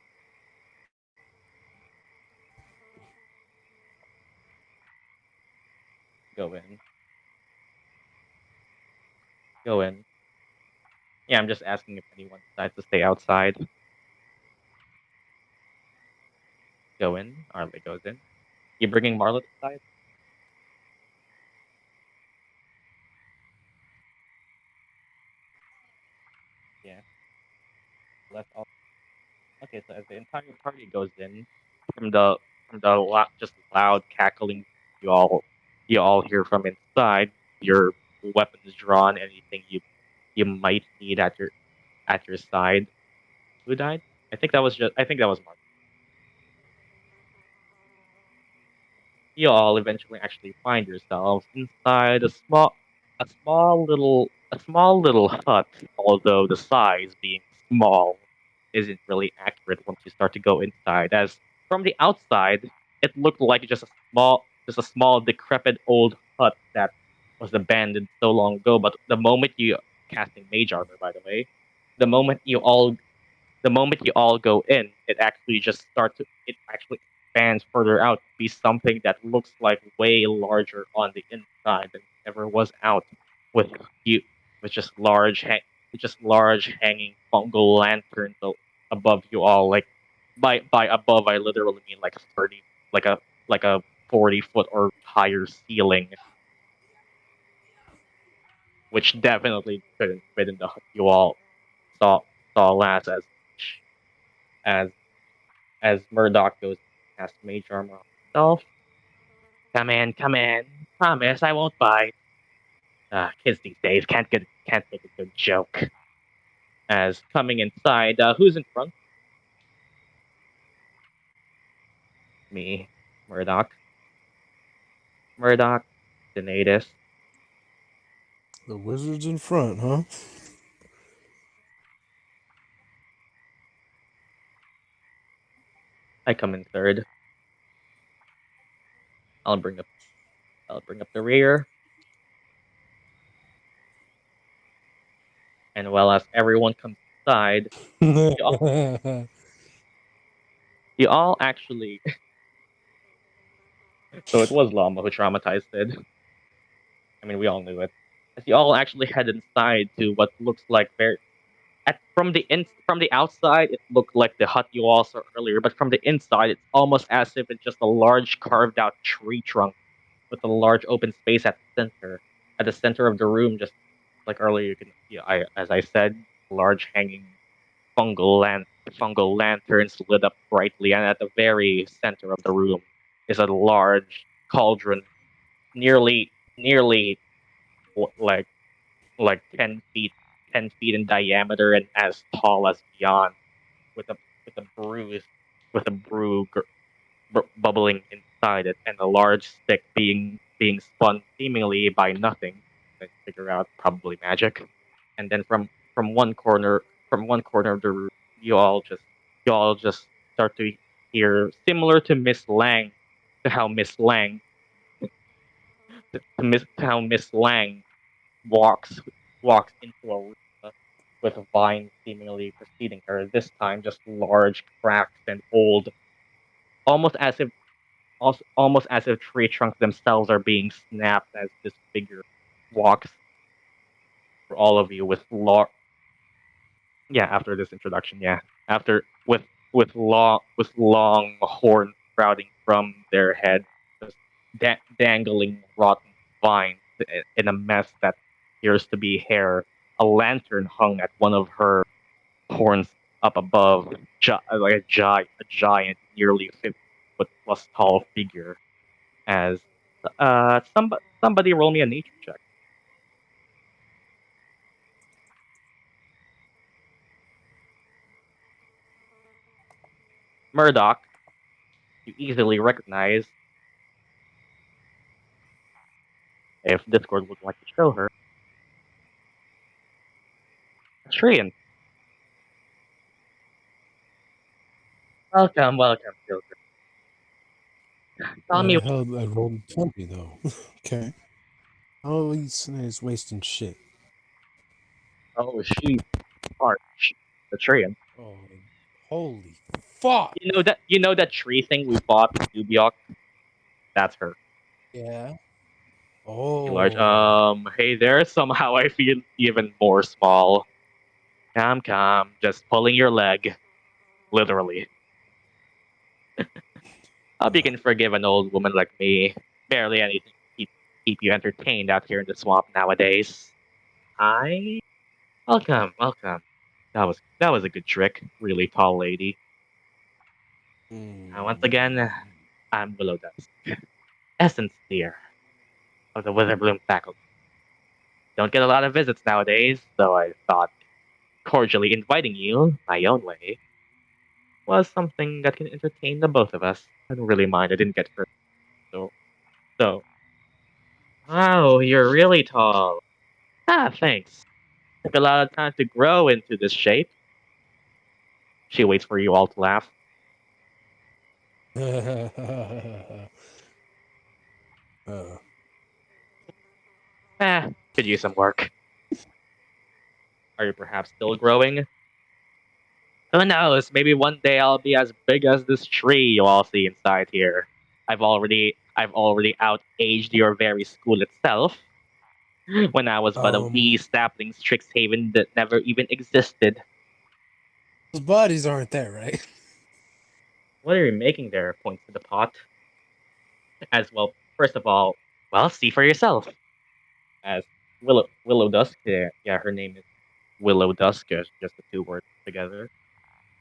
Go in. Go in. Yeah, I'm just asking if anyone decides to stay outside. Go in. Arleigh goes in. You bringing Marla inside? Yeah. Left all. Okay, so as the entire party goes in, from the just loud cackling, you all hear from inside. Your weapons drawn. Anything you might need at your side. Who died? I think that was Mark. You all eventually actually find yourselves inside a small little hut, although the size being small isn't really accurate once you start to go inside, as from the outside it looked like just a small decrepit old hut that was abandoned so long ago. But the moment you casting mage armor, by the way, the moment you all the moment you all go in, it actually expands further out to be something that looks like way larger on the inside than it ever was out, with you with just large hanging fungal lanterns above you all. Like by above, I literally mean like 30, like a 40-foot or higher ceiling, which definitely couldn't fit in the hut you all saw last, as as Murdock goes past Mage Armor on himself. Come in, come in. Promise I won't bite. Kids these days can't make a good joke. As coming inside, who's in front? Me, Murdock. Murdock, Sinetis. The wizard's in front, huh? I come in third. I'll bring up the rear. And while as everyone comes inside, you all actually so it was Llama who traumatized Sid. I mean, we all knew it. As you all actually head inside to what looks like from the outside, it looked like the hut you all saw earlier, but from the inside, it's almost as if it's just a large carved out tree trunk with a large open space at the center. At the center of the room, just like earlier, you can as I said, large hanging fungal lanterns lit up brightly, and at the very center of the room is a large cauldron, nearly like 10 feet in diameter and as tall as Gyan, with a with a bruise with a bubbling inside it, and a large stick being spun seemingly by nothing. I figure out probably magic. And then from one corner of the room, you all just start to hear, similar to Miss Lang, to how Miss Lang to how Miss Lang walks into a room with vines seemingly preceding her. This time, just large cracks and old, almost as if almost as if tree trunks themselves are being snapped as this figure walks for all of you with after this introduction, after with long horns sprouting from their head, just dangling rotten vines in a mess that appears to be Hare. A lantern hung at one of her horns up above, like a giant, nearly 50-foot plus tall figure. As somebody roll me a nature check. Murdock, you easily recognize, if Discord would like to show her, Trian. Welcome, children. Tell me. Hell, I rolled 20 though. Okay. Oh, he's wasting shit. Oh, she Arch, the Trian. Oh, holy fuck! You know that tree thing we fought in Dubiok? That's her. Yeah. Oh. Large. Hey there. Somehow I feel even more small. Come. Just pulling your leg. Literally. Hope you can forgive an old woman like me. Barely anything to keep you entertained out here in the swamp nowadays. Hi. Welcome. That was a good trick. Really tall lady. And once again, I'm Below Dusk. Essence Deer of the Witherbloom faculty. Don't get a lot of visits nowadays, so I thought cordially inviting you, my own way, was something that can entertain the both of us. I don't really mind. I didn't get hurt. So. Wow, you're really tall. Ah, thanks. Took a lot of time to grow into this shape. She waits for you all to laugh. Could use some work. Are you perhaps still growing? Who knows? Maybe one day I'll be as big as this tree you all see inside here. I've already outaged your very school itself. When I was but a wee sapling, Strixhaven that never even existed. Those bodies aren't there, right? What are you making there? Points to the pot. As well, first of all, well, see for yourself. As Willow Dusk, yeah, her name is Willow Dusk, just the two words together.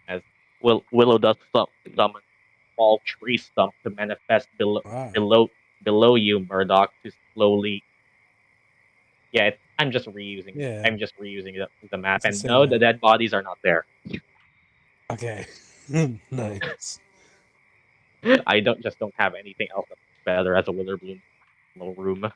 As Willow Dusk summons a small tree stump to manifest below you, Murdock, to slowly. Yeah, I'm just reusing. Yeah. I'm just reusing the map, It's the and same no, map. the dead bodies are not there. Okay. Nice. I don't have anything else that's better as a Witherbloom little room.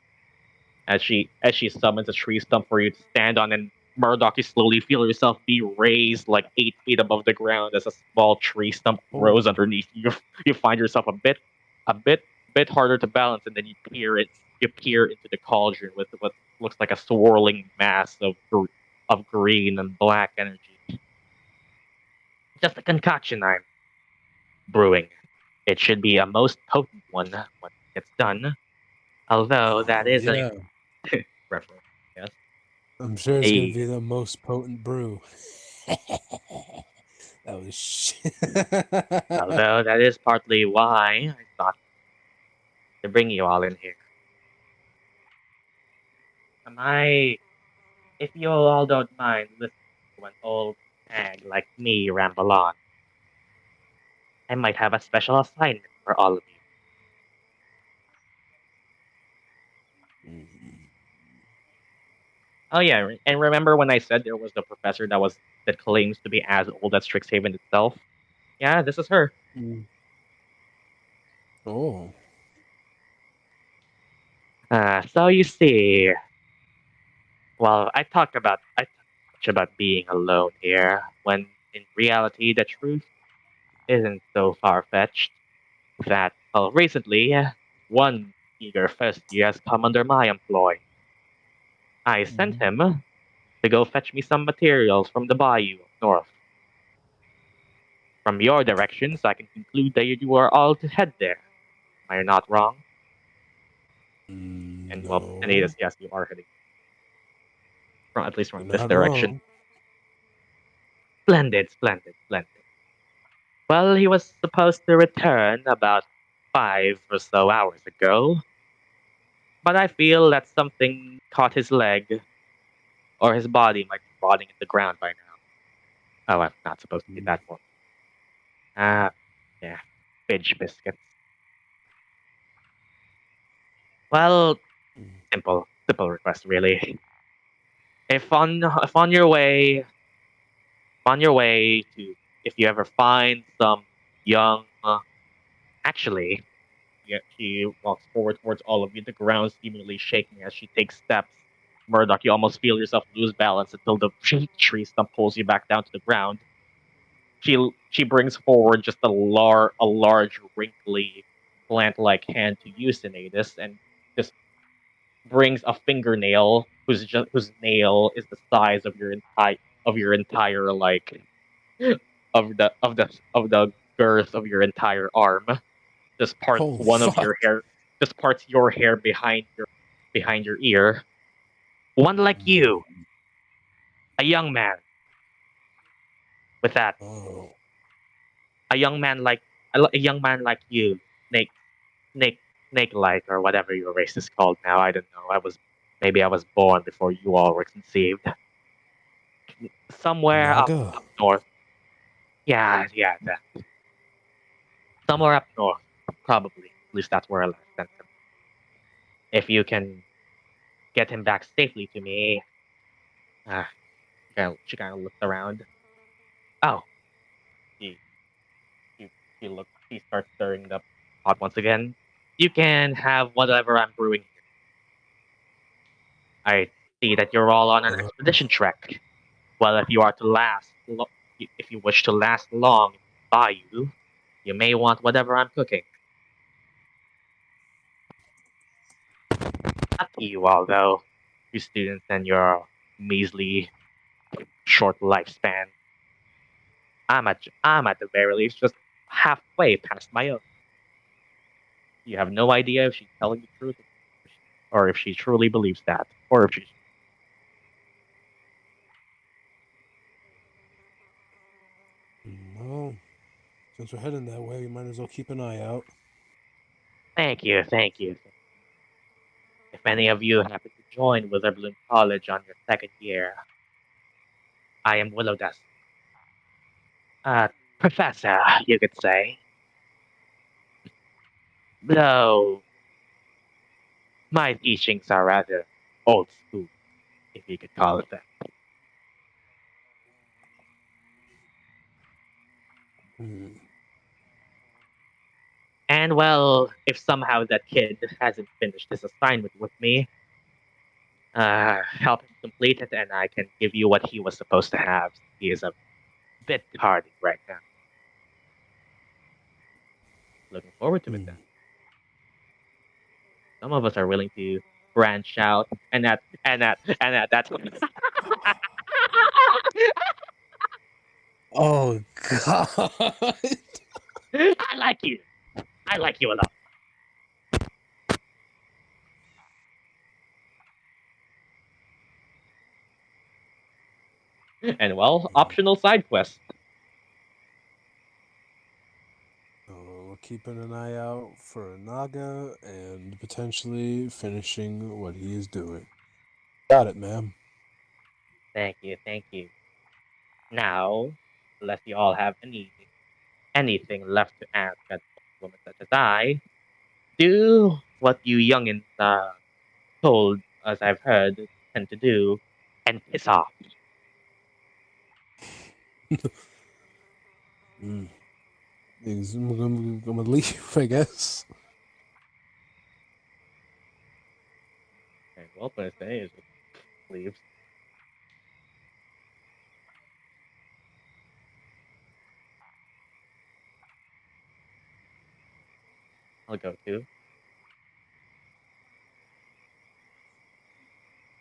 As she summons a tree stump for you to stand on, and Murdock, you slowly feel yourself be raised like 8 feet above the ground as a small tree stump grows underneath you. You find yourself a bit harder to balance, and then you peer into the cauldron with what looks like a swirling mass of green and black energy. Just a concoction I'm brewing. It should be a most potent one when it's done. Although that is yeah. a reference, yes. I'm sure it's gonna be the most potent brew. That was shit. Although that is partly why I thought to bring you all in here. If you all don't mind listening to an old hag like me ramble on, I might have a special assignment for all of you. Oh yeah, and remember when I said there was the professor that claims to be as old as Strixhaven itself? Yeah, this is her. Oh. So you see, well, I talk much about being alone here, when in reality the truth isn't so far-fetched. That, well, recently, one eager first year has come under my employ. I sent him to go fetch me some materials from the bayou up north. From your directions, I can conclude that you are all to head there. Am I not wrong? And well, Sinetis, yes, you are heading. At least from this direction. Splendid. Well, he was supposed to return about 5 or so hours ago. But I feel that something caught his leg, or his body might be rotting in the ground by now. Oh, I'm not supposed to be that one. Yeah, fidge biscuits. Well, simple request, really. If on your way to, if you ever find some young, actually, yeah, she walks forward towards all of you, the ground seemingly shaking as she takes steps. Murdock, you almost feel yourself lose balance until the tree stump pulls you back down to the ground. She brings forward just a large, wrinkly, plant-like hand to you, Sinetis, and just brings a fingernail whose nail is the size of your entire like of the girth of your entire arm. Just parts Holy one of fuck. your hair. Just parts your hair behind behind your ear. One like you, a young man. With that, Oh. a young man like a young man like you, snake, snake, snake-like, or whatever your race is called now. I don't know. Maybe I was born before you all were conceived. Somewhere Naga? up north. Yeah, that. Somewhere up north, probably. At least that's where I last sent him. If you can get him back safely to me. She kind of looked around. Oh, she she starts stirring the pot once again. You can have whatever I'm brewing here. I see that you're all on an expedition trek. Well, if you are to if you wish to last long in the bayou, you may want whatever I'm cooking. Up to you all, though. You students and your measly short lifespan. I'm at the very least just halfway past my own. You have no idea if she's telling the truth, or if she truly believes that, or if she's. Well, since we're heading that way, we might as well keep an eye out. Thank you, thank you. If any of you happen to join Witherbloom College on your second year, I am Willow Dust. Professor, you could say. Though my teachings are rather old school, if you could call it that. And well, if somehow that kid hasn't finished his assignment with me, help him complete it, and I can give you what he was supposed to have. He is a bit tardy right now. Looking forward to it then. Some of us are willing to branch out, and that's. Oh God! I like you. I like you a lot. And well, optional side quest. We're keeping an eye out for Naga and potentially finishing what he is doing. Got it, ma'am. Thank you, thank you. Now, unless you all have anything left to ask a woman such as I, do what you youngins told, as I've heard, tend to do, and piss off. I'm gonna leave, I guess. And well, what I say is just leaves. I'll go too.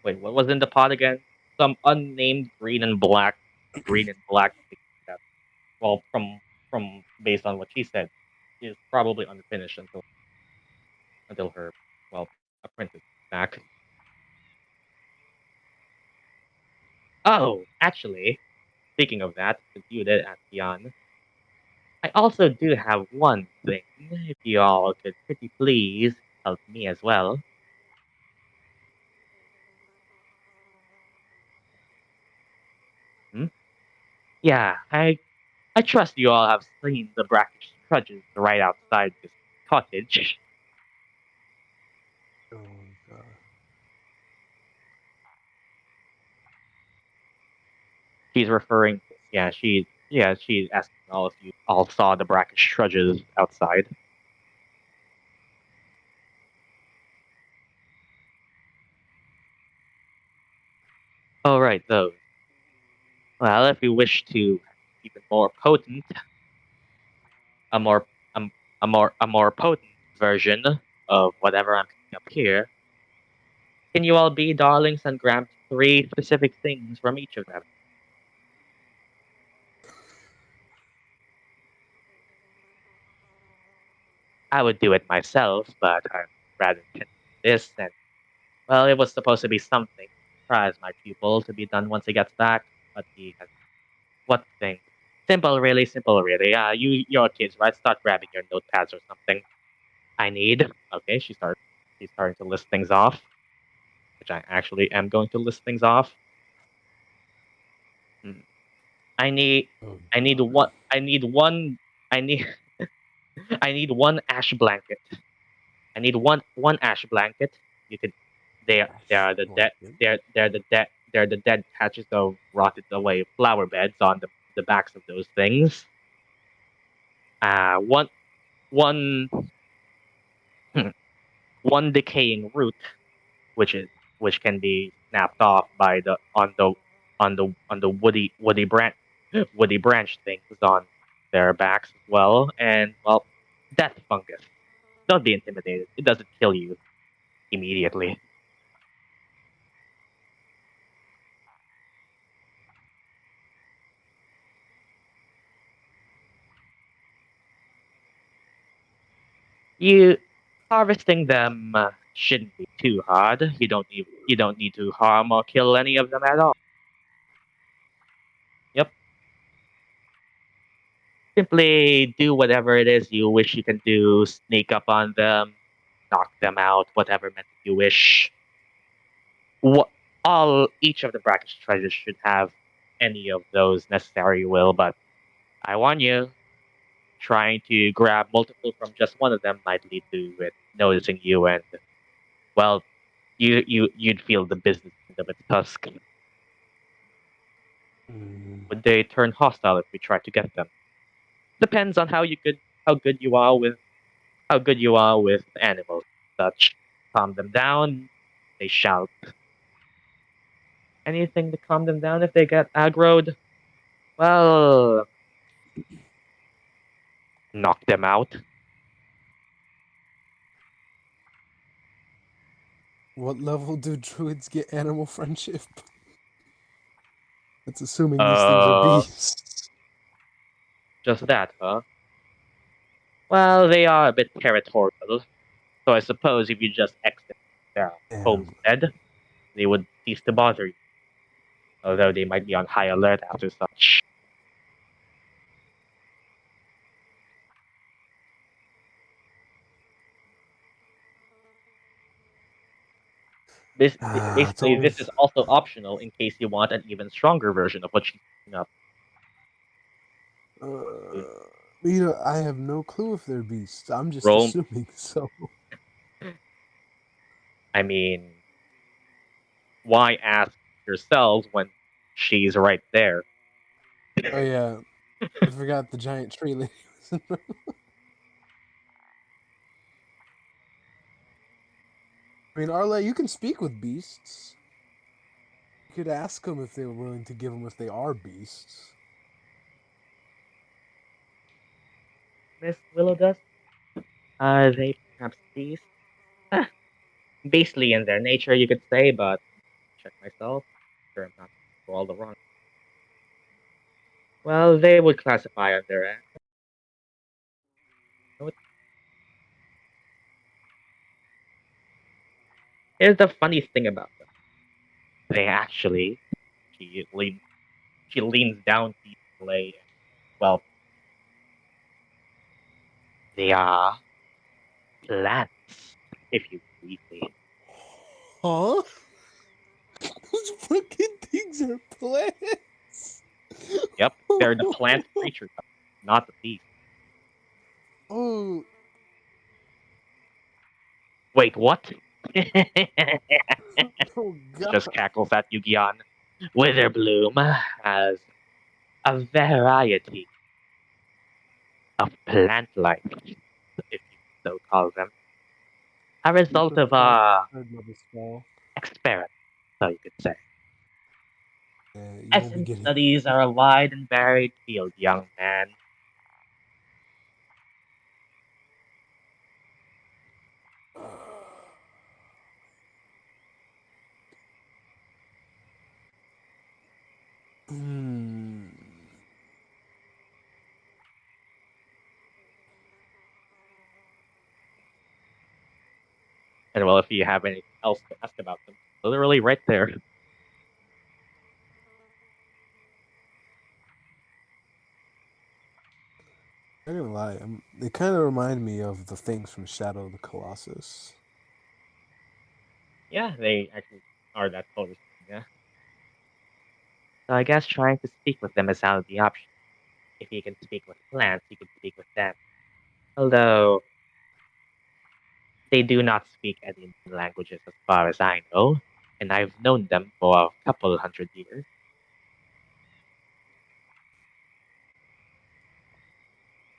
Wait, what was in the pot again? Some unnamed green and black. Well, from based on what she said, is probably unfinished until her apprentice is back. Oh, actually, speaking of that, since you did ask Gyan, I also do have one thing. If you all could pretty please help me as well. Yeah, I trust you all have seen the brackish trudges right outside this cottage. Oh God. She's referring. She's asking all if you all saw the brackish trudges outside. Oh, right, those. Well, if you wish to even more potent, a more a more potent version of whatever I'm cooking up here, can you all be darlings and grab 3 specific things from each of them? I would do it myself, but I'd rather tend to this and Well, it was supposed to be something. Surprise my pupil to be done once he gets back, but he has what thing? Simple, really simple, really. You're kids, right? Start grabbing your notepads or something. I need. Okay, she's starting to list things off, which I actually am going to list things off. Hmm. I need. Oh, I need God. one. I need one. I need. I need one ash blanket. I need one ash blanket. You could. They are the dead. Blanket. They're the dead patches of rotted away flower beds on the backs of those things. One one one decaying root, which is which can be snapped off by the on the woody branch things on their backs as well, and well, death fungus. Don't be intimidated. It doesn't kill you immediately. You harvesting them shouldn't be too hard. You don't need to harm or kill any of them at all. Yep. Simply do whatever it is you wish you can do. Sneak up on them, knock them out, whatever method you wish. What all each of the brackish treasures should have any of those necessary will, but I warn you, trying to grab multiple from just one of them might lead to it noticing you and well, you'd feel the business end of its tusk. Would they turn hostile if we try to get them? Depends on how good you are with how good you are with animals and such. Calm them down, they shout. Anything to calm them down if they get aggroed? Well, knock them out. What level do druids get animal friendship? That's assuming these things are beasts. Just that, huh? Well, they are a bit territorial, so I suppose if you just exit their Damn. homestead, they would cease to bother you, although they might be on high alert after such. It's Basically, this always. is also optional in case you want an even stronger version of what she's putting up. I have no clue if they're beasts. I'm just Rome, assuming so. I mean, why ask yourselves when she's right there? Oh yeah, I forgot the giant tree lady was in the room. I mean, Arleigh, you can speak with beasts. You could ask them if they were willing to give them if they are beasts. Miss Willow Dust? Are they perhaps beasts? Beastly in their nature, you could say, but check myself. Sure, I'm not for all the wrong. Well, they would classify under it. Here's the funniest thing about them. They actually, she leans, she leans down peacefully. Well, they are plants, if you believe me. Huh? Those fucking things are plants. Yep, they're the plant creature, not the beast. Oh, Wait, what? oh God. Just cackles at you, Gyan. Witherbloom has a variety of plant life, if you so call them. A result of experiment, so you could say. You won't be Essence getting. studies are a wide and varied field, young man. Hmm. And well, if you have anything else to ask about them, literally right there. I'm not gonna lie, they kind of remind me of the things from Shadow of the Colossus. Yeah, they actually are that close. Yeah. So I guess trying to speak with them is out of the option. If you can speak with plants, you can speak with them. Although they do not speak any languages as far as I know, and I've known them for a couple hundred years.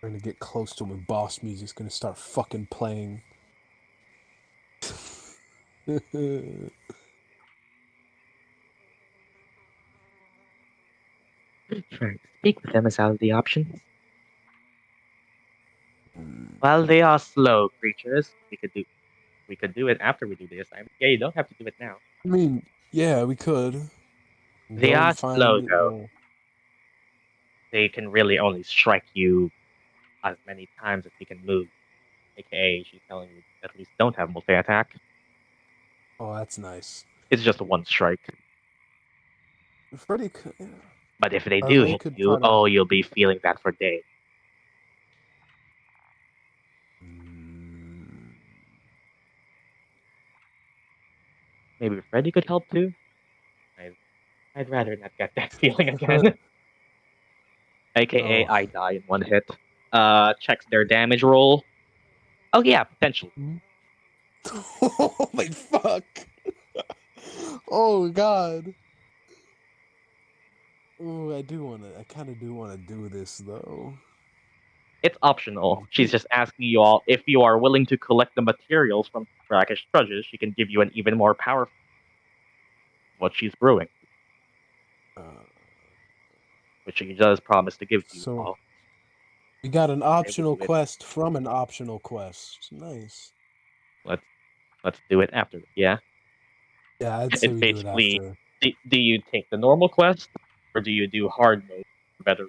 We're gonna get close to when boss music's gonna start fucking playing. Trying to speak with them is out of the options. Well, they are slow creatures. We could do it after we do this. Yeah, you don't have to do it now. I mean, yeah, we could. They Go are and slow find. though. They can really only strike you as many times as you can move. AKA, she's telling you at least don't have multi attack. Oh, that's nice. It's just one strike. Freddy could. But if they do Arleigh hit could you, try to. you'll be feeling that for days. Mm, Maybe Freddy could help too. I'd rather not get that feeling again. AKA, oh. I die in one hit. Checks their damage roll. Oh yeah, potential. Oh my fuck! Oh god! Oh, I kind of do want to do this though. It's optional. She's just asking you all if you are willing to collect the materials from brackish trudges. She can give you an even more powerful what she's brewing, Uh, which she does promise to give you so all. we got an And we optional do it. quest from an optional quest. Nice. Let's do it after. Yeah. Yeah, I'd say It's we do it basically after. do you take the normal quest or do you do hard mode better?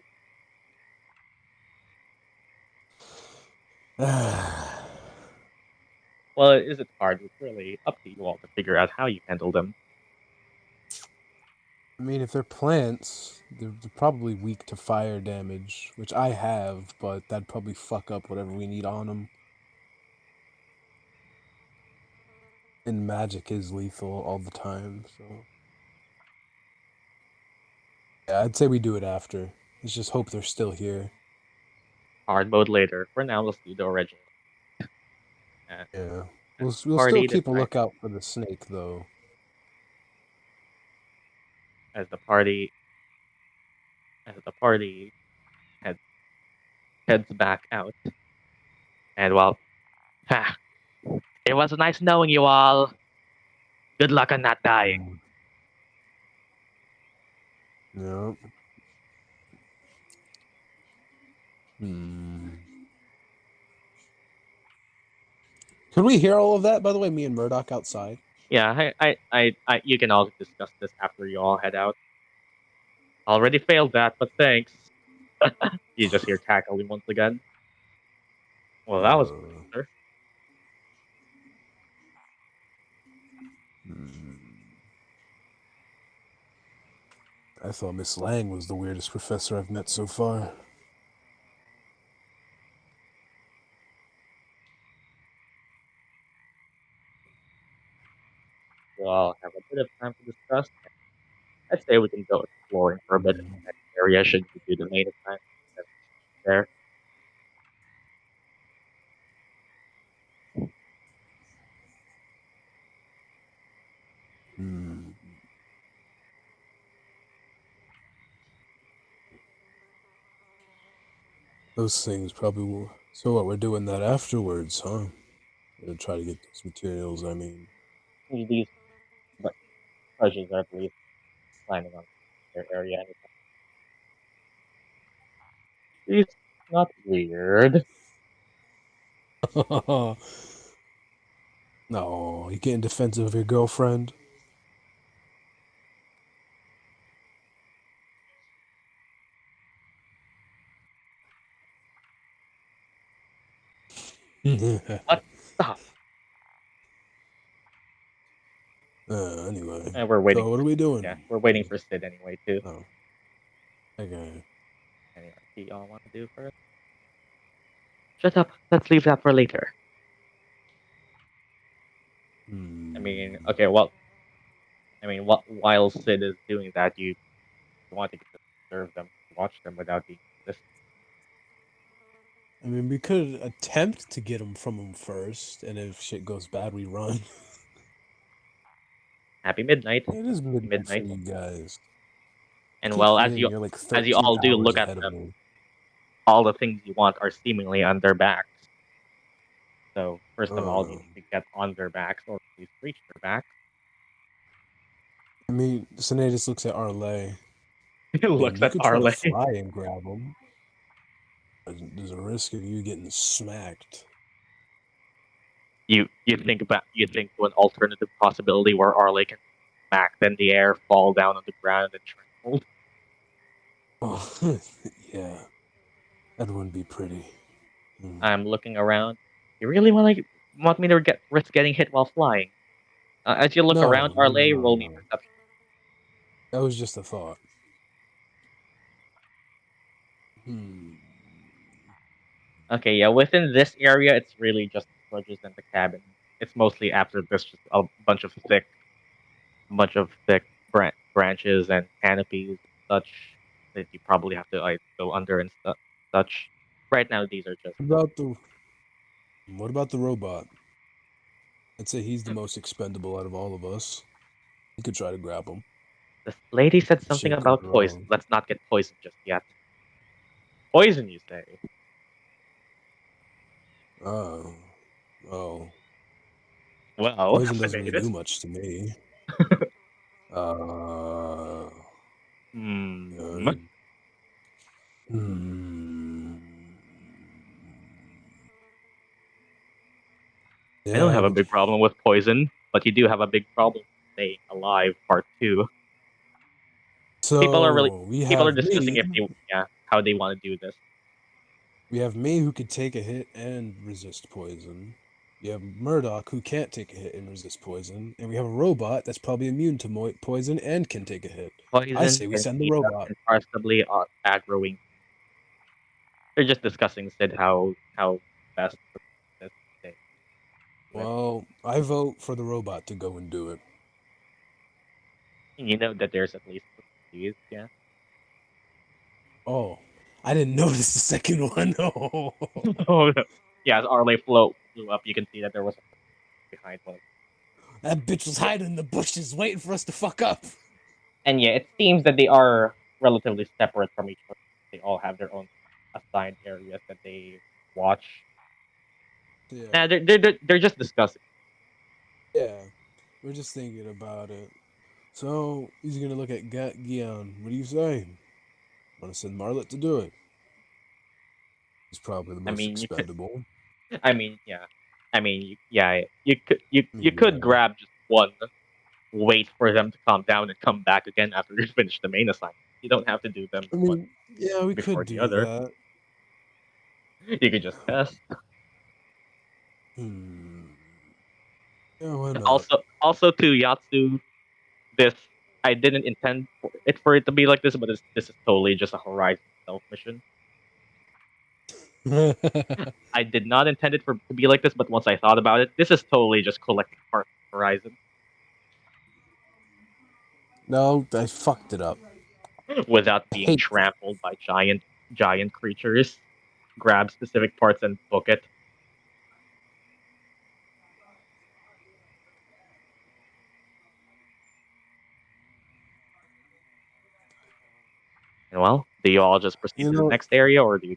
Well, is it hard? It's really up to you all to figure out how you handle them. I mean, if they're plants, they're probably weak to fire damage, which I have, but that'd probably fuck up whatever we need on them. And magic is lethal all the time, so. Yeah, I'd say we do it after. Let's just hope they're still here. Hard mode later. For now, let's do the original. Yeah. We'll still Party keep a decides lookout for the snake, though. as the party head, heads back out. And well, ha, it was nice knowing you all. Good luck on not dying. Yep. Hmm. Could we hear all of that, by the way, me and Murdock outside? Yeah, you can all discuss this after you all head out. Already failed that, but thanks. You just hear cackling once again. Well, that was sir. Hmm. I thought Miss Lang was the weirdest professor I've met so far. You all have a bit of time to discuss. I'd say we can go exploring for a bit in the next area should you do the main assignment there. Hmm. Those things probably will. So what, we're doing that afterwards, huh? Gonna try to get those materials, I mean. These treasures are at least planning on their area anytime. It's not weird. No, you getting defensive of your girlfriend? What? Stop. Anyway. And we're waiting. So what are we doing? Yeah, we're waiting for Sid anyway too. Oh. Okay. Anyway, what y'all want to do first? Shut up. Let's leave that for later. I mean, okay, well, I mean, while Sid is doing that, you want to get to observe them, watch them without being this. I mean, we could attempt to get him from him first, and if shit goes bad, we run. Happy midnight. It is midnight for Midnight. you guys. And Keep well, forgetting you're like as you 13 all do, hours look at ahead of them. me. All the things you want are seemingly on their backs. So first of all, you Oh. need to get on their backs, or at least reach their backs. I mean, Sinetis looks at Arleigh. He looks you at could try to Arleigh. fly and grab him. There's a risk of you getting smacked. You think to an alternative possibility where Arleigh can smack, then the air, fall down on the ground, and trampled. Oh, yeah. That wouldn't be pretty. I'm looking around. You really want me to risk getting hit while flying? As you look No, around, no, Arleigh, no, roll me no. perception. That was just a thought. Okay, yeah, within this area, it's really just the sludges and the cabin. It's mostly after this, just a bunch of thick branches and canopies and such that you probably have to go under and such. Right now, these are just. What about the robot? I'd say he's the most expendable out of all of us. You could try to grab him. This lady said something Shit about goes poison. wrong. Let's not get poisoned just yet. Poison, you say? Oh. Well, Poison doesn't really Sinetis. do much to me. I don't have a Yeah, big problem with poison, but you do have a big problem with staying alive. Part 2. so People are discussing me. how they want to do this. We have me who could take a hit and resist poison. We have Murdock who can't take a hit and resist poison, and we have a robot that's probably immune to poison and can take a hit. Poison I say we send the robot. and possibly aggroing. They're just discussing how best for this thing. Well, I vote for the robot to go and do it. You know that there's at least these, yeah. Oh, I didn't notice the second one. Oh, Oh no. Yeah, as Arleigh flew up, you can see that there was a behind one. that bitch was hiding in the bushes, waiting for us to fuck up. And yeah, it seems that they are relatively separate from each other. They all have their own assigned areas that they watch. Yeah. They're just discussing. Yeah, we're just thinking about it. So he's gonna look at Gyan. What do you say? Want to send Marlet to do it? He's probably the most expendable. You could grab just one, wait for them to calm down, and come back again after you finish the main assignment. You don't have to do them. I mean, yeah, we before could the do other. that. You could just test. Yeah, why not? Also to Yatsu, this I didn't intend for it to be like this, but this is totally just a Horizon stealth mission. I did not intend it to be like this, but once I thought about it, this is totally just collecting parts of Horizon. No, I fucked it up. Without being trampled by giant creatures. Grab specific parts and book it. And well, do you all just proceed to the next area, or do you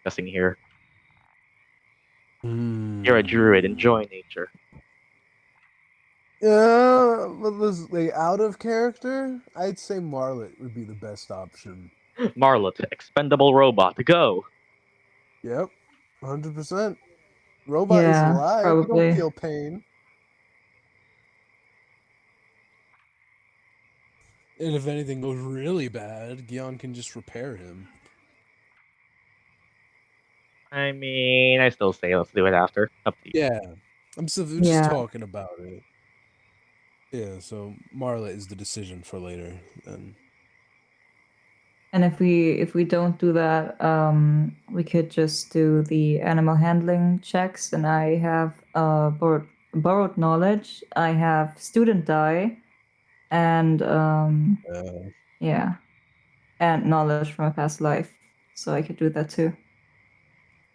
discussing here? You're a druid, enjoy nature. Yeah, but this like out of character, I'd say Marlet would be the best option. Marlet, expendable robot, go. Yep, 100%. Robot is Yeah, alive. You probably. don't feel pain. And if anything goes really bad, Gyan can just repair him. I mean, I still say let's do it after. Up to you. Yeah, I'm still just talking about it. Yeah, so Marla is the decision for later. Then And if we don't do that, we could just do the animal handling checks. And I have borrowed knowledge. I have student die, and yeah, and knowledge from a past life. So I could do that too.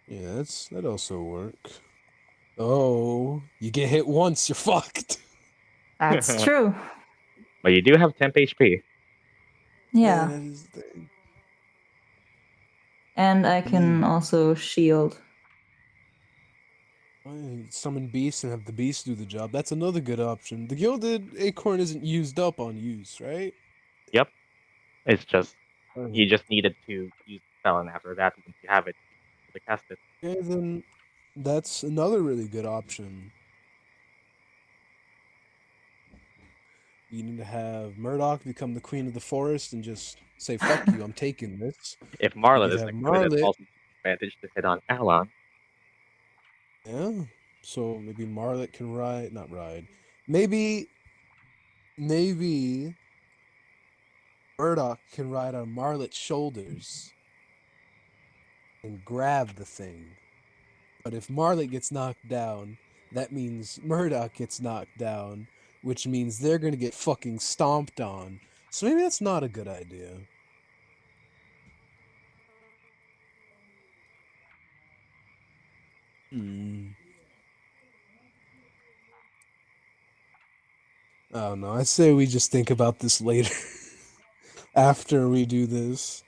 yeah, that also work. Oh, you get hit once, you're fucked. That's true. But you do have temp HP. Yeah, that is the thing. and I can also shield. Summon beasts and have the beast do the job. That's another good option. The gilded acorn isn't used up on use, right? Yep. It's just Oh. you just needed to use the spell, and after that, once you have it, you cast it. Yeah, then that's another really good option. You need to have Murdock become the queen of the forest and just say, "Fuck you, I'm taking this." If You Marlin could is have next to it, it's Marlet. also advantage to hit on Alon. Yeah. So maybe Marlet can ride, not ride. Maybe Murdock can ride on Marlet's shoulders and grab the thing. But if Marlet gets knocked down, that means Murdock gets knocked down, which means they're gonna get fucking stomped on. So maybe that's not a good idea. I don't know. I say we just think about this later. After we do this.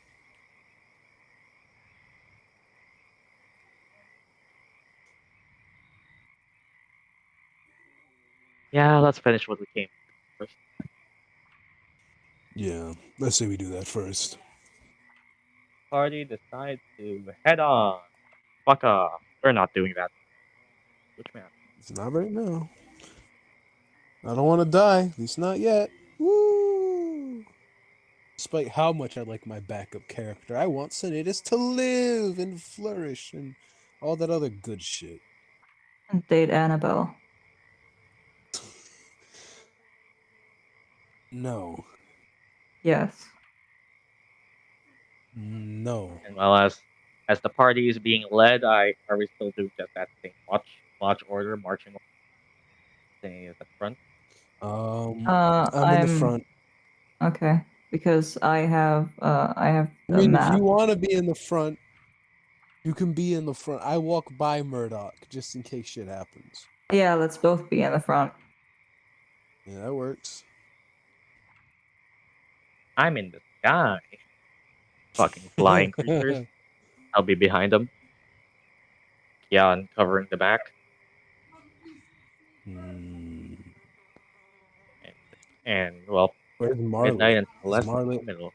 Yeah, let's finish what we came first. Yeah, let's say we do that first. Party decides to head on. Fuck off. We're not doing that. Which man? It's not right now. I don't want to die. At least not yet. Woo! Despite how much I like my backup character, I want Sinetis to live and flourish and all that other good shit. And date Annabelle. No. Yes. No. And well, as the party is being led, are we still doing just that thing? Watch order, marching staying at the front. I'm in the front. Okay, because I have I a mean, if map. you want to be in the front, you can be in the front. I walk by Murdock just in case shit happens. Yeah, let's both be in the front. Yeah, that works. I'm in the sky. Fucking flying creatures. I'll be behind them. Gyan covering the back. And well, Where's Midnight Marlet? and Is Celeste in Marlet? the middle.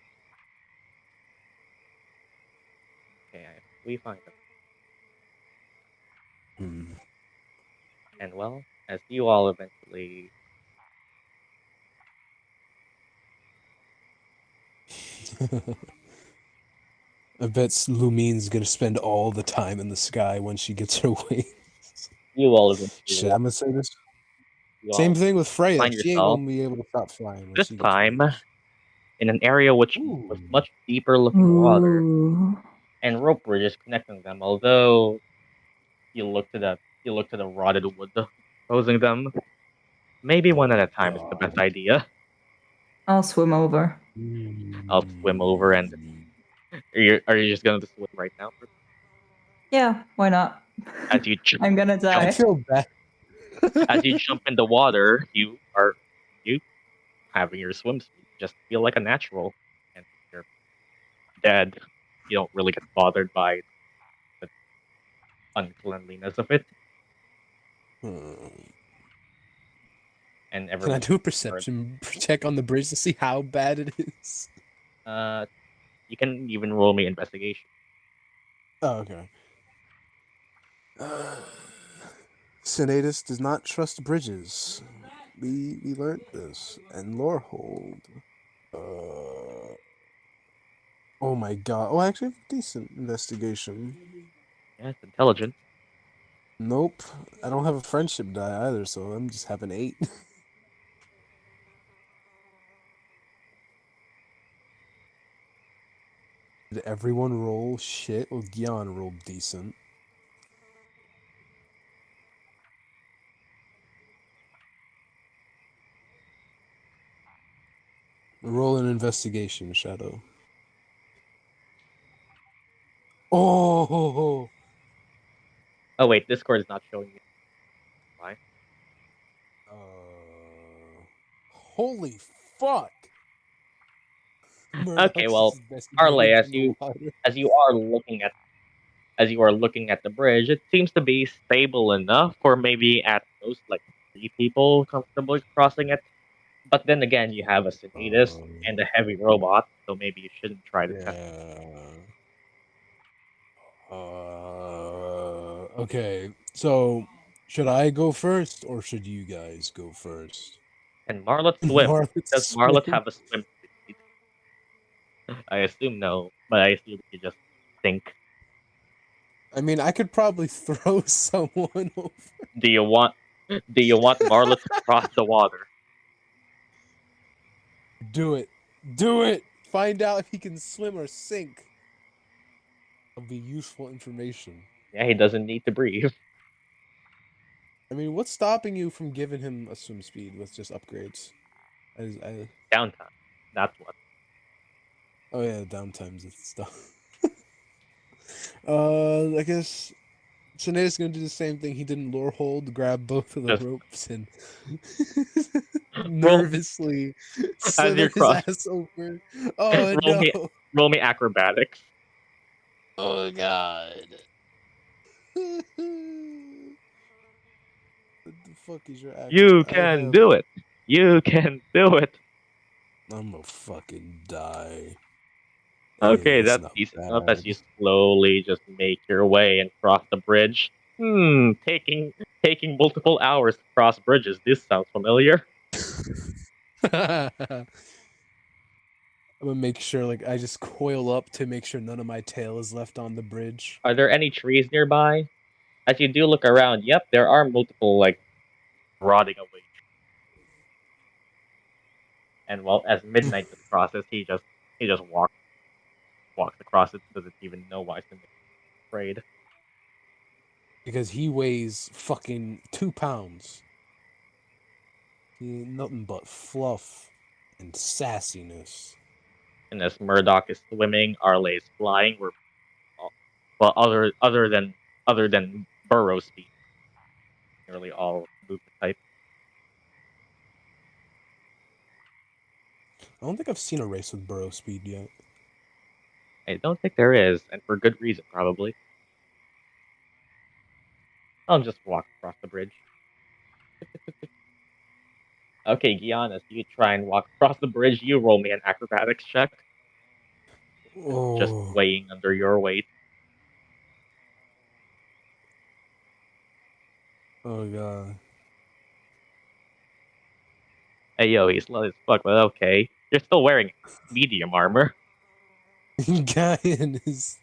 Okay, we find them. And well, as you all eventually I bet Lumine's gonna spend all the time in the sky when she gets her wings. Shit, I'm gonna say this. Same thing with Freya. find She ain't yourself gonna be able to stop flying when this she gets time wings. in an area with much deeper looking water and rope bridges connecting them. Although you look to the rotted wood opposing them, maybe one at a time is the best idea. I'll swim over. I'll swim over, and are you just gonna swim right now? Yeah, why not? As you I'm gonna I die. feel bad. as you jump in the water, you having your swim speed just feel like a natural, and you're dead. You don't really get bothered by the uncleanliness of it, and Can everyone. I do a perception check on the bridge to see how bad it is? You can even roll me investigation. Oh, okay. Sinetis does not trust bridges. We learned this. And Lorehold. Oh my god. Oh, I actually have decent investigation. Yeah, it's intelligent. Nope. I don't have a friendship die either, so I'm just having 8. Did everyone roll shit? Well, Gyan rolled decent. Roll an investigation, Shadow. Oh! Oh wait, Discord is not showing me. Why? Holy fuck! Okay, Murdock's well, just investigating Arleigh, in the water. as you are looking at the bridge, it seems to be stable enough for maybe at most like 3 people comfortably crossing it. But then again, you have a Sinetis and a heavy robot, so maybe you shouldn't try to test. Okay, so should I go first or should you guys go first? Can Marlet swim? Marlet Does Marlet swim? have a swim speed? I assume no, but I assume you just think. I mean, I could probably throw someone over. Do you want Marlet to cross the water? Do it. Do it! Find out if he can swim or sink. It'll be useful information. Yeah, he doesn't need to breathe. I mean, what's stopping you from giving him a swim speed with just upgrades? Downtime. That's what. Oh yeah, downtimes and stuff. I guess Sinetis gonna do the same thing he did in Lorehold, grab both of the Just- ropes and nervously As slither you're his cross- ass over. Oh roll no! me roll me acrobatics. Oh god! What the fuck is your action? You can do it. You can do it. I'm gonna fucking die. Okay, Hey, that's not decent enough as bad. you slowly just make your way and cross the bridge. Taking multiple hours to cross bridges. This sounds familiar. I'm gonna make sure, like, I just coil up to make sure none of my tail is left on the bridge. Are there any trees nearby? As you do look around, yep, there are multiple like rotting away trees. And well, as midnight just crosses, he just walks across it, doesn't even know why he's afraid. Because he weighs fucking 2 pounds. He ain't nothing but fluff and sassiness. And as Murdock is swimming, Arleigh is flying. Well, other than burrow speed, nearly all movement types. I don't think I've seen a race with burrow speed yet. I don't think there is, and for good reason, probably. I'll just walk across the bridge. Okay, Gyan, as you try and walk across the bridge, you roll me an acrobatics check. Just Oh, weighing under your weight. oh god. Hey, yo, he's slow as fuck, but okay. You're still wearing medium armor. Gyan is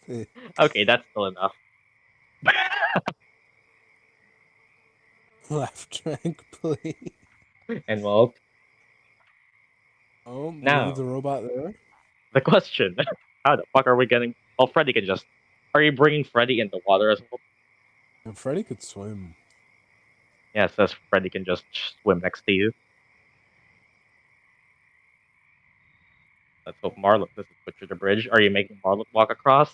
thick. Okay, that's still enough. Laugh tranquilly. And well, Oh, now leave the robot there. the question: how the fuck are we getting? Well, Freddy can just. Are you bringing Freddy in the water as well? And Freddy could swim. Yeah, it says Freddy can just swim next to you. Let's hope Marlet doesn't butcher the bridge. Are you making Marlet walk across?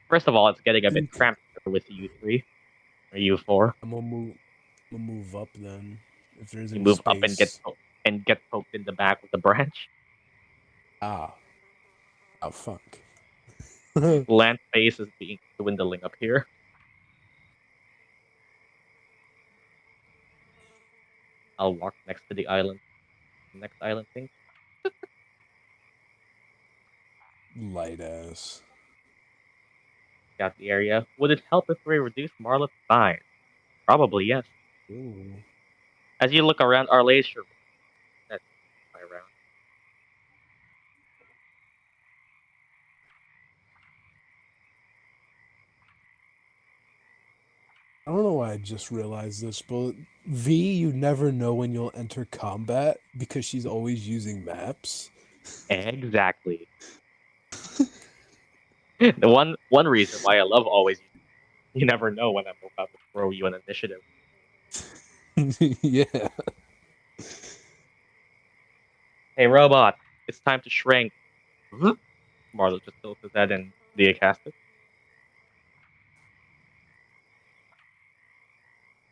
First of all, it's getting a bit cramped with you 3 or you 4. I'm gonna move up then. If there's You any move space. up and get poked in the back with the branch. Ah. Oh fuck. Land space is being dwindling up here. I'll walk next to the island. Next island thing. Light ass. Got the area. Would it help if we reduce Marlet's size? Probably yes. Ooh. As you look around, Arleigh sure. That's around. I don't know why I just realized this, but V, you never know when you'll enter combat because she's always using maps. Exactly. The one reason why I love always you never know when I'm about to throw you an initiative. Yeah. Hey robot, it's time to shrink. Marlo just tilts his head and do you cast it?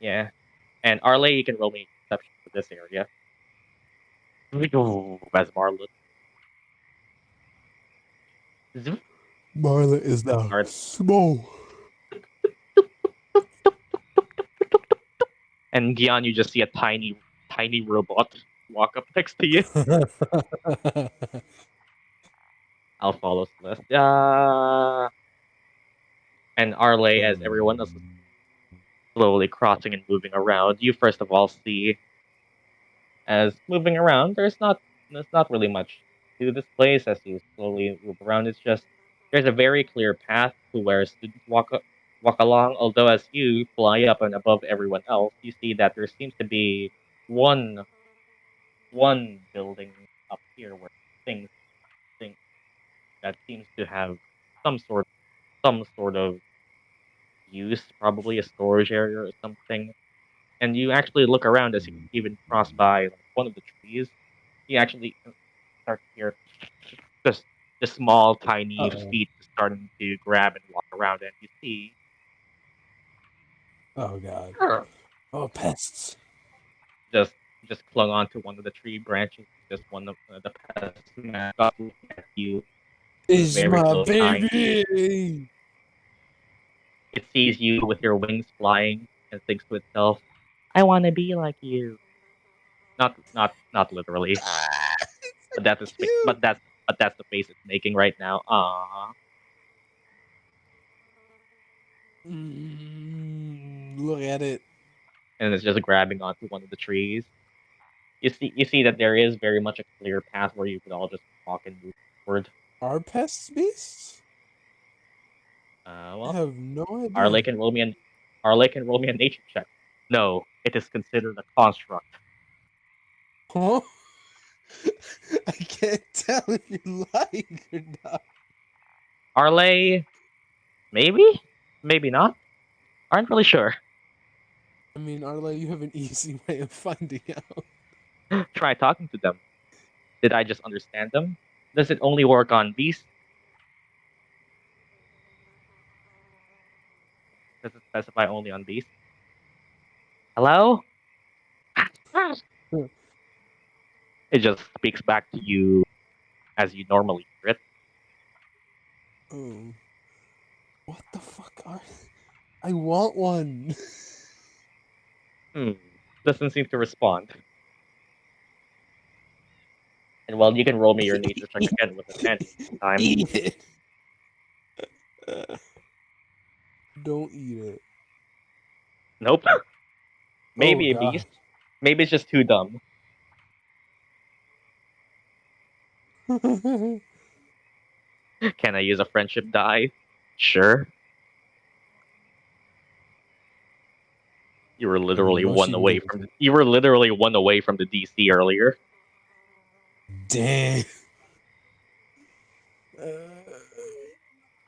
Yeah. And Arleigh, you can roll me perception for this area. As Marlo Marla is now starts. small. And Gyan, you just see a tiny robot walk up next to you. I'll follow Celeste. And Arleigh, as everyone else is slowly crossing and moving around, you first of all see, as moving around, there's not really much to this place as you slowly move around. It's just there's a very clear path to where students walk along. Although as you fly up and above everyone else, you see that there seems to be one building up here where things that seems to have some sort of use, probably a storage area or something. And you actually look around as you even cross by like one of the trees. You actually start to hear just the small, tiny feet starting to grab and walk around, and you see Oh god. her Oh, pests. just clung onto one of the tree branches. Just one of the pests mascot looking at you from a Is very my close behind you. baby. It sees you with your wings flying and thinks to itself, "I want to be like you." Not literally, but that's its Cute. but that's the face it's making right now. Aww. Look at it. And it's just grabbing onto one of the trees. You see that there is very much a clear path where you could all just walk and move forward. Are pests beasts? I Well, have no idea. Arleigh can roll me a nature check. No, it is considered a construct. Huh? I can't tell if you're lying or not. Arleigh, maybe not. Aren't really sure. I mean, Arleigh, you have an easy way of finding out. Try talking to them. Did I just understand them? Does it only work on beasts? Does it specify only on beasts? Hello? It just speaks back to you as you normally hear it. Oh. What the fuck are... I want one. Doesn't seem to respond. And well, you can roll me your nature check again with advantage this time. Eat it. Don't eat it. Nope. Maybe a God. beast. Maybe it's just too dumb. Can I use a friendship die? Sure. You were literally know one she away did. from the DC earlier. Damn.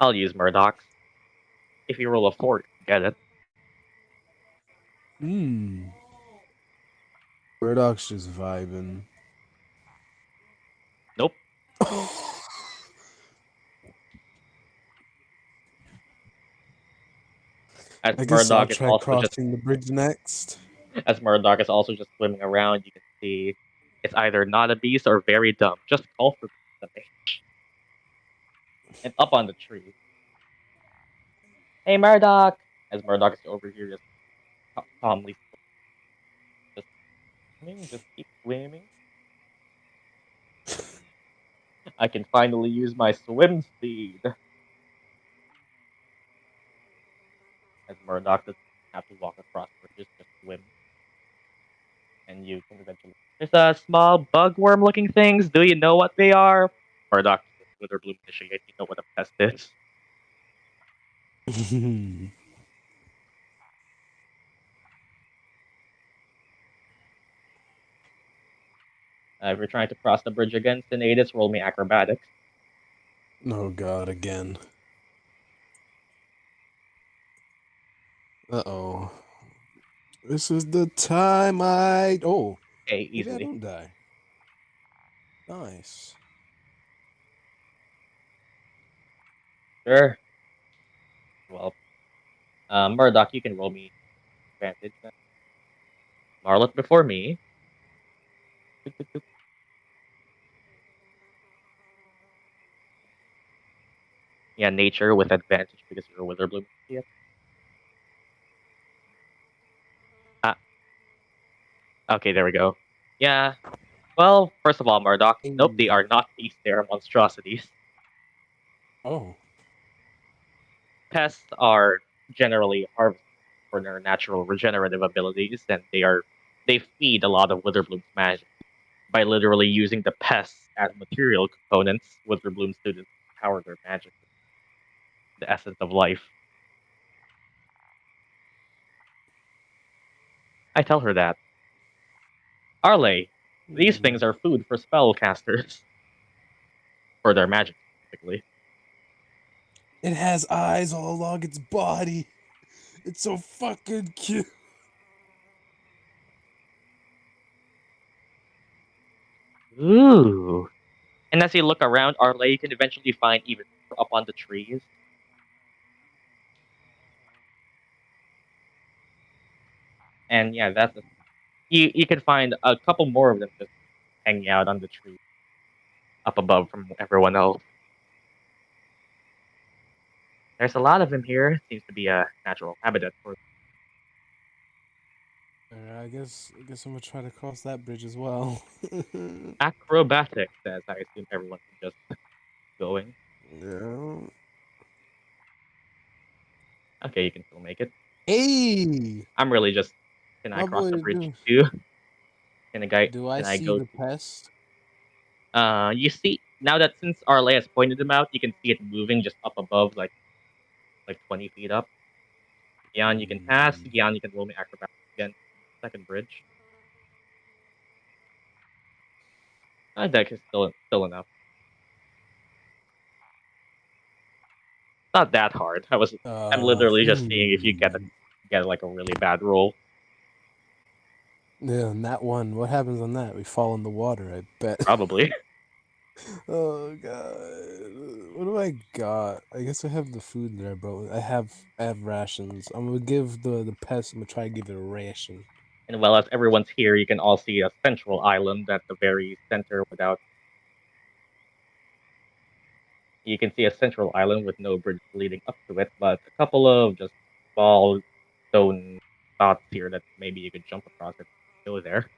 I'll use Murdock's. If you roll a 4, you can get it. Murdock's just vibing. Nope. As I guess I'll Murdock is try also crossing the bridge next. as Murdock is also just swimming around, you can see it's either not a beast or very dumb. Just call for the mage. And up on the tree. Hey Murdock! As Murdock is over here just calmly just keep swimming. I can finally use my swim speed. As Murdock doesn't have to walk across bridges, just swim. And you can eventually. There's a small bugworm looking things. Do you know what they are? Murdock, Witherbloom initiate. You know what a pest is. If you're trying to cross the bridge again, Sinetis, roll me acrobatics. Oh god, again. Uh-oh. This is the time Oh, Okay, maybe I easily. don't die. Nice. Sure. Well, Murdock, you can roll me advantage then. Marlet before me. Yeah, nature with advantage because you're a Witherbloom. Yeah. Okay, there we go. Yeah. Well, first of all, Murdock. Nope, they are not beasts. They are monstrosities. Oh. Pests are generally harvested for their natural regenerative abilities, and they feed a lot of Witherbloom's magic by literally using the pests as material components. Witherbloom students power their magic, the essence of life. I tell her that. Arleigh, these things are food for spellcasters. For their magic, specifically. It has eyes all along its body. It's so fucking cute. Ooh. And as you look around, Arleigh, you can eventually find even more up on the trees. And yeah, you can find a couple more of them just hanging out on the tree up above from everyone else. There's a lot of them here. Seems to be a natural habitat for I guess I'm gonna try to cross that bridge as well. acrobatics, as I assume everyone's just going. Yeah. Okay, you can still make it. Hey! I'm really just can I My cross the boy, bridge too? Can I I see go the pest? you see now that since Arleigh has pointed them out, you can see it moving just up above like 20 feet up. Gyan, you can pass. Gyan, you can roll me acrobatics again. Second bridge. My deck is still enough. Not that hard. I'm literally just seeing if you get like a really bad roll. Yeah, and that one. What happens on that? We fall in the water, I bet. Probably. Oh god. What do I got? I guess I have the food that I brought. I have rations. I'm gonna give the pest. I'm gonna try to give it a ration. And well, as everyone's here, you can all see a central island at the very center without. You can see a central island with no bridge leading up to it, but a couple of just small stone spots here that maybe you could jump across if you go there,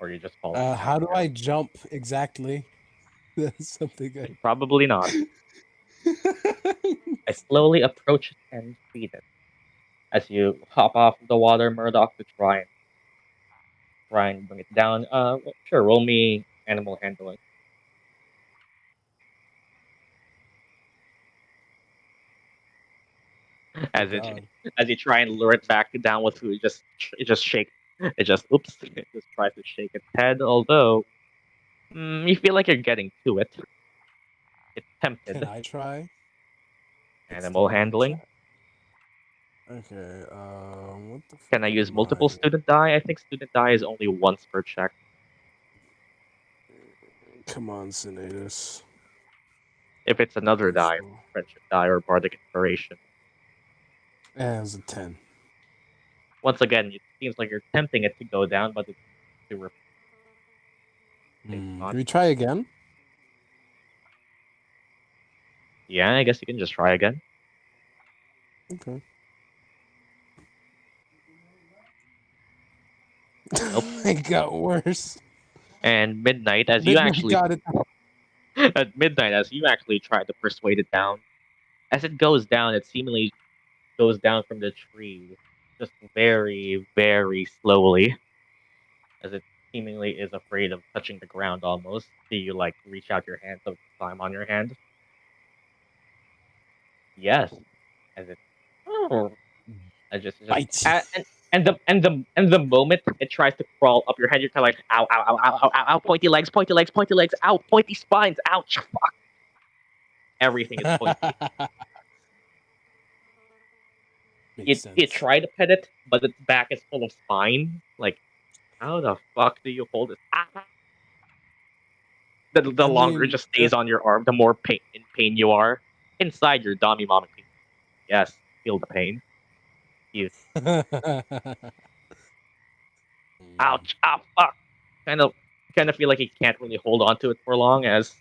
or you just fall right down How do there. I jump exactly? That's something I. Probably not. I slowly approach it and feed it. As you hop off the water, Murdock, to try and bring it down. Sure, roll me animal handling. Oh As it god. as you try and lure it back down with food, it just shake. It just oops. It just tries to shake its head. Although you feel like you're getting to it. It's tempted. Can I try? Animal handling. Okay. What the fuck Can I is use multiple mine? student die? I think student die is only once per check. Come on, Sinetis. If it's another die, friendship die or bardic inspiration. As a 10. Once again, it seems like you're tempting it to go down, but it's too Can we try again? Yeah, I guess you can just try again. Okay. Nope. It got worse. And midnight, as you actually got it. at midnight, as you actually try to persuade it down, as it goes down, it seemingly goes down from the tree, just very, very slowly, as it seemingly is afraid of touching the ground. Almost, do you like reach out your hand to climb on your hand? Yes, as it. Oh, I just Bite. and And the moment it tries to crawl up your head, you're kind of like, ow, ow, ow, ow, ow, ow, ow, pointy legs, pointy legs, pointy legs, ow, pointy spines, ouch, fuck. Everything is pointy. Makes You sense. try to pet it, but its back is full of spine. Like, how the fuck do you hold it? Ah. The I longer it mean, just stays on your arm, the more in pain you are. Inside your dummy mama. Yes, feel the pain. You ouch, ah, fuck. Kind of, feel like you can't really hold on to it for long, as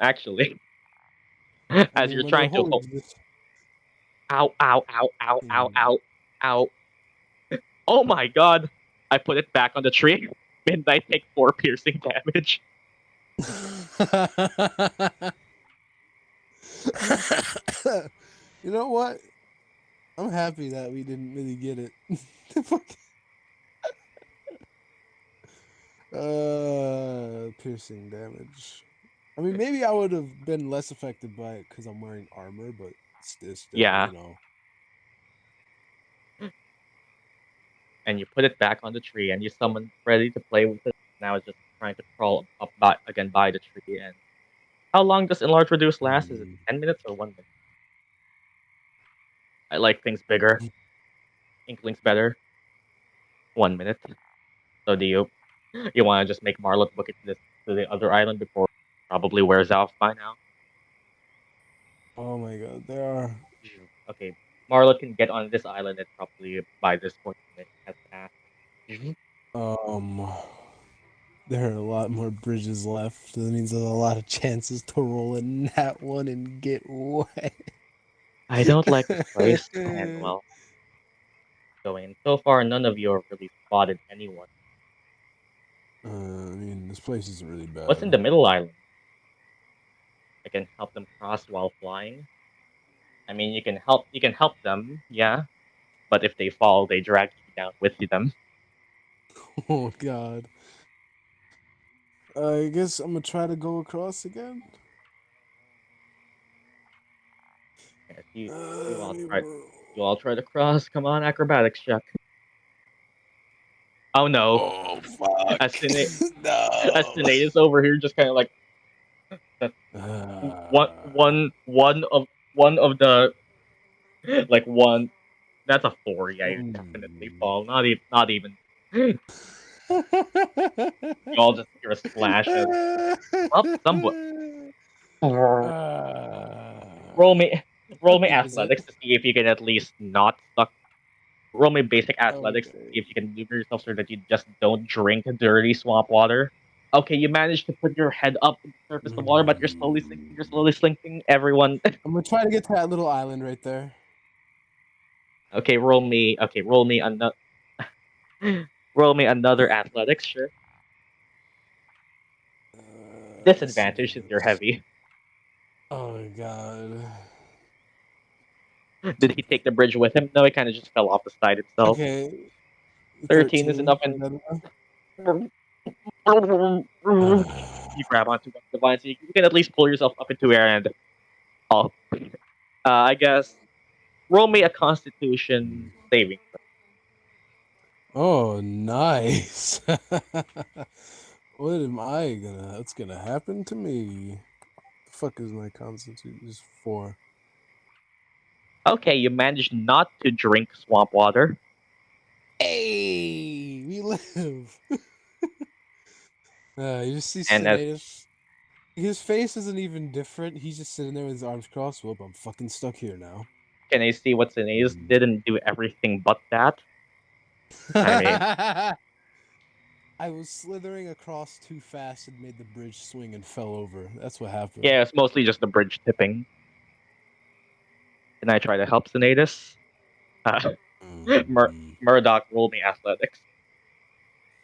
actually, I as mean, you're when it trying to hold. holds this. Ow, ow, ow, ow, ow, ow, ow. Oh my god! I put it back on the tree, and I take 4 piercing damage. You know what? I'm happy that we didn't really get it. Piercing damage. I mean, maybe I would have been less affected by it because I'm wearing armor, but still, Yeah. you know. And you put it back on the tree, and you summon ready to play with it. Now it's just trying to crawl up again by the tree. And how long does enlarge reduce last? Is it 10 minutes or 1 minute? I like things bigger. Inklings better. 1 minute. So do you want to just make Marlot book it to the other island before it probably wears off by now? Oh my god, there are. Okay, Marlot can get on this island and probably by this point it has passed. There are a lot more bridges left. That means there's a lot of chances to roll in that one and get wet. I don't like this place, and well, going so far, none of you have really spotted anyone. I mean, this place isn't really bad. What's in the middle island? I can help them cross while flying. I mean, you can help them, yeah, but if they fall, they drag you down with them. Oh god. I guess I'm gonna try to go across again. Yes, you all try to cross. Come on, acrobatics check. Oh no! Oh fuck! As No. Sinetis over here, just kind of like one of the like one. That's a 4. Yeah, you definitely fall. Not even. You all just hear a splash as somewhat. Roll me athletics to see if you can at least not suck. Roll me basic athletics to see if you can move yourself so that you just don't drink dirty swamp water. Okay, you managed to put your head up to the surface of the water, but you're slowly sinking. You're slowly sinking. Everyone. I'm gonna try to get to that little island right there. Okay, roll me another. Roll me another athletics, sure. Disadvantage since you're heavy. Oh my god. Did he take the bridge with him? No, he kind of just fell off the side itself. Okay. 13 is enough, and you grab onto the vine, so you can at least pull yourself up into air and all. I guess roll me a Constitution saving. Oh, nice. What's gonna happen to me? The fuck is my constitution? Is 4. Okay, you managed not to drink swamp water. Hey, we live. You just see And Sinetis. His face isn't even different. He's just sitting there with his arms crossed. Whoop, I'm fucking stuck here now. can I see what Sinetis didn't do everything but that? I mean, I was slithering across too fast and made the bridge swing and fell over. That's what happened. yeah, it's mostly just the bridge tipping. Can I try to help Sinetis? Murdock, roll me athletics.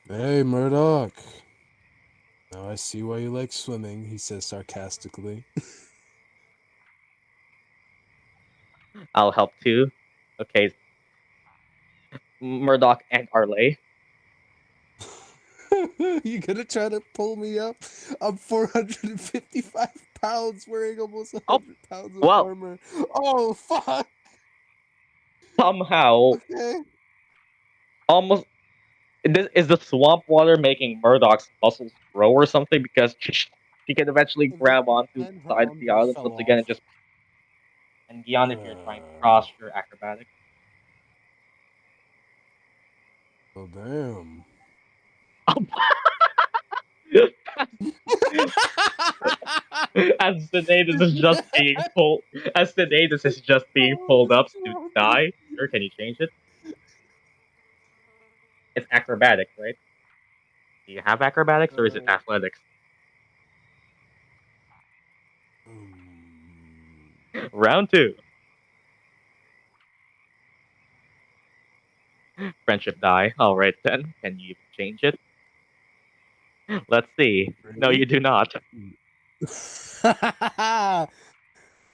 Hey, Murdock. Now I see why you like swimming, he says sarcastically. I'll help too. Okay. Murdock and Arleigh. You gonna try to pull me up? I'm 455 pounds wearing almost 100 pounds of armor. Oh, fuck! somehow, Okay. almost is the swamp water making Murdock's muscles grow or something? Because he can eventually It grab onto the depends how side of the armor island fell once again and off. just. And Gyan, if you're trying to cross your acrobatics. Oh damn. As Sinetis is just being pulled, as Sinetis is just being pulled up to die. Sure, can you change it? It's acrobatics, right? Do you have acrobatics or is it athletics? Round 2. Friendship die. Alright then. Can you change it? Let's see. No, you do not.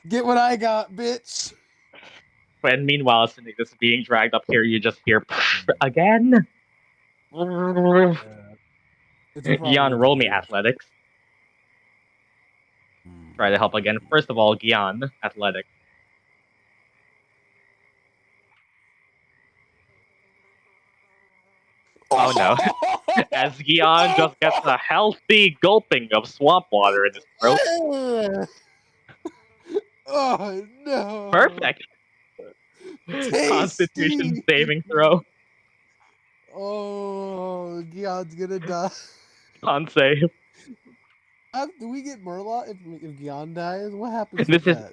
Get what I got, bitch. And meanwhile, Sinetis is being dragged up here, you just hear again. It's probably Gyan, roll me the bitch. athletics. Try to help again. First of all, Gyan, athletics. Oh no. As Gyan just gets a healthy gulping of swamp water in his throat. Oh no. Perfect. Tasty. Constitution saving throw. Oh, Gyan's gonna die. Con save. Do we get Murloc if Gyan dies? What happens with that?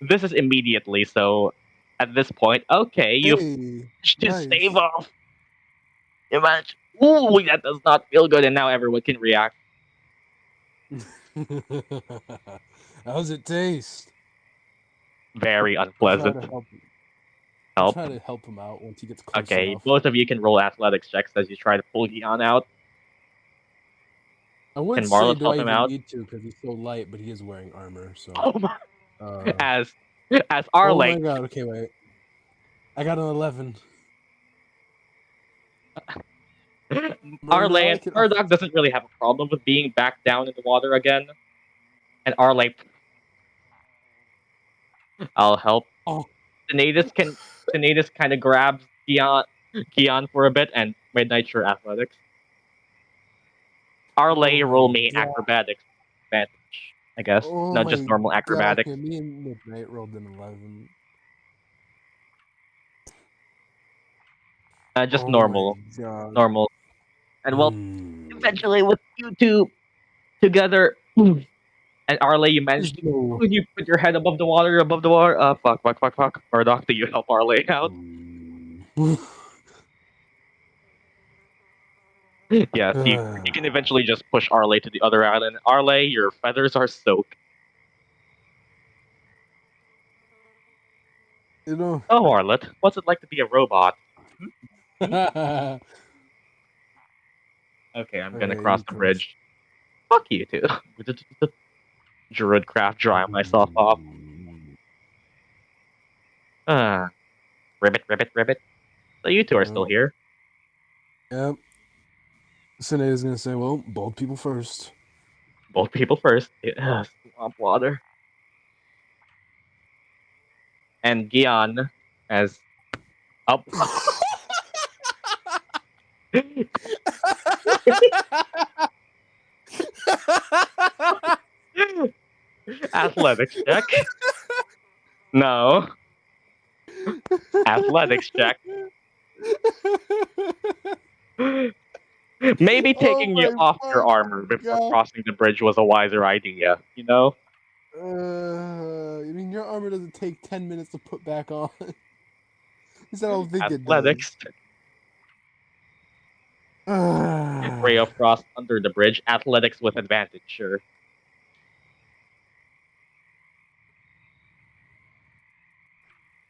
This is immediately, so at this point, okay, you Hey, just nice. stave off. Imagine. Ooh, that does not feel good, and now everyone can react. How's it taste? Very I'll unpleasant. try to help him. Help. Try to help him out once he gets close Okay, enough. both of you can roll athletics checks as you try to pull Gyan out. I wouldn't Can say Marlos do help I him even out? need to because he's so light, but he is wearing armor. So. Oh my! As Oh Arleigh. my god! Okay, wait. I got an 11. Arleigh and Murdock doesn't really have a problem with being back down in the water again. And Arleigh, I'll help. Oh. Sinetis kind of grabs Gyan for a bit and Midnight your athletics. Arleigh, roll me acrobatics advantage, I guess. Oh No, my just normal acrobatics. God. Okay, me and Midnight rolled an 11. Just Oh normal. my God. Normal. And well, eventually with you two together, and Arleigh, you managed to you put your head above the water, fuck. Murdock, do you help Arleigh out? Yes, you can eventually just push Arleigh to the other island. Arleigh, your feathers are soaked. You know. Oh, Arlet, what's it like to be a robot? Okay, Okay, I'm gonna cross the bridge. Fuck you two. Druid craft dry myself off. Ribbit. So you two are still here. Yep. Sinead is gonna say, well, bold people first. Both people first. Swamp water. And Gyan as up. Athletics check. No. Athletics check. Maybe taking you off your armor before crossing the bridge was a wiser idea, you know? I mean, your armor doesn't take 10 minutes to put back on. I don't think Athletics. it does. Ray of Frost under the bridge. Athletics with advantage, sure.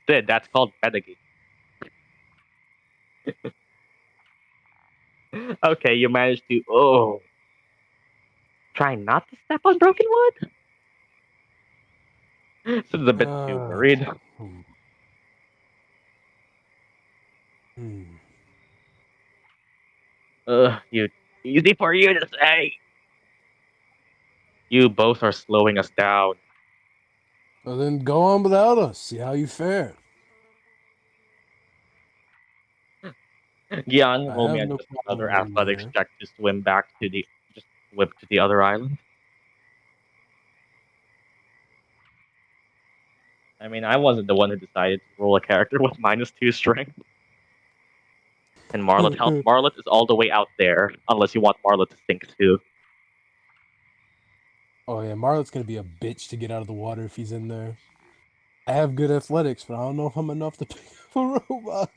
Sid, that's called pedagogy. Okay, you managed to. Oh. Try not to step on broken wood? Sid's a bit too worried. Easy for you to say. You both are slowing us down. Well, then go on without us. See how you fare. Gyan, I roll me have on no just problem another going athletics there. check to swim back to the other island. I mean, I wasn't the one who decided to roll a character with -2 strength. And Marlet is all the way out there, unless you want Marlet to sink too. Oh yeah, Marlet's gonna be a bitch to get out of the water if he's in there. I have good athletics, but I don't know if I'm enough to pick up a robot.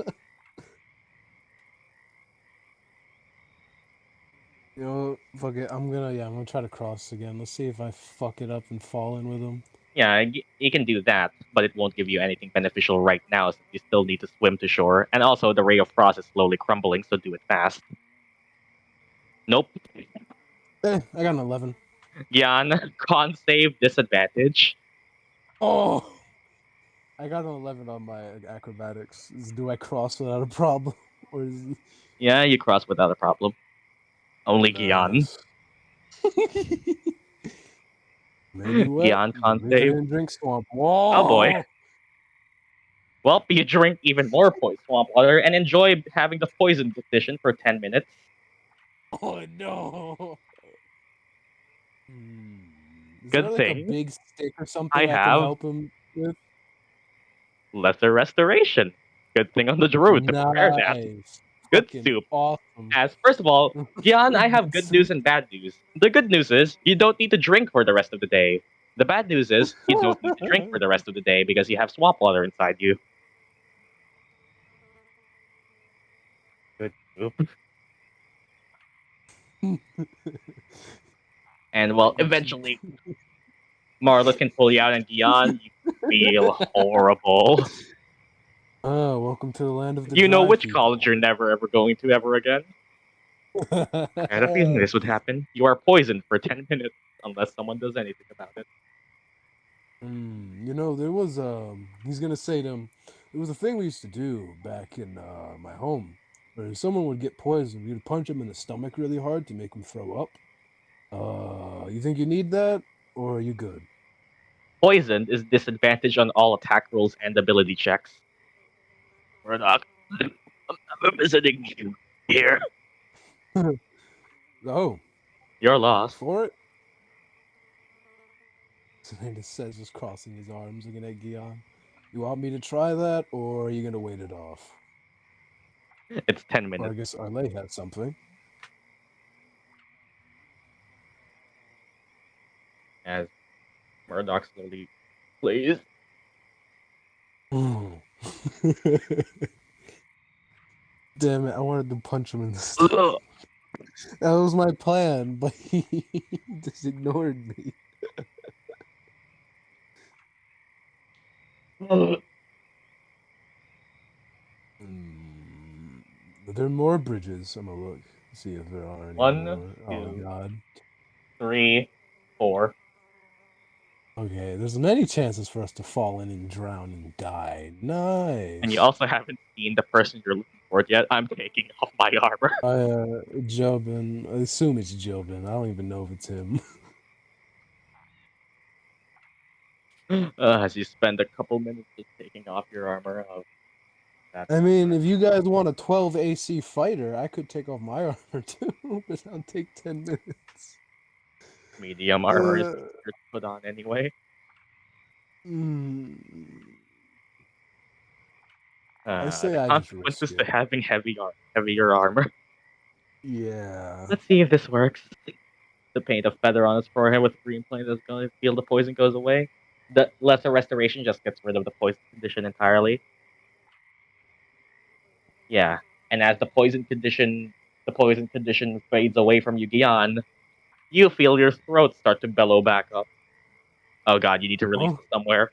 You know, fuck it. I'm gonna try to cross again. Let's see if I fuck it up and fall in with him. Yeah, you can do that, but it won't give you anything beneficial right now, since you still need to swim to shore. And also, the Ray of Frost is slowly crumbling, so do it fast. Nope. I got an 11. Gyan, con save disadvantage. Oh, I got an 11 on my acrobatics. Do I cross without a problem, or is he... Yeah, you cross without a problem. Only Gyan. Nice. Maybe wet. Gyan con Drink save. it and drink swamp. Whoa! Oh boy. Well, you drink even more swamp water and enjoy having the poison condition for 10 minutes. Oh no! Is Good there like thing a big stick or something I I can have help him with? lesser restoration. Good thing on the Druid to prepare that. Nice. Good Fucking soup. awesome. As first of all, Gyan, I have good news and bad news. The good news is you don't need to drink for the rest of the day. The bad news is you don't need to drink for the rest of the day because you have swamp water inside you. Good soup. And well, eventually, Marlet can pull you out, and Gyan, you feel horrible. Oh, welcome to the land of the You know dry which people. college you're never ever going to ever again? I had a feeling this would happen. You are poisoned for 10 minutes unless someone does anything about it. You know, there was he's gonna say to him, there was a thing we used to do back in my home, where if someone would get poisoned, we'd punch him in the stomach really hard to make him throw up. You think you need that, or are you good? Poisoned is disadvantage on all attack rolls and ability checks. Murdock, I'm visiting you here. Oh, You're lost. for it? Sinetis says, just crossing his arms, looking at Gyan. You want me to try that, or are you gonna wait it off? It's 10 Or I minutes. guess Arleigh had something. As Murdock slowly plays. Damn it, I wanted to punch him in the stomach. That was my plan, but he just ignored me. Are there more bridges? I'm gonna look, see if there are any 1, more. Oh 2, god. 3, 4. Okay, there's many chances for us to fall in and drown and die. Nice. And you also haven't seen the person you're looking for yet. I'm taking off my armor. Jobin. I assume it's Jobin. I don't even know if it's him. As you spend a couple minutes just taking off your armor. I mean, if you guys want a 12 AC fighter, I could take off my armor too, but I'll take 10 minutes. Medium armor is easier to put on anyway. I say the I just risk consequences it. to having heavier armor. Yeah. Let's see if this works. To paint a feather on his forehead with green paint that's going to feel the poison goes away. The lesser restoration just gets rid of the poison condition entirely. Yeah, and as the poison condition fades away from you, Gyan, you feel your throat start to bellow back up. Oh god, you need to release it somewhere.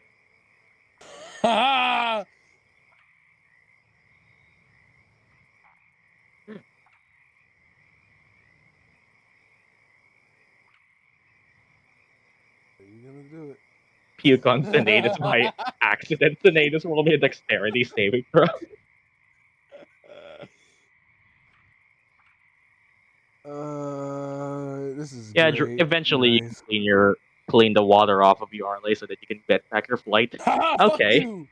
Ha! Are you gonna do it? Puke on Sinetis by accident. Sinetis roll me a dexterity saving throw. This is Yeah, great. eventually Nice. you can clean the water off of your Arleigh so that you can get back your flight. Fuck Okay. you!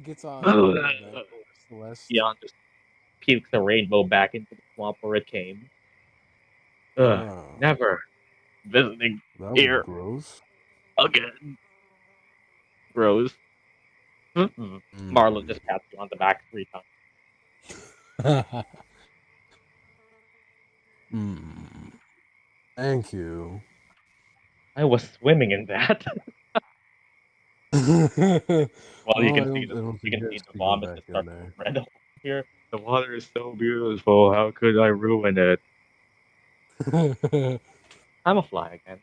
Gets on Gyan Celeste. just pukes a rainbow back into the swamp where it came. Ugh, Wow. never visiting That was here gross. again. Gross. Marlon just pats you on the back 3 times. Thank you. I was swimming in that. Well, you I can see don't think the to go vomit back that in starts there. to spread over here. The water is so beautiful. How could I ruin it? I'm a fly again.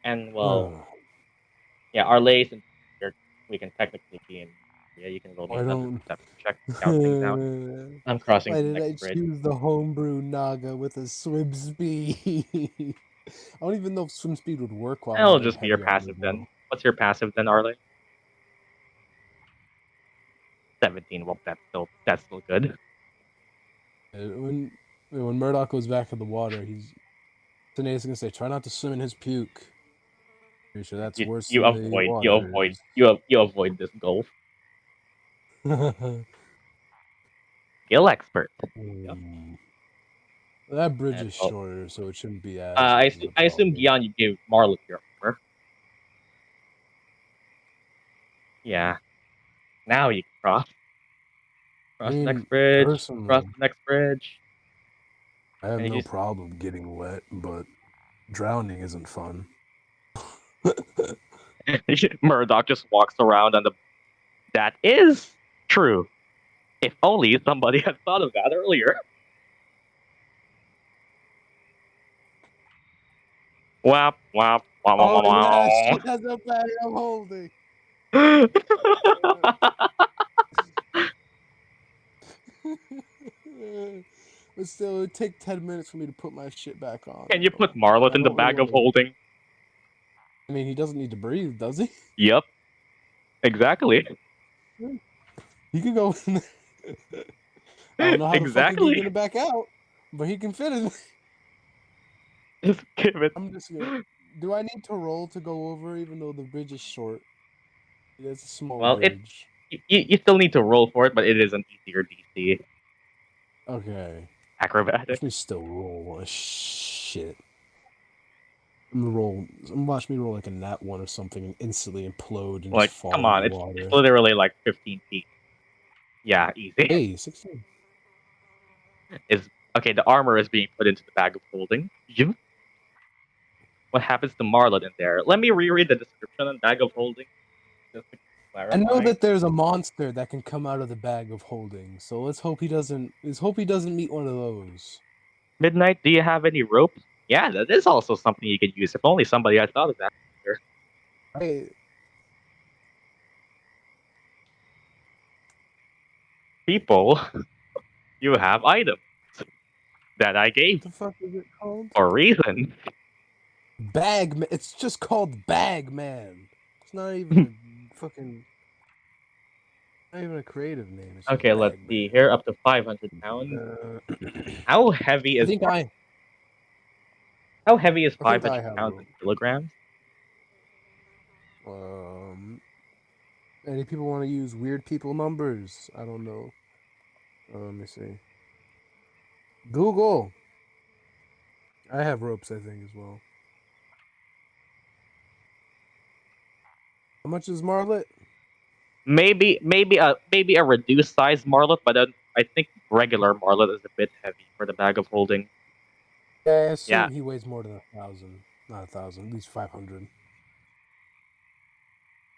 And well, yeah, Arleigh, since we can technically be in. Yeah, you can roll me I another don't. perception check to count things out. I'm crossing Why the did I next bridge. choose the homebrew Naga with a swim speed? I don't even know if swim speed would work while That'll having just be your heavy armor, passive though. then. What's your passive then, Arleigh? 17. Well, that's still good. When Murdock goes back in the water, Sinetis gonna say, "Try not to swim in his puke." Pretty sure that's worse You than the avoid this gulf. Skill expert. Yep. That bridge And, is well, shorter, so it shouldn't be as I much of a assume problem. Gyan you gave Marlon your armor. Yeah. Now you can cross. Cross the next bridge. Cross Personally, the next bridge. I have And no problem getting wet, but drowning isn't fun. Murdock just walks around on the. That is true. If only somebody had thought of that earlier. Wap wap wap wap Yeah, wap. she has a bag I'm holding. But still, it would take 10 minutes for me to put my shit back on. Can you put Marlon in the bag of holding? I mean, he doesn't need to breathe, does he? Yep. Exactly. He could go in there. I don't know how the fuck he's gonna back out, but he can fit in. Just give it. I'm just gonna. Do I need to roll to go over, even though the bridge is short? It's a small bridge. You still need to roll for it, but it is an easier DC. Okay. Acrobatics. Watch me still roll. Shit. I'm gonna watch me roll like a nat 1 or something and instantly implode and Like, just fall come in on, the water. it's literally like 15 feet. Yeah, easy. Hey, 16. Okay, the armor is being put into the bag of holding. What happens to Marlon in there? Let me reread the description on bag of holding. Just to clarify. I know that there's a monster that can come out of the bag of holding, so let's hope he doesn't meet one of those. Midnight, do you have any rope? Yeah, that is also something you could use. If only somebody had thought of that. Right. People, you have items that I gave. What the fuck is it called? For a reason. Bag. It's just called Bag Man. It's not even a fucking. Not even a creative name. It's Okay, let's see here. Up to 500 pounds. How heavy is? How heavy is 500 pounds in kilograms? Any people want to use weird people numbers? I don't know. Let me see. Google. I have ropes, I think, as well. How much is Marlet? Maybe a reduced size Marlet, but I think regular Marlet is a bit heavy for the bag of holding. Yeah, I assume he weighs more than 1,000. Not 1,000, at least 500.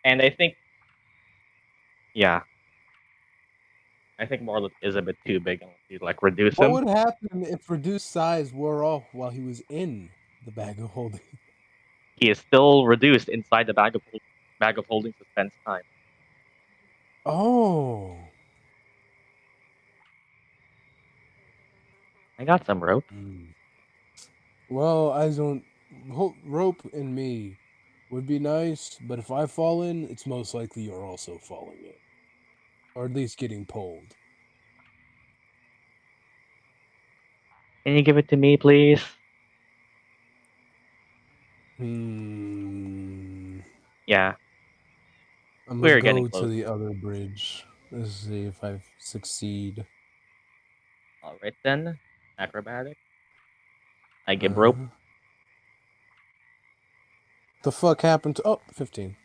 And I think, I think Marlet is a bit too big unless you like reduce him. What would happen if reduced size wore off while he was in the bag of holding? He is still reduced inside the bag of holding suspense time. Oh. I got some rope. Well, I don't. Rope and me would be nice, but if I fall in, it's most likely you're also falling in. Or at least getting pulled. Can you give it to me, please? Yeah. I'm We're gonna getting go close. to the other bridge. Let's see if I succeed. All right then. Acrobatic. I give rope. The fuck happened to... Oh, 15.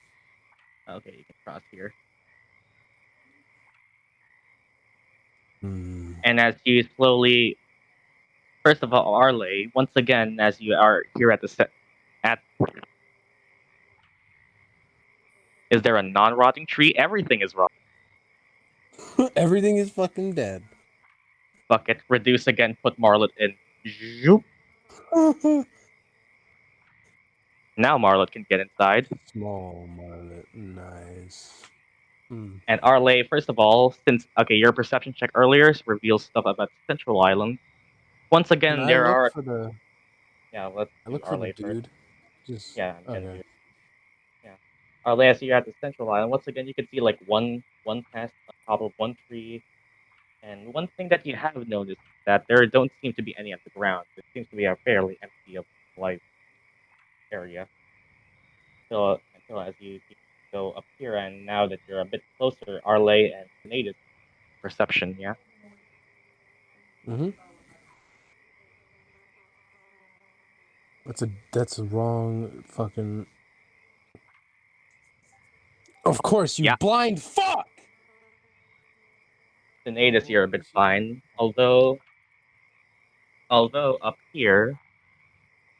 Okay, you can cross here. And as you slowly, first of all, Arleigh, once again, as you are here at the set, is there a non-rotting tree? Everything is rotting. Everything is fucking dead. Bucket, reduce again, put Marlet in. Zoop. Now Marlet can get inside. Small Marlet, nice. And Arleigh, first of all, since your perception check earlier reveals stuff about Central Island. Once again, Can there I are. look for the... Yeah, let's I do look for the Arleigh first. dude. Just... Yeah, I'm gonna Okay. do. Yeah, Arleigh, as you're at the Central Island, once again you can see like one nest on top of one tree. And one thing that you have noticed is that there don't seem to be any on the ground. It seems to be a fairly empty of life area. So until as you go up here, and now that you're a bit closer, Arleigh and Sinetis perception, yeah. That's a wrong fucking... Of course, you blind fuck! Sinetis, you're a bit fine. Although up here,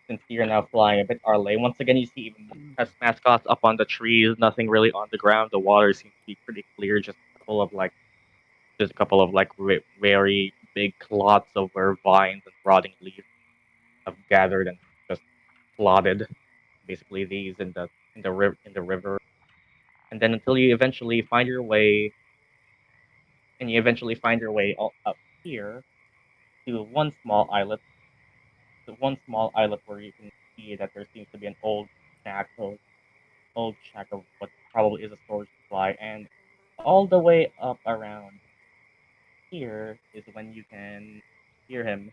since you're now flying a bit, Arleigh, once again you see even mascots up on the trees, nothing really on the ground. The water seems to be pretty clear, just a couple of very big clots of where vines and rotting leaves have gathered and just plotted basically these in the river. And then until you eventually find your way all up here to one small islet where you can see that there seems to be an old shack of what probably is a storage supply, and all the way up around here is when you can hear him.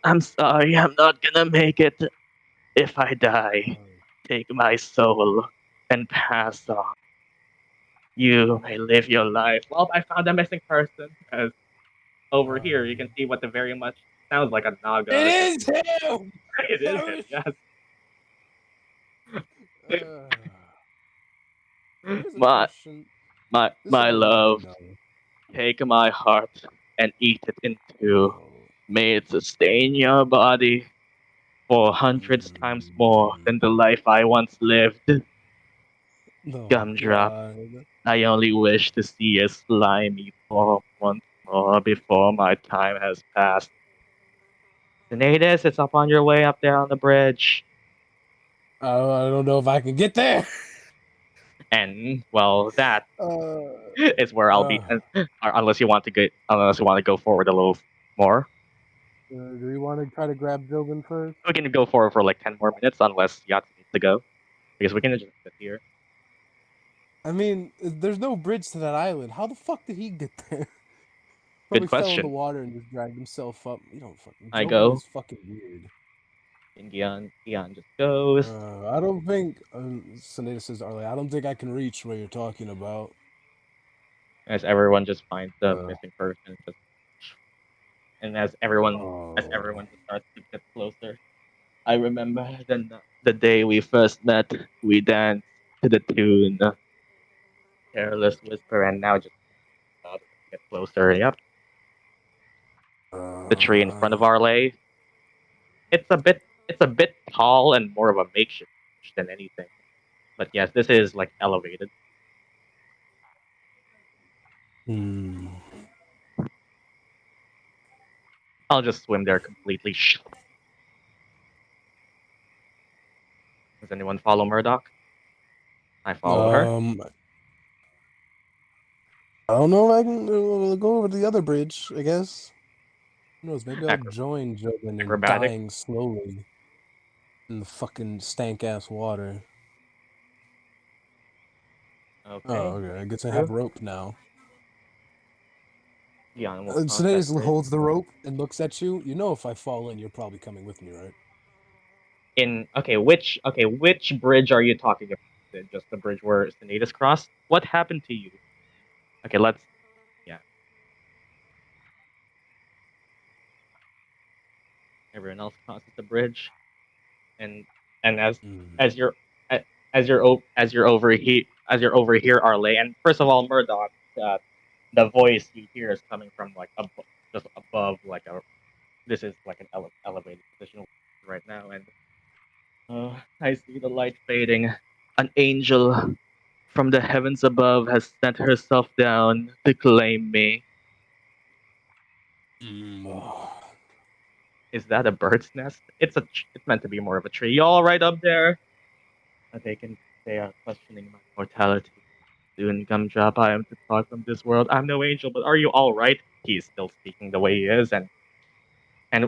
I'm sorry, I'm not gonna make it. If I die, take my soul and pass on. You may live your life. Well, I found a missing person. As over here, you can see what the very much sounds like a Naga. It is him! It is him, yes. My love, take my heart and eat it in two. May it sustain your body for hundreds times more than the life I once lived. Gumdrop, I only wish to see a slimy form once more before my time has passed. Sinetis, it's up on your way up there on the bridge. I don't know if I can get there. And well, that is where I'll be. Unless you want to go forward a little more. Do we want to try to grab Jobin first? We can go forward for like 10 more minutes, unless Yats needs to go, because we can just sit here. I mean, there's no bridge to that island. How the fuck did he get there? Good question. Fell in the water and just dragged himself up. You don't fucking. I go. Is fucking weird. And Gyan just goes. I don't think. Sinetis says, Arleigh, I don't think I can reach where you're talking about. As everyone just finds the missing person, and as everyone just starts to get closer. I remember the day we first met. We danced to the tune "Careless Whisper," and now just get closer. Yep. The tree in front of Arleigh. It's a bit tall and more of a makeshift than anything. But yes, this is like elevated. I'll just swim there completely. Does anyone follow Murdock? I follow her. I don't know if I can go over to the other bridge, I guess. Who knows? Maybe I'll join Jobin in dying slowly in the fucking stank-ass water. Okay. Oh, okay. I guess I have rope now. Yeah, Sinetis holds the rope and looks at you. You know if I fall in, you're probably coming with me, right? Which bridge are you talking about? it just the bridge where Sinetis crossed? What happened to you? Okay, let's. Yeah. Everyone else crosses the bridge, and as as you're a- as you're over here, Arleigh, and first of all, Murdock, the voice you hear is coming from like just above, like a. This is like an elevated position right now, and I see the light fading. An angel from the heavens above has sent herself down to claim me. Is that a bird's nest? It's meant to be more of a tree. You all right up there? They are questioning my mortality. Soon, gumdrop, I am to part from this world. I'm no angel, but are you all right? He's still speaking the way he is, and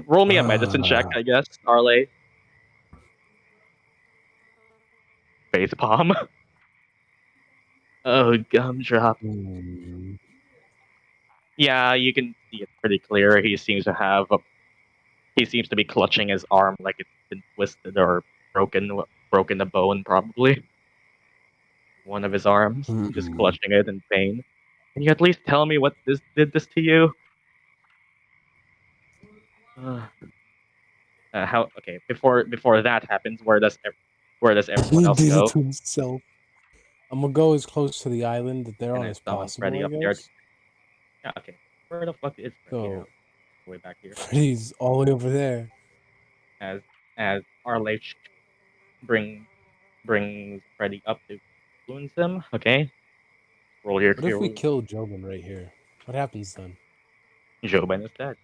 roll me a medicine check, I guess, Arleigh. Face palm. Oh, gumdrop. Yeah, you can see it pretty clear. He seems to be clutching his arm like it's been twisted or broken a bone, probably. One of his arms, just clutching it in pain. Can you at least tell me what this did this to you? How? Okay, before that happens, where does everyone He else did it go? to himself. I'm gonna go as close to the island that they're And on I as summon possible, Freddy I up the guess. Yeah, okay. Where the fuck is Freddy now? So Way back here. Freddy's all the way over there. As Arleigh brings Freddy up to influence him. Okay. Roll your What if we clear. kill Jobin right here? What happens then? Jobin is dead.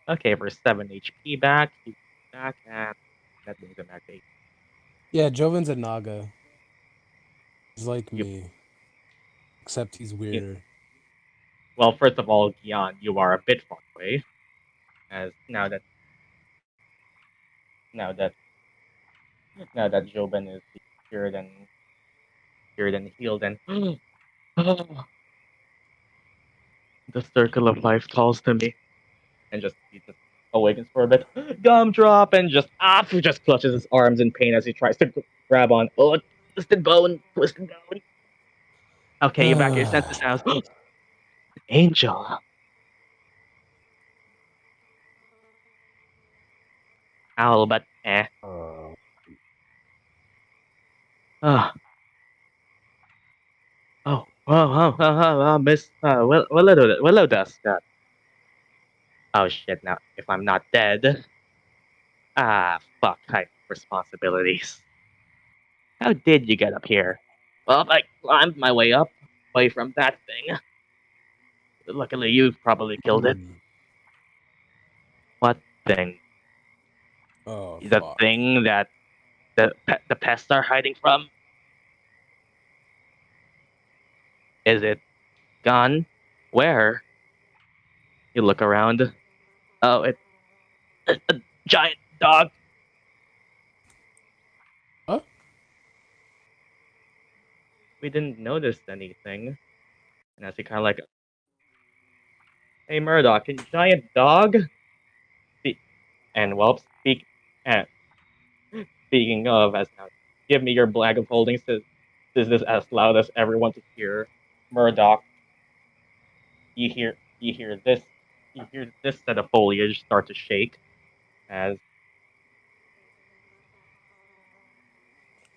Okay, for 7 HP back. He's back at that brings him back to 8. Yeah, Jobin's a Naga. He's like Yep. me. Except he's weirder. Well, first of all, Gyan, you are a bit far away. As now that Jobin is cured and healed, and the circle of life calls to me, and he just awakens for a bit. Gumdrop, and just clutches his arms in pain as he tries to grab on. Oh, twisted bone. Okay, you're back to your senses now. Angel. Owl, but Oh, Miss, Willow Dusk. Oh shit! Now, if I'm not dead, fuck, I have responsibilities. How did you get up here? Well, I climbed my way up, away from that thing. Luckily, you probably killed it. What thing? Oh, The fuck. thing that the pests are hiding from? Is it gone? Where? You look around. Oh, it's a giant dog. Huh? We didn't notice anything. And as he kind of like, hey Murdock, a giant dog? And well, speaking of, as now, give me your bag of holding. Says this as loud as everyone to hear. Murdock, you hear this, set of foliage start to shake as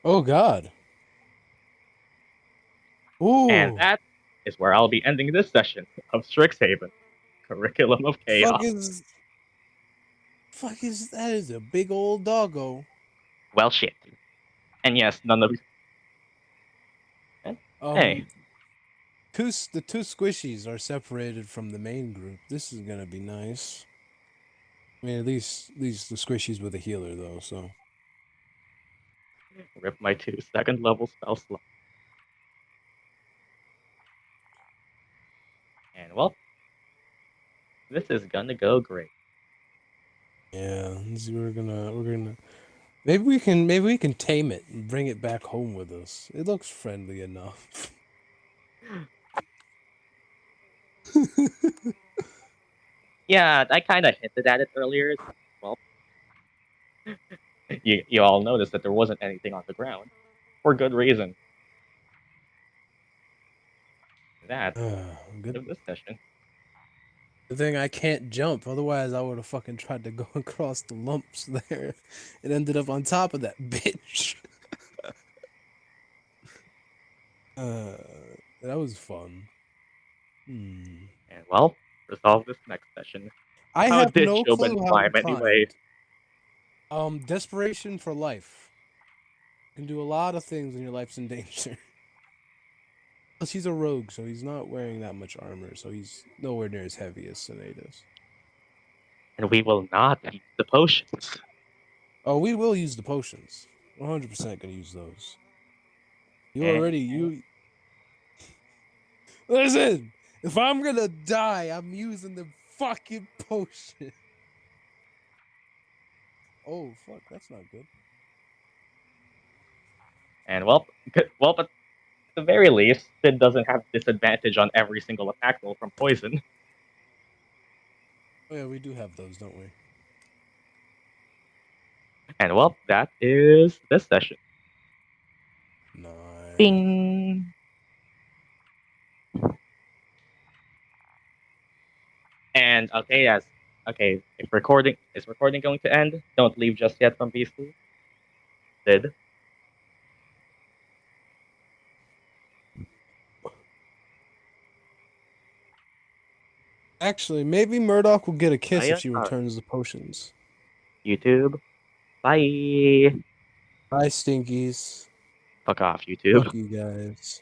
Oh, God. Ooh. and that is where I'll be ending this session of Strixhaven, Curriculum of Chaos. That is a big old doggo. Well, shit. And yes, none of you. Hey, The two squishies are separated from the main group. This is gonna be nice. I mean, at least the squishies with a healer though. So rip my 2 second level spell slot. And well, this is gonna go great. yeah, we're gonna maybe we can tame it and bring it back home with us. It looks friendly enough. Yeah, I kind of hinted at it earlier. Well, you all noticed that there wasn't anything on the ground for good reason. That's Good. of this session. The thing I can't jump, otherwise I would have fucking tried to go across the lumps there. It ended up on top of that bitch. That was fun. And well, resolve this next session. I How have did no Jobin clue how climb to anyway? climb. Desperation for life. You can do a lot of things when your life's in danger. Plus, he's a rogue, so he's not wearing that much armor, so he's nowhere near as heavy as Sinetis. And we will not use the potions. Oh, we will use the potions. 100% gonna use those. You Listen! If I'm gonna die, I'm using the fucking potion. Oh, fuck, that's not good. And well, but at the very least, Sid doesn't have disadvantage on every single attack roll from poison. Oh, yeah, we do have those, don't we? And well, that is this session. Nice. Bing! And okay, if recording is recording going to end, don't leave just yet from Beastly. Sid. Actually, maybe Murdock will get a kiss if Hiya, she returns the potions. YouTube. Bye. Bye, Stinkies. Fuck off, YouTube. Fuck you guys.